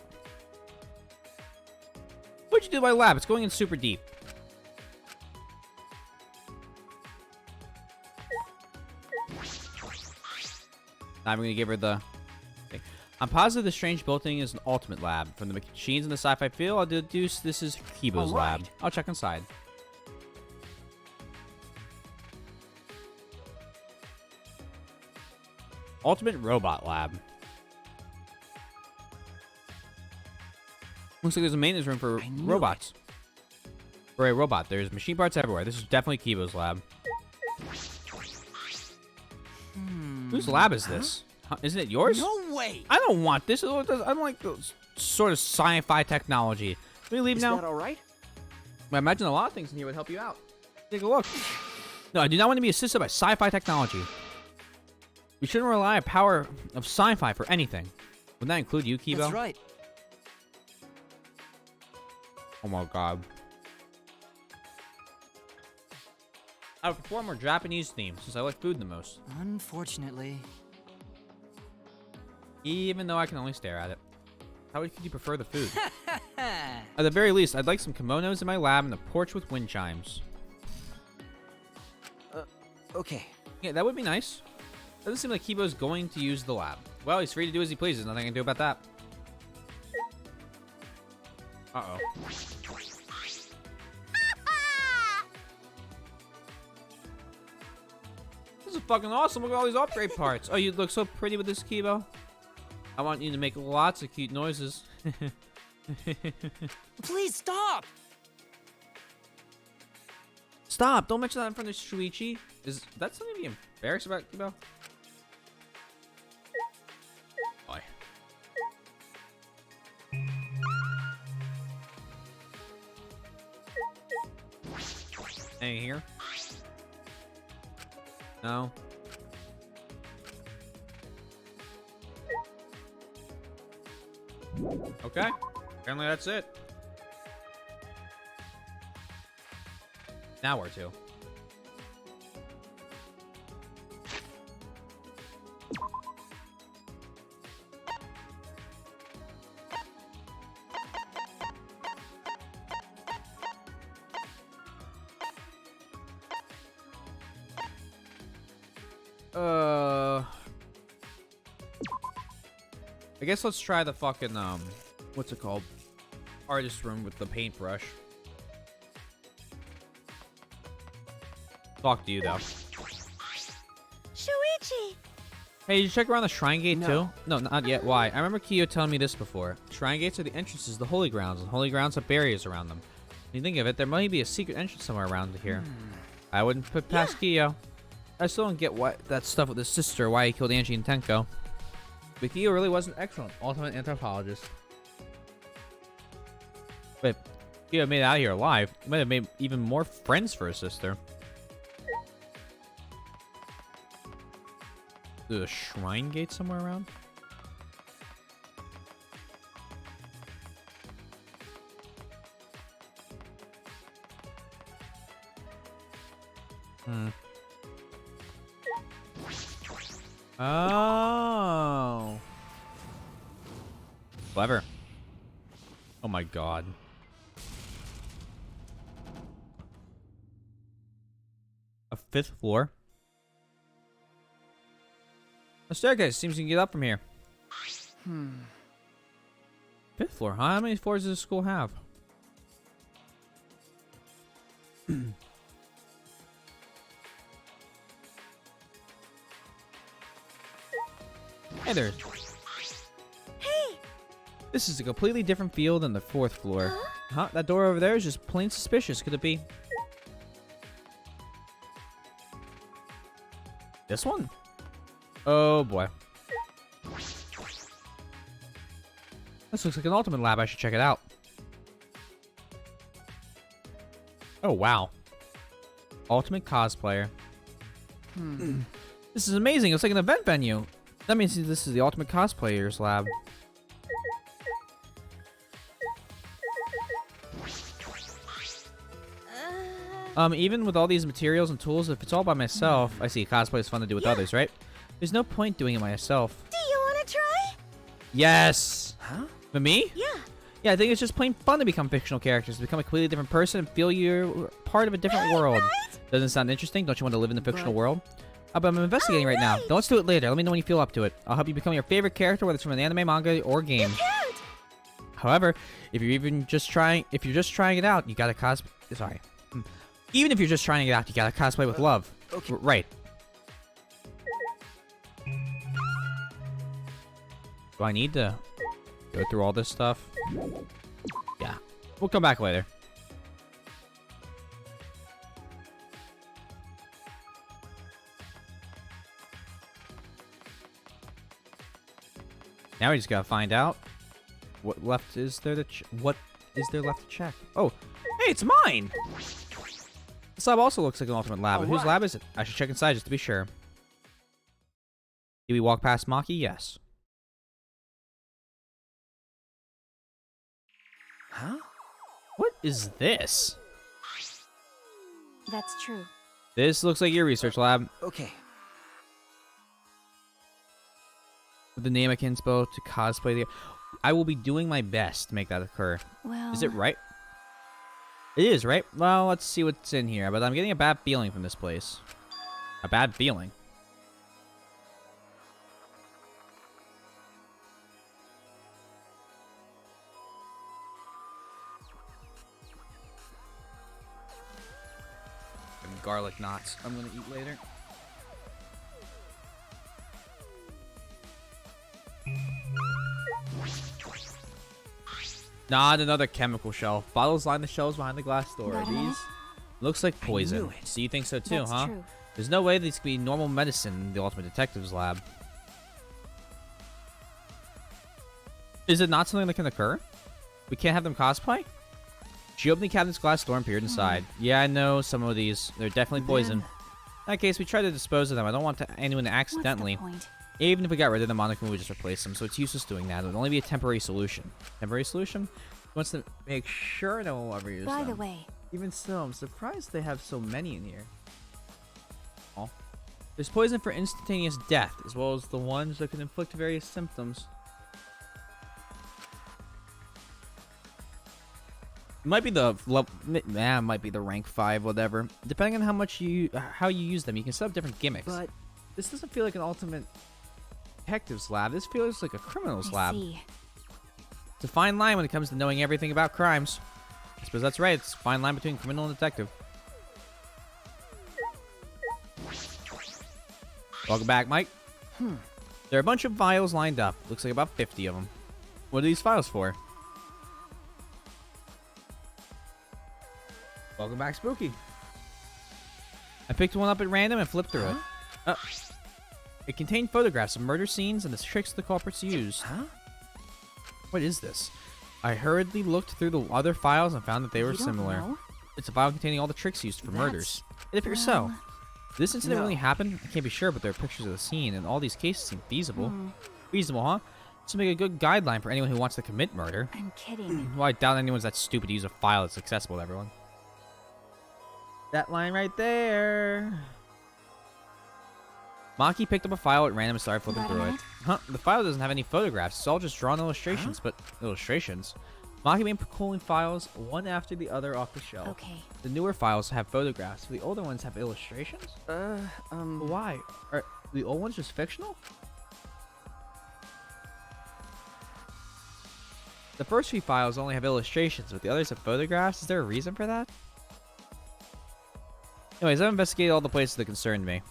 What'd you do to my lab? It's going in super deep. I'm gonna give her the... Okay. I'm positive the strange building is an ultimate lab. From the machines in the sci-fi field, I'll deduce this is Kibo's lab. I'll check inside. Ultimate robot lab. Looks like there's a maintenance room for robots. For a robot, there's machine parts everywhere. This is definitely Kibo's lab. Whose lab is this? Huh? Isn't it yours? No way! I don't want this. I don't like those sort of sci-fi technology. Can we leave now? Is that all right? I imagine a lot of things in here would help you out. Take a look. No, I do not want to be assisted by sci-fi technology. We shouldn't rely on the power of sci-fi for anything. Would that include you, Kibo? That's right. Oh my god. I would perform more Japanese themes since I like food the most. Unfortunately. Even though I can only stare at it. How could you prefer the food? At the very least, I'd like some kimonos in my lab and a porch with wind chimes. Okay. Yeah, that would be nice. Doesn't seem like Kibo's going to use the lab. Well, he's free to do as he pleases. Nothing I can do about that. Uh-oh. This is fucking awesome. Look at all these upgrade parts. Oh, you look so pretty with this, Kibo. I want you to make lots of cute noises. Please stop! Stop! Don't mention that in front of Shuichi. Is that something to be embarrassed about, Kibo? Boy. Anything here? No. Okay. Apparently that's it. Now where to? I guess let's try the fucking, what's it called? Artist room with the paintbrush. Talk to you, though. Shuichi! Hey, did you check around the shrine gate, too? No, not yet. Why? I remember Kiyo telling me this before. Shrine gates are the entrances to the holy grounds, and holy grounds have barriers around them. When you think of it, there might be a secret entrance somewhere around here. I wouldn't put past Kiyo. I still don't get what that stuff with his sister, why he killed Angie and Tenko. But Kiyo really was an excellent ultimate anthropologist. But Kiyo made it out here alive. He might have made even more friends for his sister. There's a shrine gate somewhere around? Oh. Clever. Oh my god. A 5th floor? A staircase seems you can get up from here. 5th floor, huh? How many floors does this school have? Hey there. Hey! This is a completely different feel than the 4th floor. Huh? That door over there is just plain suspicious. Could it be? This one? Oh boy. This looks like an ultimate lab. I should check it out. Oh wow. Ultimate cosplayer. This is amazing. It's like an event venue. That means this is the ultimate cosplayers lab. Even with all these materials and tools, if it's all by myself, I see cosplay is fun to do with others, right? There's no point doing it myself. Do you want to try? Yes! Huh? For me? Yeah. Yeah, I think it's just plain fun to become fictional characters, to become a completely different person and feel you're part of a different world. Doesn't it sound interesting? Don't you want to live in the fictional world? But I'm investigating right now. Let's do it later. Let me know when you feel up to it. I'll help you become your favorite character, whether it's from an anime, manga, or game. However, if you're just trying it out, you gotta cosplay. Sorry. Even if you're just trying it out, you gotta cosplay with love. Okay. Right. Do I need to go through all this stuff? Yeah. We'll come back later. Now we just gotta find out what left is there to what is there left to check. Oh, hey, it's mine! This lab also looks like an ultimate lab, but whose lab is it? I should check inside just to be sure. Did we walk past Maki? Yes. Huh? What is this? That's true. This looks like your research lab. Okay. With the name akin spell to cosplay the... I will be doing my best to make that occur. Well... Is it right? It is, right? Well, let's see what's in here. But I'm getting a bad feeling from this place. A bad feeling. And garlic knots I'm gonna eat later. Not another chemical shelf. Bottles line the shelves behind the glass door. That These looks like poison. knew it. So you think so too, That's huh? true. There's no way these could be normal medicine in the Ultimate Detective's lab. Is it not something that can occur? We can't have them cosplay? She opened the cabinet's glass door and peered inside. Yeah, I know some of these. They're definitely poison. In that case, we try to dispose of them. I don't want anyone to accidentally. What's the point? Even if we got rid of them, Monica would just replace them, so it's useless doing that. It would only be a temporary solution. Temporary solution? Wants to make sure no one will ever use them. By the way, Even so, I'm surprised they have so many in here. Oh. There's poison for instantaneous death, as well as the ones that can inflict various symptoms. It might be the it might be the rank 5, whatever. Depending on how you use them, you can set up different gimmicks. But this doesn't feel like an ultimate detective's lab. This feels like a criminal's I lab. see. It's a fine line when it comes to knowing everything about crimes. I suppose that's right. It's a fine line between criminal and detective. Welcome back, Mike. There are a bunch of files lined up. Looks like about 50 of them. What are these files for? Welcome back, Spooky. I picked one up at random and flipped through it. It contained photographs of murder scenes and the tricks the culprits use. Huh? What is this? I hurriedly looked through the other files and found that they were You don't similar. know? It's a file containing all the tricks used for murders. It appears well, so. Did this incident no. really happen? I can't be sure, but there are pictures of the scene, and all these cases seem feasible. Feasible, huh? This will make a good guideline for anyone who wants to commit murder. I'm kidding. Well, I doubt anyone's that stupid to use a file that's accessible to everyone. That line right there. Maki picked up a file at random and started flipping through it. Huh? The file doesn't have any photographs. It's all just drawn illustrations, but illustrations. Maki began pulling files one after the other off the shelf. Okay. The newer files have photographs. The older ones have illustrations? Why? Are the old ones just fictional? The first few files only have illustrations, but the others have photographs. Is there a reason for that? Anyways, I've investigated all the places that concerned me.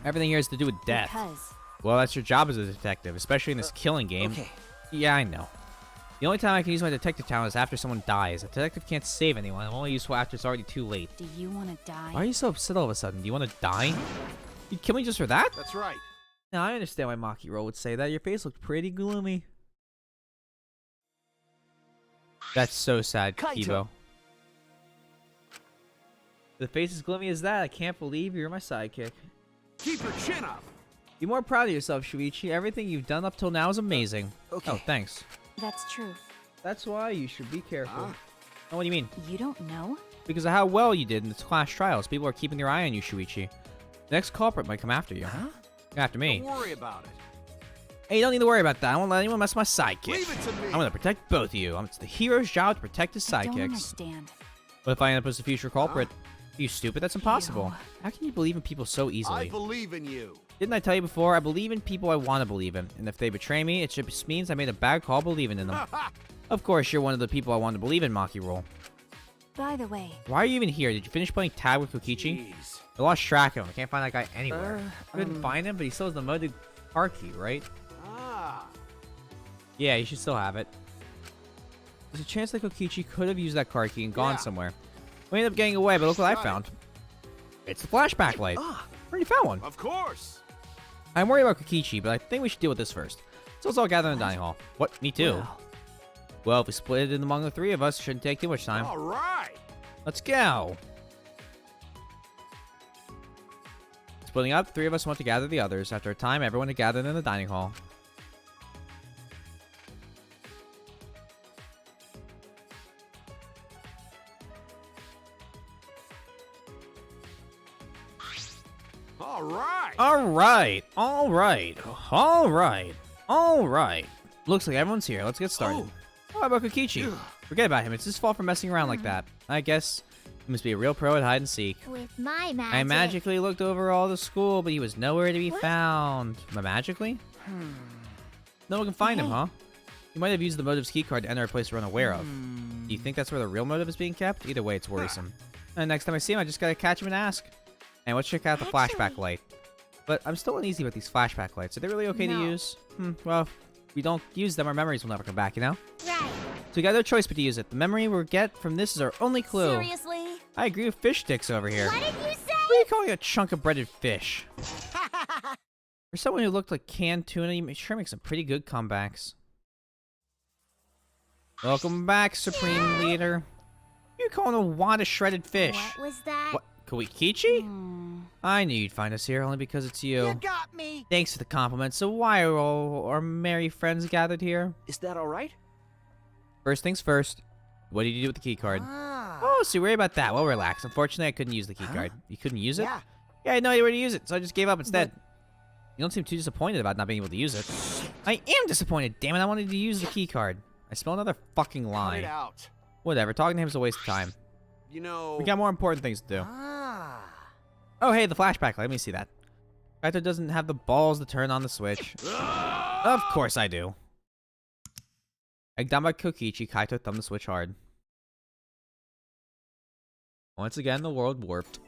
Everything here has to do with death. Because Well, that's your job as a detective, especially in this killing game. Okay. Yeah, I know. The only time I can use my detective talent is after someone dies. A detective can't save anyone. I'm only useful after it's already too late. Do you want to die? Why are you so upset all of a sudden? Do you want to die? You'd kill me just for that? That's right. Now, I understand why Maki Roll would say that. Your face looked pretty gloomy. That's so sad, Kaito. Kibo. The face is gloomy as that. I can't believe you're my sidekick. Keep your chin up. Be more proud of yourself, Shuichi. Everything you've done up till now is amazing. Okay. Oh, thanks. That's true. That's why you should be careful. Oh, what do you mean? You don't know? Because of how well you did in the class trials. People are keeping their eye on you, Shuichi. The next culprit might come after you. Huh? After me. Don't worry about it. Hey, you don't need to worry about that. I won't let anyone mess with my sidekick. Leave it to me. I'm gonna protect both of you. It's the hero's job to protect his I don't sidekicks. understand. What if I end up as the future culprit? Are you stupid? That's impossible. How can you believe in people so easily? I believe in you. Didn't I tell you before? I believe in people I want to believe in. And if they betray me, it just means I made a bad call believing in them. Of course, you're one of the people I want to believe in, Maki Roll. By the way, Why are you even here? Did you finish playing tag with Kokichi? Jeez. I lost track of him. I can't find that guy anywhere. I couldn't find him, but he still has the modded car key, right? Ah. Yeah, you should still have it. There's a chance that Kokichi could have used that car key and gone somewhere. We ended up getting away, but look what I found. It's the flashback light. Already found one. Of course. I'm worried about Kokichi, but I think we should deal with this first. So let's all gather in the dining hall. What? Me too? Well, if we split it among the three of us, it shouldn't take too much time. All right. Let's go. Splitting up, the three of us went to gather the others. After a time, everyone had gathered in the dining hall. All right. All right. Looks like everyone's here. Let's get started. How about Kokichi? Forget about him. It's his fault for messing around like that. I guess he must be a real pro at hide and seek. With my magic. I magically looked over all the school, but he was nowhere to be found. Magically? No one can find him, huh? He might have used the motive's keycard to enter a place we're unaware of. Do you think that's where the real motive is being kept? Either way, it's worrisome. And next time I see him, I just gotta catch him and ask. And let's check out the flashback light. But I'm still uneasy with these flashback lights. Are they really okay to use? Well, if we don't use them, our memories will never come back, you know? Right. So we got no choice but to use it. The memory we'll get from this is our only clue. Seriously? I agree with fish sticks over here. What did you say? What are you calling a chunk of breaded fish? For someone who looked like canned tuna, you sure make some pretty good comebacks. Welcome back, Supreme Leader. You're calling a wad of shredded fish. What was that? What? Kokichi? I knew you'd find us here only because it's you. You got me. Thanks for the compliment. So why are all our merry friends gathered here? Is that all right? First things first. What did you do with the key card? Oh, so worry about that. Well, relax. Unfortunately, I couldn't use the key card. You couldn't use it? Yeah. Yeah, I had no idea where to use it, so I just gave up instead. You don't seem too disappointed about not being able to use it. I am disappointed. Damn it, I wanted to use the key card. I smell another fucking Cut lie. it out. Whatever, talking to him is a waste of time. You know. We got more important things to do. Oh, hey, the flashback light. Let me see that. Kaito doesn't have the balls to turn on the switch. Of course I do. Egged down by Kokichi, Kaito thumbed the switch hard. Once again, the world warped.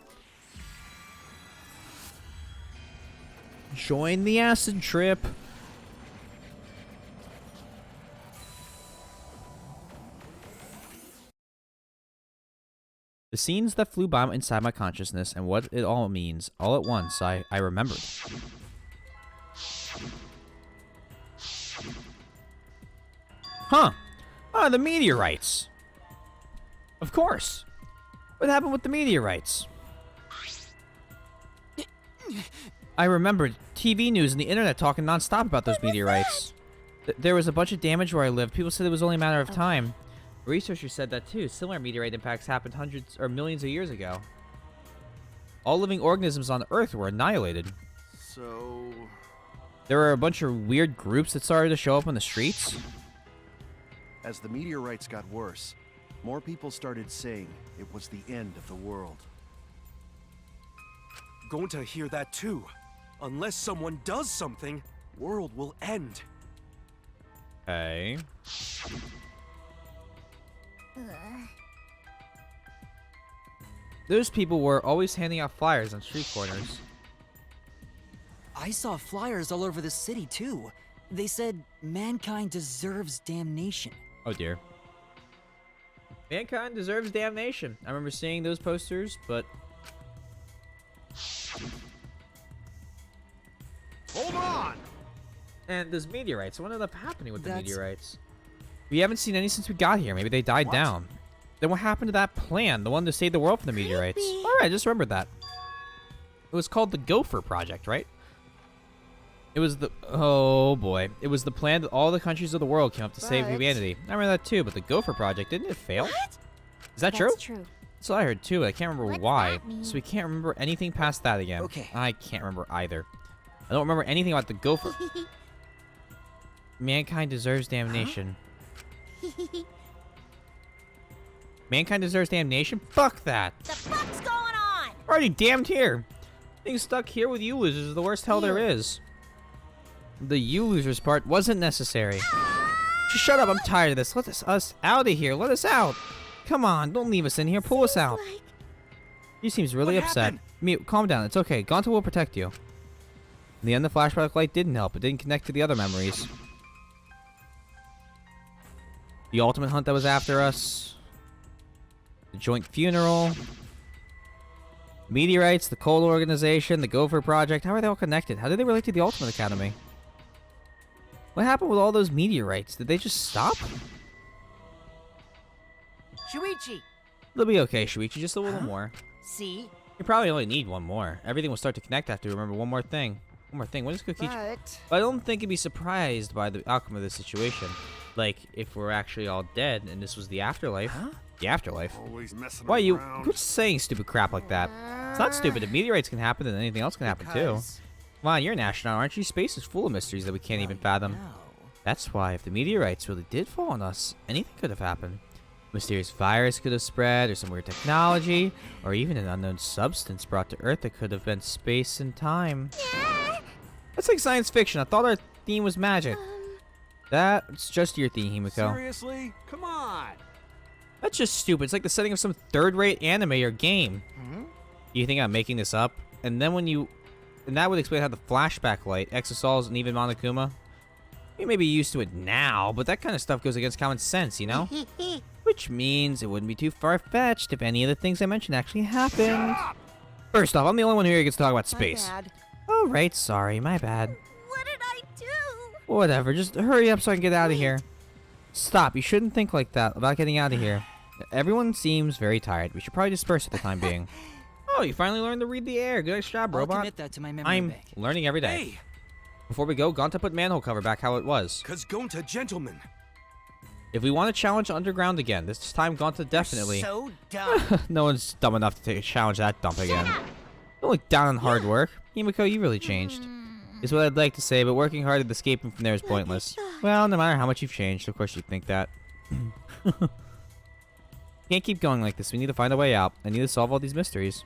Join the acid trip. The scenes that flew by inside my consciousness and what it all means, all at once, I remembered. Huh. Ah, the meteorites. Of course. What happened with the meteorites? I remembered TV news and the internet talking nonstop about those meteorites. There was a bunch of damage where I lived. People said it was only a matter of time. Researchers said that too. Similar meteorite impacts happened hundreds or millions of years ago. All living organisms on Earth were annihilated. So. There were a bunch of weird groups that started to show up on the streets. As the meteorites got worse, more people started saying it was the end of the world. Going to hear that too. Unless someone does something, world will end. Okay. Those people were always handing out flyers on street corners. I saw flyers all over the city too. They said mankind deserves damnation. Oh dear. Mankind deserves damnation. I remember seeing those posters, but... Hold on! And those meteorites, what ended up happening with the meteorites? We haven't seen any since we got here. Maybe they died down. Then what happened to that plan? The one to save the world from the meteorites? Alright, I just remembered that. It was called the Gopher Project, right? It was the... Oh, boy. It was the plan that all the countries of the world came up to save humanity. I remember that, too, but the Gopher Project, didn't it fail? What? Is that true? That's true. That's what I heard, too. I can't remember why. So we can't remember anything past that again. Okay. I can't remember either. I don't remember anything about the Gopher. Mankind deserves damnation. Mankind deserves damnation? Fuck that! The fuck's going on? We're already damned here. Being stuck here with you losers is the worst hell there is. The you losers part wasn't necessary. Just shut up, I'm tired of this. Let us out of here. Let us out. Come on, don't leave us in here. Pull us out. He seems really upset. Mute, calm down. It's okay. Gonta will protect you. In the end, the flashback light didn't help. It didn't connect to the other memories. The ultimate hunt that was after us. The joint funeral. Meteorites, the Coal Organization, the Gopher Project. How are they all connected? How did they relate to the Ultimate Academy? What happened with all those meteorites? Did they just stop? Shuichi! They'll be okay, Shuichi. Just a little more. See? You probably only need one more. Everything will start to connect after you remember one more thing. One more thing. What is Kokichi? But I don't think you'd be surprised by the outcome of this situation. Like, if we're actually all dead and this was the afterlife. The afterlife? Always messing Why you around. quit saying stupid crap like that? It's not stupid. If meteorites can happen, then anything else can happen too. Come on, you're an astronaut, aren't you? Space is full of mysteries that we can't even fathom. That's why if the meteorites really did fall on us, anything could have happened. A mysterious virus could have spread, or some weird technology, or even an unknown substance brought to Earth that could have been space and time. That's like science fiction. I thought our theme was magic. That's just your theme, Himiko. Seriously? Come on! That's just stupid. It's like the setting of some third-rate anime or game. You think I'm making this up? And then when you... And that would explain how the flashback light, Exosols, and even Monokuma... You may be used to it now, but that kind of stuff goes against common sense, you know? Which means it wouldn't be too far-fetched if any of the things I mentioned actually happened. First off, I'm the only one here who gets to talk about space. Oh, right, sorry, my bad. What did I do? Whatever, just hurry up so I can get out of here. Stop, you shouldn't think like that about getting out of here. Everyone seems very tired. We should probably disperse for the time being. Oh, you finally learned to read the air. Good job, I'll robot. commit that to my memory I'm bank. learning every day. Hey! Before we go, Gonta put manhole cover back how it was. Cause Gonta, gentlemen. If we want to challenge Underground again, this time Gonta definitely. So dumb. No one's dumb enough to take a challenge that dump again. Don't look down on hard work. Himiko, you really changed. Is what I'd like to say, but working hard at escaping from there is pointless. Well, no matter how much you've changed, of course you'd think that. Can't keep going like this. We need to find a way out. I need to solve all these mysteries.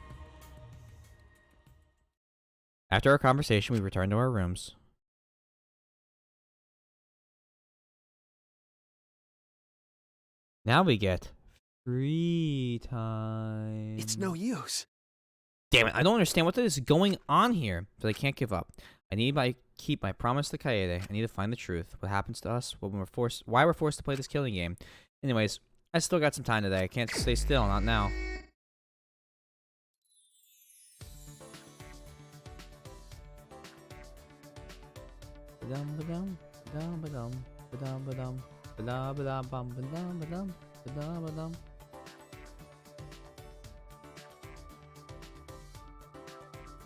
After our conversation, we return to our rooms. Now we get free time. It's no use. Damn it, I don't understand what is going on here, but I can't give up. I need to keep my promise to Kaede. I need to find the truth. What happens to us when we're forced, why we're forced to play this killing game. Anyways, I still got some time today. I can't stay still, not now. Ba-dum, ba-dum, ba-dum, ba-dum, ba-dum, ba-dum. Ba-da, ba-da, bum, ba-dum, ba-dum, ba-da, ba-dum.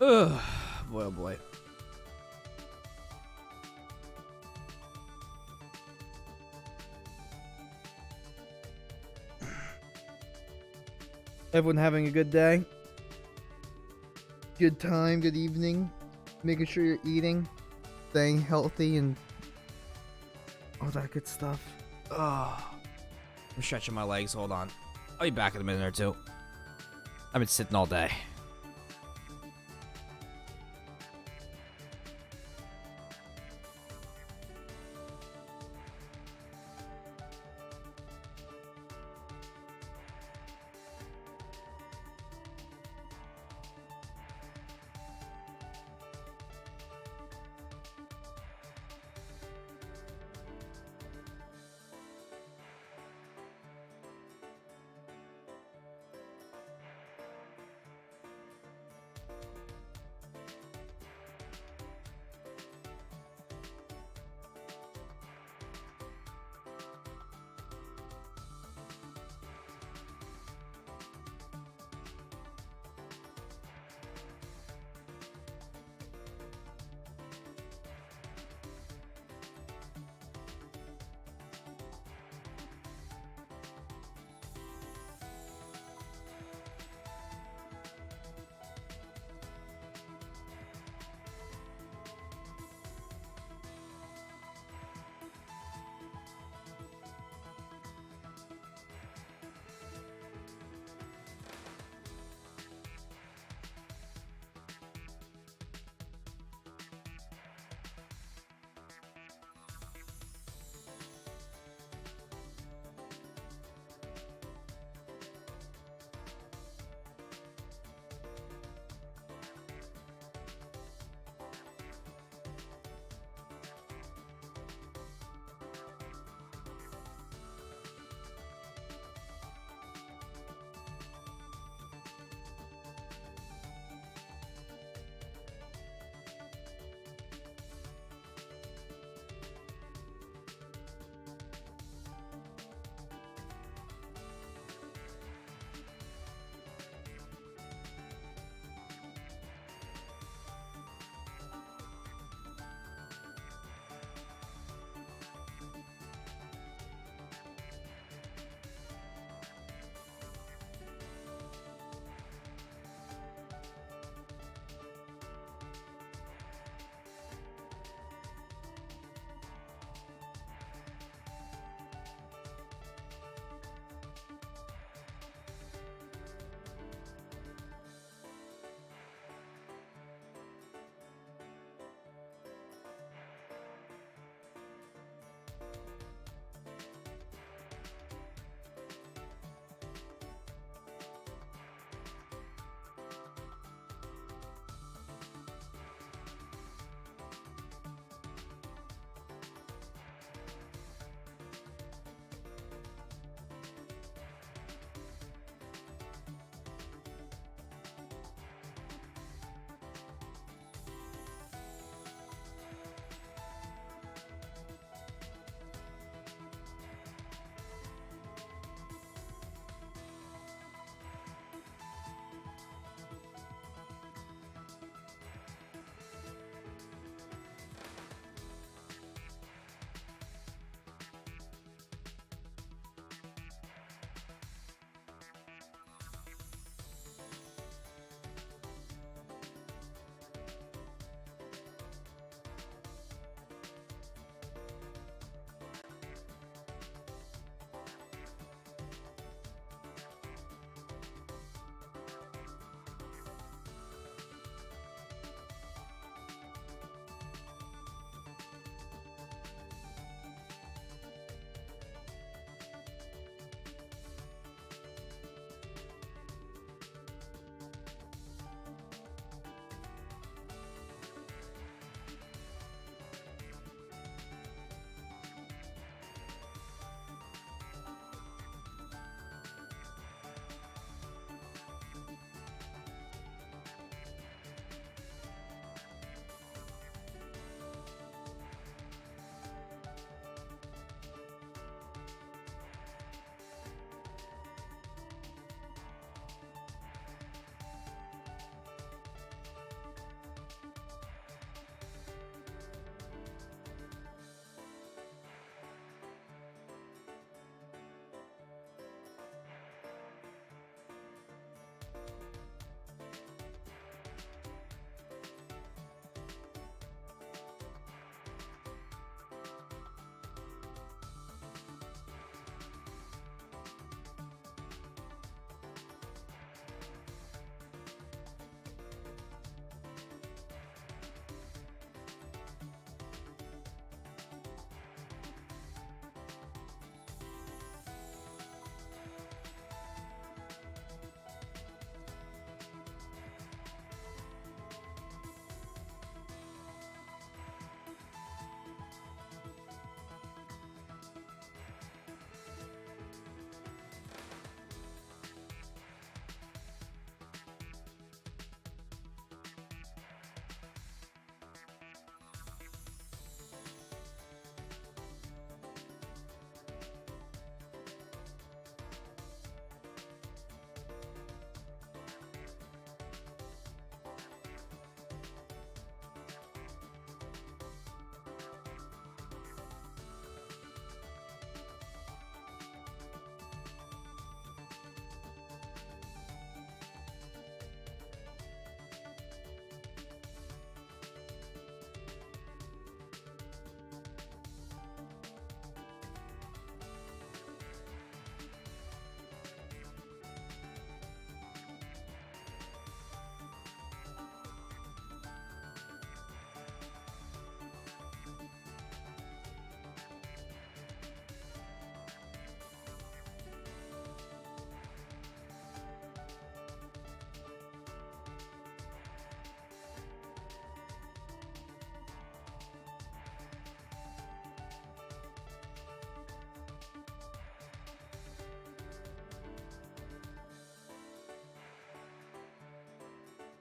Ugh, boy, oh boy. Everyone having a good day? Good time, good evening? Making sure you're eating, staying healthy, and all that good stuff. Ugh. I'm stretching my legs. Hold on. I'll be back in a minute or two. I've been sitting all day.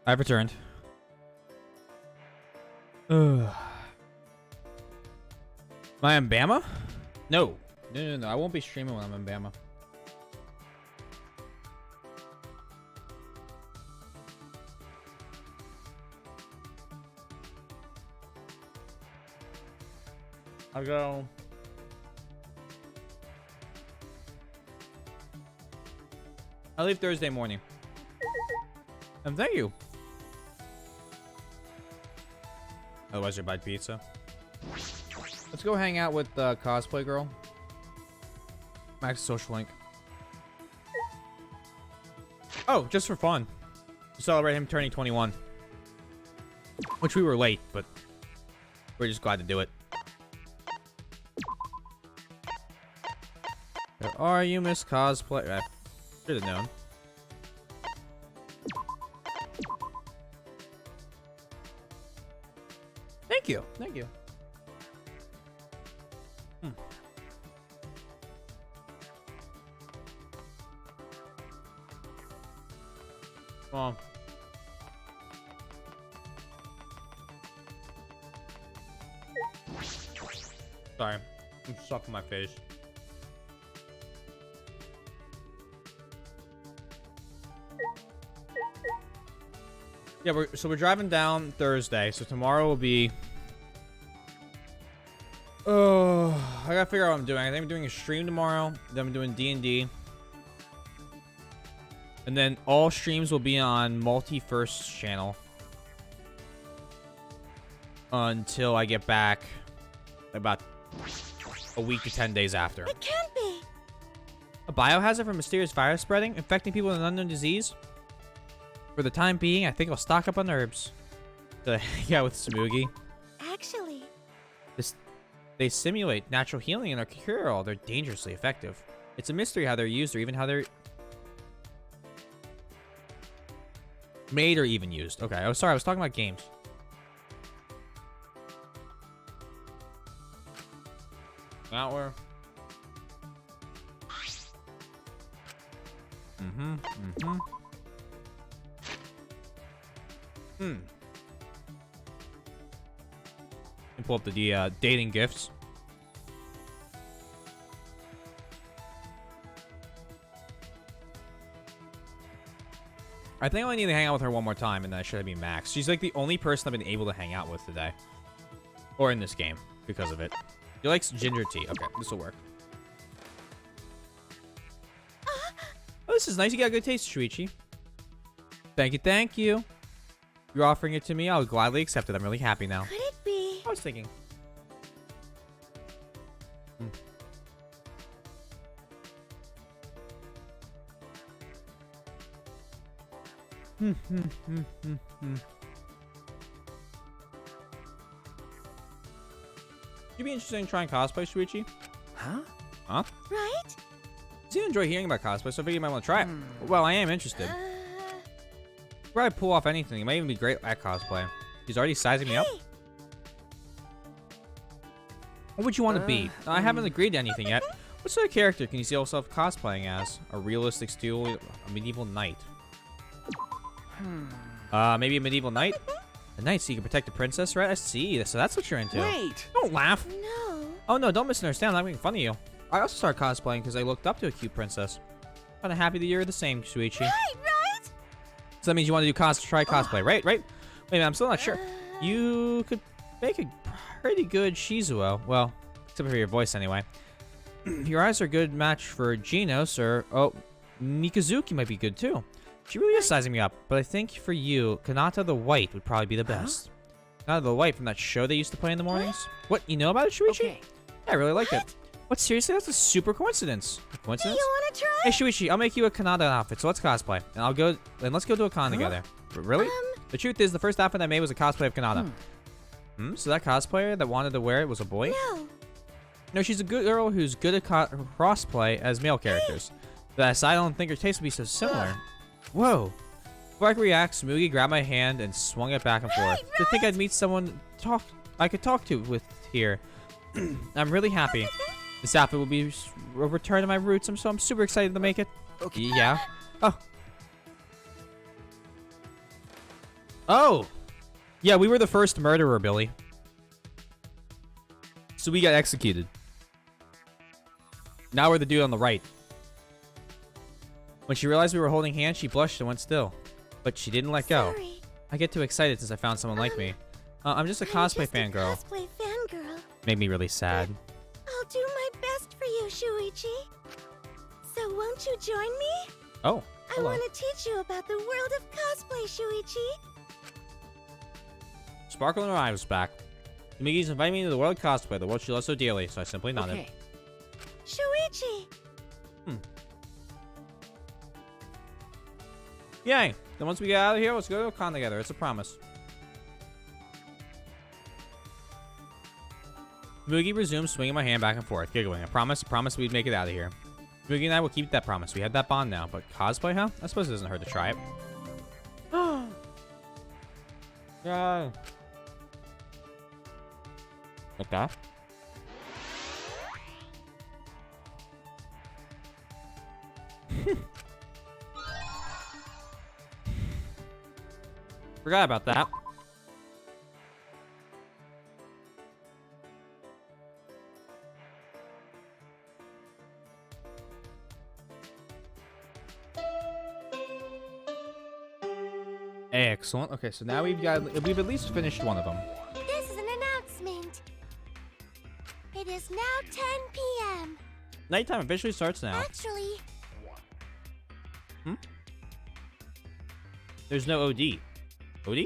I've returned. Am I in Bama? No. No. I won't be streaming when I'm in Bama. I'll go. I leave Thursday morning. And thank you. Otherwise, you buy pizza. Let's go hang out with the cosplay girl. Max social link. Oh, just for fun. To celebrate him turning 21. Which we were late, but we're just glad to do it. Where are you, Miss Cosplay? I should have known. Thank you. Thank you. Come on. Sorry. I'm stuck in my face. Yeah, we're driving down Thursday, so tomorrow will be... Oh, I gotta figure out what I'm doing. I think I'm doing a stream tomorrow. Then I'm doing D&D. And then all streams will be on Multi-First channel. Until I get back about a week to 10 days after. It can't be. A biohazard from mysterious virus spreading, infecting people with an unknown disease. For the time being, I think I'll stock up on herbs. Yeah, with Smoogie. Actually, They simulate natural healing and are cure-all. They're dangerously effective. It's a mystery how they're used or even how they're made or even used. Okay, oh sorry, I was talking about games. Not where. And pull up the dating gifts. I think I only need to hang out with her one more time, and then I should be max. She's like the only person I've been able to hang out with today, or in this game because of it. She likes ginger tea. Okay, this will work. Oh, this is nice. You got good taste, Shuichi. Thank you, thank you. You're offering it to me. I'll gladly accept it. I'm really happy now. could it be? I was thinking. You'd be interested in trying cosplay, Shuichi? Huh? Huh? Right? You enjoy hearing about cosplay, so I figured you might want to try it. Well, I am interested. Probably pull off anything. You might even be great at cosplay. He's already sizing me up. What would you want to be? I haven't agreed to anything yet. What sort of character can you see yourself cosplaying as? A realistic steel, a medieval knight. Maybe a medieval knight? A knight so you can protect the princess, right? I see. So that's what you're into. Wait! Don't laugh. No. Oh no, don't misunderstand. I'm not making fun of you. I also started cosplaying because I looked up to a cute princess. Kind of happy that you're the same, Shuichi. Right? So that means you want to do try cosplay, right? Wait a minute, I'm still not sure. You could make a pretty good Shizuo. Well, except for your voice anyway. Your eyes are a good match for Genos, or Mikazuki might be good too. She really is sizing me up, but I think for you, Kanata the White would probably be the best. Kanata the White from that show they used to play in the mornings. What, you know about it, Shuichi? Okay. Yeah, I really liked it. What, seriously? That's a super coincidence. Coincidence? You wanna try? Hey, Shuichi, I'll make you a Kanata outfit, so let's cosplay. And let's go to a con together. Really? The truth is, the first outfit I made was a cosplay of Kanata. So that cosplayer that wanted to wear it was a boy? No, she's a good girl who's good at crossplay as male characters. Thus, I don't think her taste would be so similar. Whoa. Before I could react, Smoogie grabbed my hand and swung it back and forth. To think I'd meet someone I could talk to with here. I'm really happy. This outfit will be a return to my roots, so I'm super excited to make it. Okay. Yeah. Oh. Yeah, we were the first murderer, Billy. So we got executed. Now we're the dude on the right. When she realized we were holding hands, she blushed and went still. But she didn't let go. Sorry. I get too excited since I found someone like me. I'm just a cosplay fangirl. Cosplay fangirl. Made me really sad. I'll do my best for you, Shuichi. So won't you join me? Oh, I hello. want to teach you about the world of cosplay, Shuichi. Sparkle in her eye was back. Migi's invited me to the world of cosplay, the world she loves so dearly, so I simply nodded. Okay. Shuichi! Yay! Then once we get out of here, let's go to a con together. It's a promise. Mugi resumed swinging my hand back and forth, giggling. I promise we'd make it out of here. Yugi and I will keep that promise. We had that bond now, but cosplay, huh? I suppose it doesn't hurt to try it. Yeah. Like that? Forgot about that. Excellent. Okay, so now we've at least finished one of them. This is an announcement. It is now 10 p.m. Nighttime officially starts now. Actually, There's no OD. OD?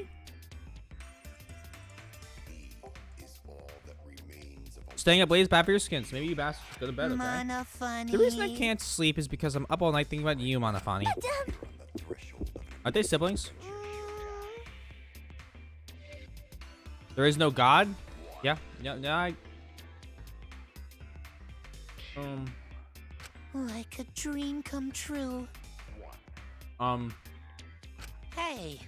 Staying up late is bad for your skin, so maybe you bastards should go to bed, okay? Monofani. The reason I can't sleep is because I'm up all night thinking about you, Monofani. Aren't they siblings? There is no God? Yeah. No, Like a dream come true. Hey.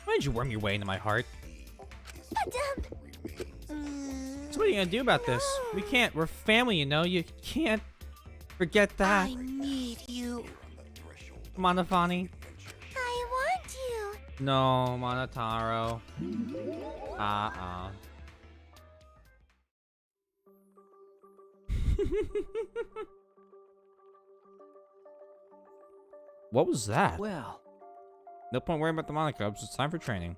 Why did you worm your way into my heart? So what are you gonna do about this? We can't. We're family, you know. You can't forget that. I need you. Monofani. I want you. No, Monotaro. What was that? Well, No point worrying about the Monocubs. It's time for training.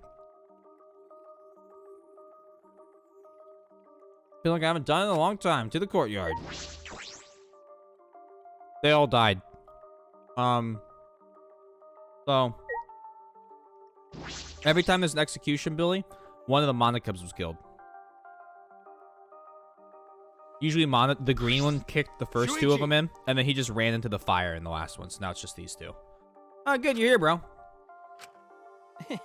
Feel like I haven't done it in a long time. To the courtyard. They all died. So every time there's an execution, Billy, one of the Monocubs was killed. Usually the green one kicked the first two of them in, and then he just ran into the fire in the last one, so now it's just these two. Oh, good, you're here, bro. Yeah,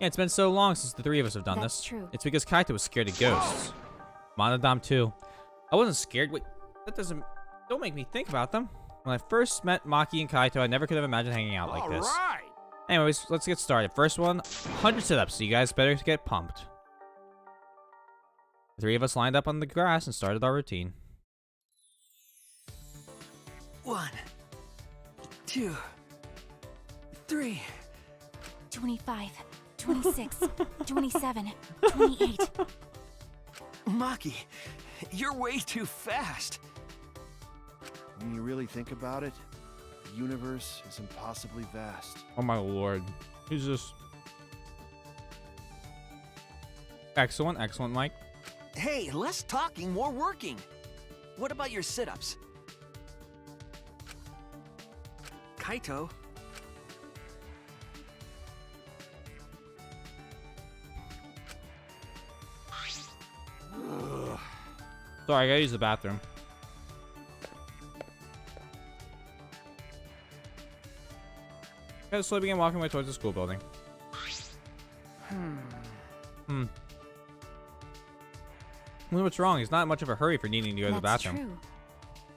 it's been so long since the three of us have done That's this. true. It's because Kaito was scared of ghosts. Monodam too. I wasn't scared. Wait, don't make me think about them. When I first met Maki and Kaito, I never could have imagined hanging out like this. Anyways, let's get started. First one, 100 sit-ups, so you guys better get pumped. The three of us lined up on the grass and started our routine. 1, 2, 3. 25, 26, 27, 28. Maki, you're way too fast. When you really think about it, the universe is impossibly vast. Oh my lord. Who's this? Excellent, excellent, Mike. Hey, less talking, more working. What about your sit-ups? Kaito? Sorry, I gotta use the bathroom. I slowly began walking my way towards the school building. I wonder what's wrong. He's not in much of a hurry for needing to go to the bathroom. True. You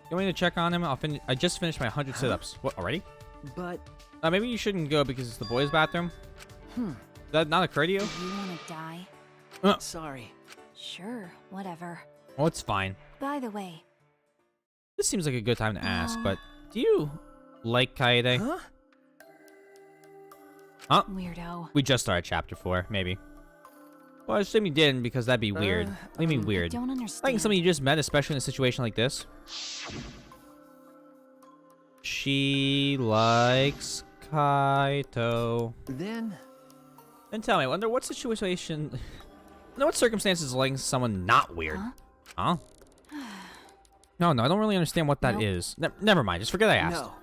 want me to check on him? I just finished my 100 sit-ups. What, already? But... maybe you shouldn't go because it's the boys' bathroom. Did that not occur to you? Do you want to die? Sorry. Sure, whatever. Oh, it's fine. By the way, This seems like a good time to ask, but do you like Kaede? Huh? Weirdo. We just started chapter 4, maybe. Well, I assume you didn't because that'd be weird. What do you mean weird? Don't understand. Like somebody you just met, especially in a situation like this. She likes Kaito. Then tell me, under what situation, under what circumstances liking someone not weird? Huh? No, I don't really understand what that is. Never mind, just forget I asked. No.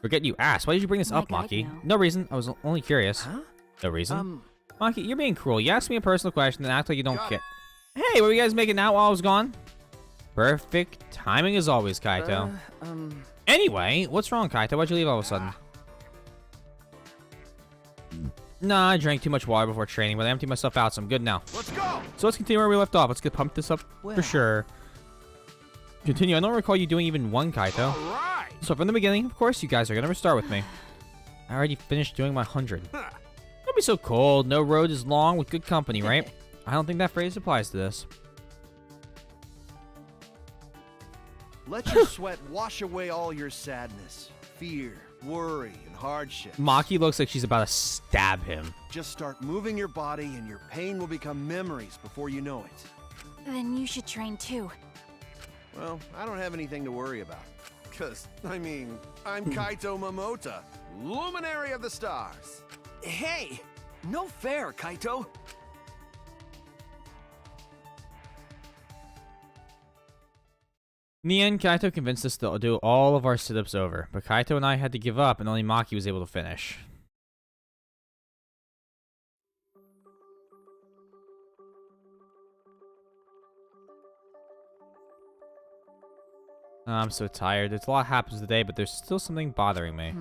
Forget you asked. Why did you bring this up, Like I'd Maki? know. No reason. I was only curious. Huh? No reason. Maki, you're being cruel. You asked me a personal question and act like you don't care. Hey, were you guys making out while I was gone? Perfect timing as always, Kaito. Anyway, what's wrong, Kaito? Why'd you leave all of a sudden? Nah, I drank too much water before training, but I emptied myself out, so I'm good now. Let's go! So let's continue where we left off. Let's get pumped this up Well. for sure. Continue. I don't recall you doing even one, Kaito. So from the beginning, of course, you guys are gonna restart with me. I already finished doing my 100. Don't be so cold. No road is long with good company, right? I don't think that phrase applies to this. Let your sweat wash away all your sadness, fear, worry, and hardship. Maki looks like she's about to stab him. Just start moving your body and your pain will become memories before you know it. Then you should train too. Well, I don't have anything to worry about. Because, I mean, I'm Kaito Momota, luminary of the stars. Hey! No fair, Kaito! In the end, Kaito convinced us to do all of our sit-ups over, but Kaito and I had to give up and only Maki was able to finish. I'm so tired. There's a lot happens today, but there's still something bothering me.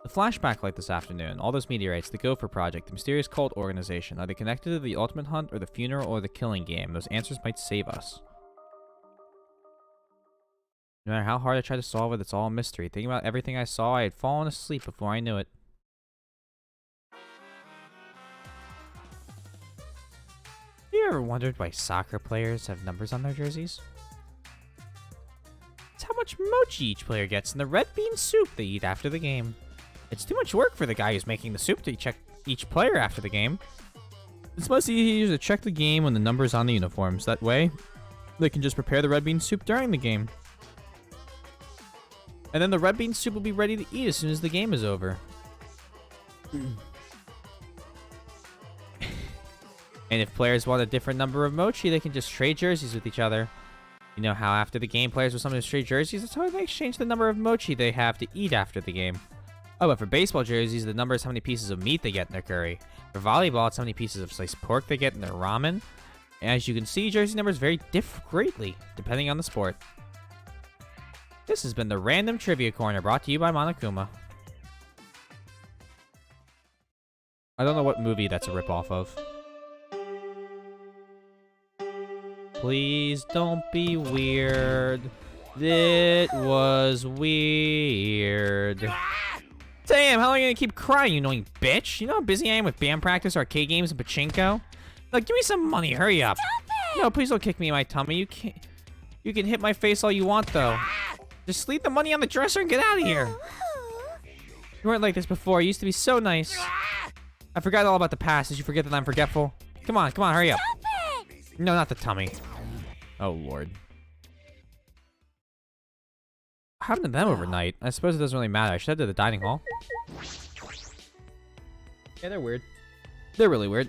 The flashback light this afternoon, all those meteorites, the Gopher Project, the mysterious cult organization, are they connected to the Ultimate Hunt or the funeral or the killing game? Those answers might save us. No matter how hard I try to solve it, it's all a mystery. Thinking about everything I saw, I had fallen asleep before I knew it. Have you ever wondered why soccer players have numbers on their jerseys? It's how much mochi each player gets in the red bean soup they eat after the game. It's too much work for the guy who's making the soup to check each player after the game. It's much easier to check the game when the numbers on the uniforms. That way, they can just prepare the red bean soup during the game. And then the red bean soup will be ready to eat as soon as the game is over. And if players want a different number of mochi, they can just trade jerseys with each other. You know how after the game, players will sometimes trade jerseys? That's how they exchange the number of mochi they have to eat after the game. Oh, but for baseball jerseys, the number is how many pieces of meat they get in their curry. For volleyball, it's how many pieces of sliced pork they get in their ramen. And as you can see, jersey numbers vary greatly, depending on the sport. This has been the Random Trivia Corner, brought to you by Monokuma. I don't know what movie that's a ripoff of. Please don't be weird. It was weird. Damn, how long are you gonna keep crying, you annoying bitch? You know how busy I am with band practice, arcade games, and pachinko? Like, give me some money, hurry up. No, please don't kick me in my tummy. You can't. You can hit my face all you want, though. Just leave the money on the dresser and get out of here. You weren't like this before. You used to be so nice. I forgot all about the past. Did you forget that I'm forgetful? Come on, hurry up. No, not the tummy. Oh, Lord. What happened to them overnight? I suppose it doesn't really matter. I should head to the dining hall. Yeah, they're weird. They're really weird.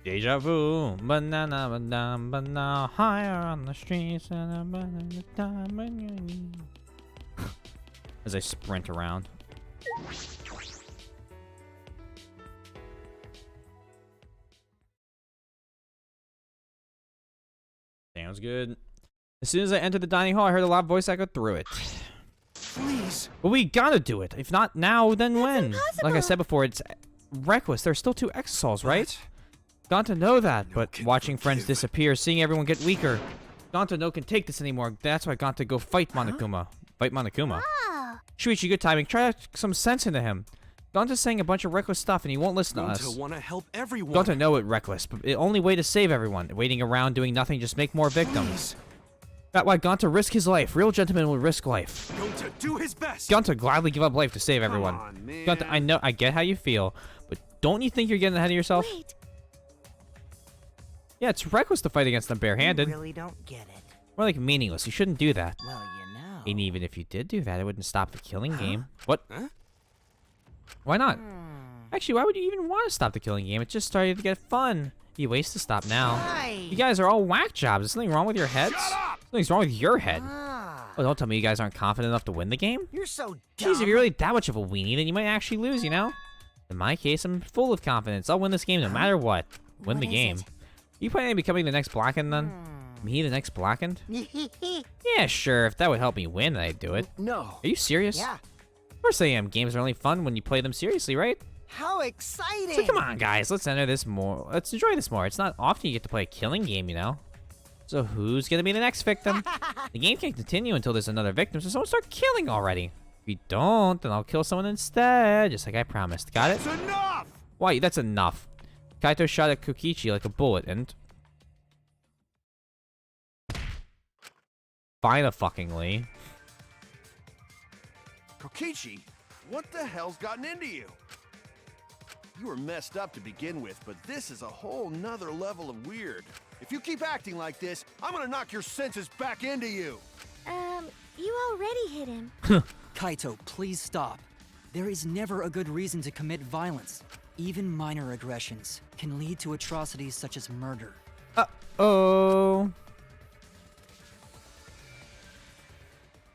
Deja vu, banana, higher on the streets, as I sprint around. Sounds good. As soon as I entered the dining hall, I heard a loud voice echo through it. Please. Well, we gotta do it. If not now, then when? Like I said before, it's reckless. There's still 2 Exosols, right? Gonta know that, but watching friends disappear, seeing everyone get weaker. Gonta no can take this anymore. That's why Gonta go fight Monokuma. Fight Monokuma? Shuichi, good timing. Try to some sense into him. Gonta's saying a bunch of reckless stuff and he won't listen to us. Gonta wanna help everyone. Gonta know it reckless, but the only way to save everyone. Waiting around doing nothing, just make more victims. That's why Gonta risk his life. Real gentlemen will risk life. Gonta do his best. Gonta gladly give up life to save everyone. Come on, man. Gonta, I get how you feel, but don't you think you're getting ahead of yourself? Wait. Yeah, it's reckless to fight against them barehanded. You really don't get it. More like meaningless. You shouldn't do that. Well, you know. And even if you did do that, it wouldn't stop the killing game. What? Why not? Actually, why would you even want to stop the killing game? It just started to get fun. You waste to stop now. Why? You guys are all whack jobs. Is something wrong with your heads? Something's wrong with your head. Oh, don't tell me you guys aren't confident enough to win the game. You're so Jeez, dumb. if you're really that much of a weenie, then you might actually lose, you know? In my case, I'm full of confidence. I'll win this game no matter what. Win the game. You planning on becoming the next Blacken then? Me, the next Blackened? Yeah, sure. If that would help me win, I'd do it. No. Are you serious? Yeah. Of course I am. Games are only fun when you play them seriously, right? How exciting! So come on, guys. Let's enter this more. Let's enjoy this more. It's not often you get to play a killing game, you know? So who's gonna be the next victim? The game can't continue until there's another victim, so someone start killing already. If you don't, then I'll kill someone instead, just like I promised. Got it? That's enough! Why? That's enough. Kaito shot at Kokichi like a bullet, and... Fine-a-fuckingly. Kokichi, what the hell's gotten into you? You were messed up to begin with, but this is a whole nother level of weird. If you keep acting like this, I'm gonna knock your senses back into you. You already hit him. Kaito, please stop. There is never a good reason to commit violence. Even minor aggressions can lead to atrocities such as murder. Uh-oh.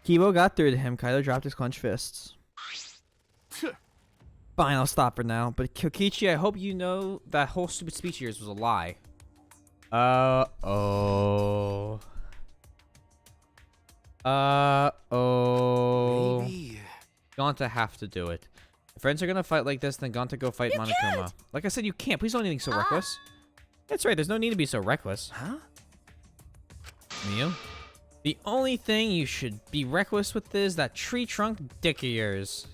Kibo got through to him. Kaito dropped his clenched fists. Fine, I'll stop for now. But Kokichi, I hope you know that whole stupid speech of yours was a lie. Uh-oh. Uh-oh. Maybe. Gonta have to do it. If friends are gonna fight like this, then Gonta go fight Monokuma. Can't. Like I said, you can't. Please don't do anything so reckless. That's right, there's no need to be so reckless. Huh? Miu? The only thing you should be reckless with is that tree trunk dick of yours.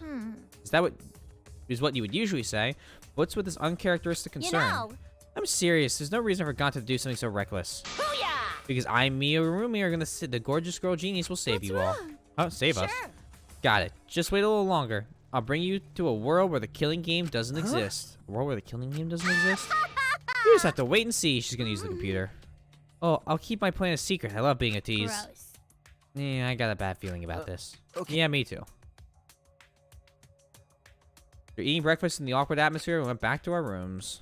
Is that what you would usually say? What's with this uncharacteristic concern? You know. I'm serious. There's no reason for Gonta to do something so reckless. Booyah! Because I, Miu, and Rumi are gonna sit. The gorgeous girl genius will save you all. Oh, save us. Got it. Just wait a little longer. I'll bring you to a world where the killing game doesn't exist. A world where the killing game doesn't exist? You just have to wait and see. She's gonna use the computer. Oh, I'll keep my plan a secret. I love being a tease. Gross. Yeah, I got a bad feeling about this. Okay. Yeah, me too. After eating breakfast in the awkward atmosphere, we went back to our rooms.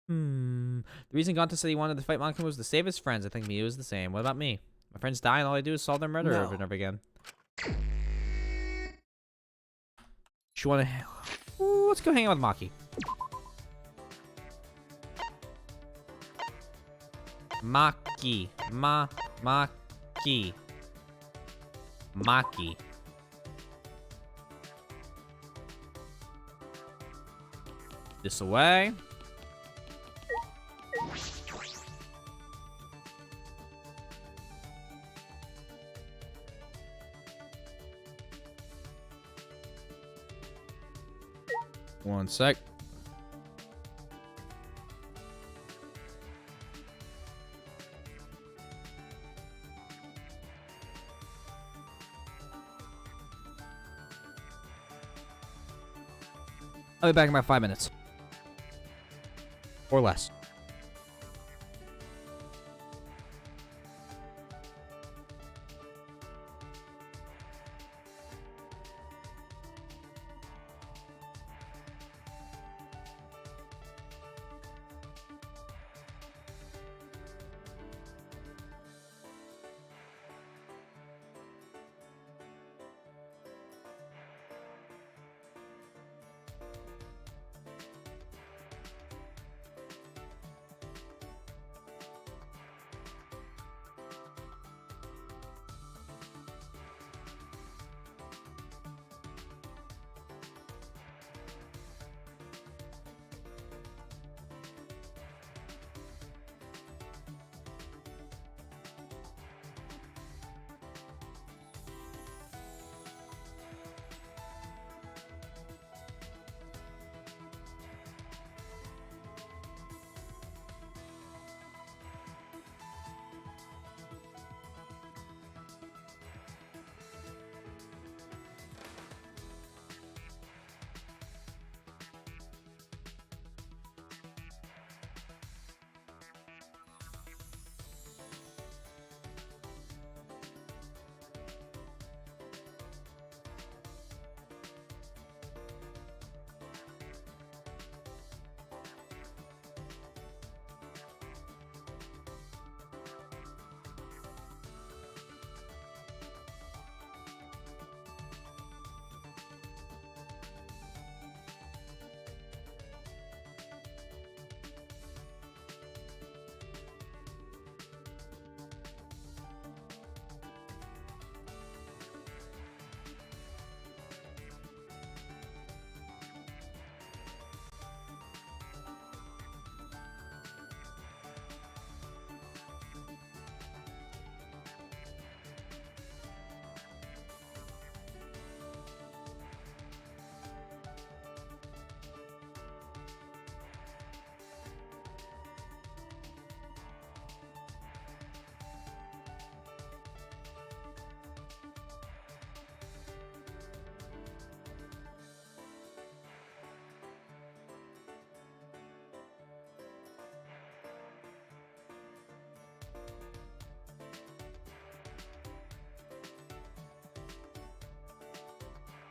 The reason Gonta said he wanted to fight Monokuma was to save his friends. I think Miu is the same. What about me? My friends die and all I do is solve their murder over and over again. You wanna... Ooh, let's go hang out with Maki. Maki. Maki. Maki. This away. One sec. I'll be back in about 5 minutes. Or less.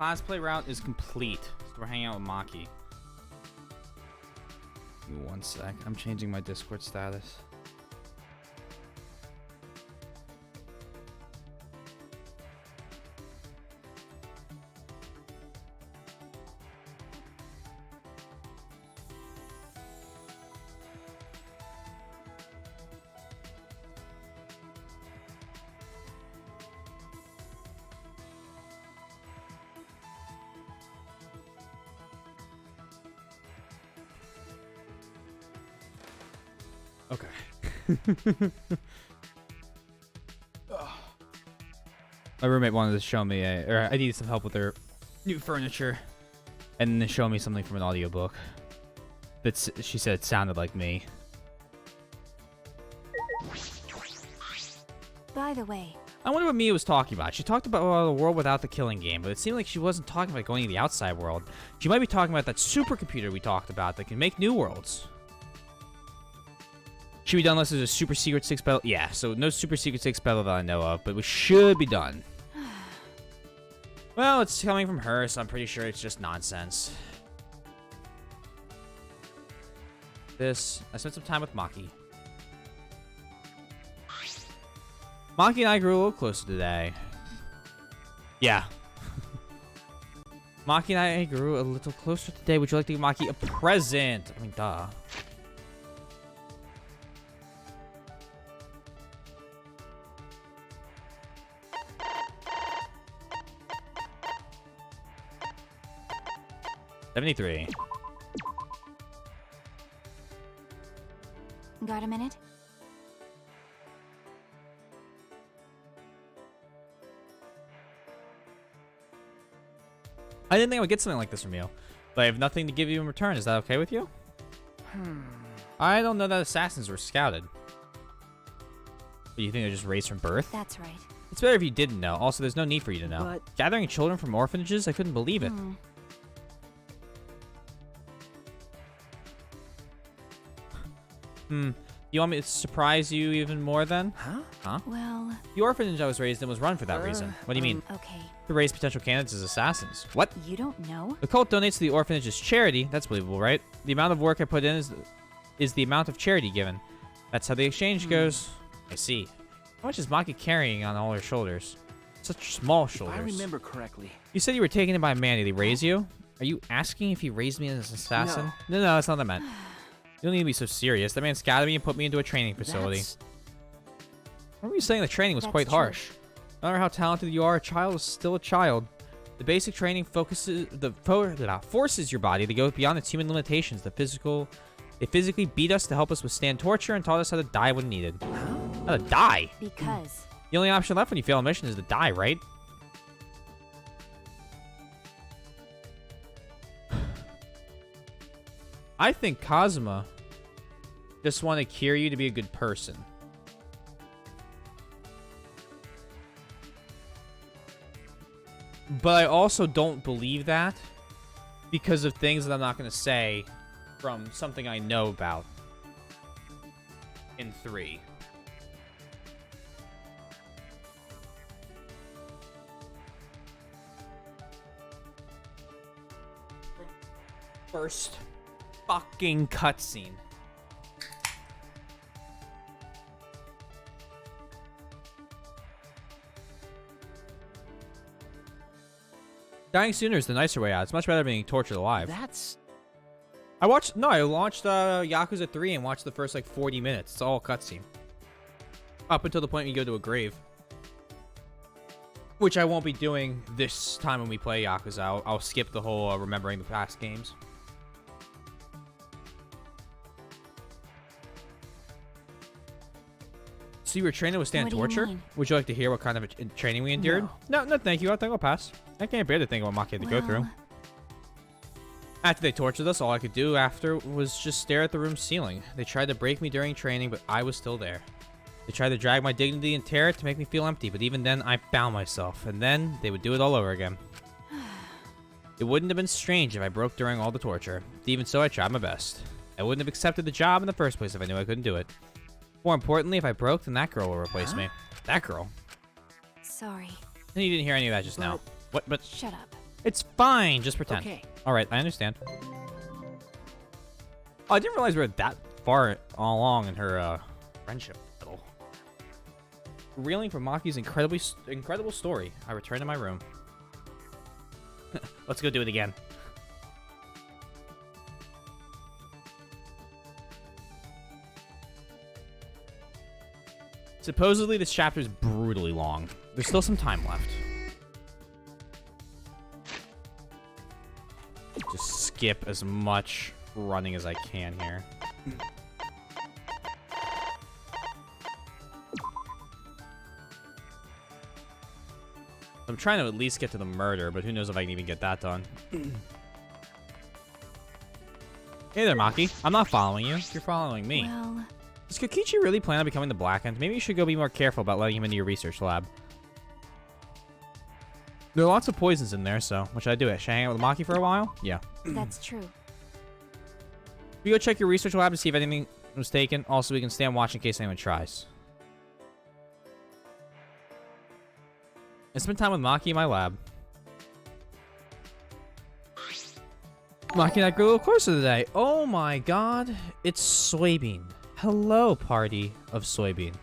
Cosplay route is complete. So we're hanging out with Maki. Give me 1 sec. I'm changing my Discord status. Okay. My roommate wanted to show me or I needed some help with their new furniture, and then show me something from an audiobook that she said sounded like me. By the way, I wonder what Mia was talking about. She talked about a world without the killing game, but it seemed like she wasn't talking about going to the outside world. She might be talking about that supercomputer we talked about that can make new worlds. Should be done unless there's a super secret 6 battle. Yeah, so no super secret 6 battle that I know of, but we should be done. Well, it's coming from her, so I'm pretty sure it's just nonsense. I spent some time with Maki. Maki and I grew a little closer today. Yeah. Maki and I grew a little closer today. Would you like to give Maki a present? I mean, duh. $73. Got a minute? I didn't think I would get something like this from you, but I have nothing to give you in return. Is that okay with you? I don't know that assassins were scouted. But you think they're just raised from birth? That's right. It's better if you didn't know. Also, there's no need for you to know. But- Gathering children from orphanages? I couldn't believe it. You want me to surprise you even more then? Huh? Well... The orphanage I was raised in was run for that reason. What do you mean? Okay. To raise potential candidates as assassins. What? You don't know? The cult donates to the orphanage as charity. That's believable, right? The amount of work I put in is the amount of charity given. That's how the exchange goes. I see. How much is Maki carrying on all her shoulders? Such small shoulders. If I remember correctly. You said you were taken in by a man. Did he raise you? Are you asking if he raised me as an assassin? No, that's not what I meant. You don't need to be so serious. That man scouted me and put me into a training facility. What were you saying? The training was quite harsh. No matter how talented you are, a child is still a child. The basic training forces your body to go beyond its human limitations. They physically beat us to help us withstand torture and taught us how to die when needed. How to die? Because... The only option left when you fail a mission is to die, right? I think Kazuma just wanted Kiryu to be a good person. But I also don't believe that because of things that I'm not going to say from something I know about in 3. First fucking cutscene. Dying sooner is the nicer way out. It's much better than being tortured alive. I launched Yakuza 3 and watched the first like 40 minutes. It's all cutscene. Up until the point you go to a grave. Which I won't be doing this time when we play Yakuza. I'll skip the whole remembering the past games. So you were trained to withstand torture? Would you like to hear what kind of training we endured? No, thank you. I think I'll pass. I can't bear to think what Maki had to go through. After they tortured us, all I could do after was just stare at the room's ceiling. They tried to break me during training, but I was still there. They tried to drag my dignity and tear it to make me feel empty, but even then, I found myself. And then, they would do it all over again. It wouldn't have been strange if I broke during all the torture. Even so, I tried my best. I wouldn't have accepted the job in the first place if I knew I couldn't do it. More importantly, if I broke, then that girl will replace me. That girl. Sorry. And you didn't hear any of that just now. What? But shut up. It's fine. Just pretend. Okay. All right, I understand. Oh, I didn't realize we were that far along in her friendship battle. Reeling from Maki's incredible story, I return to my room. Let's go do it again. Supposedly, this chapter is brutally long. There's still some time left. Just skip as much running as I can here. I'm trying to at least get to the murder, but who knows if I can even get that done. Hey there, Maki. I'm not following you. You're following me. Well, Does Kokichi really plan on becoming the Black End? Maybe you should go be more careful about letting him into your research lab. There are lots of poisons in there, so what should I do? Should I hang out with Maki for a while? Yeah. that's true. You go check your research lab to see if anything was taken. Also, we can stand watch in case anyone tries. I spent time with Maki in my lab. Maki and I grew a little closer today. Oh my god. It's Soybean. Hello, party of Soybean.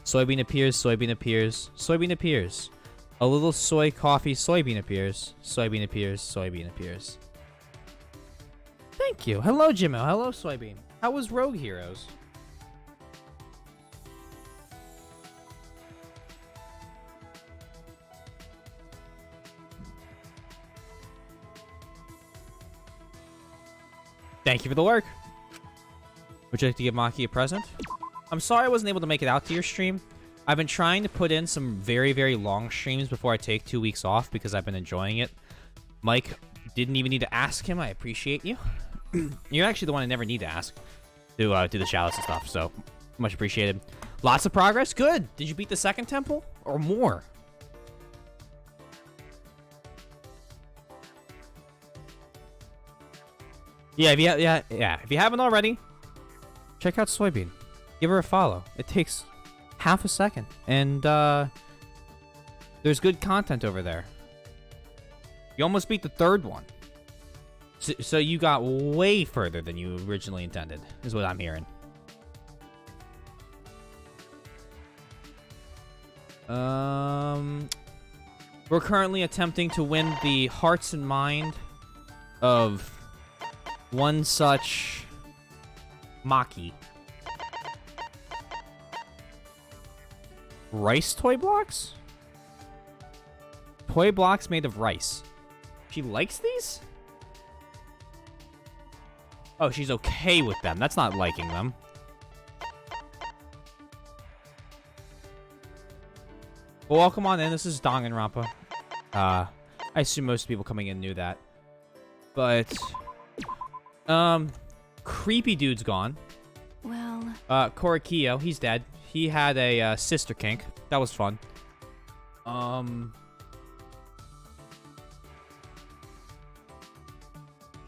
Soybean appears, Soybean appears, Soybean appears. A little soy coffee, Soybean appears. Soybean appears, Soybean appears. Thank you. Hello, Jimmo. Hello, Soybean. How was Rogue Heroes? Thank you for the work. Would you like to give Maki a present? I'm sorry I wasn't able to make it out to your stream. I've been trying to put in some very, very long streams before I take 2 weeks off because I've been enjoying it. Mike didn't even need to ask him. I appreciate you. You're actually the one I never need to ask to do the shoutouts and stuff, so much appreciated. Lots of progress? Good. Did you beat the second temple? Or more? Yeah, if you haven't already, check out Soybean. Give her a follow. It takes half a second. And there's good content over there. You almost beat the third one. So you got way further than you originally intended, is what I'm hearing. We're currently attempting to win the hearts and mind of one such Maki. Rice toy blocks? Toy blocks made of rice. She likes these? Oh, she's okay with them. That's not liking them. Well, welcome on in. This is Danganronpa. I assume most people coming in knew that. But, Creepy Dude's gone. Well... Korakiyo, he's dead. He had a sister kink. That was fun.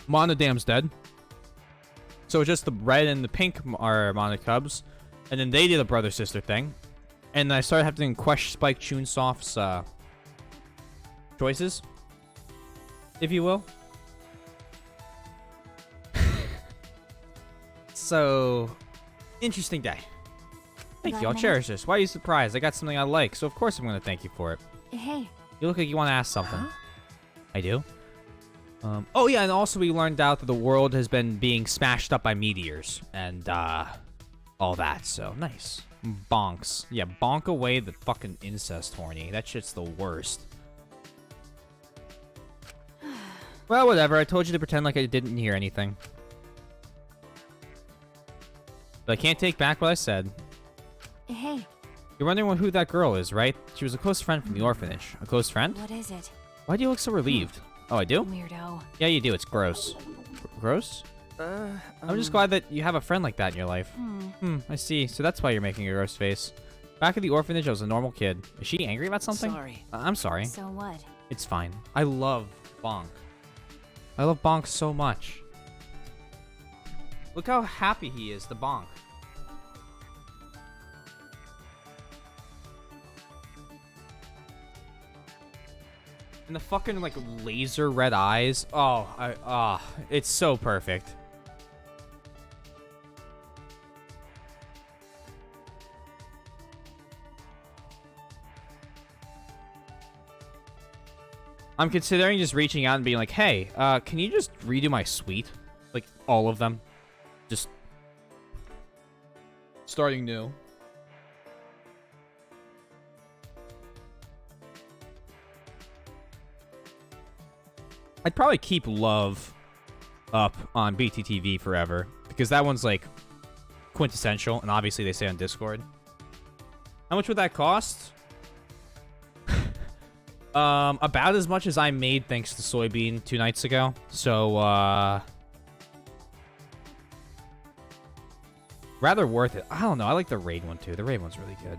Monodam's dead. So it's just the red and the pink are Monocubs. And then they did a brother-sister thing. And I started having to question Spike Chunsoft's choices, if you will. So, interesting day. Thank you. I'll cherish this. Why are you surprised? I got something I like, so of course I'm going to thank you for it. Hey. You look like you want to ask something. I do. Oh yeah, and also we learned out that the world has been being smashed up by meteors and all that. So nice. Bonks. Yeah, bonk away the fucking incest horny. That shit's the worst. Well, whatever. I told you to pretend like I didn't hear anything. But I can't take back what I said. Hey. You're wondering who that girl is, right? She was a close friend from the orphanage. A close friend? What is it? Why do you look so relieved? Oh, I do? Weirdo. Yeah, you do. It's gross. Gross? I'm just glad that you have a friend like that in your life. I see. So that's why you're making a gross face. Back at the orphanage, I was a normal kid. Is she angry about something? Sorry. I'm sorry. So what? It's fine. I love Bonk. I love Bonk so much. Look how happy he is, the Bonk. And the fucking, like, laser red eyes. Oh, it's so perfect. I'm considering just reaching out and being like, hey, can you just redo my suite? Like, all of them. Just starting new. I'd probably keep Love up on BTTV forever, because that one's, like, quintessential, and obviously they say on Discord. How much would that cost? About as much as I made thanks to Soybean 2 nights ago. So, rather worth it. I don't know. I like the Raid one, too. The Raid one's really good.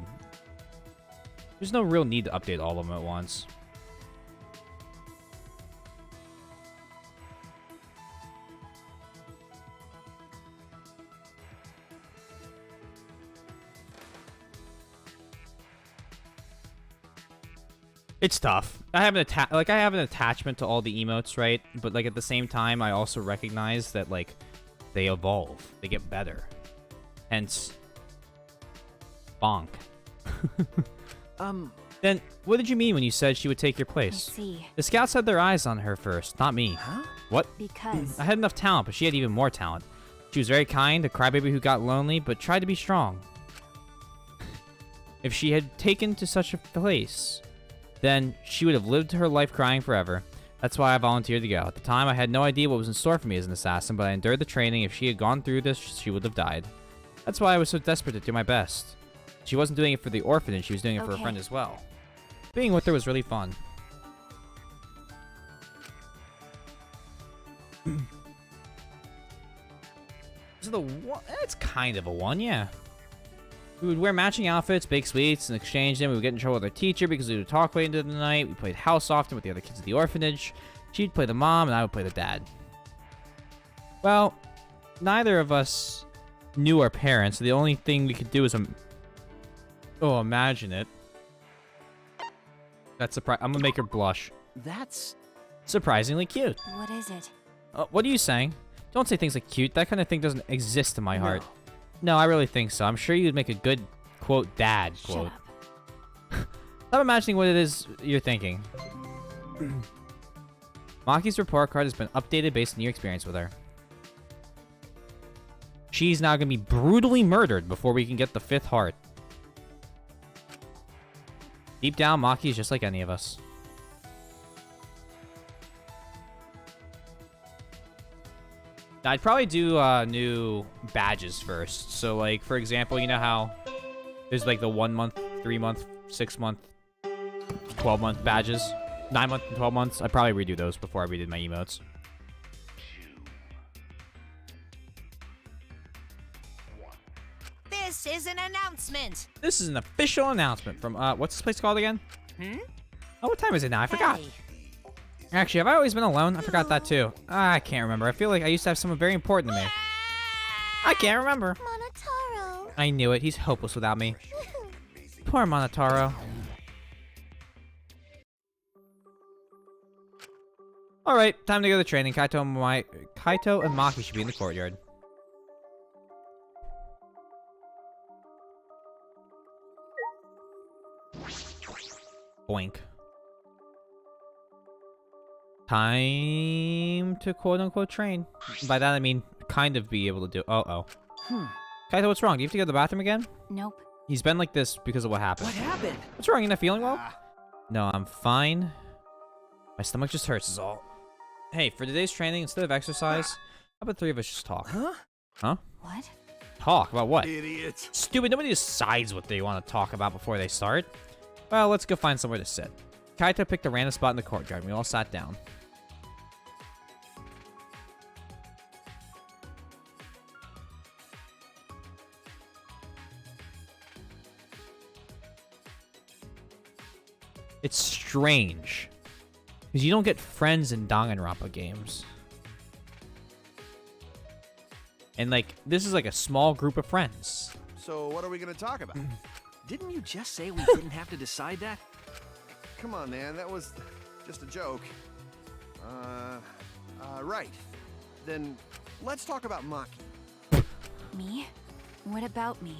There's no real need to update all of them at once. It's tough. I have an attachment to all the emotes, right? But like at the same time, I also recognize that like they evolve, they get better. Hence, bonk. Then what did you mean when you said she would take your place? I see. The scouts had their eyes on her first, not me. Huh? What? Because I had enough talent, but she had even more talent. She was very kind, a crybaby who got lonely, but tried to be strong. If she had taken to such a place, then she would have lived her life crying forever. That's why I volunteered to go. At the time, I had no idea what was in store for me as an assassin, but I endured the training. If she had gone through this, she would have died. That's why I was so desperate to do my best. She wasn't doing it for the orphanage, she was doing it for a friend as well. Being with her was really fun. Is it the one? It's kind of a one, yeah. We would wear matching outfits, bake sweets, and exchange them. We would get in trouble with our teacher because we would talk late into the night. We played house often with the other kids at the orphanage. She'd play the mom, and I would play the dad. Well, neither of us knew our parents, so the only thing we could do is imagine it. That's I'm gonna make her blush. That's surprisingly cute. What is it? What are you saying? Don't say things like cute. That kind of thing doesn't exist in my heart. No, I really think so. I'm sure you'd make a good, quote, dad, quote. Stop imagining what it is you're thinking. Maki's report card has been updated based on your experience with her. She's now going to be brutally murdered before we can get the 5th heart. Deep down, Maki is just like any of us. I'd probably do new badges first. So, like, for example, you know how there's, like, the 1 month, 3 month, 6 month, 12 month badges? 9 months and 12 months? I'd probably redo those before I redid my emotes. This is an announcement. This is an official announcement from, what's this place called again? Hmm? Oh, what time is it now? I forgot. Hey. Actually, have I always been alone? I forgot that too. I can't remember. I feel like I used to have someone very important to me. I can't remember. Monotaro. I knew it. He's hopeless without me. Poor Monotaro. Alright, time to go to the training. Kaito and Maki should be in the courtyard. Boink. Time to quote-unquote train. By that I mean kind of be able to do. Kaito, what's wrong? Do you have to go to the bathroom again? Nope. He's been like this because of what happened. What happened? What's wrong? You not feeling well? No, I'm fine. My stomach just hurts is all. Hey, for today's training, instead of exercise, how about 3 of us just talk? Huh? What? Talk? About what? Idiot. Stupid. Nobody decides what they want to talk about before they start. Well, let's go find somewhere to sit. Kaito picked a random spot in the courtyard, and we all sat down. It's strange, because you don't get friends in Danganronpa games. And, like, this is like a small group of friends. So what are we gonna talk about? Didn't you just say we didn't have to decide that? Come on, man. That was just a joke. Right. Then let's talk about Maki. Me? What about me?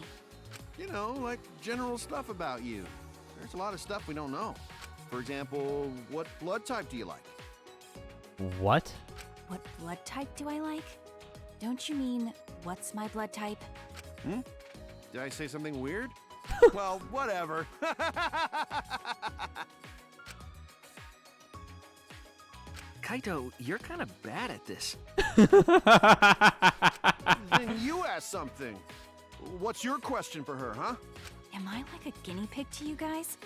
You know, like general stuff about you. There's a lot of stuff we don't know. For example, what blood type do you like? What? What blood type do I like? Don't you mean, what's my blood type? Hmm? Did I say something weird? Well, whatever. Kaito, you're kind of bad at this. Then you ask something. What's your question for her, huh? Am I like a guinea pig to you guys?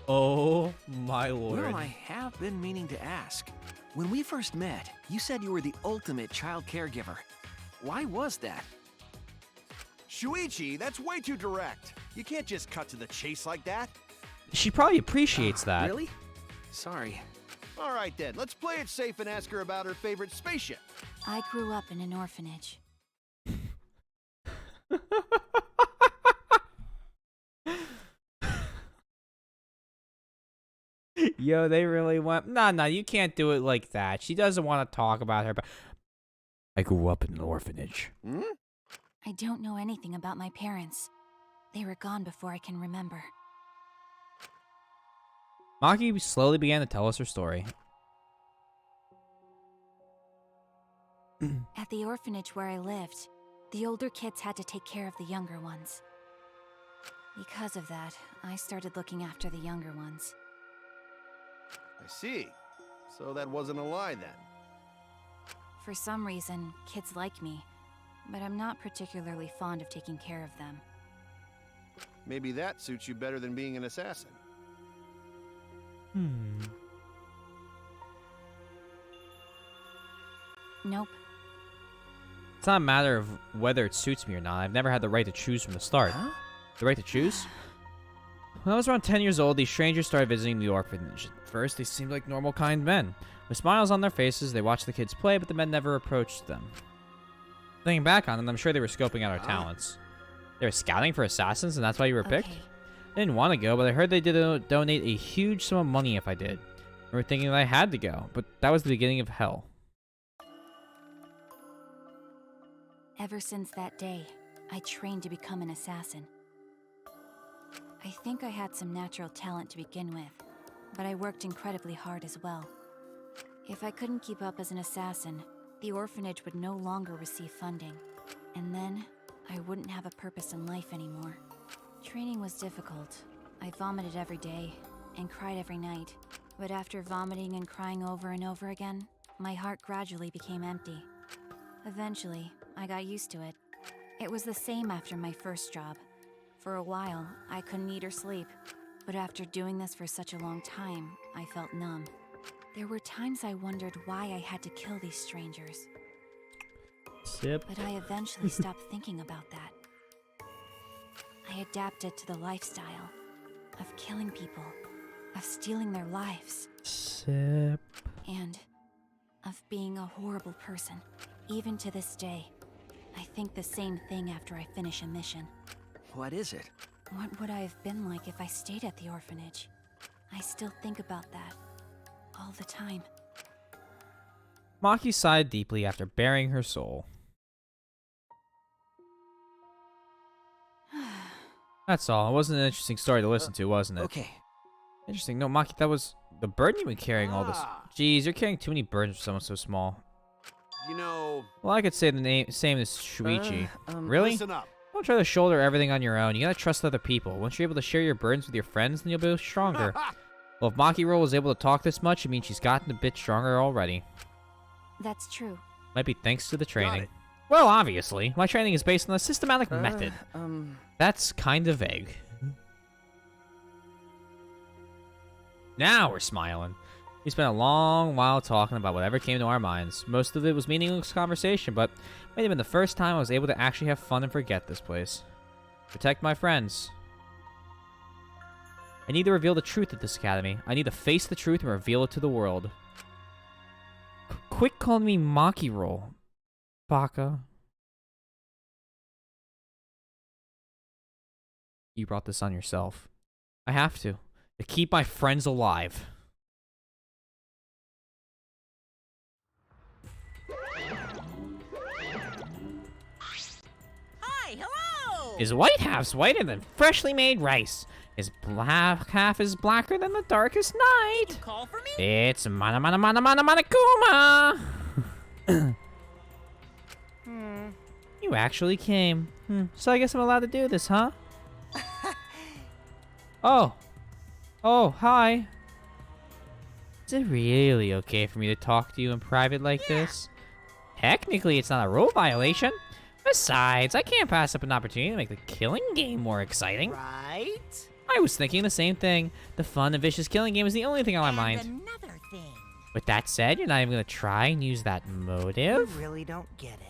Oh my lord. Well, I have been meaning to ask. When we first met, you said you were the ultimate child caregiver. Why was that? Shuichi, that's way too direct. You can't just cut to the chase like that. She probably appreciates that. Really? Sorry. All right then, let's play it safe and ask her about her favorite spaceship. I grew up in an orphanage. Yo, they really want... No, you can't do it like that. She doesn't want to talk about her, but... I grew up in an orphanage. Hmm? I don't know anything about my parents. They were gone before I can remember. Maki slowly began to tell us her story. At the orphanage where I lived, the older kids had to take care of the younger ones. Because of that, I started looking after the younger ones. I see. So that wasn't a lie then. For some reason, kids like me, but I'm not particularly fond of taking care of them. Maybe that suits you better than being an assassin. Nope. It's not a matter of whether it suits me or not. I've never had the right to choose from the start. Huh? The right to choose? When I was around 10 years old, these strangers started visiting the orphanage. At first, they seemed like normal, kind men. With smiles on their faces, they watched the kids play, but the men never approached them. Thinking back on it, I'm sure they were scoping out our talents. They were scouting for assassins, and that's why you were picked? Okay. I didn't want to go, but I heard they did donate a huge sum of money if I did. I remember thinking that I had to go, but that was the beginning of hell. Ever since that day, I trained to become an assassin. I think I had some natural talent to begin with, but I worked incredibly hard as well. If I couldn't keep up as an assassin, the orphanage would no longer receive funding, and then I wouldn't have a purpose in life anymore. Training was difficult. I vomited every day and cried every night, but after vomiting and crying over and over again, my heart gradually became empty. Eventually, I got used to it. It was the same after my first job. For a while, I couldn't eat or sleep, but after doing this for such a long time, I felt numb. There were times I wondered why I had to kill these strangers. Sip. But I eventually stopped thinking about that. I adapted to the lifestyle of killing people, of stealing their lives, Sip. and of being a horrible person. Even to this day, I think the same thing after I finish a mission. What is it? What would I have been like if I stayed at the orphanage? I still think about that all the time. Maki sighed deeply after baring her soul. That's all. It wasn't an interesting story to listen to, wasn't it? Okay. Interesting. No, Maki, that was the burden you've been carrying all this. Jeez, you're carrying too many burdens for someone so small. You know... Well, I could say the same as Shuichi. Really? Listen up. Don't try to shoulder everything on your own. You gotta trust other people. Once you're able to share your burdens with your friends, then you'll be stronger. Well, if Maki Roll was able to talk this much, it means she's gotten a bit stronger already. That's true. Might be thanks to the training. Well, obviously. My training is based on a systematic method. That's kind of vague. Now we're smiling. We spent a long while talking about whatever came to our minds. Most of it was meaningless conversation, but it might have been the first time I was able to actually have fun and forget this place. Protect my friends. I need to reveal the truth at this academy. I need to face the truth and reveal it to the world. Quit calling me Maki Roll, Baka. You brought this on yourself. I have to keep my friends alive. His white half's whiter than freshly made rice. His black half is blacker than the darkest night. Did you call for me? It's Mana Mana Mana Mana Mana Kuma. You actually came. So I guess I'm allowed to do this, huh? Oh, hi. Is it really okay for me to talk to you in private like this? Technically, it's not a rule violation. Besides, I can't pass up an opportunity to make the killing game more exciting. Right? I was thinking the same thing. The fun and vicious killing game is the only thing on my mind. Another thing. With that said, you're not even gonna try and use that motive? I really don't get it.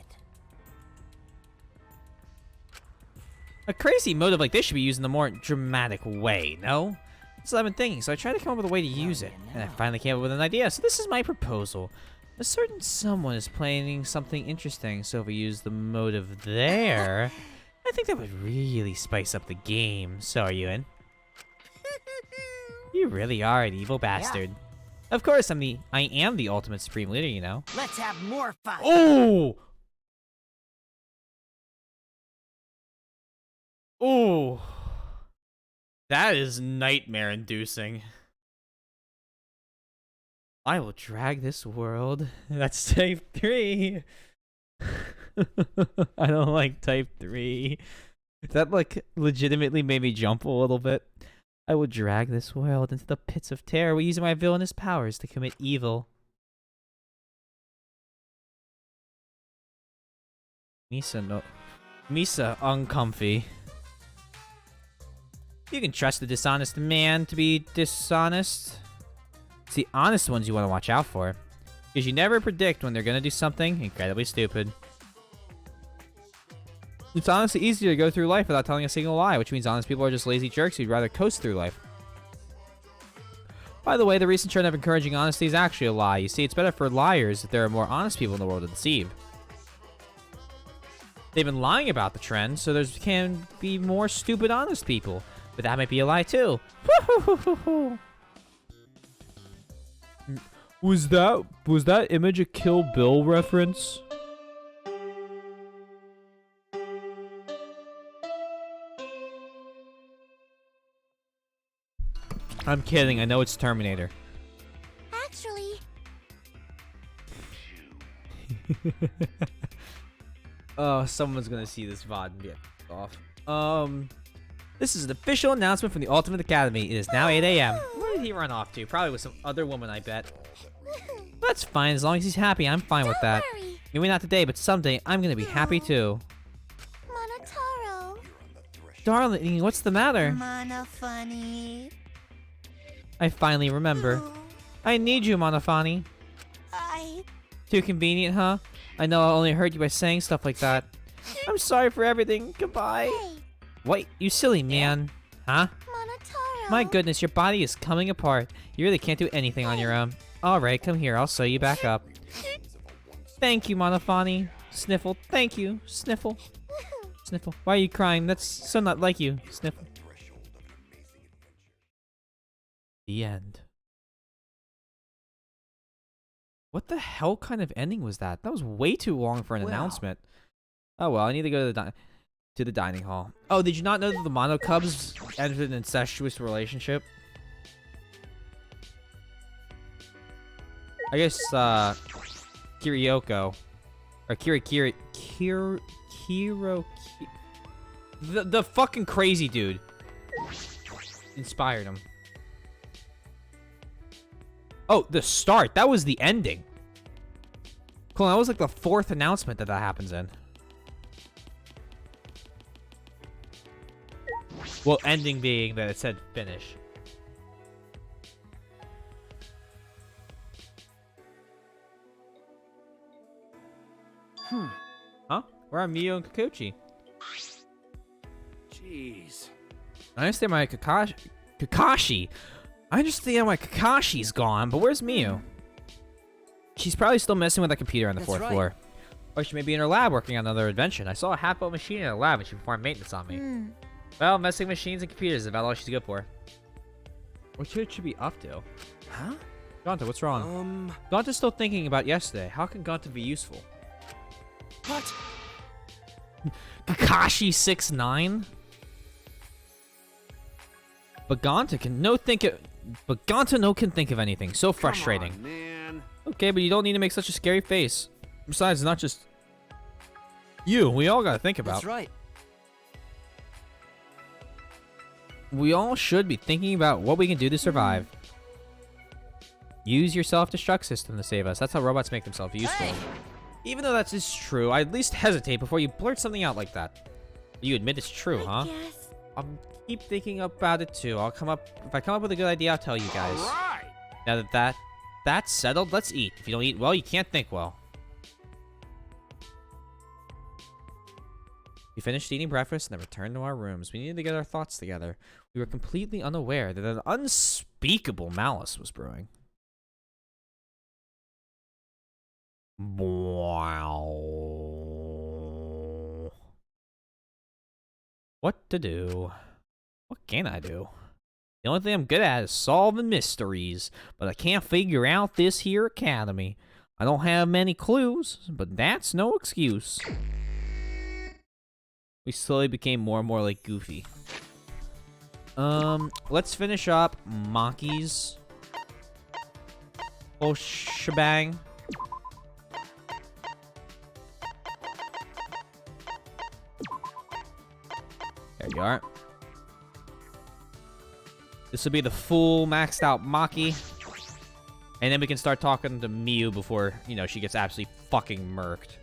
A crazy motive like this should be used in a more dramatic way, no? That's what I've been thinking, so I tried to come up with a way to use it. And I finally came up with an idea, so this is my proposal. A certain someone is planning something interesting, so if we use the motive there, I think that would really spice up the game. So are you in? You really are an evil bastard. Of course, I am the ultimate supreme leader, you know. Let's have more fun. Oh! Oh! That is nightmare-inducing. I will drag this world. That's type 3. I don't like type 3. That, like, legitimately made me jump a little bit. I will drag this world into the pits of terror using my villainous powers to commit evil. Misa uncomfy. You can trust the dishonest man to be dishonest. It's the honest ones you want to watch out for. Because you never predict when they're going to do something incredibly stupid. It's honestly easier to go through life without telling a single lie, which means honest people are just lazy jerks who'd rather coast through life. By the way, the recent trend of encouraging honesty is actually a lie. You see, it's better for liars that there are more honest people in the world to deceive. They've been lying about the trend, so there can be more stupid honest people. But that might be a lie too. Was that image a Kill Bill reference? I'm kidding. I know it's Terminator. Actually, Oh, someone's gonna see this VOD and get off. This is an official announcement from the Ultimate Academy. It is now 8 a.m. Where did he run off to? Probably with some other woman, I bet. That's fine. As long as he's happy, I'm fine with that. Maybe not today, but someday I'm gonna be happy too. Monotaro. Darling, what's the matter? Mana funny. I finally remember. I need you, Monofani. Too convenient, huh? I know I only heard you by saying stuff like that. I'm sorry for everything. Goodbye. Wait, you silly man. Huh? Monotaro. My goodness, your body is coming apart. You really can't do anything on your own. Alright, come here. I'll sew you back up. Thank you, Monofani. Sniffle. Thank you. Sniffle. Sniffle. Why are you crying? That's so not like you. Sniffle. The end. What the hell kind of ending was that? That was way too long for an announcement. Oh well, I need to go to the dining hall. Oh, did you not know that the Mono Cubs entered an incestuous relationship? I guess Kiriko or the fucking crazy dude inspired him. Oh, the start. That was the ending. Cool, that was like the 4th announcement that happens in. Well, ending being that it said finish. Huh? Where are Mio and Kikuchi? Jeez. I understand my Kakashi. I understand why Kakashi's gone, but where's Miu? She's probably still messing with that computer on the 4th floor. Or she may be in her lab working on another invention. I saw a half-built machine in her lab and she performed maintenance on me. Well, messing machines and computers is about all she's good for. What should she be up to? Huh? Gonta, what's wrong? Gonta's still thinking about yesterday. How can Gonta be useful? What? Kakashi 6'9"? But Gonta can think of anything. So frustrating. Come on, man. Okay, but you don't need to make such a scary face. Besides, it's not just you. We all gotta think about. That's right. We all should be thinking about what we can do to survive. Use your self-destruct system to save us. That's how robots make themselves useful. Hey! Even though that is true, I at least hesitate before you blurt something out like that. You admit it's true, huh? Yes. I'll keep thinking about it too. If I come up with a good idea, I'll tell you guys. Right. Now that that's settled, let's eat. If you don't eat well, you can't think well. We finished eating breakfast and then returned to our rooms. We needed to get our thoughts together. We were completely unaware that an unspeakable malice was brewing. Wow. What to do? What can I do? The only thing I'm good at is solving mysteries, but I can't figure out this here academy. I don't have many clues, but that's no excuse. We slowly became more and more like Goofy. Let's finish up Maki's whole shebang. There you are. This will be the full maxed out Maki. And then we can start talking to Miu before, you know, she gets absolutely fucking murked.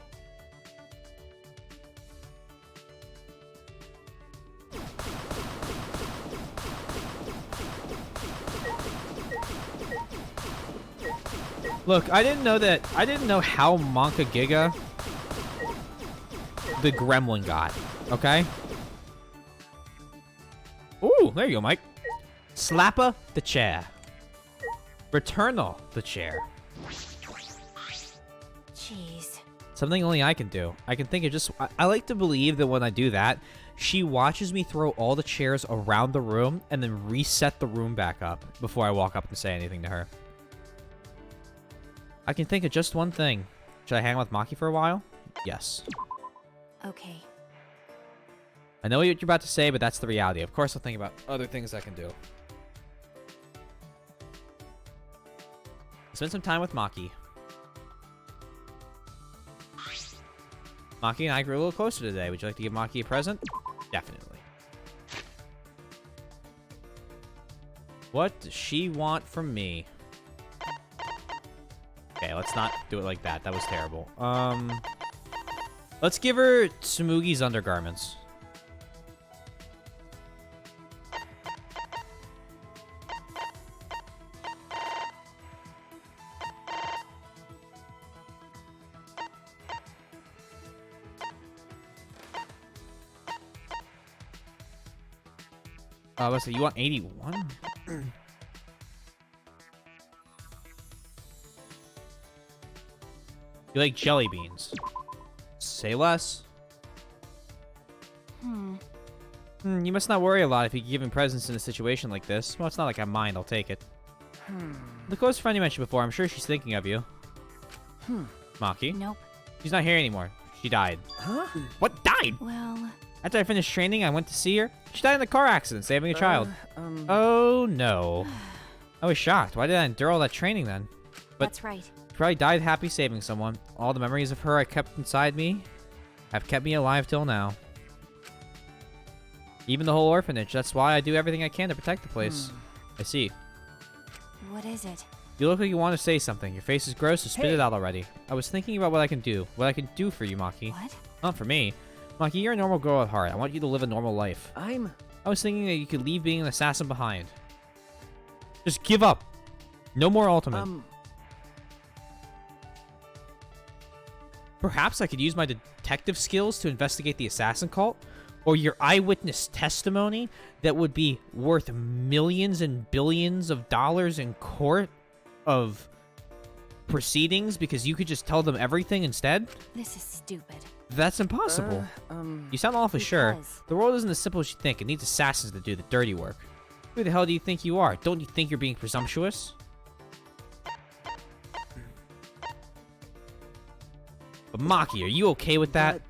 Look, I didn't know how Monka Giga the gremlin got, okay? Ooh, there you go, Mike. Slappa the chair. Returnal the chair. Jeez. Something only I can do. I can think of just... I like to believe that when I do that, she watches me throw all the chairs around the room and then reset the room back up before I walk up and say anything to her. I can think of just one thing. Should I hang out with Maki for a while? Yes. Okay. I know what you're about to say, but that's the reality. Of course I'll think about other things I can do. Spend some time with Maki. Maki and I grew a little closer today. Would you like to give Maki a present? Definitely. What does she want from me? Okay, let's not do it like that. That was terrible. Let's give her Tsumugi's undergarments. Let's see, you want 81? You like jelly beans? Say less. You must not worry a lot if you give him presents in a situation like this. Well, it's not like I mind, I'll take it. The close friend you mentioned before, I'm sure she's thinking of you. Maki? Nope. She's not here anymore. She died. Huh? What died? Well... After I finished training, I went to see her. She died in a car accident, saving a child. Oh, no. I was shocked. Why did I endure all that training then? But that's right. She probably died happy saving someone. All the memories of her I kept inside me have kept me alive till now. Even the whole orphanage. That's why I do everything I can to protect the place. I see. What is it? You look like you want to say something. Your face is gross, so spit it out already. I was thinking about what I can do. What I can do for you, Maki. What? Not for me. Maki, you're a normal girl at heart. I want you to live a normal life. I was thinking that you could leave being an assassin behind. Just give up. No more ultimate. Perhaps I could use my detective skills to investigate the assassin cult? Or your eyewitness testimony that would be worth millions and billions of dollars in court of proceedings because you could just tell them everything instead? This is stupid. That's impossible. You sound awfully sure. The world isn't as simple as you think. It needs assassins to do the dirty work. Who the hell do you think you are? Don't you think you're being presumptuous? But Maki, are you okay with that?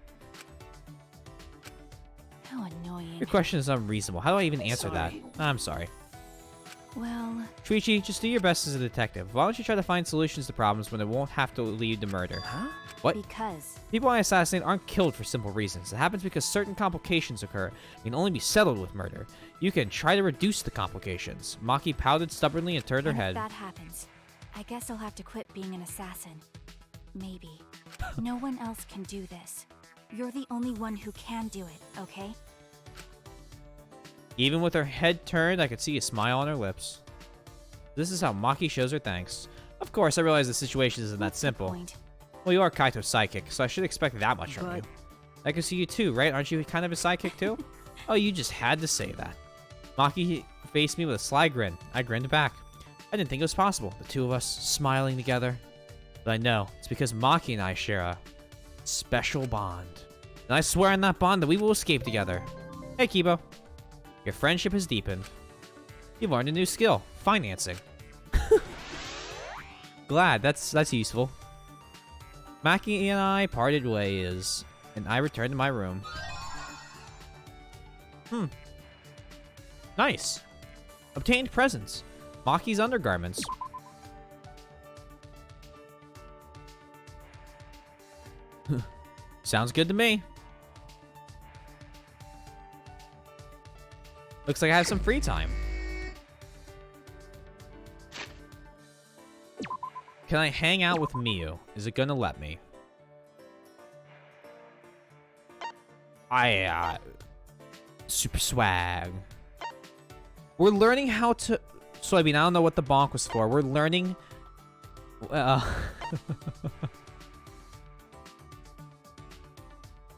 annoying. Your question is unreasonable. How do I even answer that? I'm sorry. Well, Shuichi, just do your best as a detective. Why don't you try to find solutions to problems when it won't have to lead to murder? Huh? What? because People I assassinate aren't killed for simple reasons. It happens because certain complications occur and can only be settled with murder. You can try to reduce the complications. Maki pouted stubbornly and turned her and if head. that happens, I guess I'll have to quit being an assassin. Maybe. No one else can do this. You're the only one who can do it, okay? Even with her head turned, I could see a smile on her lips. This is how Maki shows her thanks. Of course, I realize the situation isn't that simple. Point. Well, you are Kaito's sidekick, so I should expect that much from you. I can see you too, right? Aren't you kind of a sidekick too? Oh, you just had to say that. Maki faced me with a sly grin. I grinned back. I didn't think it was possible, the two of us smiling together. But I know, it's because Maki and I share a special bond. And I swear on that bond that we will escape together. Hey, Kibo. Your friendship has deepened. You've learned a new skill, financing. Glad, that's useful. Maki and I parted ways, and I returned to my room. Nice. Obtained presents. Maki's undergarments. Sounds good to me. Looks like I have some free time. Can I hang out with Miu? Is it gonna let me? Super swag. We're learning how to... Soybean, I don't know what the bonk was for. We're learning... Hold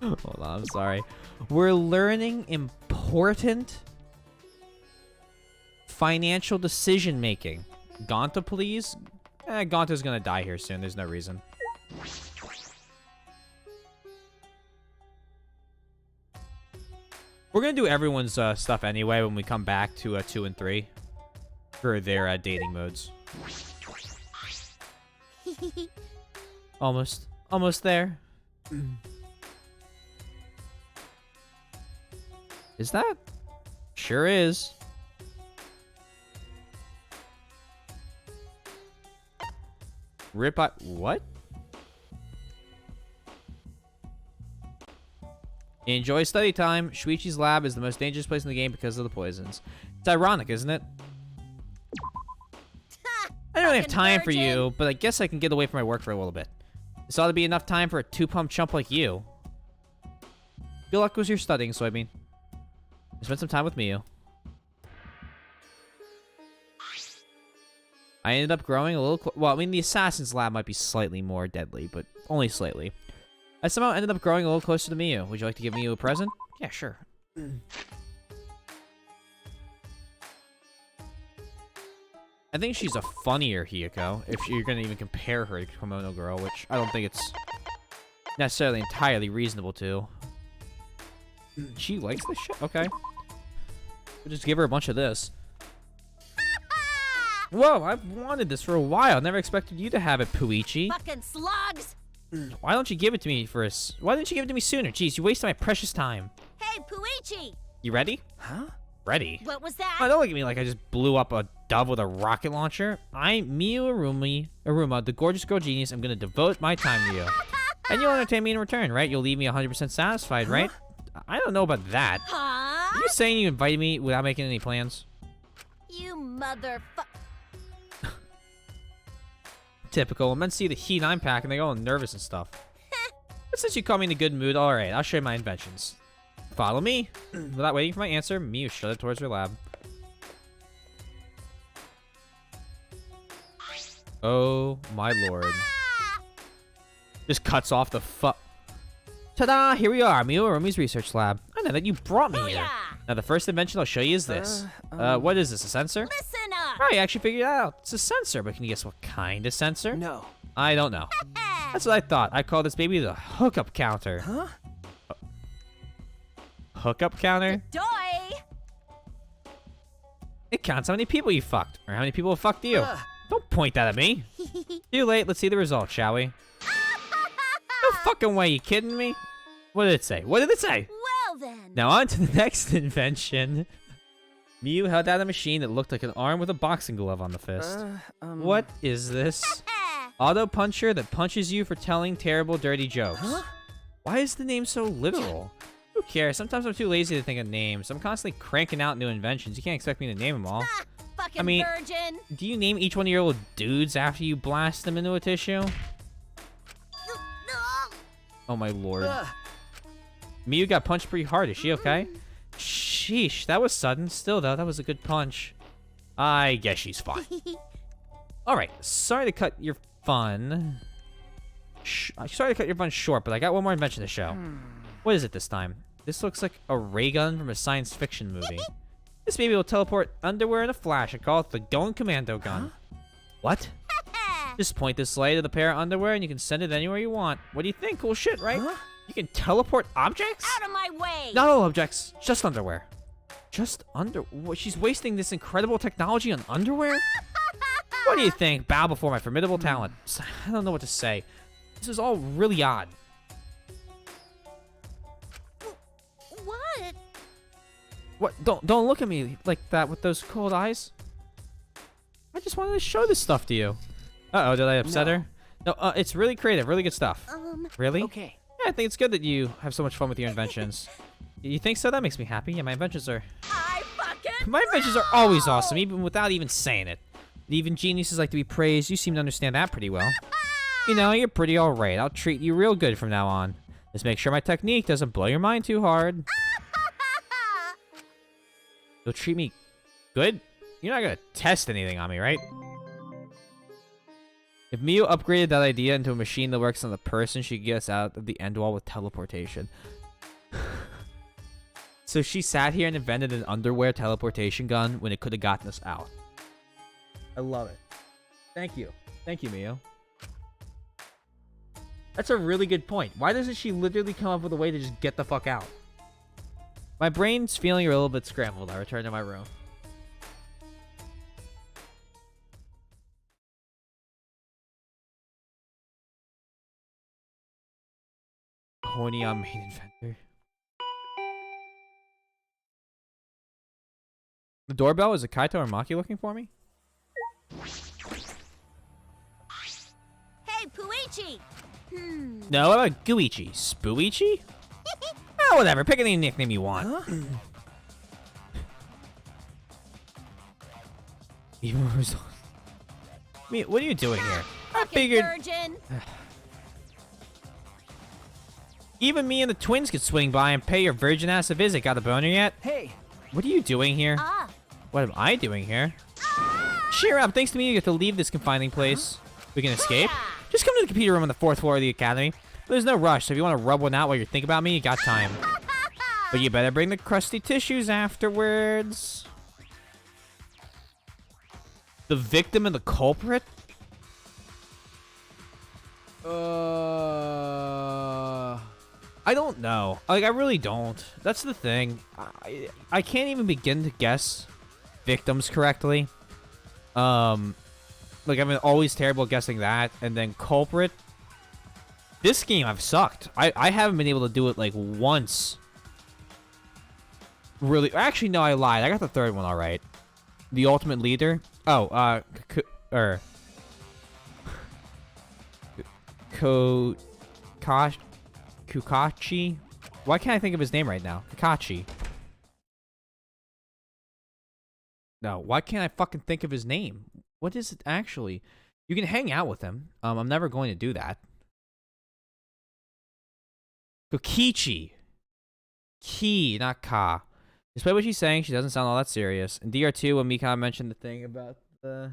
on, I'm sorry. We're learning important financial decision making. Gonta, please? Gonta's gonna die here soon. There's no reason. We're gonna do everyone's stuff anyway when we come back to 2 and 3 for their dating modes. Almost there. Is that? Sure is. What? Enjoy study time. Shuichi's lab is the most dangerous place in the game because of the poisons. It's ironic, isn't it? I don't really have time for you, but I guess I can get away from my work for a little bit. This ought to be enough time for a two-pump chump like you. Good luck with your studying, Soybean. Spend some time with Miu. I ended up growing a little... Well, I mean, the Assassin's Lab might be slightly more deadly, but only slightly. I somehow ended up growing a little closer to Miu. Would you like to give Miu a present? Yeah, sure. I think she's a funnier Hiyoko, if you're going to even compare her to Kimono Girl, which I don't think it's necessarily entirely reasonable to. She likes this shit? Okay. We'll just give her a bunch of this. Whoa, I've wanted this for a while. Never expected you to have it, Puichi. Fucking slugs! Why don't you give it to me first? Why didn't you give it to me sooner? Jeez, you wasted my precious time. Hey, Puichi! You ready? Huh? Ready? What was that? Oh, don't look at me like I just blew up a dove with a rocket launcher. I'm Miu Aruma, the gorgeous girl genius. I'm gonna devote my time to you. And you'll entertain me in return, right? You'll leave me 100% satisfied, right? I don't know about that. Huh? Are you saying you invited me without making any plans? You motherfucker. Typical. Men see the heat I'm packing, they go all nervous and stuff. But since you caught me in a good mood, alright, I'll show you my inventions. Follow me. Without waiting for my answer, Miu shuddered towards her lab. Oh my lord. Just cuts off the Ta-da! Here we are, Miu Arumi's research lab. I know that you brought me here. Now the first invention I'll show you is this. What is this, a sensor? Listen up! Right, I actually figured it out. It's a sensor, but can you guess what kind of sensor? No. I don't know. That's what I thought. I call this baby the hookup counter. Huh? Hookup counter? Doy! It counts how many people you fucked, or how many people have fucked you. Don't point that at me. Too late. Let's see the results, shall we? No fucking way. You kidding me? What did it say? What did it say? Well then, Now on to the next invention. Miu held out a machine that looked like an arm with a boxing glove on the fist. What is this? Auto puncher that punches you for telling terrible, dirty jokes. Why is the name so literal? Who cares? Sometimes I'm too lazy to think of names. I'm constantly cranking out new inventions. You can't expect me to name them all. Fucking I mean, virgin. do you name each one of your little dudes after you blast them into a tissue? Oh my lord. Miu got punched pretty hard. Is she okay? Sheesh, that was sudden. Still though, that was a good punch. I guess she's fine. Alright, sorry to cut your fun. Sorry to cut your fun short, but I got one more invention to show. What is it this time? This looks like a ray gun from a science fiction movie. This baby will teleport underwear in a flash and call it the Going Commando gun. What? Just point this light at the pair of underwear and you can send it anywhere you want. What do you think? Cool shit, right? You can teleport objects? Out of my way! Not all objects, just underwear. Just what, she's wasting this incredible technology on underwear? What do you think? Bow before my formidable talent. I don't know what to say. This is all really odd. What? What? Don't look at me like that with those cold eyes. I just wanted to show this stuff to you. Uh-oh, did I upset her? No, it's really creative, really good stuff. Really? Okay. Yeah, I think it's good that you have so much fun with your inventions. You think so? That makes me happy. Yeah, my inventions are... My inventions are always awesome, even without even saying it. Even geniuses like to be praised. You seem to understand that pretty well. You know, you're pretty alright. I'll treat you real good from now on. Just make sure my technique doesn't blow your mind too hard. You'll treat me good? You're not gonna test anything on me, right? If Miu upgraded that idea into a machine that works on the person, she could get us out of the end wall with teleportation. So she sat here and invented an underwear teleportation gun when it could have gotten us out. I love it. Thank you. Thank you, Miu. That's a really good point. Why doesn't she literally come up with a way to just get the fuck out? My brain's feeling a little bit scrambled. I return to my room. Horny on main inventor. The doorbell? Is it Kaito or Maki looking for me? Hey, Puichi! No, what about Guichi? Spooichi? Oh, whatever. Pick any nickname you want. Even results. What are you doing here? I figured. Virgin. Even me and the twins could swing by and pay your virgin ass a visit. Got a boner yet? Hey. What are you doing here? What am I doing here? Cheer up. Thanks to me, you get to leave this confining place. We can escape. Just come to the computer room on the 4th floor of the academy. There's no rush, so if you want to rub one out while you're thinking about me, you got time. But you better bring the crusty tissues afterwards. The victim and the culprit? I don't know. Like, I really don't. That's the thing. I can't even begin to guess victims correctly. Like, I'm always terrible at guessing that. And then culprit. This game, I've sucked. I haven't been able to do it, like, once. Really. Actually, no, I lied. I got the third one all right. The ultimate leader. Oh, Kukachi? Why can't I think of his name right now? Kakashi. No, why can't I fucking think of his name? What is it actually? You can hang out with him. I'm never going to do that. Kokichi. Ki, not Ka. Despite what she's saying, she doesn't sound all that serious. In DR2, when Mika mentioned the thing about the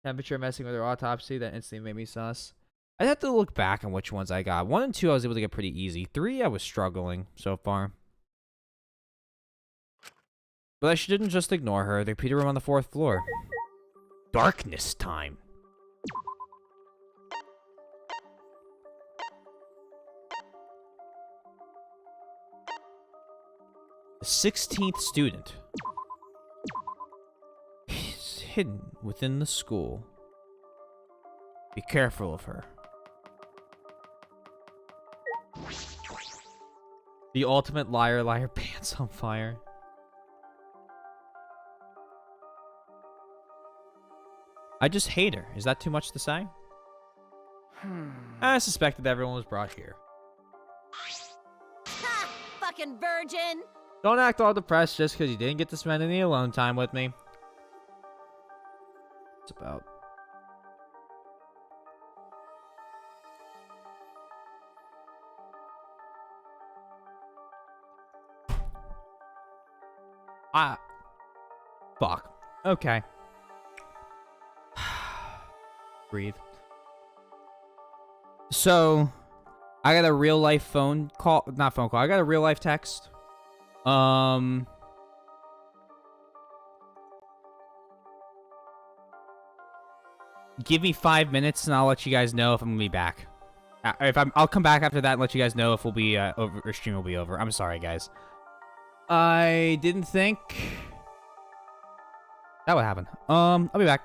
temperature messing with her autopsy, that instantly made me sus. I'd have to look back on which ones I got. 1 and 2, I was able to get pretty easy. 3, I was struggling so far. But I shouldn't just ignore her. The computer room on the 4th floor. Darkness time. The 16th student. He's hidden within the school. Be careful of her. The ultimate liar, liar, pants on fire. I just hate her. Is that too much to say? I suspected everyone was brought here. Ha! Fucking virgin! Don't act all depressed just because you didn't get to spend any alone time with me. It's about... Fuck. Okay. Breathe. So, I got a real life phone call. Not phone call. I got a real life text. Give me 5 minutes and I'll let you guys know if I'm gonna be back. I'll come back after that and let you guys know if we'll be over, or stream will be over. I'm sorry, guys. I didn't think that would happen. I'll be back.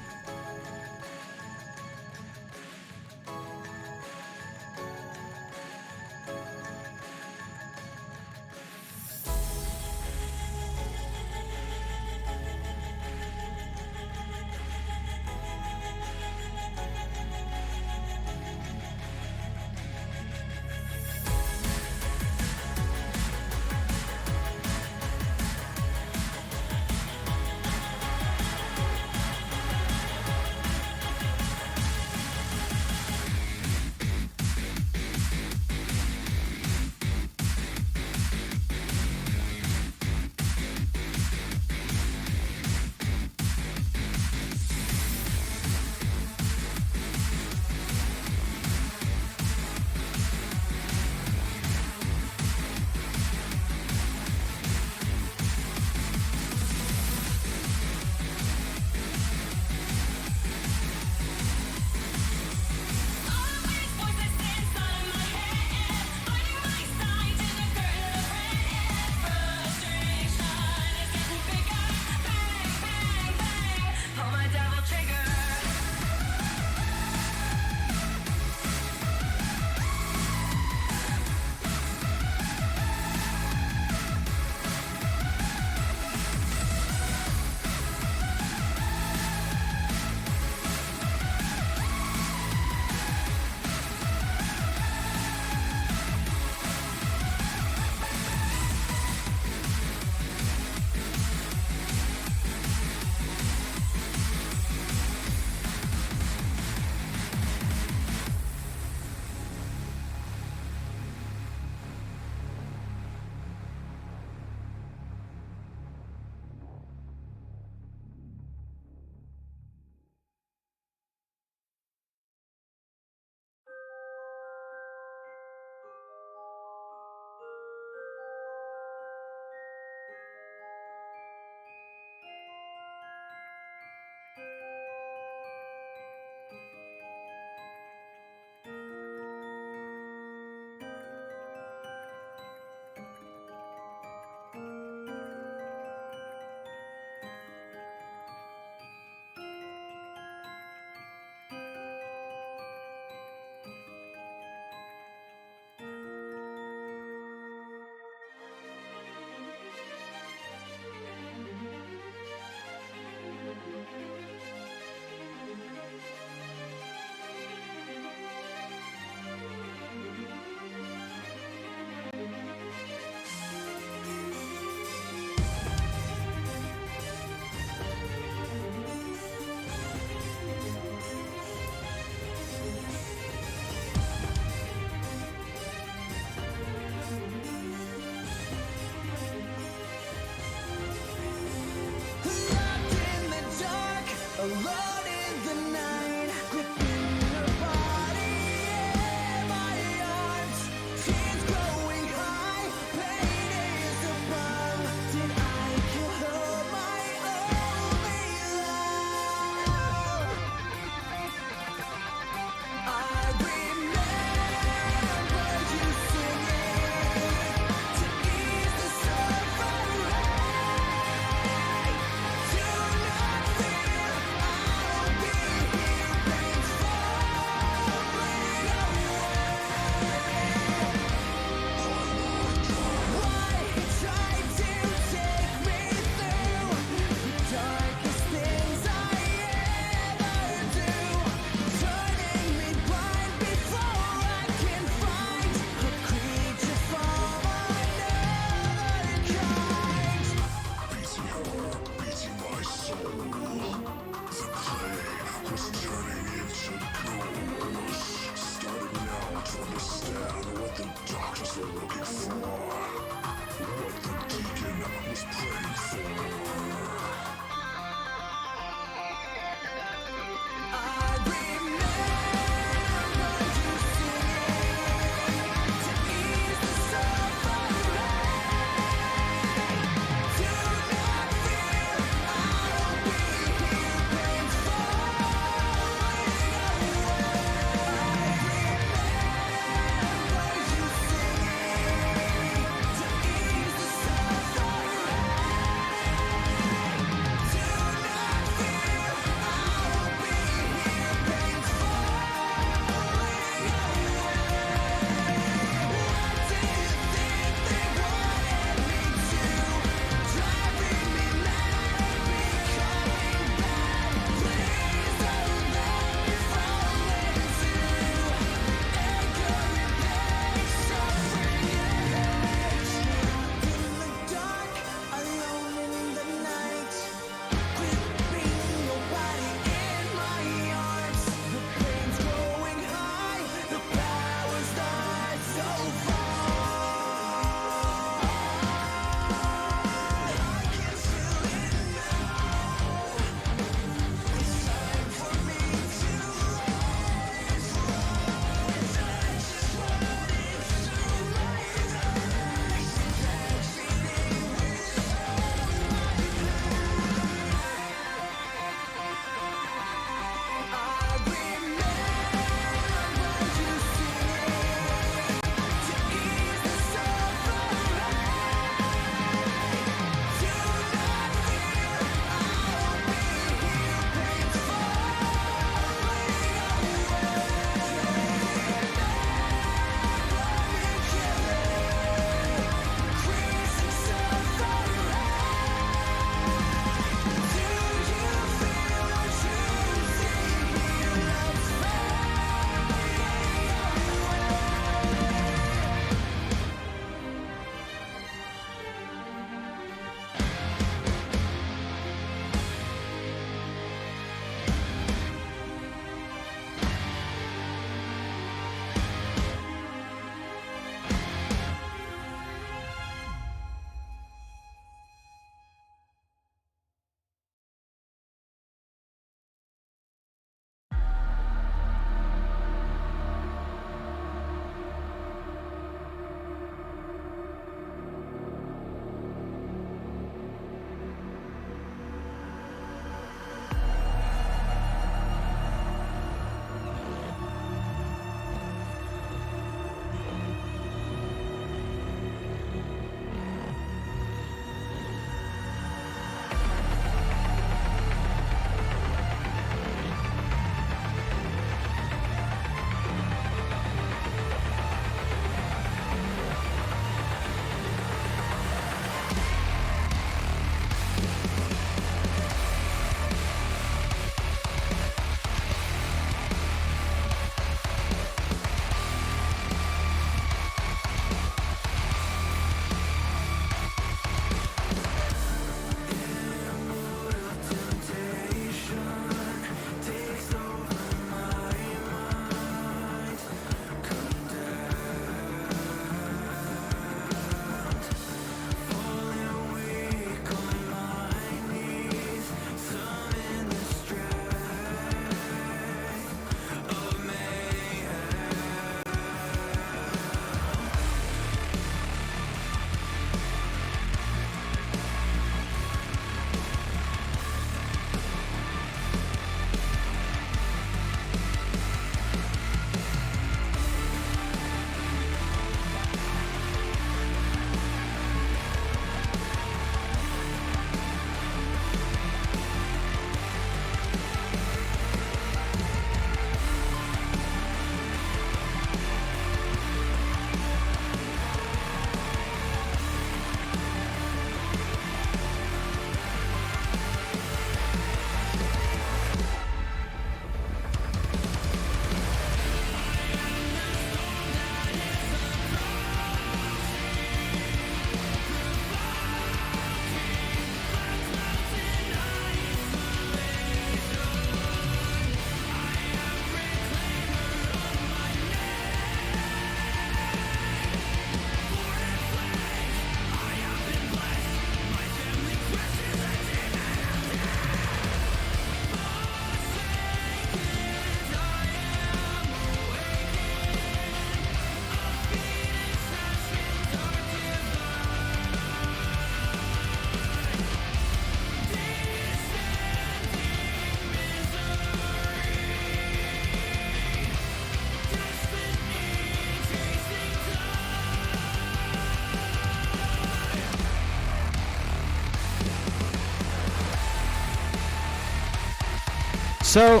So,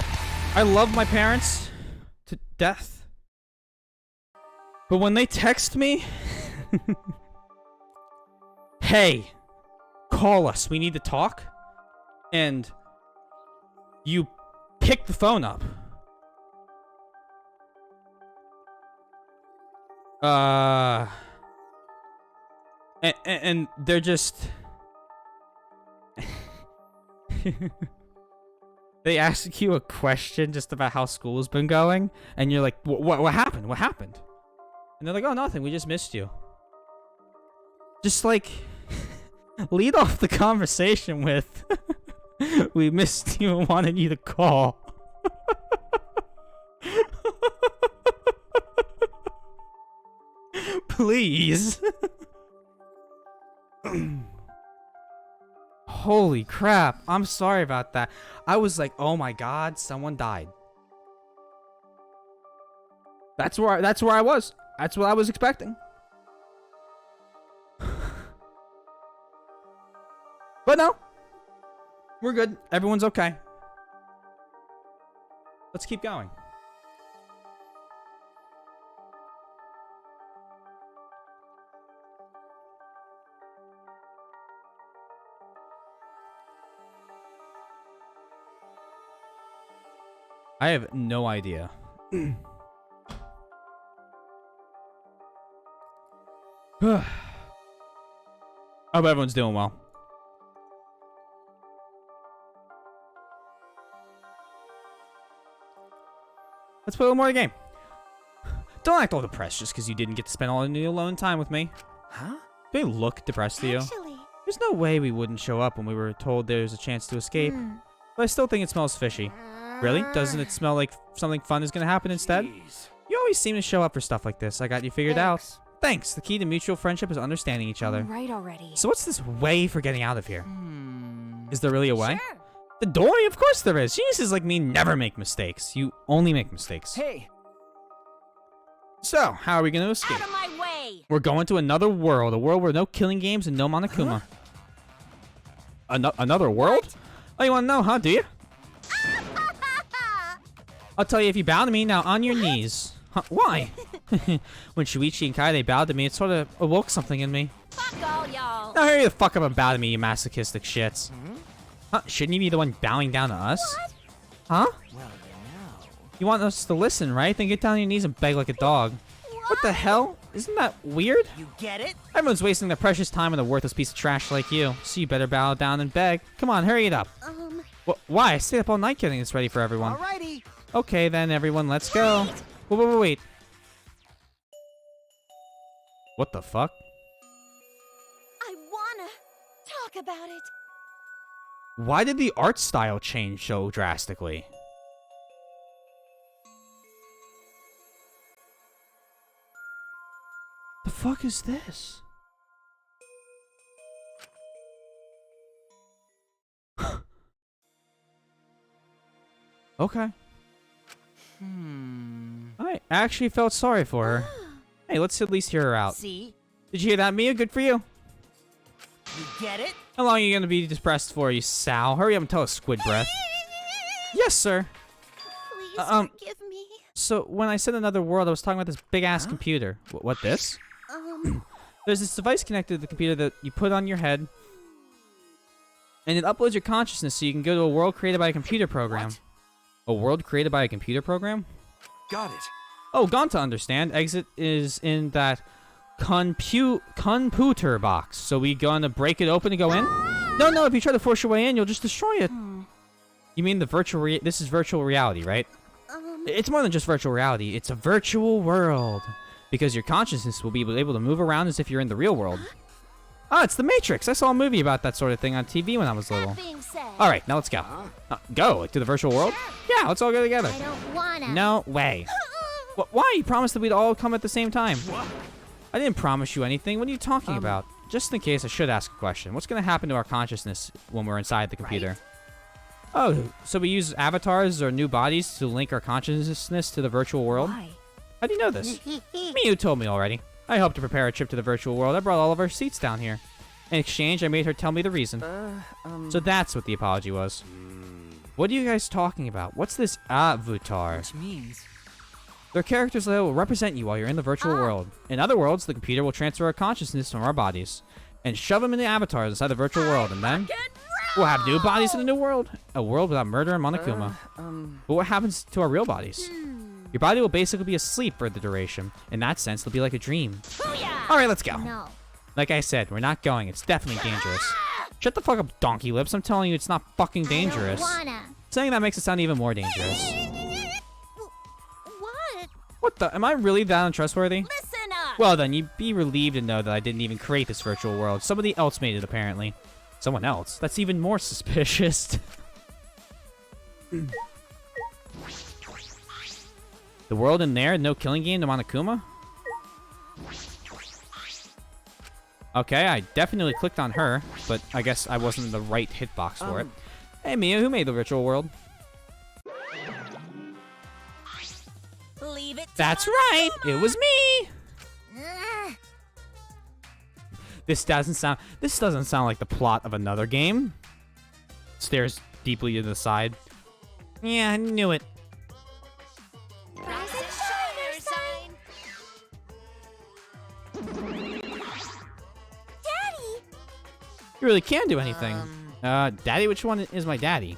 I love my parents to death. But when they text me, hey, call us, we need to talk, and you pick the phone up. And they're just... They ask you a question just about how school's been going, and you're like, what happened? What happened? And they're like, oh, nothing, we just missed you. Just like, lead off the conversation with, we missed you and wanted you to call. Please. Holy crap. I'm sorry about that. I was like, oh my god, someone died. That's where I was. That's what I was expecting. But no. We're good. Everyone's okay. Let's keep going. I have no idea. I hope everyone's doing well. Let's play a little more of the game. Don't act all depressed just because you didn't get to spend all of your alone time with me. Huh? They look depressed to you. There's no way we wouldn't show up when we were told there's a chance to escape. But I still think it smells fishy. Really? Doesn't it smell like something fun is gonna happen instead? You always seem to show up for stuff like this. I got you figured out. Thanks. The key to mutual friendship is understanding each other. Right already. So what's this way for getting out of here? Is there really a way? Sure. The door? Of course there is. Geniuses like me never make mistakes. You only make mistakes. Hey. So, how are we gonna escape? Out of my way! We're going to another world. A world where no killing games and no Monokuma. Another world? Oh, you wanna know, huh? Do you? I'll tell you if you bow to me now on your knees. Huh, why? When Shuichi and Kaede bowed to me, it sort of awoke something in me. Fuck all y'all! Now hurry the fuck up and bow to me, you masochistic shits. Huh? Shouldn't you be the one bowing down to us? What? Huh? Well, you know. You want us to listen, right? Then get down on your knees and beg like a dog. What the hell? Isn't that weird? You get it? Everyone's wasting their precious time on a worthless piece of trash like you, so you better bow down and beg. Come on, hurry it up. Why? I stayed up all night getting this ready for everyone. Alrighty. Okay, then, everyone, let's go. Wait. What the fuck? I wanna talk about it. Why did the art style change so drastically? The fuck is this? Okay. I actually felt sorry for her. Hey, let's at least hear her out. See? Did you hear that, Mia? Good for you. You get it? How long are you gonna be depressed for, you sow? Hurry up and tell us, Squid Breath. Yes, sir. Please forgive me. So, when I said another world, I was talking about this big-ass computer. What, this? There's this device connected to the computer that you put on your head, and it uploads your consciousness so you can go to a world created by a computer program. What? A world created by a computer program? Got it. Oh, gone to understand. Exit is in that computer box. So we gonna break it open and go in? No, if you try to force your way in, you'll just destroy it. You mean the this is virtual reality, right? It's more than just virtual reality. It's a virtual world. Because your consciousness will be able to move around as if you're in the real world. Ah, it's The Matrix. I saw a movie about that sort of thing on TV when I was little. All right, now let's go. Go? Like, to the virtual world? Yeah, let's all go together. I don't wanna. No way. Why? You promised that we'd all come at the same time. What? I didn't promise you anything. What are you talking about? Just in case, I should ask a question. What's going to happen to our consciousness when we're inside the computer? Right. Oh, so we use avatars or new bodies to link our consciousness to the virtual world? Why? How do you know this? You told me already. I hope to prepare a trip to the virtual world. I brought all of our seats down here. In exchange, I made her tell me the reason. So that's what the apology was. What are you guys talking about? What's this avatar? Which means... They're characters that will represent you while you're in the virtual world. In other worlds, the computer will transfer our consciousness from our bodies and shove them in the avatars inside the virtual world, and then we'll have new bodies in the new world. A world without murder and Monokuma. But what happens to our real bodies? Your body will basically be asleep for the duration. In that sense, it'll be like a dream. Alright, let's go. No. Like I said, we're not going. It's definitely dangerous. Shut the fuck up, Donkey Lips. I'm telling you, it's not fucking dangerous. Saying that makes it sound even more dangerous. What? What the? Am I really that untrustworthy? Listen up! Well then, you'd be relieved to know that I didn't even create this virtual world. Somebody else made it, apparently. Someone else? That's even more suspicious. The world in there, no killing game to Monokuma? Okay, I definitely clicked on her, but I guess I wasn't in the right hitbox for it. Hey Mia, who made the virtual world? Leave it. That's right, it was me. This doesn't sound like the plot of another game. Stares deeply to the side. Yeah, I knew it. Rise and shine, Daddy! You really can do anything. Daddy, which one is my daddy?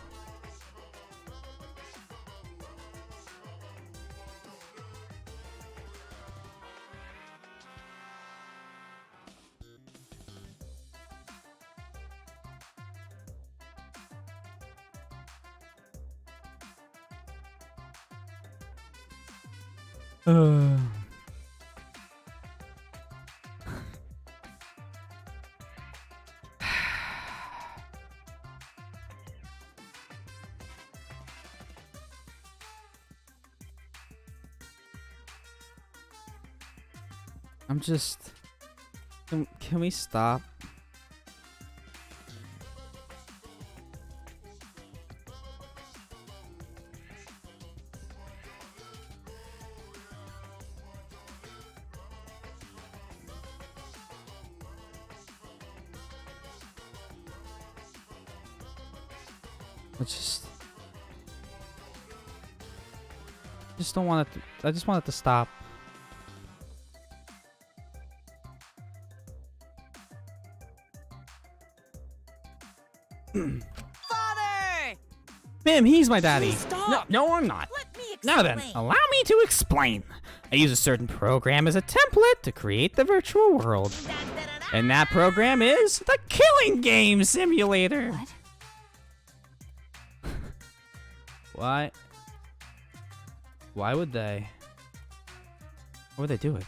I'm just... Can we stop? I just don't want it to, I just want it to stop. Father! Ma'am, he's my daddy. Stop. No, I'm not. Let me Now then, allow me to explain. I use a certain program as a template to create the virtual world. And that program is the Killing Game Simulator. What? Why would they? Why would they do it?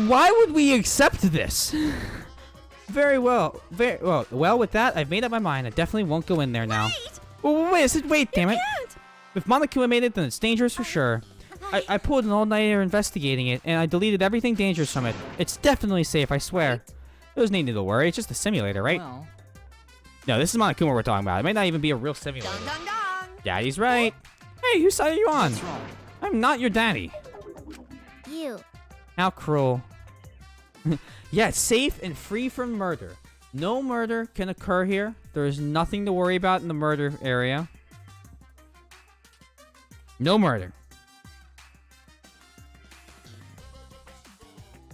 Why would we accept this? Very well. Well, with that, I've made up my mind. I definitely won't go in there now. Wait, damn it. If Monokuma made it, then it's dangerous for sure. I pulled an all-nighter investigating it, and I deleted everything dangerous from it. It's definitely safe, I swear. There's no need to worry. It's just a simulator, right? Well. No, this is Monokuma we're talking about. It may not even be a real simulator. Daddy's right. Hey, whose side are you on? What's wrong? I'm not your daddy. You. How cruel. Yeah, it's safe and free from murder. No murder can occur here. There is nothing to worry about in the murder area. No murder.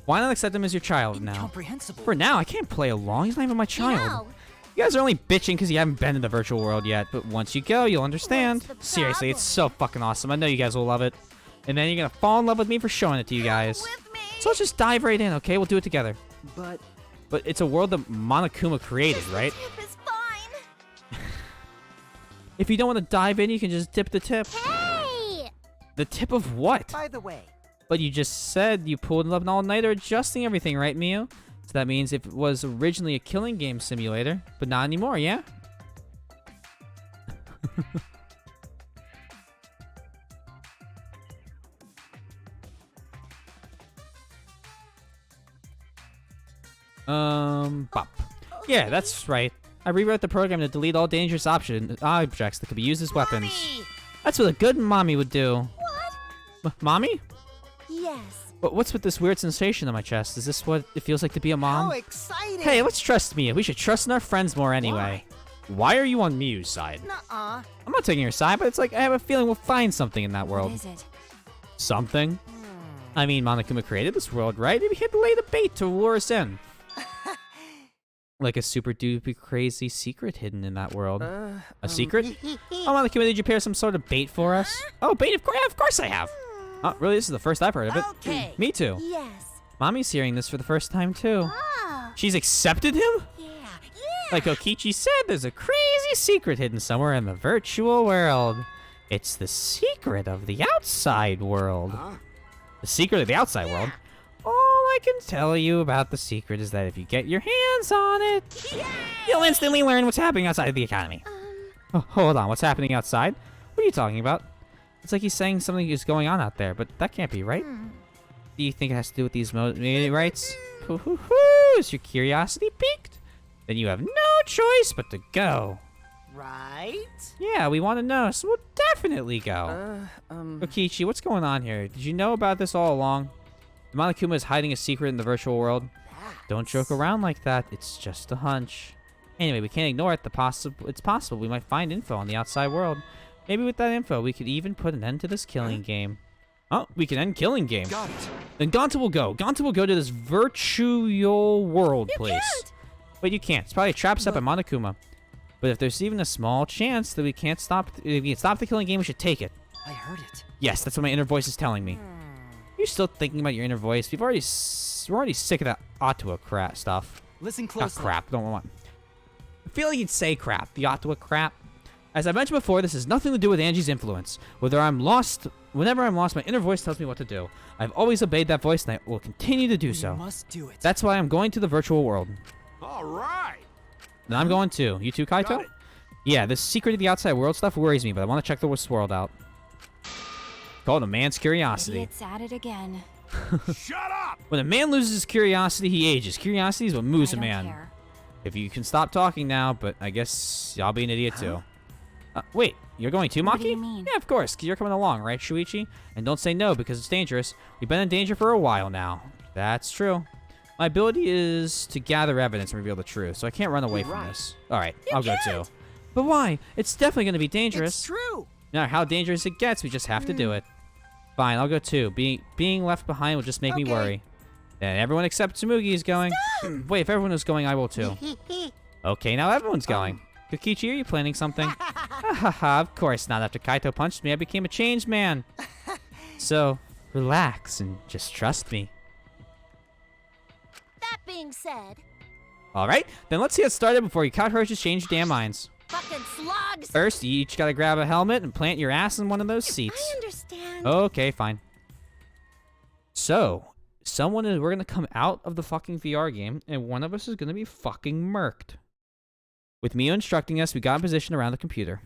Why not accept him as your child now? Incomprehensible. For now, I can't play along. He's not even my child. No. You guys are only bitching because you haven't been in the virtual world yet, but once you go, you'll understand. Seriously, it's so fucking awesome. I know you guys will love it. And then you're gonna fall in love with me for showing it to you guys. So let's just dive right in, okay? We'll do it together. But it's a world that Monokuma created, right? It's fine. If you don't want to dive in, you can just dip the tip. Hey! The tip of what? By the way, But you just said you pulled an all-nighter adjusting everything, right, Mio? So that means if it was originally a killing game simulator, but not anymore, yeah? Bop. Yeah, that's right. I rewrote the program to delete all dangerous objects that could be used as weapons. That's what a good mommy would do. What? Mommy? Yes. But what's with this weird sensation on my chest? Is this what it feels like to be a mom? How exciting! Hey, let's trust Mia. We should trust in our friends more anyway. Why are you on Miu's side? Nuh-uh. I'm not taking your side, but it's like I have a feeling we'll find something in that world. What is it? Something? I mean, Monokuma created this world, right? Maybe he had to lay the bait to lure us in. Like a super duper crazy secret hidden in that world. A secret? Oh, Monokuma, did you prepare some sort of bait for us? Oh, bait? Of course I have. Oh, really? This is the first I've heard of it. Okay. Me too. Yes. Mommy's hearing this for the first time too. Oh. She's accepted him? Yeah. Like Okichi said, there's a crazy secret hidden somewhere in the virtual world. It's the secret of the outside world. The secret of the outside world? All I can tell you about the secret is that if you get your hands on it, you'll instantly learn what's happening outside of the academy. Oh, hold on, what's happening outside? What are you talking about? It's like he's saying something is going on out there, but that can't be right. Do you think it has to do with these meteorites? Is your curiosity piqued? Then you have no choice but to go. Right? Yeah, we want to know, so we'll definitely go. Okichi, what's going on here? Did you know about this all along? The Monokuma is hiding a secret in the virtual world. Don't joke around like that. It's just a hunch. Anyway, we can't ignore it. It's possible we might find info on the outside world. Maybe with that info, we could even put an end to this killing game. Oh, we can end killing game. Got it. Then Gonta will go. Gonta will go to this virtual world place. Wait, you can't. It's probably a trap set by Monokuma. But if there's even a small chance that we can't stop, if we can stop the killing game, we should take it. I heard it. Yes, that's what my inner voice is telling me. You're still thinking about your inner voice. We're already sick of that Ottawa crap stuff. Listen Not closely. crap. Don't want. I feel like you'd say crap. The Ottawa crap. As I mentioned before, this has nothing to do with Angie's influence. Whenever I'm lost, my inner voice tells me what to do. I've always obeyed that voice, and I will continue to do so. You must do it. That's why I'm going to the virtual world. All right. And I'm going too. You too, Kaito? Yeah, this secret of the outside world stuff worries me, but I want to check the world out. Called a man's curiosity. It's at it again. Shut up! When a man loses his curiosity, he ages. Curiosity is what moves a I don't man. care. If you can stop talking now, but I guess I'll be an idiot too. Wait, you're going too, Maki? What do you mean? Yeah, of course, 'cause you're coming along, right, Shuichi? And don't say no, because it's dangerous. We've been in danger for a while now. That's true. My ability is to gather evidence and reveal the truth, so I can't run away from this. Alright, I'll go too. But why? It's definitely going to be dangerous. It's true. No matter how dangerous it gets, we just have to do it. Fine, I'll go too. Being left behind will just make me worry. And everyone except Tsumugi is going. Wait, if everyone is going, I will too. Okay, now everyone's going. Kokichi, are you planning something? Haha, of course not. After Kaito punched me, I became a changed man. So, relax and just trust me. That being said, Alright, then let's get started before you cockroaches change your damn minds. fucking slugs! First, you each gotta grab a helmet and plant your ass in one of those seats. I understand. Okay, fine. So, we're gonna come out of the fucking VR game, and one of us is gonna be fucking murked. With Mio instructing us, we got in position around the computer.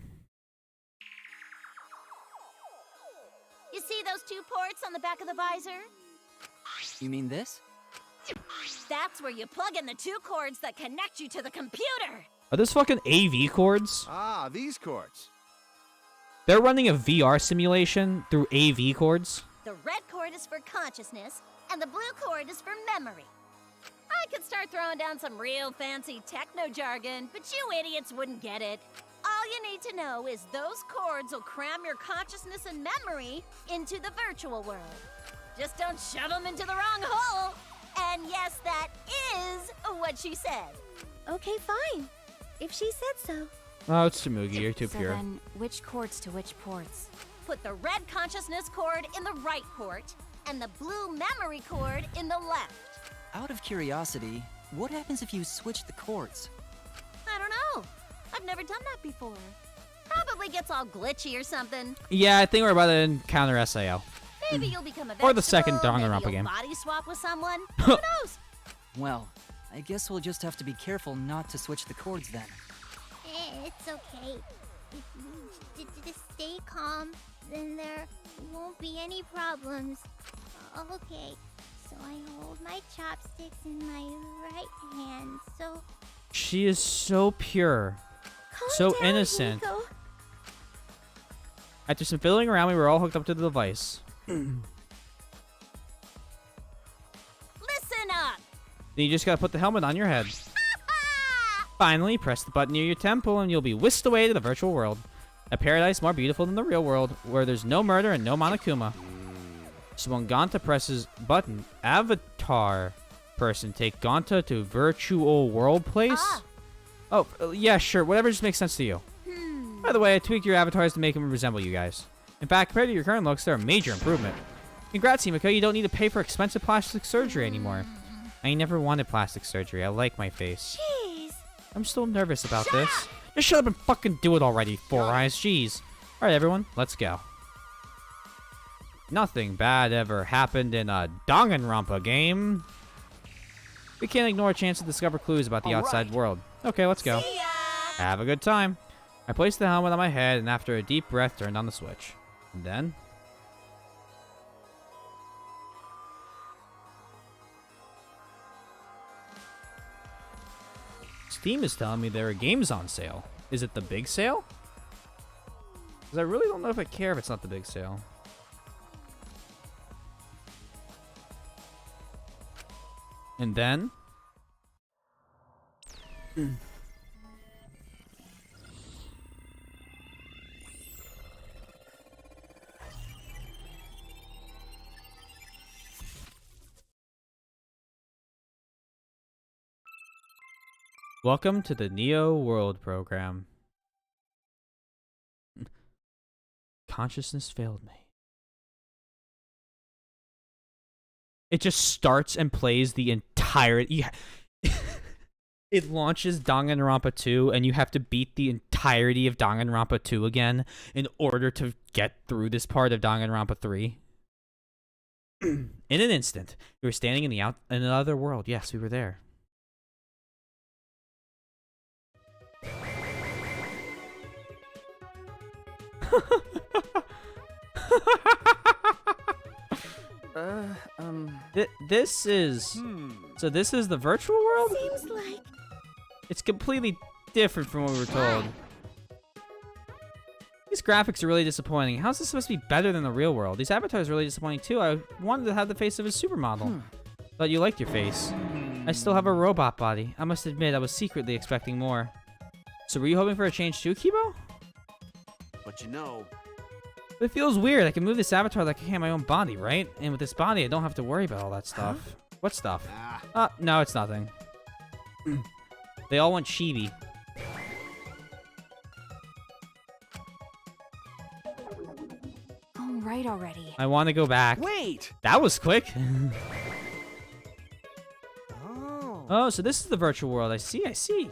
You see those two ports on the back of the visor? You mean this? That's where you plug in the two cords that connect you to the computer. Are those fucking AV cords? Ah, these cords. They're running a VR simulation through AV cords? The red cord is for consciousness, and the blue cord is for memory. I could start throwing down some real fancy techno jargon, but you idiots wouldn't get it. All you need to know is those cords will cram your consciousness and memory into the virtual world. Just don't shove them into the wrong hole. And yes, that is what she said. Okay, fine. If she said so. Oh, it's Tsumugi. You're too So pure. then, which cords to which ports? Put the red consciousness cord in the right port, and the blue memory cord in the left. Out of curiosity, what happens if you switch the cords? I don't know. I've never done that before. Probably gets all glitchy or something. Yeah, I think we're about to encounter SAO. Maybe you'll become a vegetable. Or the second maybe Danganronpa you'll game. body swap with someone. Who knows? Well, I guess we'll just have to be careful not to switch the cords then. It's okay. If you just stay calm, then there won't be any problems. Okay, so I hold my chopsticks in my right hand, so She is so pure. So innocent. Himiko. After some fiddling around, we were all hooked up to the device. Listen up! Then you just gotta put the helmet on your head. Finally, press the button near your temple and you'll be whisked away to the virtual world. A paradise more beautiful than the real world, where there's no murder and no Monokuma. So when Gonta presses button, avatar person take Gonta to virtual world place? Oh, yeah, sure. Whatever just makes sense to you. By the way, I tweaked your avatars to make them resemble you guys. In fact, compared to your current looks, they're a major improvement. Congrats, Himiko. You don't need to pay for expensive plastic surgery anymore. I never wanted plastic surgery. I like my face. Jeez. I'm still nervous about this. Just shut up and fucking do it already, Four Eyes. Jeez. Alright, everyone. Let's go. Nothing bad ever happened in a Danganronpa game. We can't ignore a chance to discover clues about the outside world. Okay, let's go. Have a good time. I placed the helmet on my head and after a deep breath turned on the switch. And then... Steam is telling me there are games on sale. Is it the big sale? Because I really don't know if I care if it's not the big sale. And then... Welcome to the Neo World program. Consciousness failed me. It just starts and plays the entire... It launches Danganronpa 2, and you have to beat the entirety of Danganronpa 2 again in order to get through this part of Danganronpa 3. In an instant, we were standing in in another world. Yes, we were there. This is... So this is the virtual world? Seems like... It's completely different from what we were told. These graphics are really disappointing. How's this supposed to be better than the real world? These avatars are really disappointing too. I wanted to have the face of a supermodel. Thought you liked your face. I still have a robot body. I must admit, I was secretly expecting more. So were you hoping for a change too, Kibo? But you know... But it feels weird. I can move this avatar like I can my own body, right? And with this body, I don't have to worry about all that stuff. Huh? What stuff? No, it's nothing. They all want chibi. All right already. I want to go back. Wait! That was quick. Oh. Oh, so this is the virtual world. I see. I see.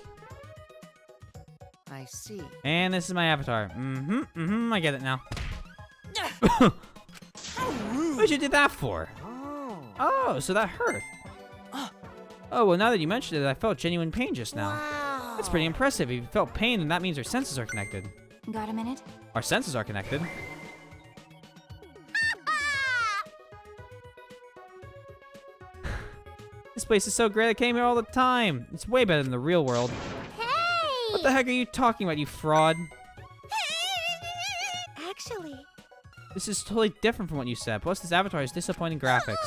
And this is my avatar. I get it now. What'd you do that for? Oh, so that hurt. Oh, well, now that you mentioned it, I felt genuine pain just now. Wow. That's pretty impressive. If you felt pain, then that means our senses are connected. Got a minute? Our senses are connected. This place is so great. I came here all the time. It's way better than the real world. Hey! What the heck are you talking about, you fraud? Actually... This is totally different from what you said. Plus, this avatar has disappointing graphics.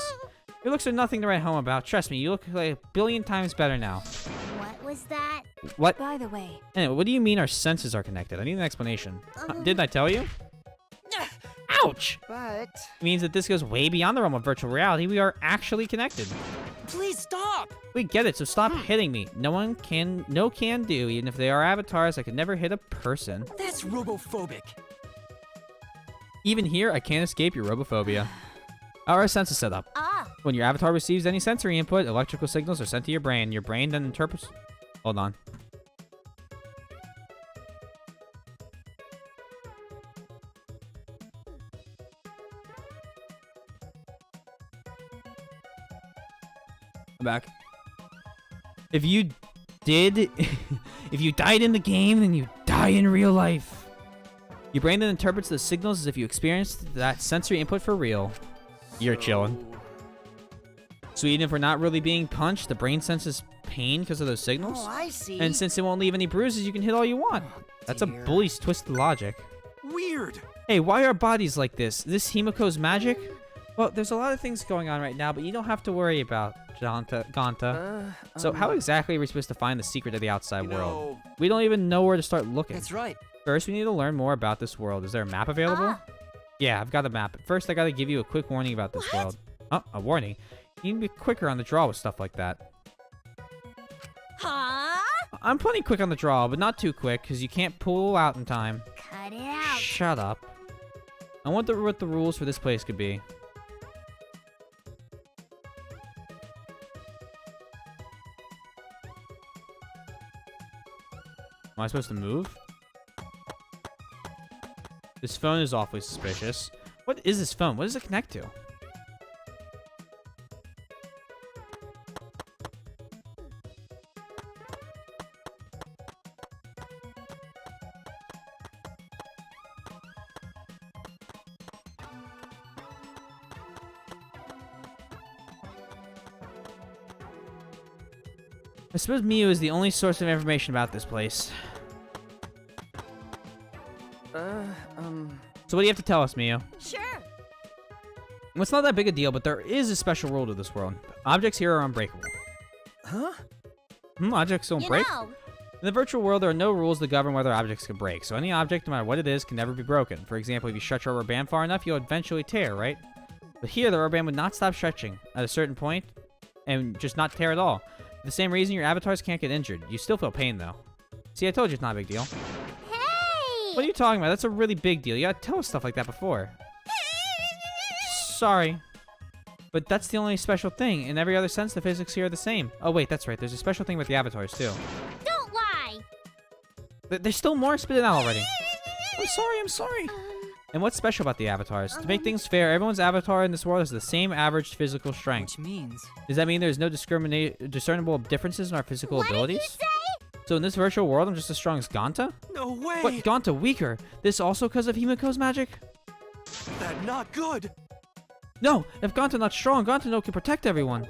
Your looks are nothing to write home about. Trust me, you look like a billion times better now. What was that? What? By the way... Anyway, what do you mean our senses are connected? I need an explanation. Didn't I tell you? Ouch! But... It means that this goes way beyond the realm of virtual reality. We are actually connected. Please stop! We get it, so stop hitting me. No can do. Even if they are avatars, I could never hit a person. That's robophobic. Even here, I can't escape your robophobia. How are our senses set up? When your avatar receives any sensory input, electrical signals are sent to your brain. Your brain then interprets... Hold on. I'm back. If you died in the game, then you die in real life. Your brain then interprets the signals as if you experienced that sensory input for real. You're chilling. So even if we're not really being punched, the brain senses pain because of those signals. Oh, I see. And since it won't leave any bruises, you can hit all you want. That's a bully's twisted logic. Weird. Hey, why are bodies like this? This Himiko's magic? Well, there's a lot of things going on right now, but you don't have to worry about Gonta. So how exactly are we supposed to find the secret of the outside world? We don't even know where to start looking. That's right. First, we need to learn more about this world. Is there a map available? Yeah, I've got a map. First, I gotta give you a quick warning about this world. Oh, a warning? You can be quicker on the draw with stuff like that. Huh? I'm plenty quick on the draw, but not too quick, because you can't pull out in time. Cut it out. Shut up. I wonder what the rules for this place could be. Am I supposed to move? This phone is awfully suspicious. What is this phone? What does it connect to? I suppose Miu is the only source of information about this place. So what do you have to tell us, Miu? Sure. Well, it's not that big a deal, but there is a special rule to this world. Objects here are unbreakable. Huh? Objects don't break? know. In the virtual world, there are no rules that govern whether objects can break, so any object, no matter what it is, can never be broken. For example, if you stretch a rubber band far enough, you'll eventually tear, right? But here, the rubber band would not stop stretching at a certain point and just not tear at all. For the same reason, your avatars can't get injured. You still feel pain, though. See, I told you it's not a big deal. Hey! What are you talking about? That's a really big deal. You gotta tell us stuff like that before. Sorry. But that's the only special thing. In every other sense, the physics here are the same. Oh, wait, that's right. There's a special thing with the avatars, too. Don't lie! There's still more? Spit it out already. I'm sorry. And what's special about the avatars? To make things fair, everyone's avatar in this world has the same average physical strength. Which means... Does that mean there's no discernible differences in our physical What did abilities? you say? So in this virtual world, I'm just as strong as Gonta? No way! What, Gonta weaker? This also because of Himiko's magic? That not good! No! If Gonta not strong, Gonta no can protect everyone.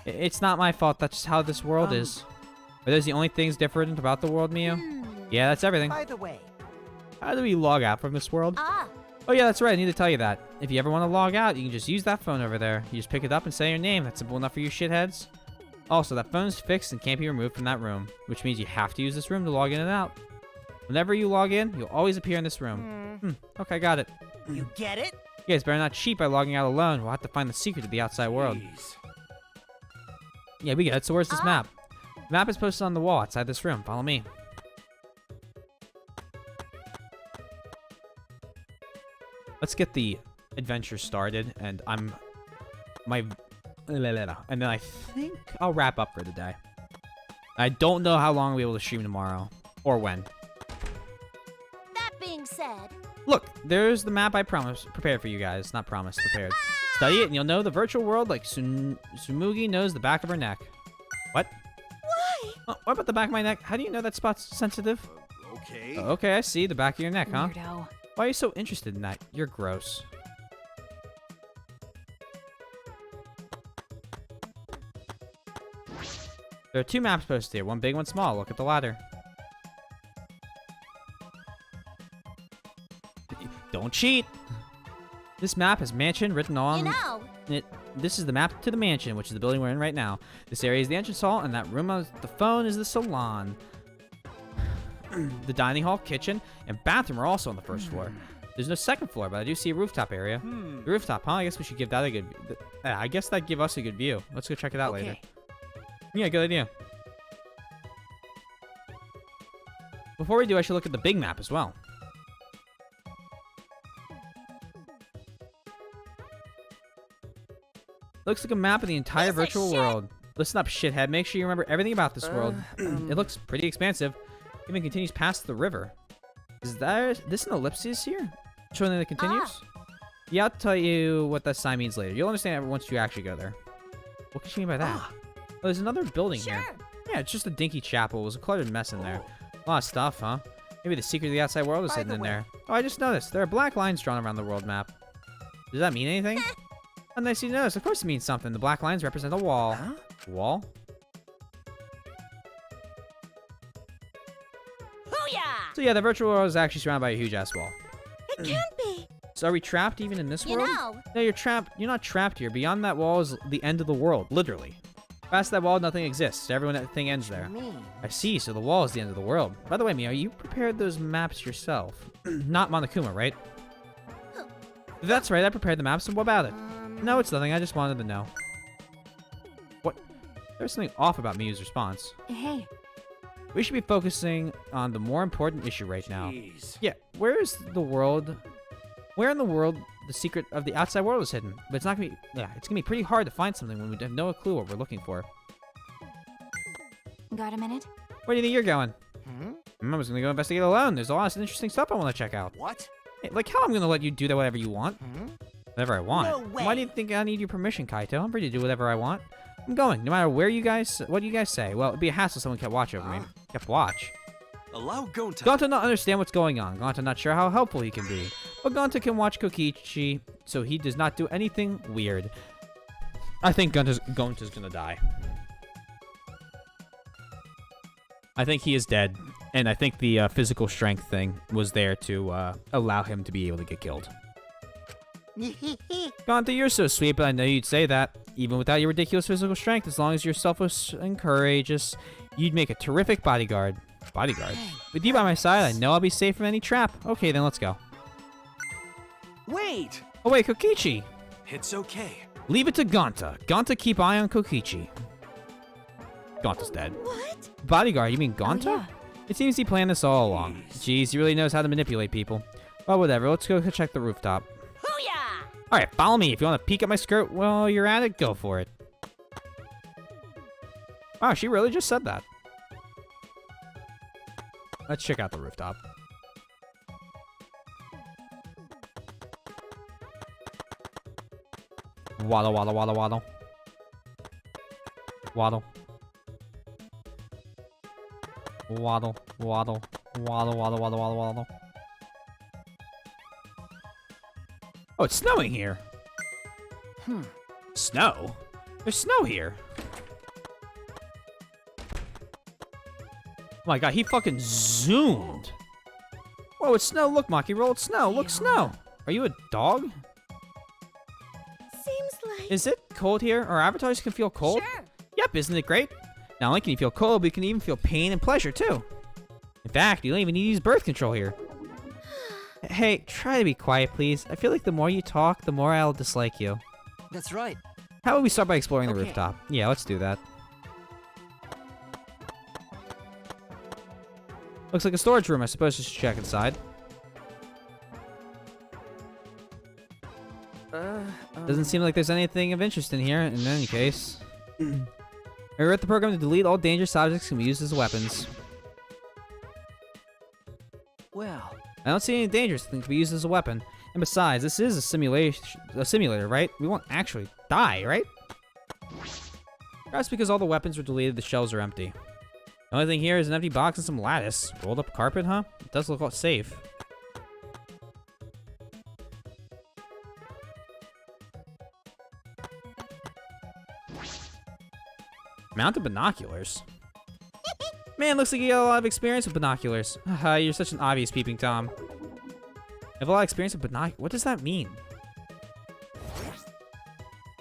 It's not my fault, that's just how this world is. Are those the only things different about the world, Miu? Yeah, that's everything. By the way, How do we log out from this world? Ah. Oh yeah, that's right, I need to tell you that. If you ever want to log out, you can just use that phone over there. You just pick it up and say your name. That's simple enough for you shitheads. Also, that phone's fixed and can't be removed from that room, which means you have to use this room to log in and out. Whenever you log in, you'll always appear in this room. Okay, got it. you get it? You guys better not cheat by logging out alone. We'll have to find the secret to the outside world. Yeah, we get it. So where's this map? The map is posted on the wall outside this room. Follow me. Let's get the adventure started, and and then I think I'll wrap up for today. I don't know how long I'll be able to stream tomorrow, or when. That being said, Look, there's the map I prepared for you guys. Not promised, prepared. Study it, and you'll know the virtual world like Tsumugi knows the back of her neck. What? Why? What about the back of my neck? How do you know that spot's sensitive? Okay. Okay, I see. The back of your neck, huh? Weirdo. Why are you so interested in that? You're gross. There are two maps posted here. One big, one small. Look at the ladder. Don't cheat! This map has mansion written on it. This is the map to the mansion, which is the building we're in right now. This area is the entrance hall, and that room on the phone is the salon. The dining hall, kitchen, and bathroom are also on the first floor. There's no second floor, but I do see a rooftop area. The rooftop, huh? I guess we should give that a good... I guess that'd give us a good view. Let's go check it out later. Yeah, good idea. Before we do, I should look at the big map as well. Looks like a map of the entire virtual world. Listen up, shithead. Make sure you remember everything about this world. It looks pretty expansive. Even continues past the river. Is this an ellipsis here? Showing that it continues? Yeah, I'll tell you what that sign means later. You'll understand it once you actually go there. What could she mean by that? Oh, there's another building here. Yeah, it's just a dinky chapel. It was a cluttered mess in there. A lot of stuff, huh? Maybe the secret of the outside world is hidden in there. Oh, I just noticed. There are black lines drawn around the world map. Does that mean anything? Oh, nice you notice. Of course it means something. The black lines represent a wall. Huh? Wall? Booyah! So yeah, the virtual world is actually surrounded by a huge ass wall. It can't be. So are we trapped even in this You world? know. No, you're trapped. You're not trapped here. Beyond that wall is the end of the world, literally. Past that wall, nothing exists. Everything ends there. I see, so the wall is the end of the world. By the way, Mia, you prepared those maps yourself. Not Monokuma, right? That's right, I prepared the maps, so what about it? No, it's nothing, I just wanted to know. What? There's something off about Miu's response. Hey. We should be focusing on the more important issue right now. Yeah, where in the world the secret of the outside world is hidden? But it's not gonna be, it's gonna be pretty hard to find something when we have no clue what we're looking for. Got a minute? Where do you think you're going? I was gonna go investigate alone. There's a lot of interesting stuff I want to check out. What? Hey, like how I'm gonna let you do that whatever you want? Whatever I want. No Why way. do you think I need your permission, Kaito? I'm free to do whatever I want. I'm going, no matter where you guys, what do you guys say? Well, it'd be a hassle if someone kept watch over me. Kept watch. Allow Gonta. Gonta not understand what's going on. Gonta not sure how helpful he can be. But Gonta can watch Kokichi, so he does not do anything weird. I think Gonta's gonna die. I think he is dead. And I think the physical strength thing was there to allow him to be able to get killed. Gonta, you're so sweet, but I know you'd say that. Even without your ridiculous physical strength, as long as you're selfless and courageous, you'd make a terrific bodyguard. Bodyguard? With you by my side, I know I'll be safe from any trap. Okay, then let's go. Wait! Oh wait, Kokichi! It's okay. Leave it to Gonta. Gonta keep eye on Kokichi. Gonta's dead. What? Bodyguard, you mean Gonta? Oh, yeah. It seems he planned this all along. Jeez, he really knows how to manipulate people. Well, whatever, let's go check the rooftop. Booyah! Alright, follow me. If you want to peek at my skirt while you're at it, go for it. Wow, she really just said that. Let's check out the rooftop. Waddle, waddle, waddle, waddle. Waddle. Waddle, waddle, waddle, waddle, waddle, waddle, waddle. Oh, it's snowing here. Snow? There's snow here. Oh my god, he fucking zoomed. Whoa, it's snow. Look, Maki, roll, it's snow. Look, snow. Are you a dog? Seems like... Is it cold here? Our avatars can feel cold? Sure. Yep, isn't it great? Not only can you feel cold, but you can even feel pain and pleasure, too. In fact, you don't even need to use birth control here. Hey, try to be quiet, please. I feel like the more you talk, the more I'll dislike you. That's right. How about we start by exploring the Okay. rooftop? Yeah, let's do that. Looks like a storage room. I suppose just check inside. Doesn't seem like there's anything of interest in here, in any case. I wrote the program to delete all dangerous objects can be used as weapons. Well, I don't see any dangerous thing to be used as a weapon. And besides, this is a simulator, right? We won't actually die, right? Perhaps because all the weapons were deleted, the shelves are empty. The only thing here is an empty box and some lattice. Rolled up carpet, huh? It does look all safe. Mounted binoculars. Man, looks like you got a lot of experience with binoculars. Haha, you're such an obvious peeping Tom. I have a lot of experience with binoculars. What does that mean?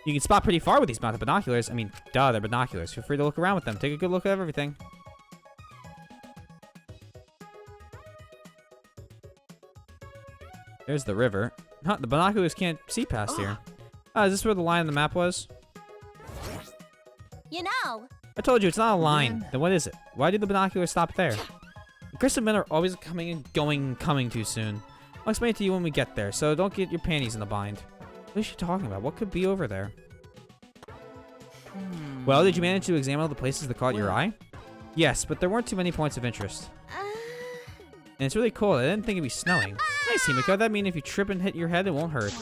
You can spot pretty far with these mounted binoculars. I mean, duh, they're binoculars. Feel free to look around with them. Take a good look at everything. There's the river. Huh, the binoculars can't see past here. Is this where the line on the map was? You know, I told you, it's not a line. Then what is it? Why did the binoculars stop there? Aggressive men are always coming and going, coming too soon. I'll explain it to you when we get there, so don't get your panties in a bind. What is she talking about? What could be over there? Well, did you manage to examine all the places that caught your eye? Yes, but there weren't too many points of interest. And it's really cold. I didn't think it'd be snowing. Nice, Himiko. That means if you trip and hit your head, it won't hurt.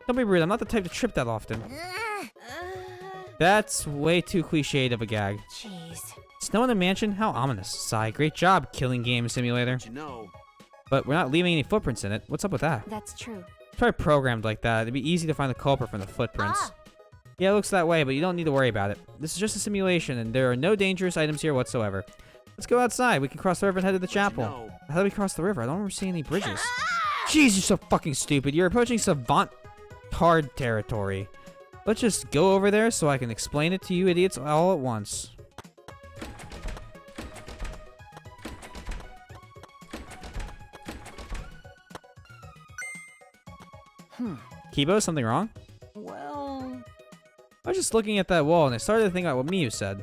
Don't be rude. I'm not the type to trip that often. That's way too cliched of a gag. Jeez. Snow in a mansion? How ominous. Sigh. Great job, killing game simulator. You know, But we're not leaving any footprints in it. What's up with that? That's true. probably programmed like that. It'd be easy to find the culprit from the footprints. Yeah, it looks that way, but you don't need to worry about it. This is just a simulation, and there are no dangerous items here whatsoever. Let's go outside. We can cross the river and head to the chapel. How do we cross the river? I don't remember seeing any bridges. Jeez, you're so fucking stupid. You're approaching savant-tard territory. Let's just go over there so I can explain it to you idiots all at once. Kibo, something wrong? Well... I was just looking at that wall, and I started to think about what Miyu said.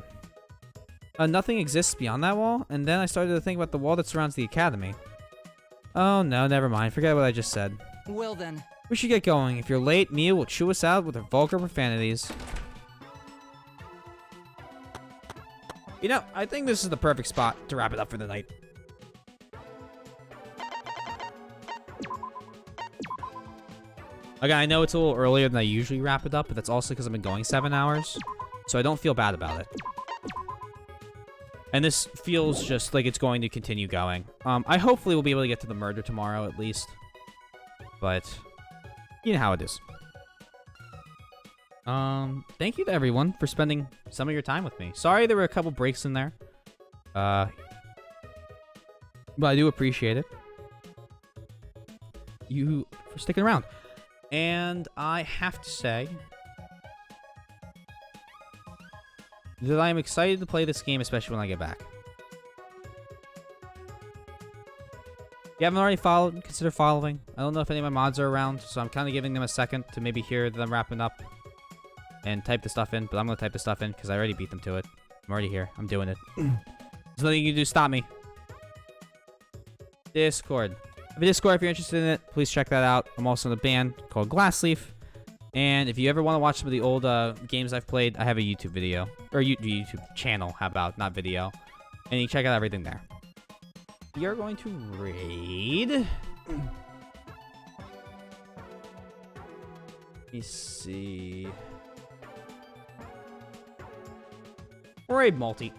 Nothing exists beyond that wall, and then I started to think about the wall that surrounds the academy. Oh no, never mind. Forget what I just said. Well then. We should get going. If you're late, Miyu will chew us out with her vulgar profanities. You know, I think this is the perfect spot to wrap it up for the night. Again, I know it's a little earlier than I usually wrap it up, but that's also because I've been going 7 hours, so I don't feel bad about it. And this feels just like it's going to continue going. I hopefully will be able to get to the murder tomorrow at least, but you know how it is. Thank you to everyone for spending some of your time with me. Sorry there were a couple breaks in there, but I do appreciate it. You for sticking around. And I have to say that I am excited to play this game, especially when I get back. If you haven't already followed, consider following. I don't know if any of my mods are around, so I'm kind of giving them a second to maybe hear them wrapping up and type the stuff in, but I'm going to type the stuff in because I already beat them to it. I'm already here. I'm doing it. There's nothing you can do to stop me. Discord. I have a Discord if you're interested in it. Please check that out. I'm also in a band called Glassleaf. And if you ever want to watch some of the old games I've played, I have a YouTube video. Or YouTube channel, how about? Not video. And you can check out everything there. We are going to raid. Let me see. Raid multi.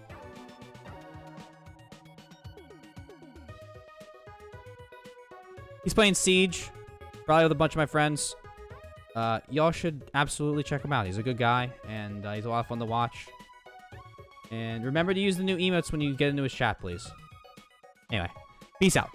He's playing Siege, probably with a bunch of my friends. Y'all should absolutely check him out. He's a good guy, and he's a lot of fun to watch. And remember to use the new emotes when you get into his chat, please. Anyway, peace out.